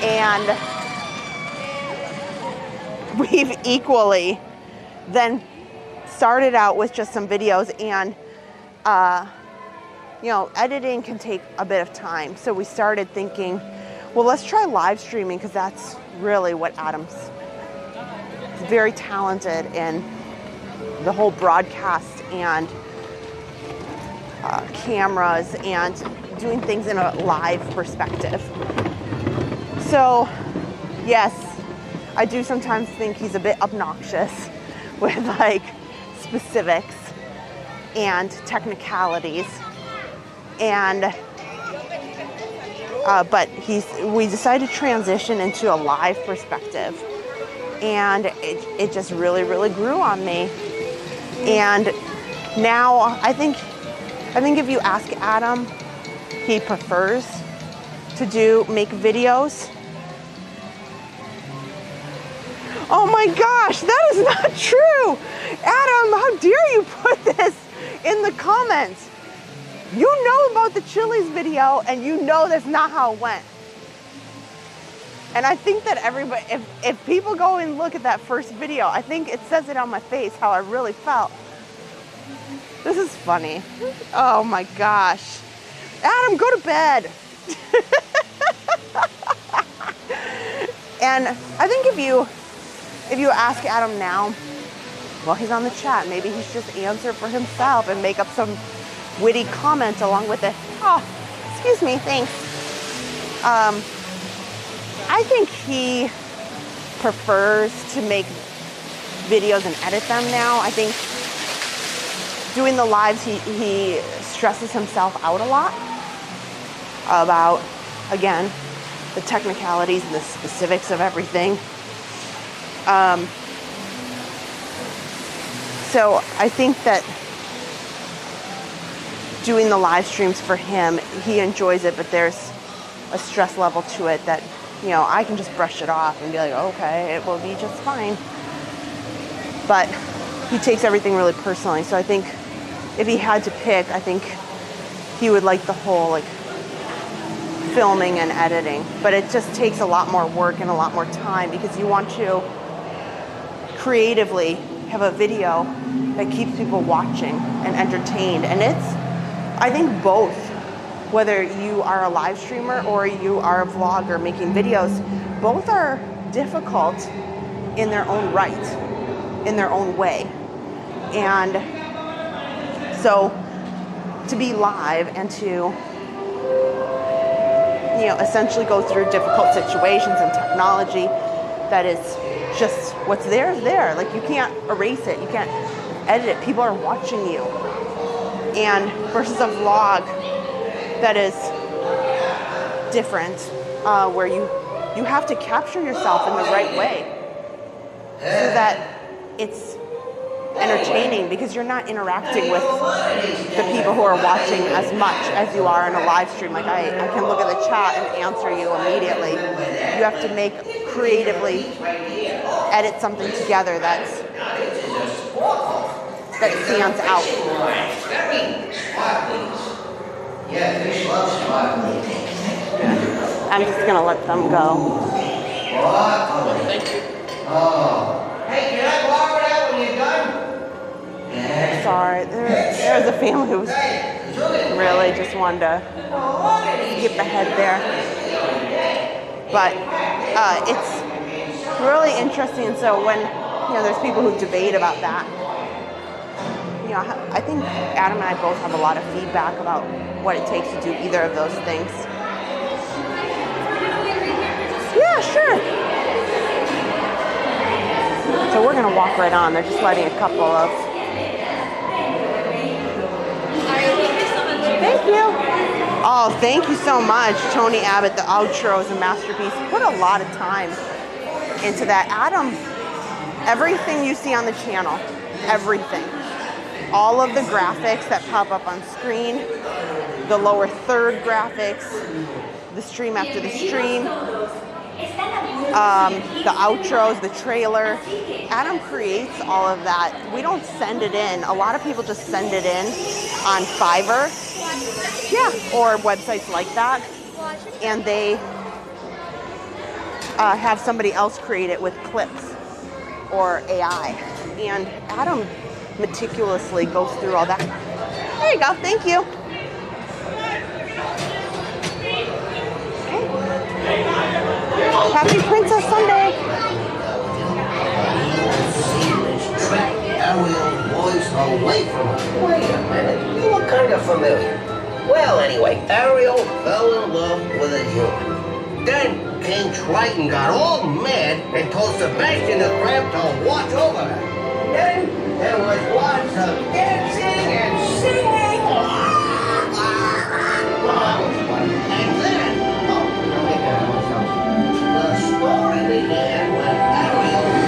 And we've equally then started out with just some videos, and you know, editing can take a bit of time. So we started thinking, well, let's try live streaming, because that's really what Adam's very talented in, the whole broadcast and cameras and doing things in a live perspective. So yes, I do sometimes think he's a bit obnoxious with like specifics, and technicalities. And but we decided to transition into a live perspective, and it just really grew on me. And now I think if you ask Adam, he prefers to make videos. Oh my gosh, that is not true. Adam, how dare you put this in the comments? You know about the Chili's video, and you know that's not how it went. And I think that everybody, if people go and look at that first video, I think it says it on my face how I really felt. This is funny. Oh my gosh. Adam, go to bed. And I think if you ask Adam now, well, he's on the chat. Maybe he should just answer for himself and make up some witty comment along with it. Oh, excuse me, thanks. I think he prefers to make videos and edit them now. I think doing the lives, he stresses himself out a lot about, again, the technicalities and the specifics of everything. So I think that doing the live streams for him, he enjoys it, but there's a stress level to it that, you know, I can just brush it off and be like, okay, it will be just fine. But he takes everything really personally. So I think if he had to pick, I think he would like the whole like filming and editing. But it just takes a lot more work and a lot more time because you want to creatively have a video that keeps people watching and entertained. And it's, I think both, whether you are a live streamer or you are a vlogger making videos, both are difficult in their own right, in their own way. And so to be live and to, you know, essentially go through difficult situations and technology that is just what's there is there. Like you can't erase it, you can't edit it. People are watching you. And versus a vlog that is different, where you have to capture yourself in the right way so that it's entertaining, because you're not interacting with the people who are watching as much as you are in a live stream. Like I can look at the chat and answer you immediately. You have to creatively edit something together that stands out. I'm just gonna let them go. Hey, can I borrow that when you're done? Sorry, there's a family who really just wanted to skip ahead there. But it's really interesting. So when, you know, there's people who debate about that, you know, I think Adam and I both have a lot of feedback about what it takes to do either of those things. Yeah, sure. So we're gonna walk right on. They're just letting a couple of. Thank you. Oh, thank you so much, Tony Abbott. The outro is a masterpiece. Put a lot of time into that. Adam, everything you see on the channel, everything. All of the graphics that pop up on screen, the lower third graphics, the stream after the stream, the outros, the trailer. Adam creates all of that. We don't send it in. A lot of people just send it in on Fiverr, yeah, or websites like that, and they have somebody else create it with clips or AI. And Adam meticulously goes through all that. There you go. Thank you. Happy Princess Sunday. Ariel's voice away from her. Wait a minute, you look kind of familiar. Well, anyway, Ariel fell in love with a human. Then King Triton got all mad and told Sebastian the Crab to watch over her. Then there was lots of dancing and And then, the story began when Ariel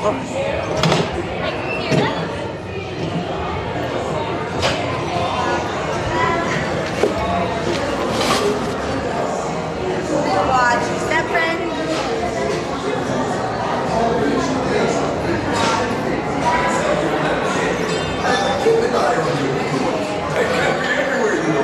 Watch your step, friend. Keep an eye on you. I can't be everywhere you go.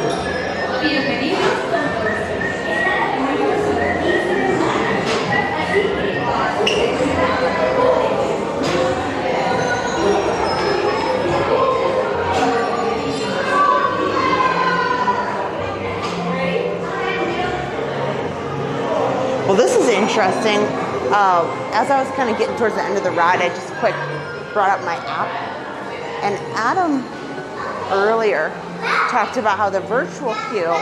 Well, this is interesting. As I was kind of getting towards the end of the ride, I just quick brought up my app. And Adam earlier talked about how the virtual queue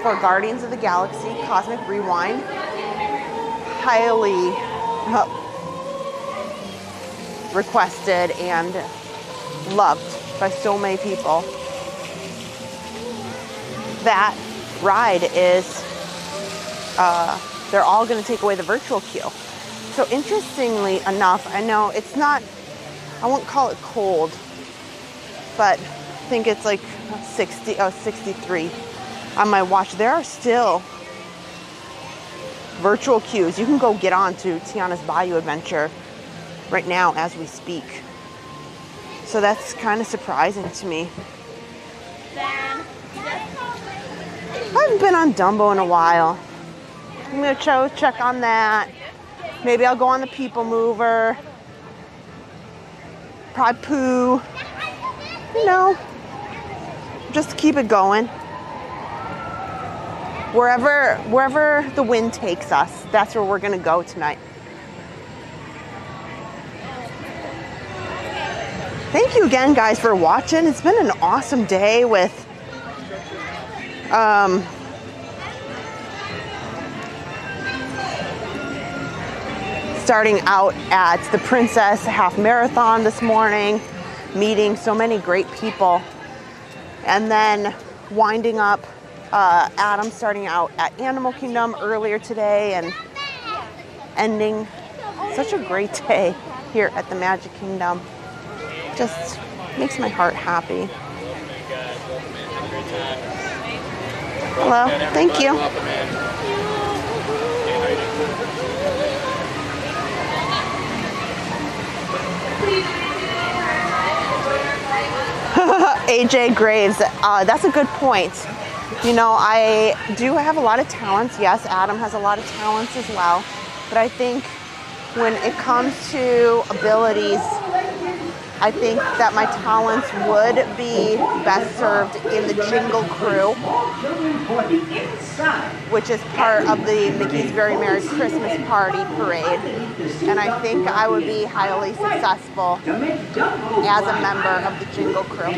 for Guardians of the Galaxy Cosmic Rewind highly requested and loved by so many people. That ride is they're all going to take away the virtual queue. So interestingly enough, I know it's not, I won't call it cold, but I think it's like 63 on my watch. There are still virtual queues. You can go get on to Tiana's Bayou Adventure right now as we speak. So that's kind of surprising to me. I haven't been on Dumbo in a while. I'm going to check on that. Maybe I'll go on the People Mover. Probably Pooh. You know, just keep it going. Wherever the wind takes us, that's where we're going to go tonight. Thank you again, guys, for watching. It's been an awesome day with starting out at the Princess Half Marathon this morning, meeting so many great people, and then winding up Adam starting out at Animal Kingdom earlier today and ending such a great day here at the Magic Kingdom. Just makes my heart happy. Hello, thank you. AJ Graves, that's a good point. You know, I do have a lot of talents. Yes, Adam has a lot of talents as well. But I think when it comes to abilities, I think that my talents would be best served in the Jingle Crew, which is part of the Mickey's Very Merry Christmas Party parade. And I think I would be highly successful as a member of the Jingle Crew.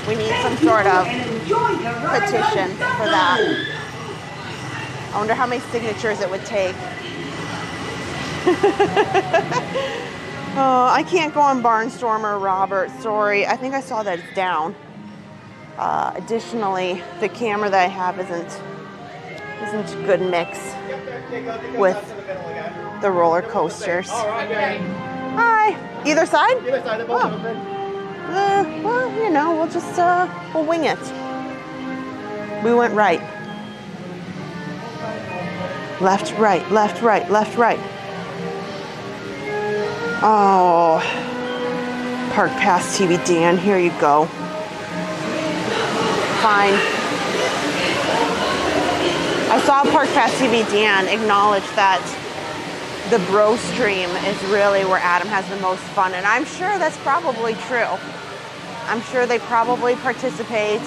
We need some sort of petition for that. I wonder how many signatures it would take. Oh, I can't go on Barnstormer, Robert. Sorry. I think I saw that it's down. Additionally, the camera that I have isn't a good mix with the roller coasters. Hi. Either side? Either side. Oh. Well, you know, we'll just we'll wing it. We went right. Left, right, left, right, left, right. Oh, Park Pass TV Dan, here you go. Fine. I saw Park Pass TV Dan acknowledge that the bro stream is really where Adam has the most fun, and I'm sure that's probably true. I'm sure they probably participate.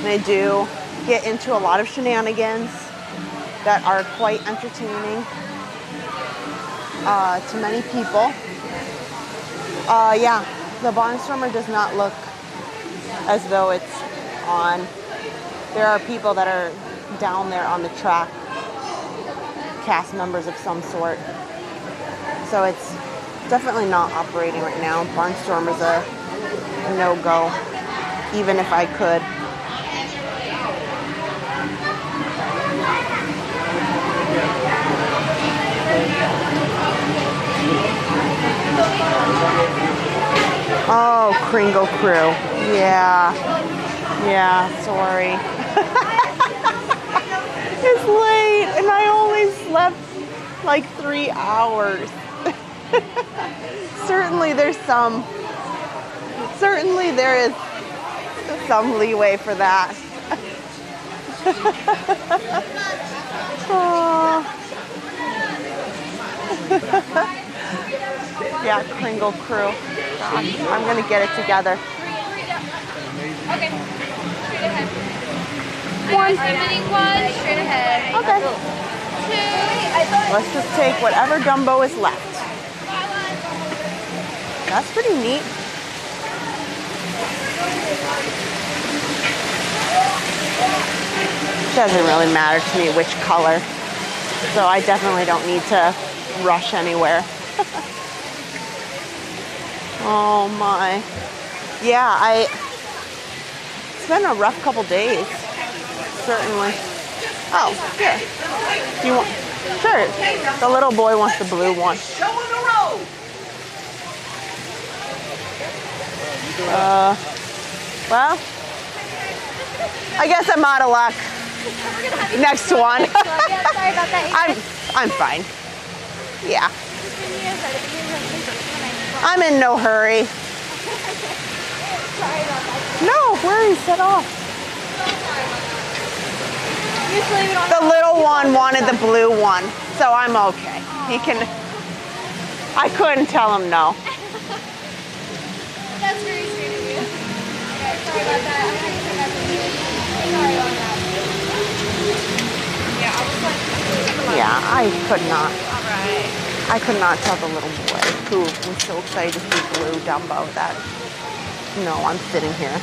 They do get into a lot of shenanigans that are quite entertaining to many people. Yeah, the Barnstormer does not look as though it's on. There are people that are down there on the track, cast members of some sort. So it's definitely not operating right now. Barnstormer's a no-go, even if I could. Oh, Kringle Crew. Yeah. Yeah, sorry. It's late and I only slept like 3 hours. Certainly there is some leeway for that. Oh. Yeah, Kringle Crew. Gosh, I'm gonna get it together. Okay. Straight ahead. One. Straight ahead. Okay. Let's just take whatever Dumbo is left. That's pretty neat. Doesn't really matter to me which color, so I definitely don't need to rush anywhere. Oh my. Yeah, it's been a rough couple days. Certainly. Oh, here. Do you want? Sure. The little boy wants the blue one. Well, I guess I'm out of luck. Next one. Sorry about that. I'm fine. Yeah. I'm in no hurry. Sorry about that. No worries at all. The little one wanted the blue one, so I'm okay. He can. I couldn't tell him no. That's very sweet of you. Okay, sorry about that. I'm going to turn back to you. Sorry about that. Yeah, I'll just like. Yeah, I could not. Alright. I could not tell the little boy who was so excited to see blue Dumbo that no, I'm sitting here.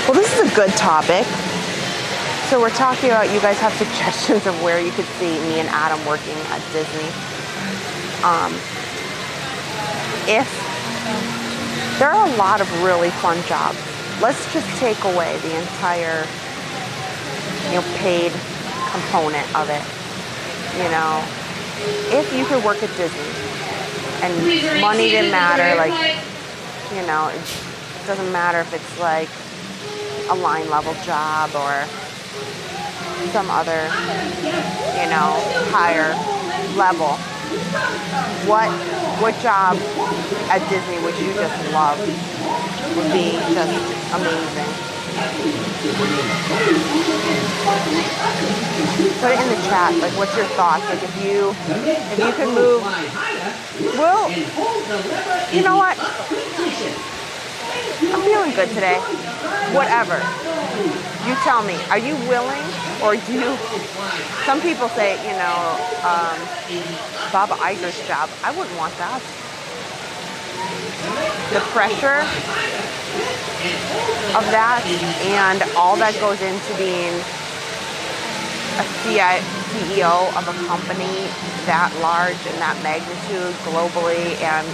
Well, this is a good topic. So we're talking about, you guys have suggestions of where you could see me and Adam working at Disney. If there are a lot of really fun jobs, let's just take away the entire, paid component of it. If you could work at Disney and money didn't matter, like, it doesn't matter if it's like a line level job or some other, higher level. What job at Disney would you just love? Would be just amazing. Put it in the chat. Like, what's your thoughts? Like, if you could move. Well, you know what? I'm feeling good today. Whatever. You tell me. Are you willing, or do you? Some people say, Bob Iger's job. I wouldn't want that. The pressure of that and all that goes into being a CEO of a company that large and that magnitude globally, and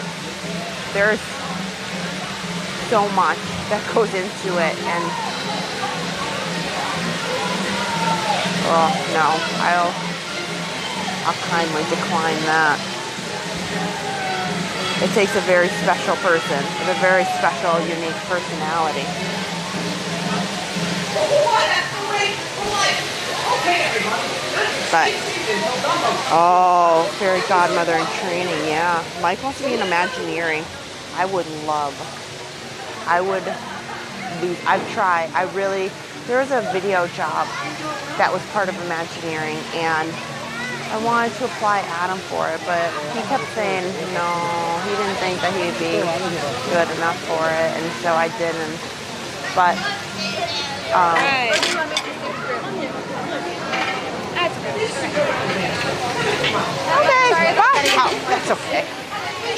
there's so much that goes into it, and no, I'll kindly decline that. It takes a very special person with a very special, unique personality. But, fairy godmother in training, yeah. Mike wants to be in Imagineering. I've tried. There was a video job that was part of Imagineering, and I wanted to apply Adam for it, but he kept saying no, he didn't think that he'd be good enough for it, and so I didn't. But, okay, bye. Oh, that's okay.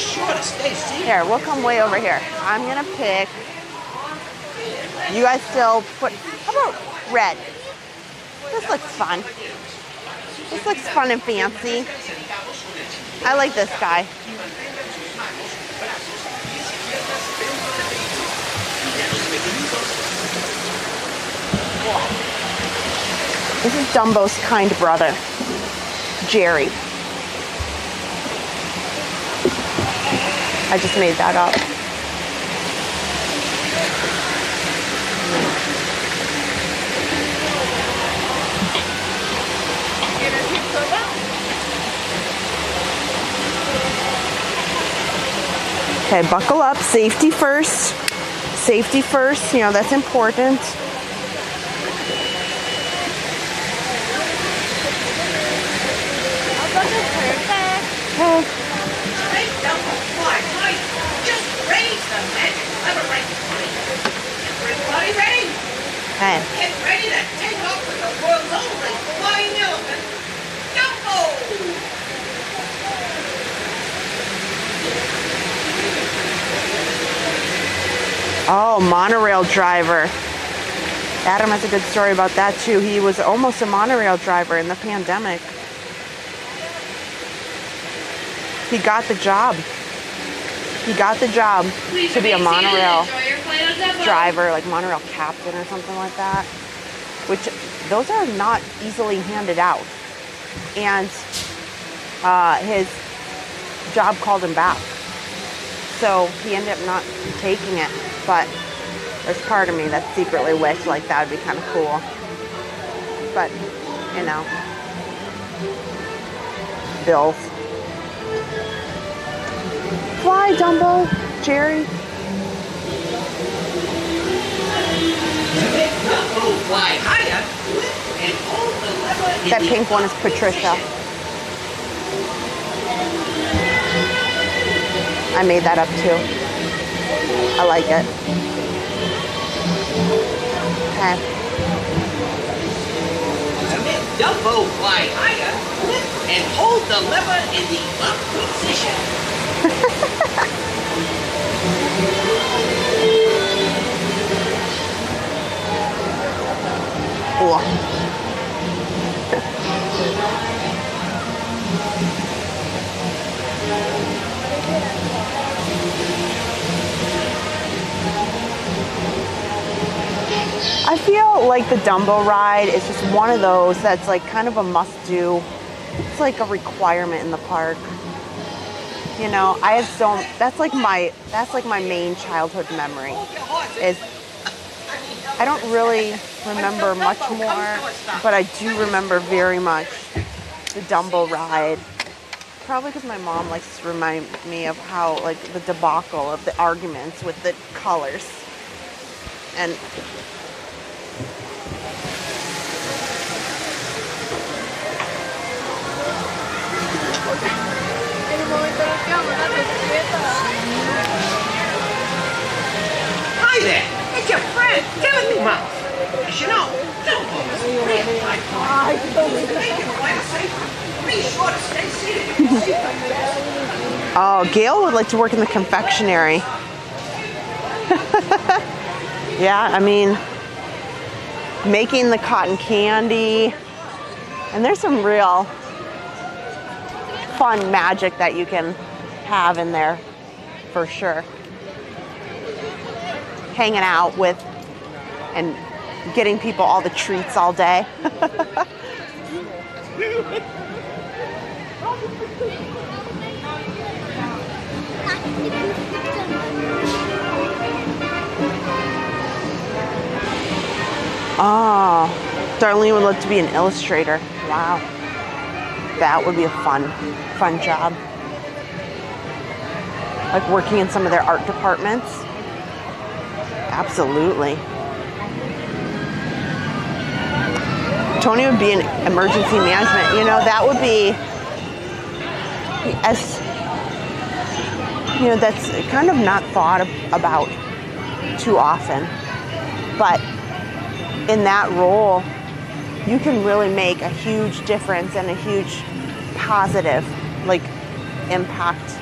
sure to stay seated. Here, we'll come way over here. I'm gonna pick. You guys still put. How about red? This looks fun. This looks fun and fancy. I like this guy. This is Dumbo's kind brother, Jerry. I just made that up. Okay, buckle up. Safety first. Safety first. You know, that's important. Okay. Just raise the magic lever right behind you. Everybody ready? Okay. Get ready to take off with the world's only flying elephant, Dumbo! Oh, monorail driver. Adam has a good story about that too. He was almost a monorail driver in the pandemic. He got the job. He got the job to be a monorail driver, like monorail captain or something like that. Which, those are not easily handed out. And his job called him back. So he ended up not taking it. But there's part of me that secretly wished like that would be kind of cool. But, you know, bills. Fly, Dumbo, Jerry. Fly higher and hold the lever. That pink one is Patricia. I made that up too. I like it. Okay. Dumbo fly higher and hold the lever in the up position. I feel like the Dumbo ride is just one of those that's like kind of a must-do. It's like a requirement in the park. You know, I have that's like my main childhood memory. Is I don't really remember much more, but I do remember very much the Dumbo ride. Probably because my mom likes to remind me of how, like, the debacle of the arguments with the colors. And Hi there, it's your friend, Timothy Mouse. As you know, Dumbo's really like be sure to stay seated. oh, Gail would like to work in the confectionery. Yeah, I mean, making the cotton candy. And there's some real fun magic that you can have in there, for sure. Hanging out with and getting people all the treats all day. Oh, Darlene would love to be an illustrator. Wow. That would be a fun job. Like working in some of their art departments. Absolutely. Tony would be in emergency management. You know, that would be, as you know, that's kind of not thought about too often. But in that role, you can really make a huge difference and a huge positive, like, impact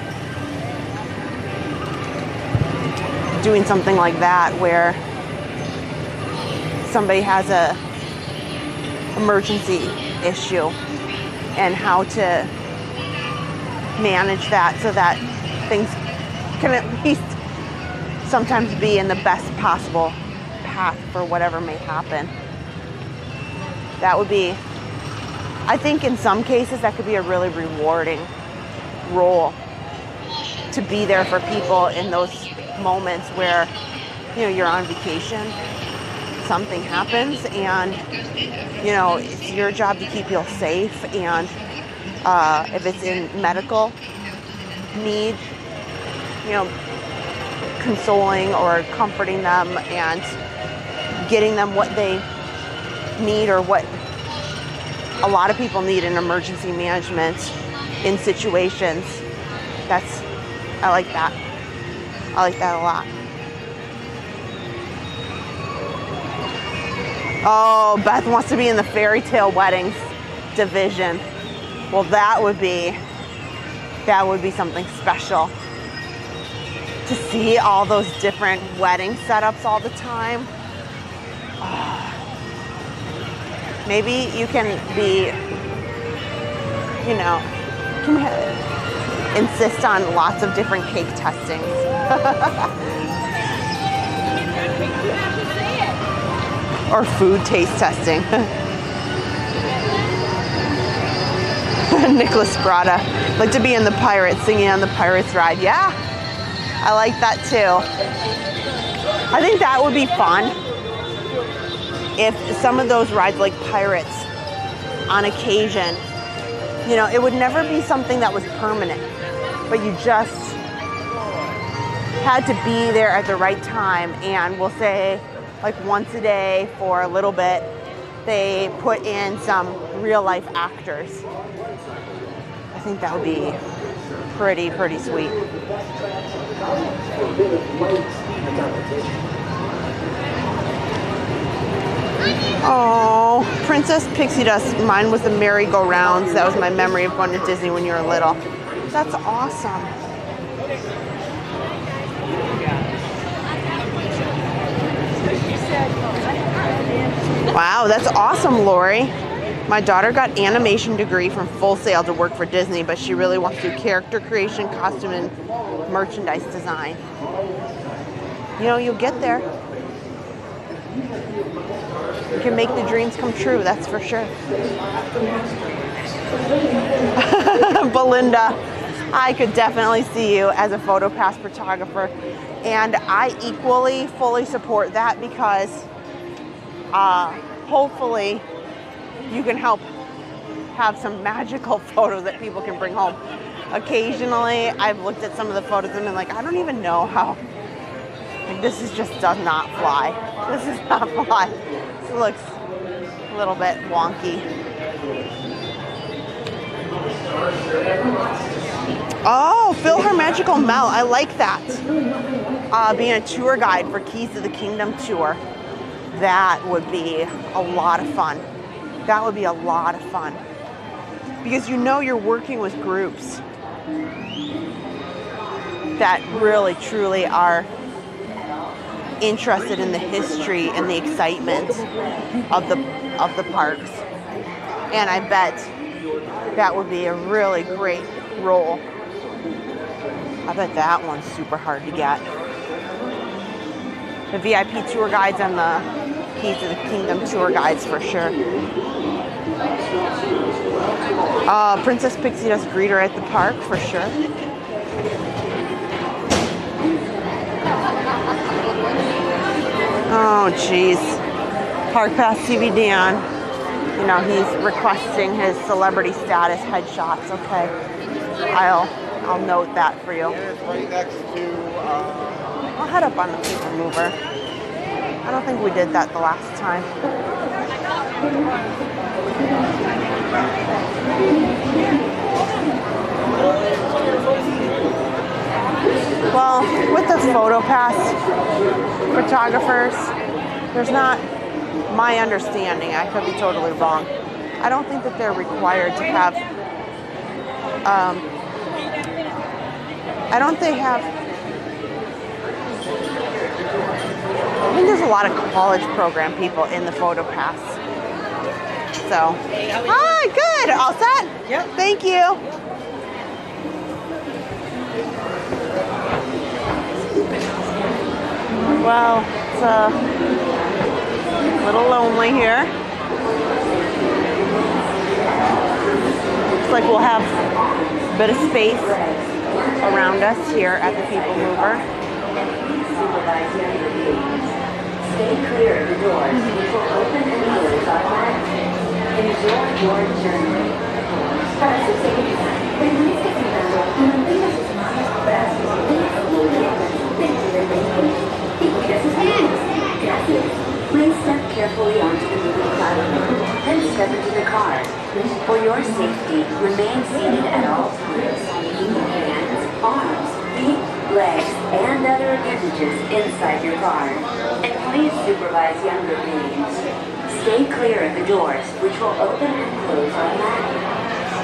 doing something like that where somebody has a emergency issue and how to manage that so that things can at least sometimes be in the best possible path for whatever may happen. That would be, I think in some cases that could be a really rewarding role, to be there for people in those moments where, you know, you're on vacation, something happens, and, you know, it's your job to keep people safe, and if it's in medical need, you know, consoling or comforting them and getting them what they need, or what a lot of people need in emergency management in situations. I like that. I like that a lot. Oh, Beth wants to be in the fairy tale weddings division. Well, that would be something special. To see all those different wedding setups all the time. Maybe you can be, you know, insist on lots of different cake testings. Or food taste testing. Nicholas Grata, like to be in the Pirates, singing on the Pirates ride. Yeah, I like that too. I think that would be fun if some of those rides, like Pirates, on occasion, you know, it would never be something that was permanent, but you just had to be there at the right time. And we'll say like once a day for a little bit, they put in some real life actors. I think that would be pretty sweet. Oh, Princess Pixie Dust. Mine was the merry-go-rounds. That was my memory of going to Disney when you were little. That's awesome. Wow, that's awesome, Lori. My daughter got animation degree from Full Sail to work for Disney, but she really wants to do character creation, costume, and merchandise design. You know, you'll get there. You can make the dreams come true, that's for sure. Belinda, I could definitely see you as a PhotoPass photographer, and I equally fully support that, because hopefully you can help have some magical photos that people can bring home. Occasionally, I've looked at some of the photos and been like, I don't even know how, like, this does not fly. This does not fly. This looks a little bit wonky. Oh, fill her magical melt. I like that. Being a tour guide for Keys to the Kingdom tour. That would be a lot of fun. That would be a lot of fun. Because you know you're working with groups that really, truly are interested in the history and the excitement of the parks. And I bet that would be a really great role. I bet that one's super hard to get. The VIP tour guides and the Keys to the Kingdom tour guides for sure. Princess Pixie Dust greeter at the park for sure. Oh geez. Park Pass TV Dan. You know, he's requesting his celebrity status headshots. Okay. I'll note that for you. It's right next to I'll head up on the people mover. I don't think we did that the last time. Well, with the PhotoPass photographers, there's not, my understanding, I could be totally wrong, I don't think that they're required to have, think there's a lot of college program people in the photo pass. So, hi, good. All set? Yep. Thank you. Well, it's a little lonely here. Looks like we'll have a bit of space around us here at the People Mover. Stay clear of the doors, which will open and close automatically. Enjoy your journey. Para su seguridad, permanezca sentado y mantenga sus manos, brazos, pies y piernas dentro del vehículo. Y cuida sus manos. Gracias. Please step carefully onto the moving platform, then step into the car. For your safety, remain seated at all times. Keep your hands, arms, feet, legs, and other appendages inside your car. And please supervise younger beings. Stay clear of the doors, which will open and close automatically.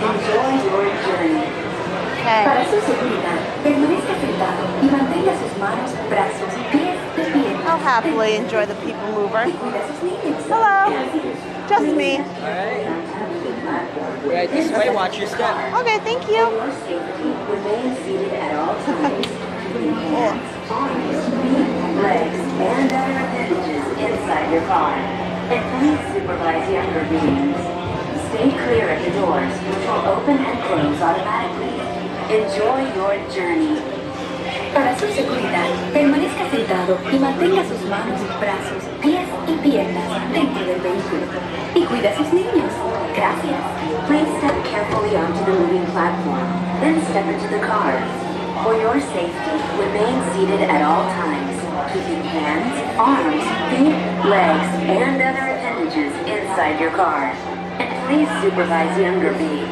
Enjoy your journey. Para su seguridad, permanezca sentado y mantenga sus manos, brazos, pies y piernas. I'll happily enjoy the People Mover. Hello. Just me. Alright. Right this way, watch your step. Okay, thank you. Remain seated at all times. Hands, arms, feet, legs, and other appendages inside your car. And please supervise younger beings. Stay clear of the doors, which will open and close automatically. Enjoy your journey. Para su seguridad, permanezca sentado y mantenga sus manos, brazos, pies y piernas dentro del vehículo. Y cuida a sus niños. Gracias. Please step carefully onto the moving platform, then step into the car. For your safety, remain seated at all times, keeping hands, arms, feet, legs, and other appendages inside your car. And please supervise younger beings.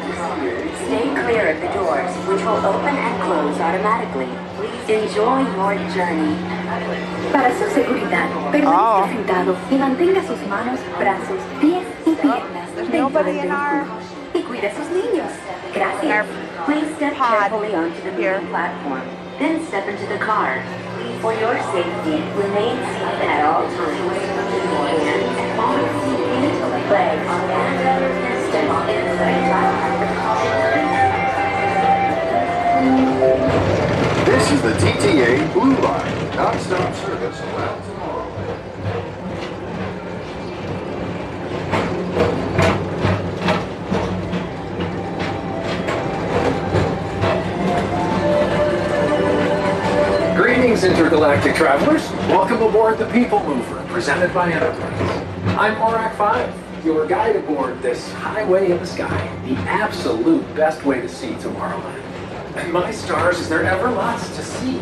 Stay clear of the doors, which will open and close automatically. Enjoy your journey. Para su seguridad, permanezca sentado y mantenga sus manos, brazos, pies y piernas dentro del vehículo. Y cuida a sus niños. Gracias. Please step carefully onto the moving platform, then step into the car. For your safety, remain seated at all times. Hands, arms, feet, legs, and other appendages inside This is the TTA Blue Line, non-stop service around tomorrow. Greetings, intergalactic travelers. Welcome aboard the People Mover, presented by Enterprise. I'm Morak 5, your guide aboard this highway in the sky, the absolute best way to see Tomorrowland. And my stars, is there ever lots to see?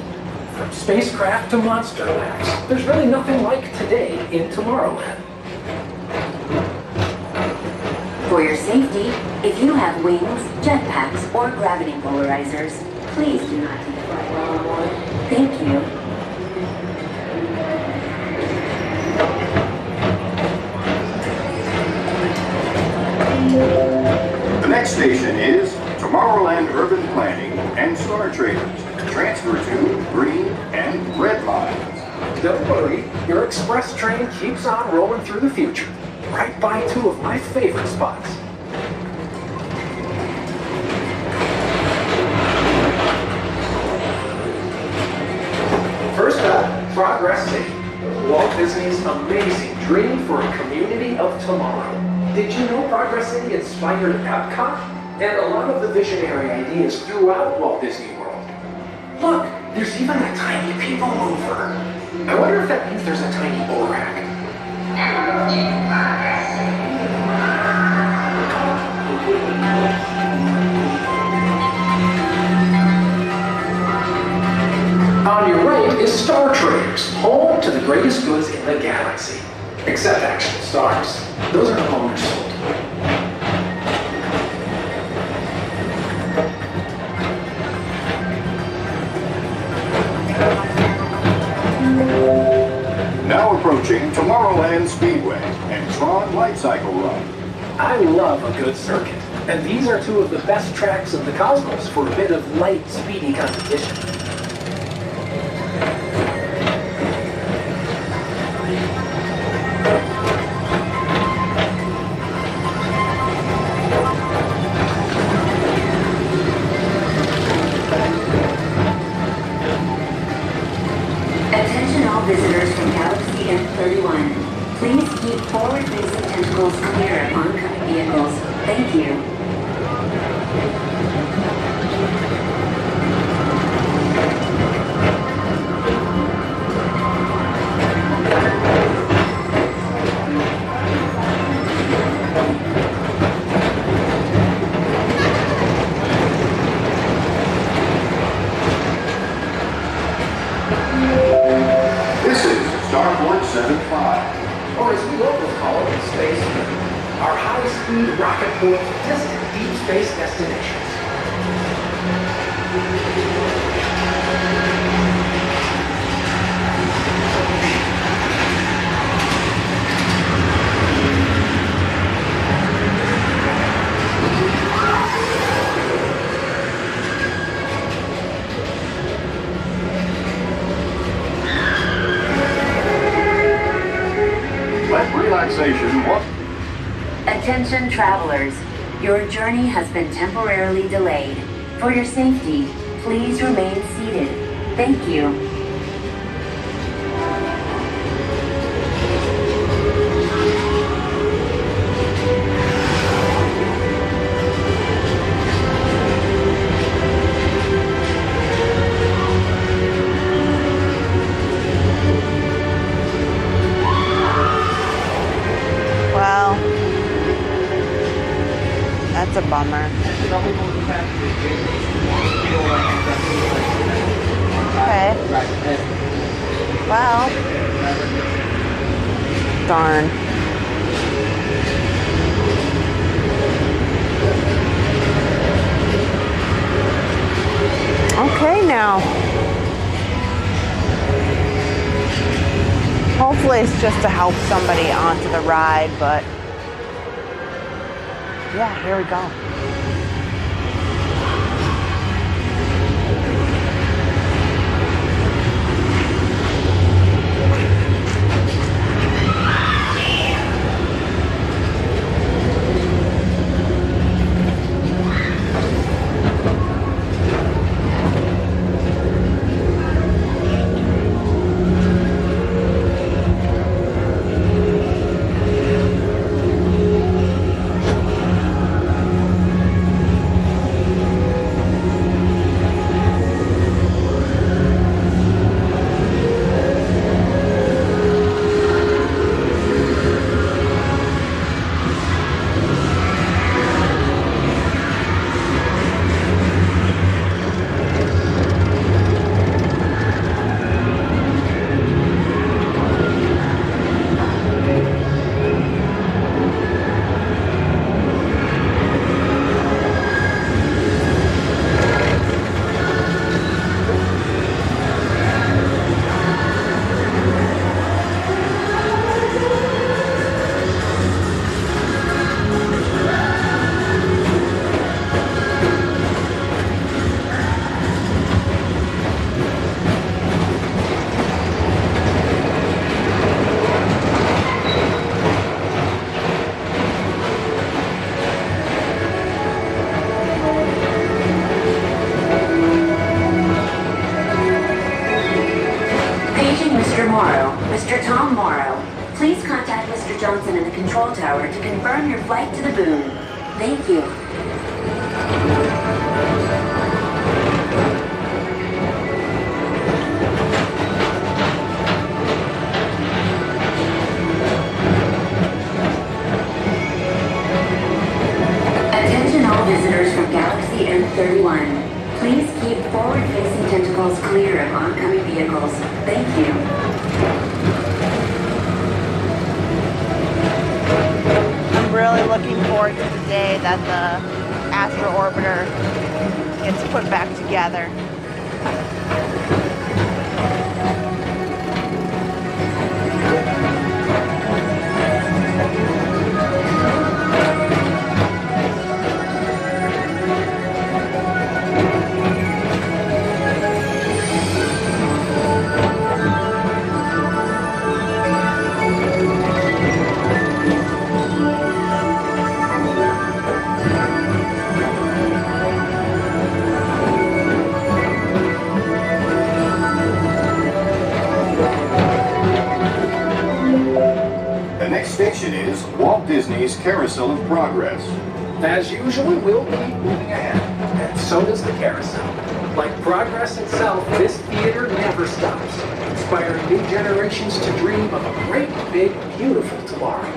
From spacecraft to monster labs, there's really nothing like today in Tomorrowland. For your safety, if you have wings, jetpacks, or gravity polarizers, please do not take the flight while on board. Thank you. The next station is Tomorrowland Urban Planning and Star Traders. Transfer to green and red lines. Don't worry, your express train keeps on rolling through the future, right by two of my favorite spots. First up, Progress City, Walt Disney's amazing dream for a community of tomorrow. Did you know Progress City inspired Epcot? And a lot of the visionary ideas throughout Walt Disney World. Look, there's even a tiny People Mover. I wonder if that means there's a tiny Borak. On your right is Star Traders, home to the greatest goods in the galaxy. Except actual stars. Those are no longer sold. Now approaching Tomorrowland Speedway and Tron Light Cycle Run. I love a good circuit, and these are two of the best tracks in the cosmos for a bit of light, speedy competition. Forward-facing tentacles clear of oncoming vehicles. Thank you. This is Starport 75. Or as we locals call it in space, our high-speed rocket port to distant deep space destinations. Let relaxation walk. Attention travelers, your journey has been temporarily delayed. For your safety, please remain seated. Thank you. Well, that's a bummer. Okay. Well, darn. Okay now. Hopefully it's just to help somebody onto the ride, but yeah, here we go. Mr. Tom Morrow, please contact Mr. Johnson in the control tower to confirm your flight to the boom. Thank you. Attention all visitors from Galaxy M31. Please keep forward-facing tentacles clear of oncoming vehicles. Thank you. I'm really looking forward to the day that the Astro Orbiter gets put back together. is Walt Disney's Carousel of Progress. As usual, we'll keep moving ahead, and so does the carousel. Like progress itself, this theater never stops, inspiring new generations to dream of a great, big, beautiful tomorrow.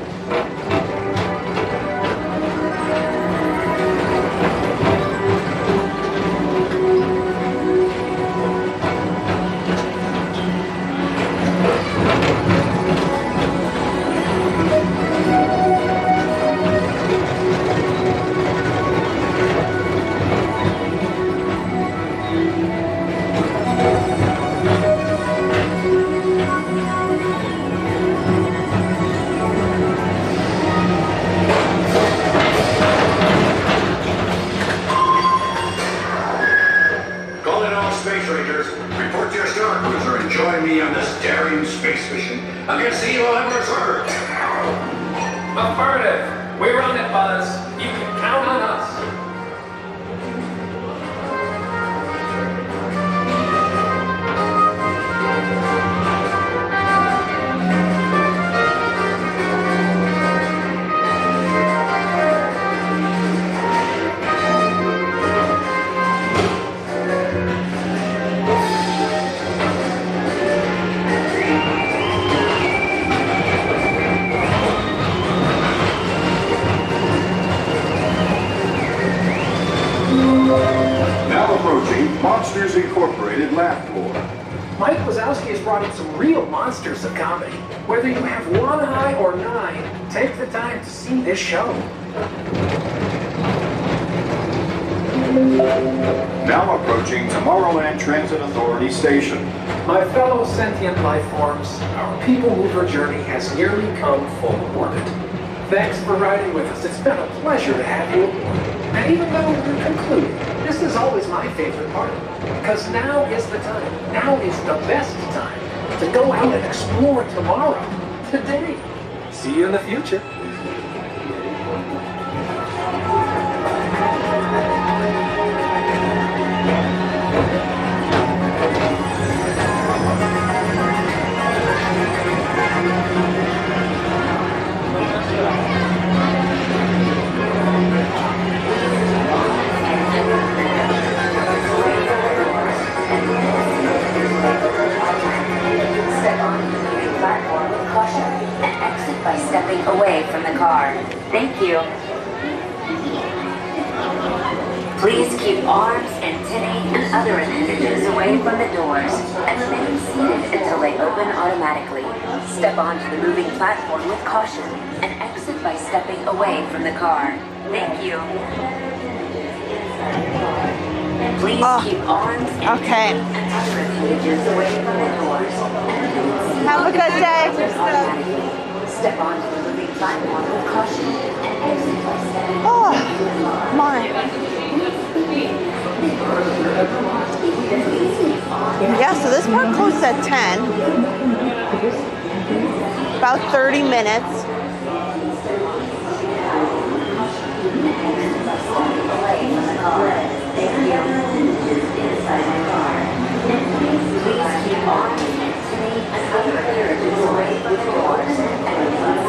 Against the evil Emperor's herd. Affirmative. We're on it, Buzz. You can count on us. Monsters Incorporated laugh floor. Mike Wazowski has brought in some real monsters of comedy. Whether you have one eye or 9, take the time to see this show. Now approaching Tomorrowland Transit Authority Station. My fellow sentient life forms, our people mover journey has nearly come full orbit. Thanks for riding with us. It's been a pleasure to have you aboard. And even though we're concluding, this is always my favorite part. Because now is the time. Now is the best time to go out and explore tomorrow. Today. See you in the future. By stepping away from the car. Thank you. Please keep arms, antennae, and other appendages away from the doors and remain seated until they open automatically. Step onto the moving platform with caution and exit by stepping away from the car. Thank you. Please keep arms, antennae, and other appendages away from the doors and remain seated. Have a good day. Step onto the moving platform with caution and exit by stepping. Oh, my. Yeah, so this part closes at 10. About 30 minutes.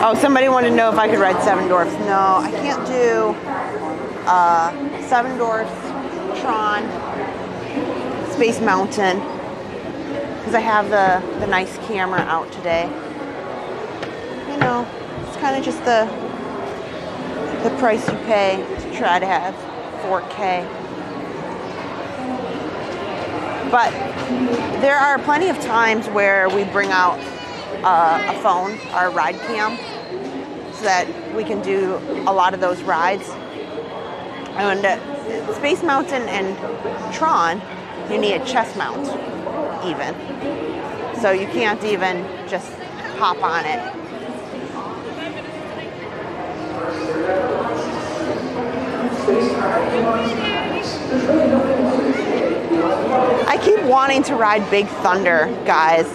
Oh, somebody wanted to know if I could ride Seven Dwarfs. No, I can't do Seven Dwarfs, Tron, Space Mountain, because I have the nice camera out today. You know, it's kind of just the price you pay to try to have 4K. But there are plenty of times where we bring out a phone, our ride cam, so that we can do a lot of those rides. And Space Mountain and Tron, you need a chest mount even. So you can't even just hop on it. I keep wanting to ride Big Thunder, guys.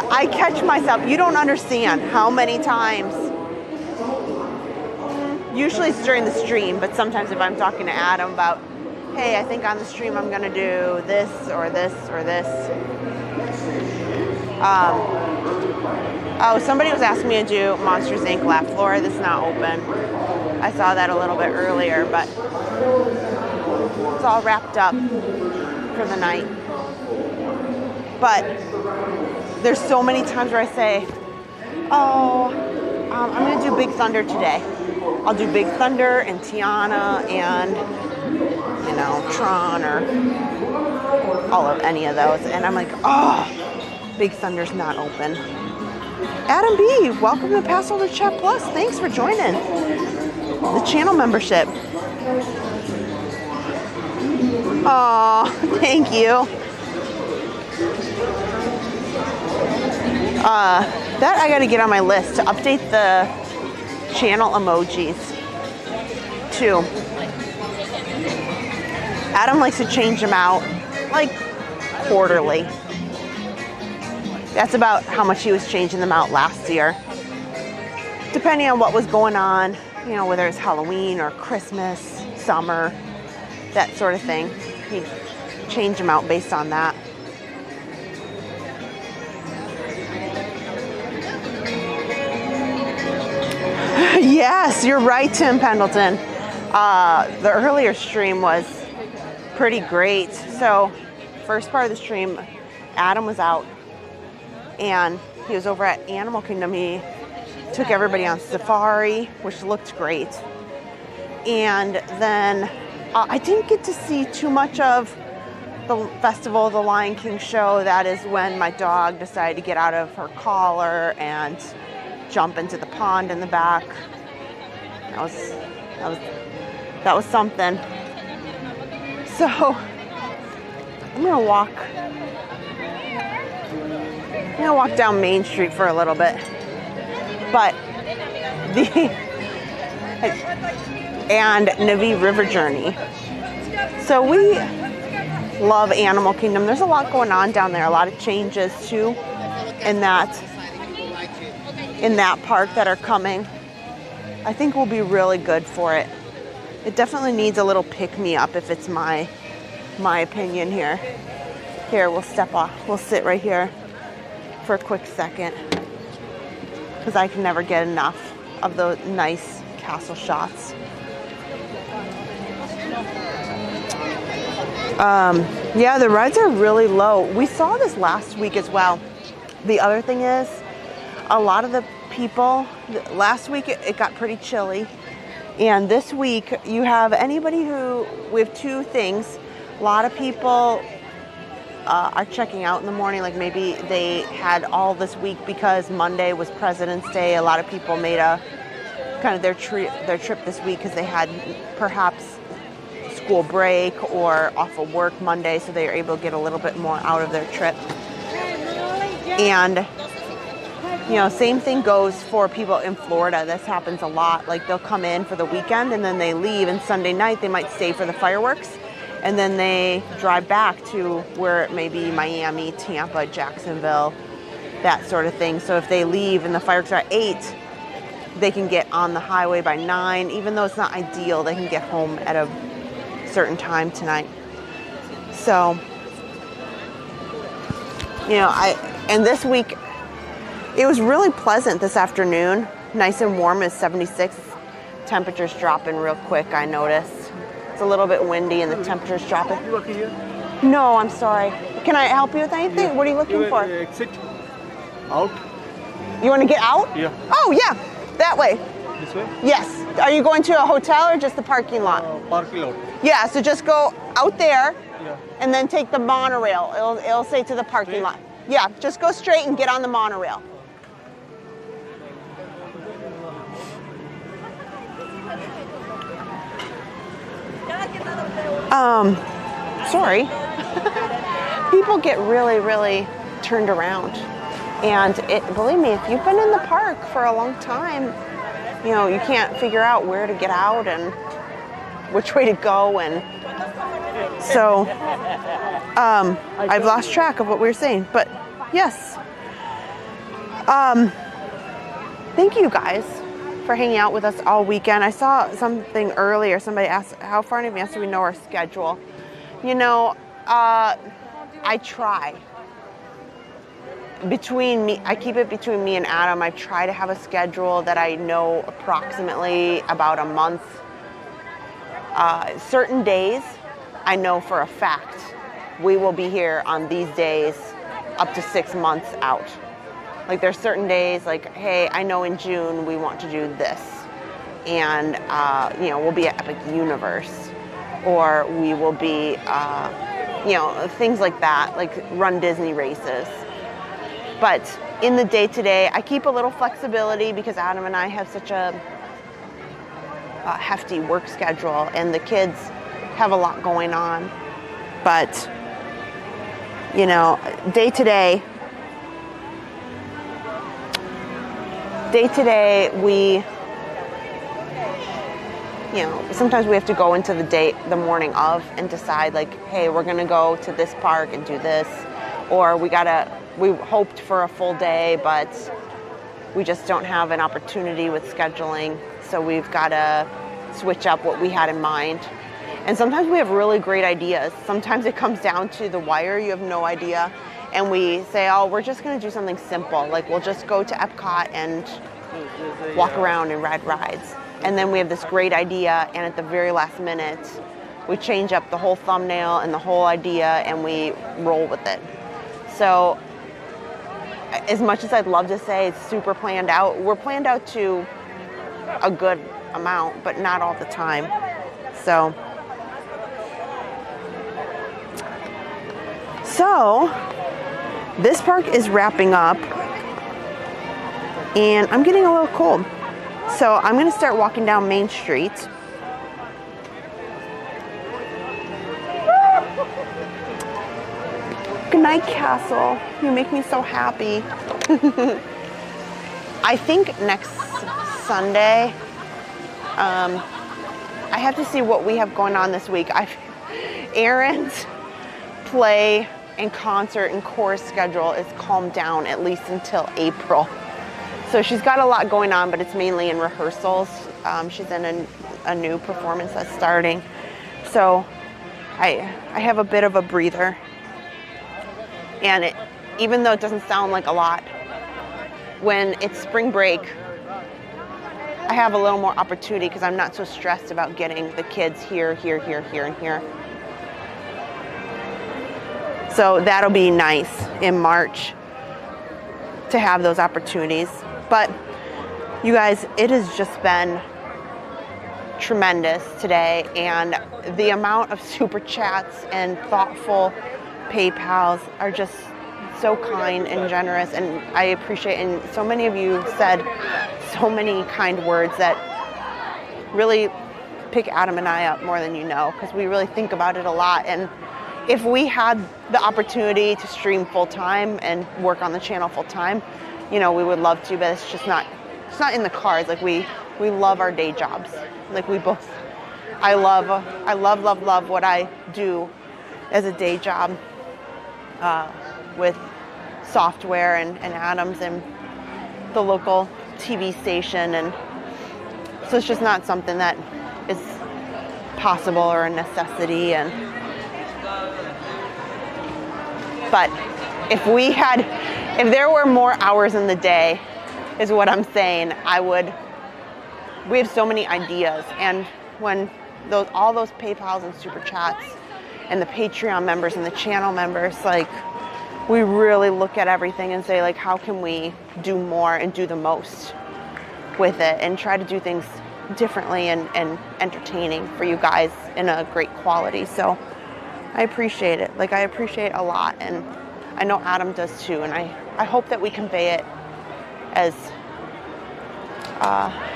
I catch myself. You don't understand how many times. Usually it's during the stream, but sometimes if I'm talking to Adam about, hey, I think on the stream I'm gonna do this or this or this. Oh, somebody was asking me to do Monsters Inc. Laugh Floor. This is not open. I saw that a little bit earlier, but it's all wrapped up for the night. But there's so many times where I say, oh, I'm going to do Big Thunder today. I'll do Big Thunder and Tiana and, you know, Tron or all of any of those. And I'm like, oh, Big Thunder's not open. Adam B, welcome to Passholder Chat Plus. Thanks for joining the channel membership. Oh, thank you. That I got to get on my list to update the channel emojis too. Adam likes to change them out like quarterly. That's about how much he was changing them out last year. Depending on what was going on, you know, whether it's Halloween or Christmas, summer, that sort of thing. He'd change them out based on that. Yes, you're right, Tim Pendleton. The earlier stream was pretty great. So, first part of the stream, Adam was out and he was over at Animal Kingdom. He took everybody on safari, which looked great. And then I didn't get to see too much of the Festival of the Lion King show. That is when my dog decided to get out of her collar and jump into the pond in the back. That was something. So I'm gonna walk down Main Street for a little bit. But and Navi River Journey. So we love Animal Kingdom. There's a lot going on down there, a lot of changes too in that park that are coming. I think we'll be really good for it. It definitely needs a little pick-me-up if it's my opinion here. Here, we'll step off. We'll sit right here for a quick second because I can never get enough of those nice castle shots. Yeah, the rides are really low. We saw this last week as well. The other thing is, a lot of the people, last week it got pretty chilly. And this week you have anybody we have two things. A lot of people are checking out in the morning, like maybe they had all this week because Monday was President's Day. A lot of people made a kind of their trip this week because they had perhaps school break or off of work Monday, so they were able to get a little bit more out of their trip. And you know, same thing goes for people in Florida. This happens a lot. Like they'll come in for the weekend and then they leave, and Sunday night they might stay for the fireworks and then they drive back to where it may be Miami, Tampa, Jacksonville, that sort of thing. So if they leave and the fireworks are at 8, they can get on the highway by 9. Even though it's not ideal, they can get home at a certain time tonight. So, you know, and this week it was really pleasant this afternoon. Nice and warm. It's 76. Temperatures dropping real quick, I noticed. It's a little bit windy and the temperature's dropping. You looking here? No, I'm sorry. Can I help you with anything? Yeah. What are you looking for? Exit. Out. You want to get out? Yeah. Oh, yeah. That way. This way? Yes. Are you going to a hotel or just the parking lot? Parking lot. Yeah, so just go out there Yeah. and then take the monorail. It'll say to the parking lot. Yeah, just go straight and get on the monorail. Sorry. People get really, really turned around. And believe me, if you've been in the park for a long time, you know, you can't figure out where to get out and which way to go. And so I've lost track of what we were saying. But yes. Thank you guys for hanging out with us all weekend. I saw something earlier. Somebody asked, how far in advance do we know our schedule? You know, I try. between me, I keep it between me and Adam. I try to have a schedule that I know approximately about a month. Certain days, I know for a fact we will be here on these days up to 6 months out. Like there's certain days like, hey, I know in June we want to do this. And, you know, we'll be at Epic Universe, or we will be, you know, things like that, like run Disney races. But in the day-to-day, I keep a little flexibility because Adam and I have such a hefty work schedule, and the kids have a lot going on. But, you know, day-to-day, we, you know, sometimes we have to go into the morning of and decide like, hey, we're gonna go to this park and do this, or we hoped for a full day, but we just don't have an opportunity with scheduling, so we've gotta switch up what we had in mind. And sometimes we have really great ideas. Sometimes it comes down to the wire, you have no idea, and we say, oh, we're just gonna do something simple, like we'll just go to Epcot and walk around and ride rides. And then we have this great idea, and at the very last minute, we change up the whole thumbnail and the whole idea, and we roll with it. So, as much as I'd love to say it's super planned out, we're planned out to a good amount, but not all the time. So this park is wrapping up, and I'm getting a little cold. So I'm going to start walking down Main Street. Good night, Castle. You make me so happy. I think next Sunday, I have to see what we have going on this week. Aaron's play and concert and chorus schedule is calmed down at least until April. So she's got a lot going on, but it's mainly in rehearsals. She's in a new performance that's starting. So I have a bit of a breather. And even though it doesn't sound like a lot, when it's spring break, I have a little more opportunity because I'm not so stressed about getting the kids here, and here. So that'll be nice in March to have those opportunities. But you guys, it has just been tremendous today, and the amount of super chats and thoughtful PayPals are just so kind and generous, and I appreciate, and so many of you said so many kind words that really pick Adam and I up more than you know, because we really think about it a lot. And if we had the opportunity to stream full-time and work on the channel full-time, you know, we would love to, but it's just not, it's not in the cards. Like we love our day jobs. Like we both, I love what I do as a day job with software and Adams and the local TV station. And so it's just not something that is possible or a necessity. But if there were more hours in the day, is what I'm saying, we have so many ideas. And when all those PayPals and Super Chats and the Patreon members and the channel members, like, we really look at everything and say, like, how can we do more and do the most with it and try to do things differently and entertaining for you guys in a great quality. So I appreciate it. Like, I appreciate it a lot, and I know Adam does too, and I hope that we convey it as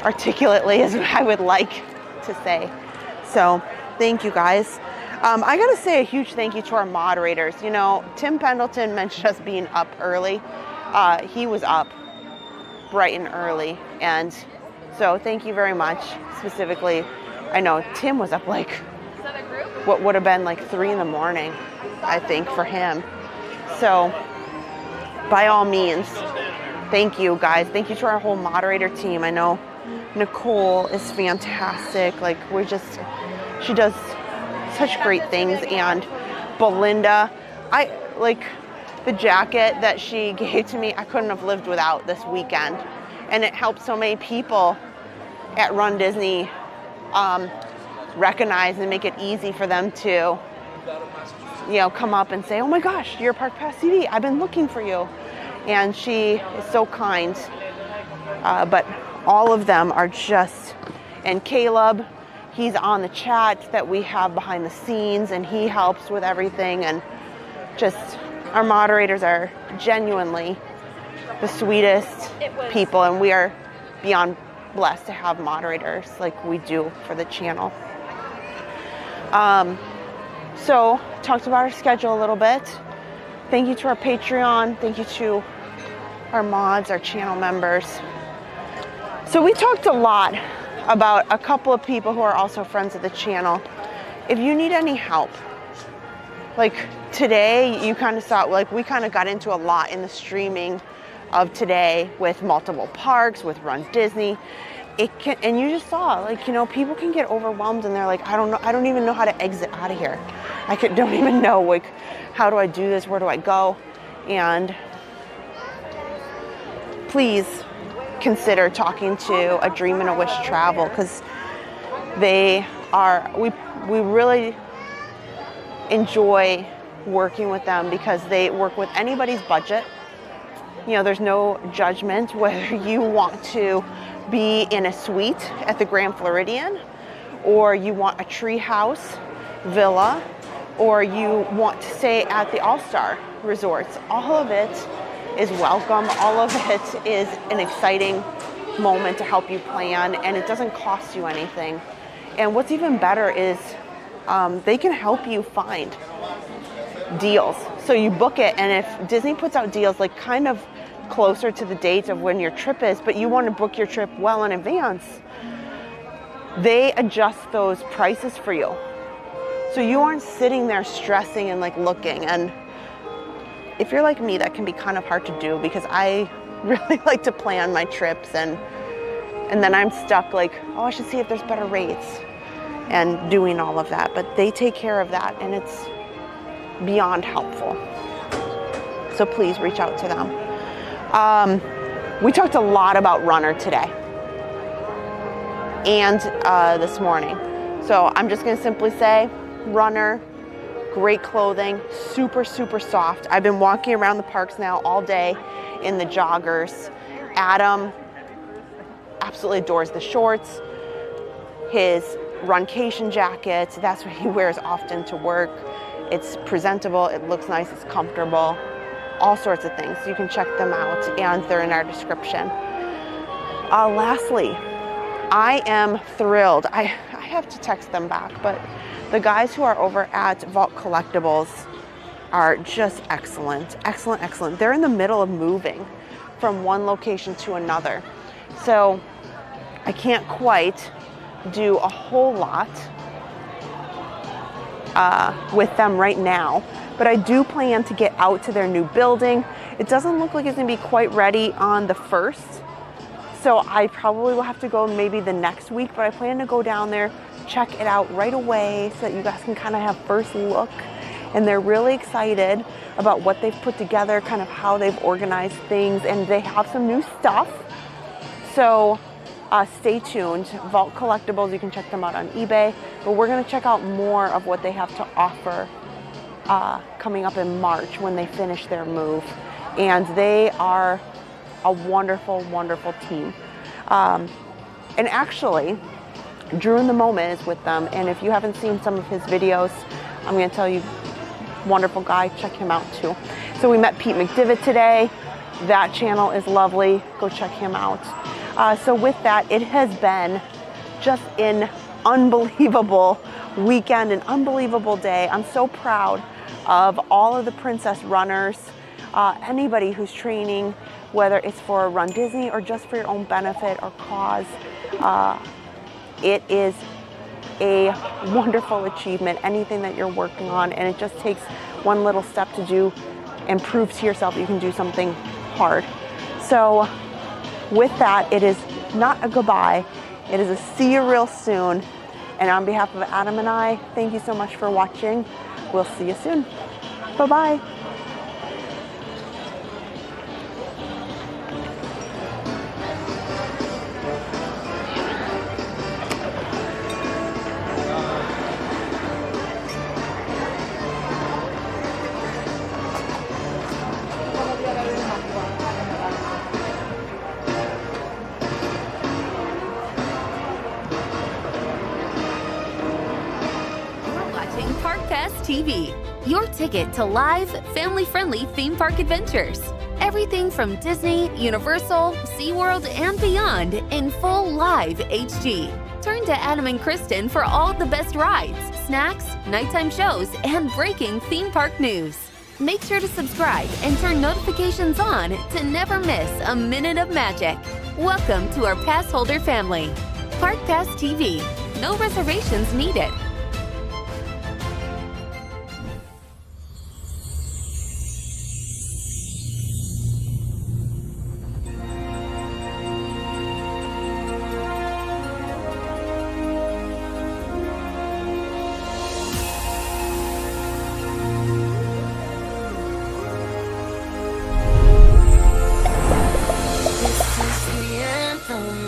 articulately as I would like to say. So thank you guys. I gotta say a huge thank you to our moderators. You know, Tim Pendleton mentioned us being up early. He was up bright and early, and so thank you very much. Specifically, I know Tim was up like what would have been like 3 in the morning, I think, for him. So by all means, thank you guys. Thank you to our whole moderator team. I know Nicole is fantastic. Like, she does such great things. And Belinda, the the jacket that she gave to me, I couldn't have lived without this weekend. And it helped so many people at Run Disney recognize and make it easy for them to, you know, come up and say, oh my gosh, you're a Park Pass CD. I've been looking for you. And she is so kind. But all of them are just, and Caleb, he's on the chat that we have behind the scenes, and he helps with everything. And just, our moderators are genuinely the sweetest people, and we are beyond blessed to have moderators like we do for the channel. So talked about our schedule a little bit. Thank you to our Patreon. Thank you to our mods, our channel members. So we talked a lot about a couple of people who are also friends of the channel. If you need any help, like today, you kind of saw, like we kind of got into a lot in the streaming of today with multiple parks, with Run Disney. It can, and you just saw, like, you know, people can get overwhelmed and they're like, I don't know, I don't even know how to exit out of here. Don't even know, like, how do I do this? Where do I go? And please consider talking to A Dream and a Wish Travel, because they are, we really enjoy working with them because they work with anybody's budget. You know, there's no judgment whether you want to be in a suite at the Grand Floridian, or you want a tree house villa, or you want to stay at the All-Star Resorts. All of it is welcome. All of it is an exciting moment to help you plan, and it doesn't cost you anything. And what's even better is they can help you find deals. So you book it, and if Disney puts out deals like kind of closer to the date of when your trip is, but you want to book your trip well in advance, they adjust those prices for you. So you aren't sitting there stressing and like looking. And if you're like me, that can be kind of hard to do, because I really like to plan my trips, and then I'm stuck like, oh, I should see if there's better rates and doing all of that. But they take care of that, and it's beyond helpful. So please reach out to them. We talked a lot about RUNUR today and this morning. So I'm just going to simply say RUNUR, great clothing, super, super soft. I've been walking around the parks now all day in the joggers. Adam absolutely adores the shorts. His Runcation jacket, that's what he wears often to work. It's presentable, it looks nice, it's comfortable. All sorts of things. You can check them out, and they're in our description. Lastly, I am thrilled. I have to text them back, but the guys who are over at Vault Collectibles are just excellent. Excellent, excellent. They're in the middle of moving from one location to another. So I can't quite do a whole lot with them right now, but I do plan to get out to their new building. It doesn't look like it's gonna be quite ready on the 1st, so I probably will have to go maybe the next week, but I plan to go down there, check it out right away so that you guys can kind of have first look. And they're really excited about what they've put together, kind of how they've organized things, and they have some new stuff. So stay tuned. Vault Collectibles, you can check them out on eBay, but we're gonna check out more of what they have to offer coming up in March when they finish their move. And they are a wonderful, wonderful team. And actually, Drew in the Moment is with them, and if you haven't seen some of his videos, I'm gonna tell you, wonderful guy, check him out too. So we met Pete McDivitt today. That channel is lovely, go check him out. So with that, it has been just an unbelievable weekend, an unbelievable day. I'm so proud of all of the Princess runners, anybody who's training, whether it's for Run Disney or just for your own benefit or cause. It is a wonderful achievement, anything that you're working on, and it just takes one little step to do and prove to yourself that you can do something hard. So with that, it is not a goodbye, it is a see you real soon. And on behalf of Adam and I, thank you so much for watching. We'll see you soon. Bye-bye. Pass TV, your ticket to live, family-friendly theme park adventures. Everything from Disney, Universal, SeaWorld, and beyond in full live HD. Turn to Adam and Kristen for all the best rides, snacks, nighttime shows, and breaking theme park news. Make sure to subscribe and turn notifications on to never miss a minute of magic. Welcome to our Passholder family. Park Pass TV. No reservations needed.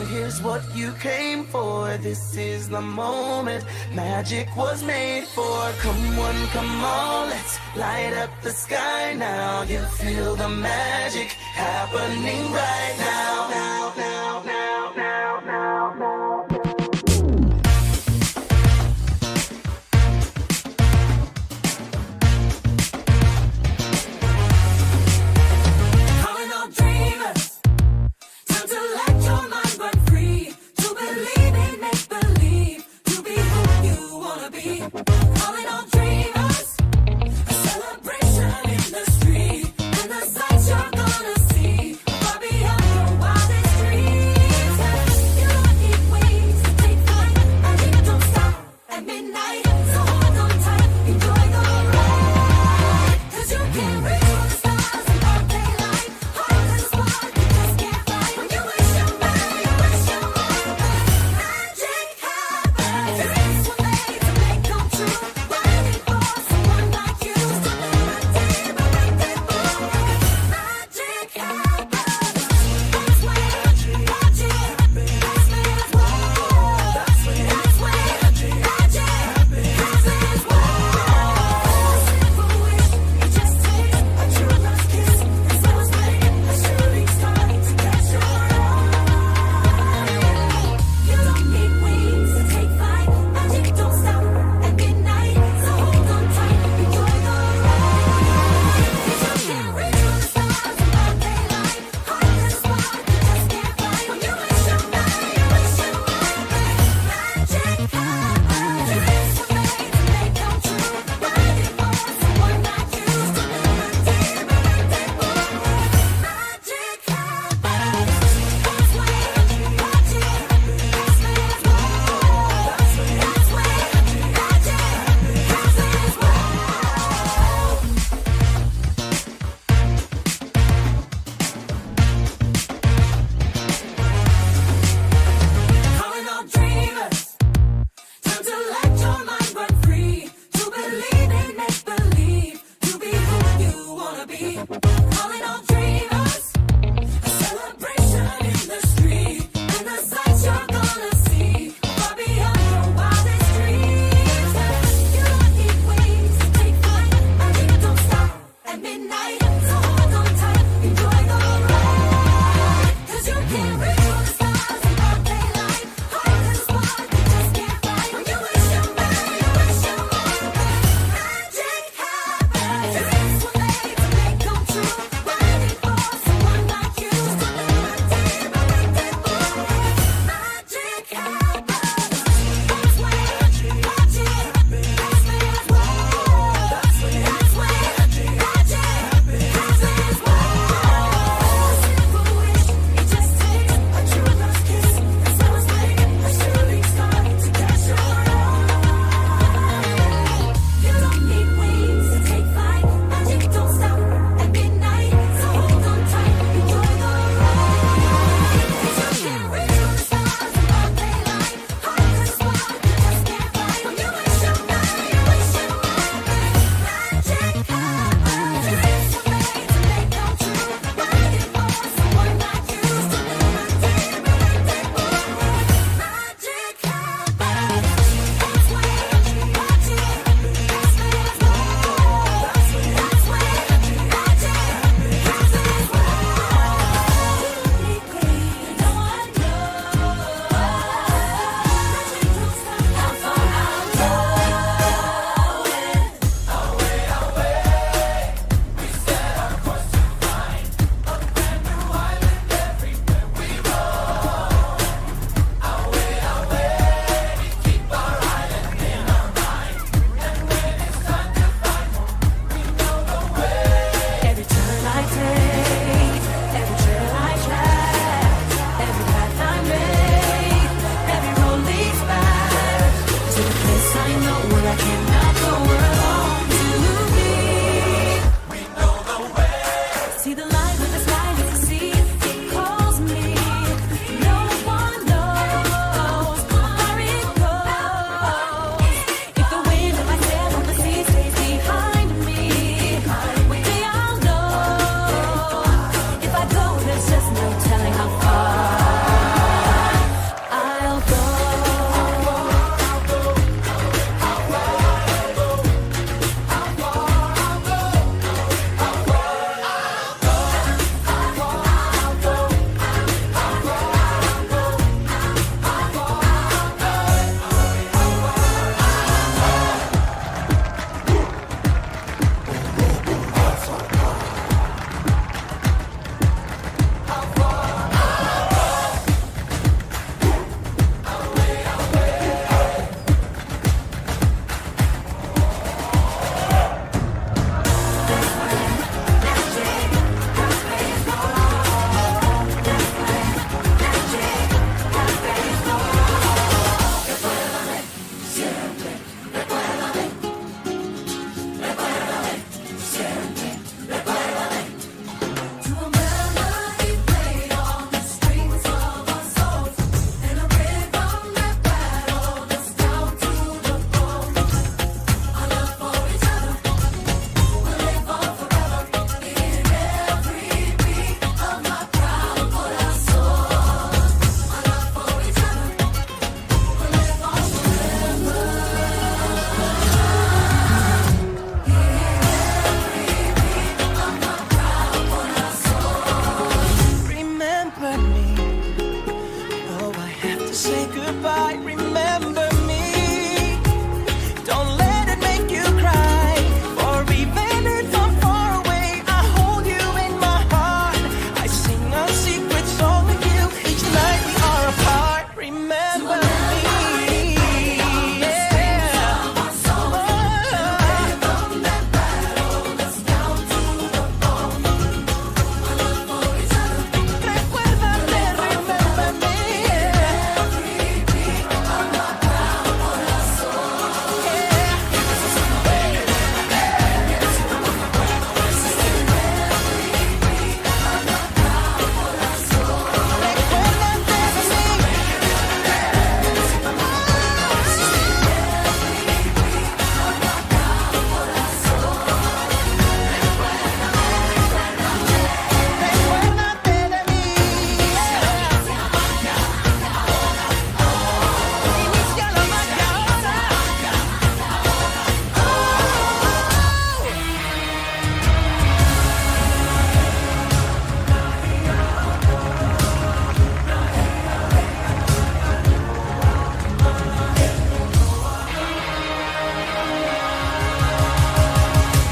Here's what you came for. This is the moment magic was made for. Come one, come all, let's light up the sky now. You feel the magic happening right now. Now, now, now, now, now, now. Calling all dreamers, time to let your mind run free. To believe in make believe, to be who you wanna be. Calling all dreamers, a celebration in the street, and the sights you're gonna see far beyond your wildest dreams. You don't need wings to take flight, and you don't stop at midnight. So hold on tight, enjoy the ride, 'cause you can't reach for the stars in broad daylight. Hard as a spark, you just can't fight. When you wish your mind, you wish your mind. Magic happens. Dreams were made to make come true. Waiting for someone like you to live a day unbreakable. Magic happens. That's when magic happens. That's when magic happens. know where I cannot go alone to be. We know the way. See the line with the sky with the sea. It calls me. No one knows where it goes. If the wind of my sail on the sea stays behind me, one day I'll know. If I go, there's just no telling how far I'll go. Remember me. Oh, I have to say goodbye. Remember me. Don't let it make you cry. Or even if I'm far away, I hold you in my heart. I sing a secret song with you each night we are apart. Remember me.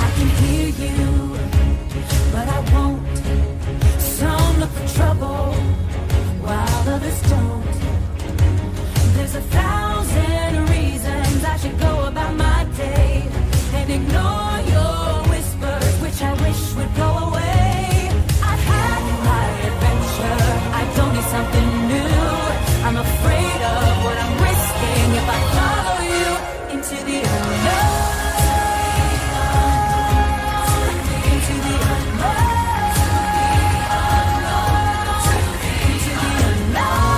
I can hear you, but I won't. Some look for trouble, while others don't. There's 1,000 reasons I should go about my day and ignore your whispers, which I wish would go away. I've had my adventure, I don't need something new. I'm afraid of what I'm risking if I follow you into the unknown. Into the unknown. Into the unknown.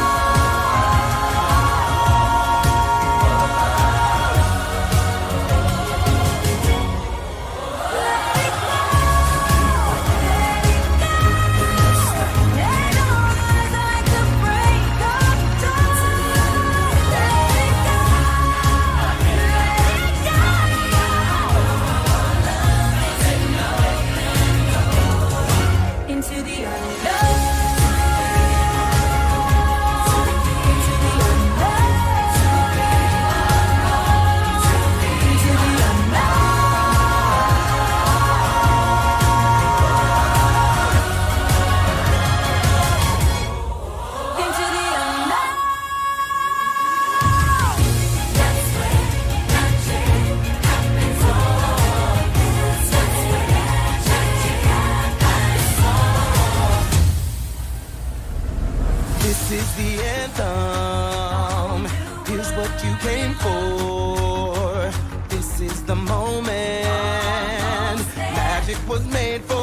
the moment. Magic was made for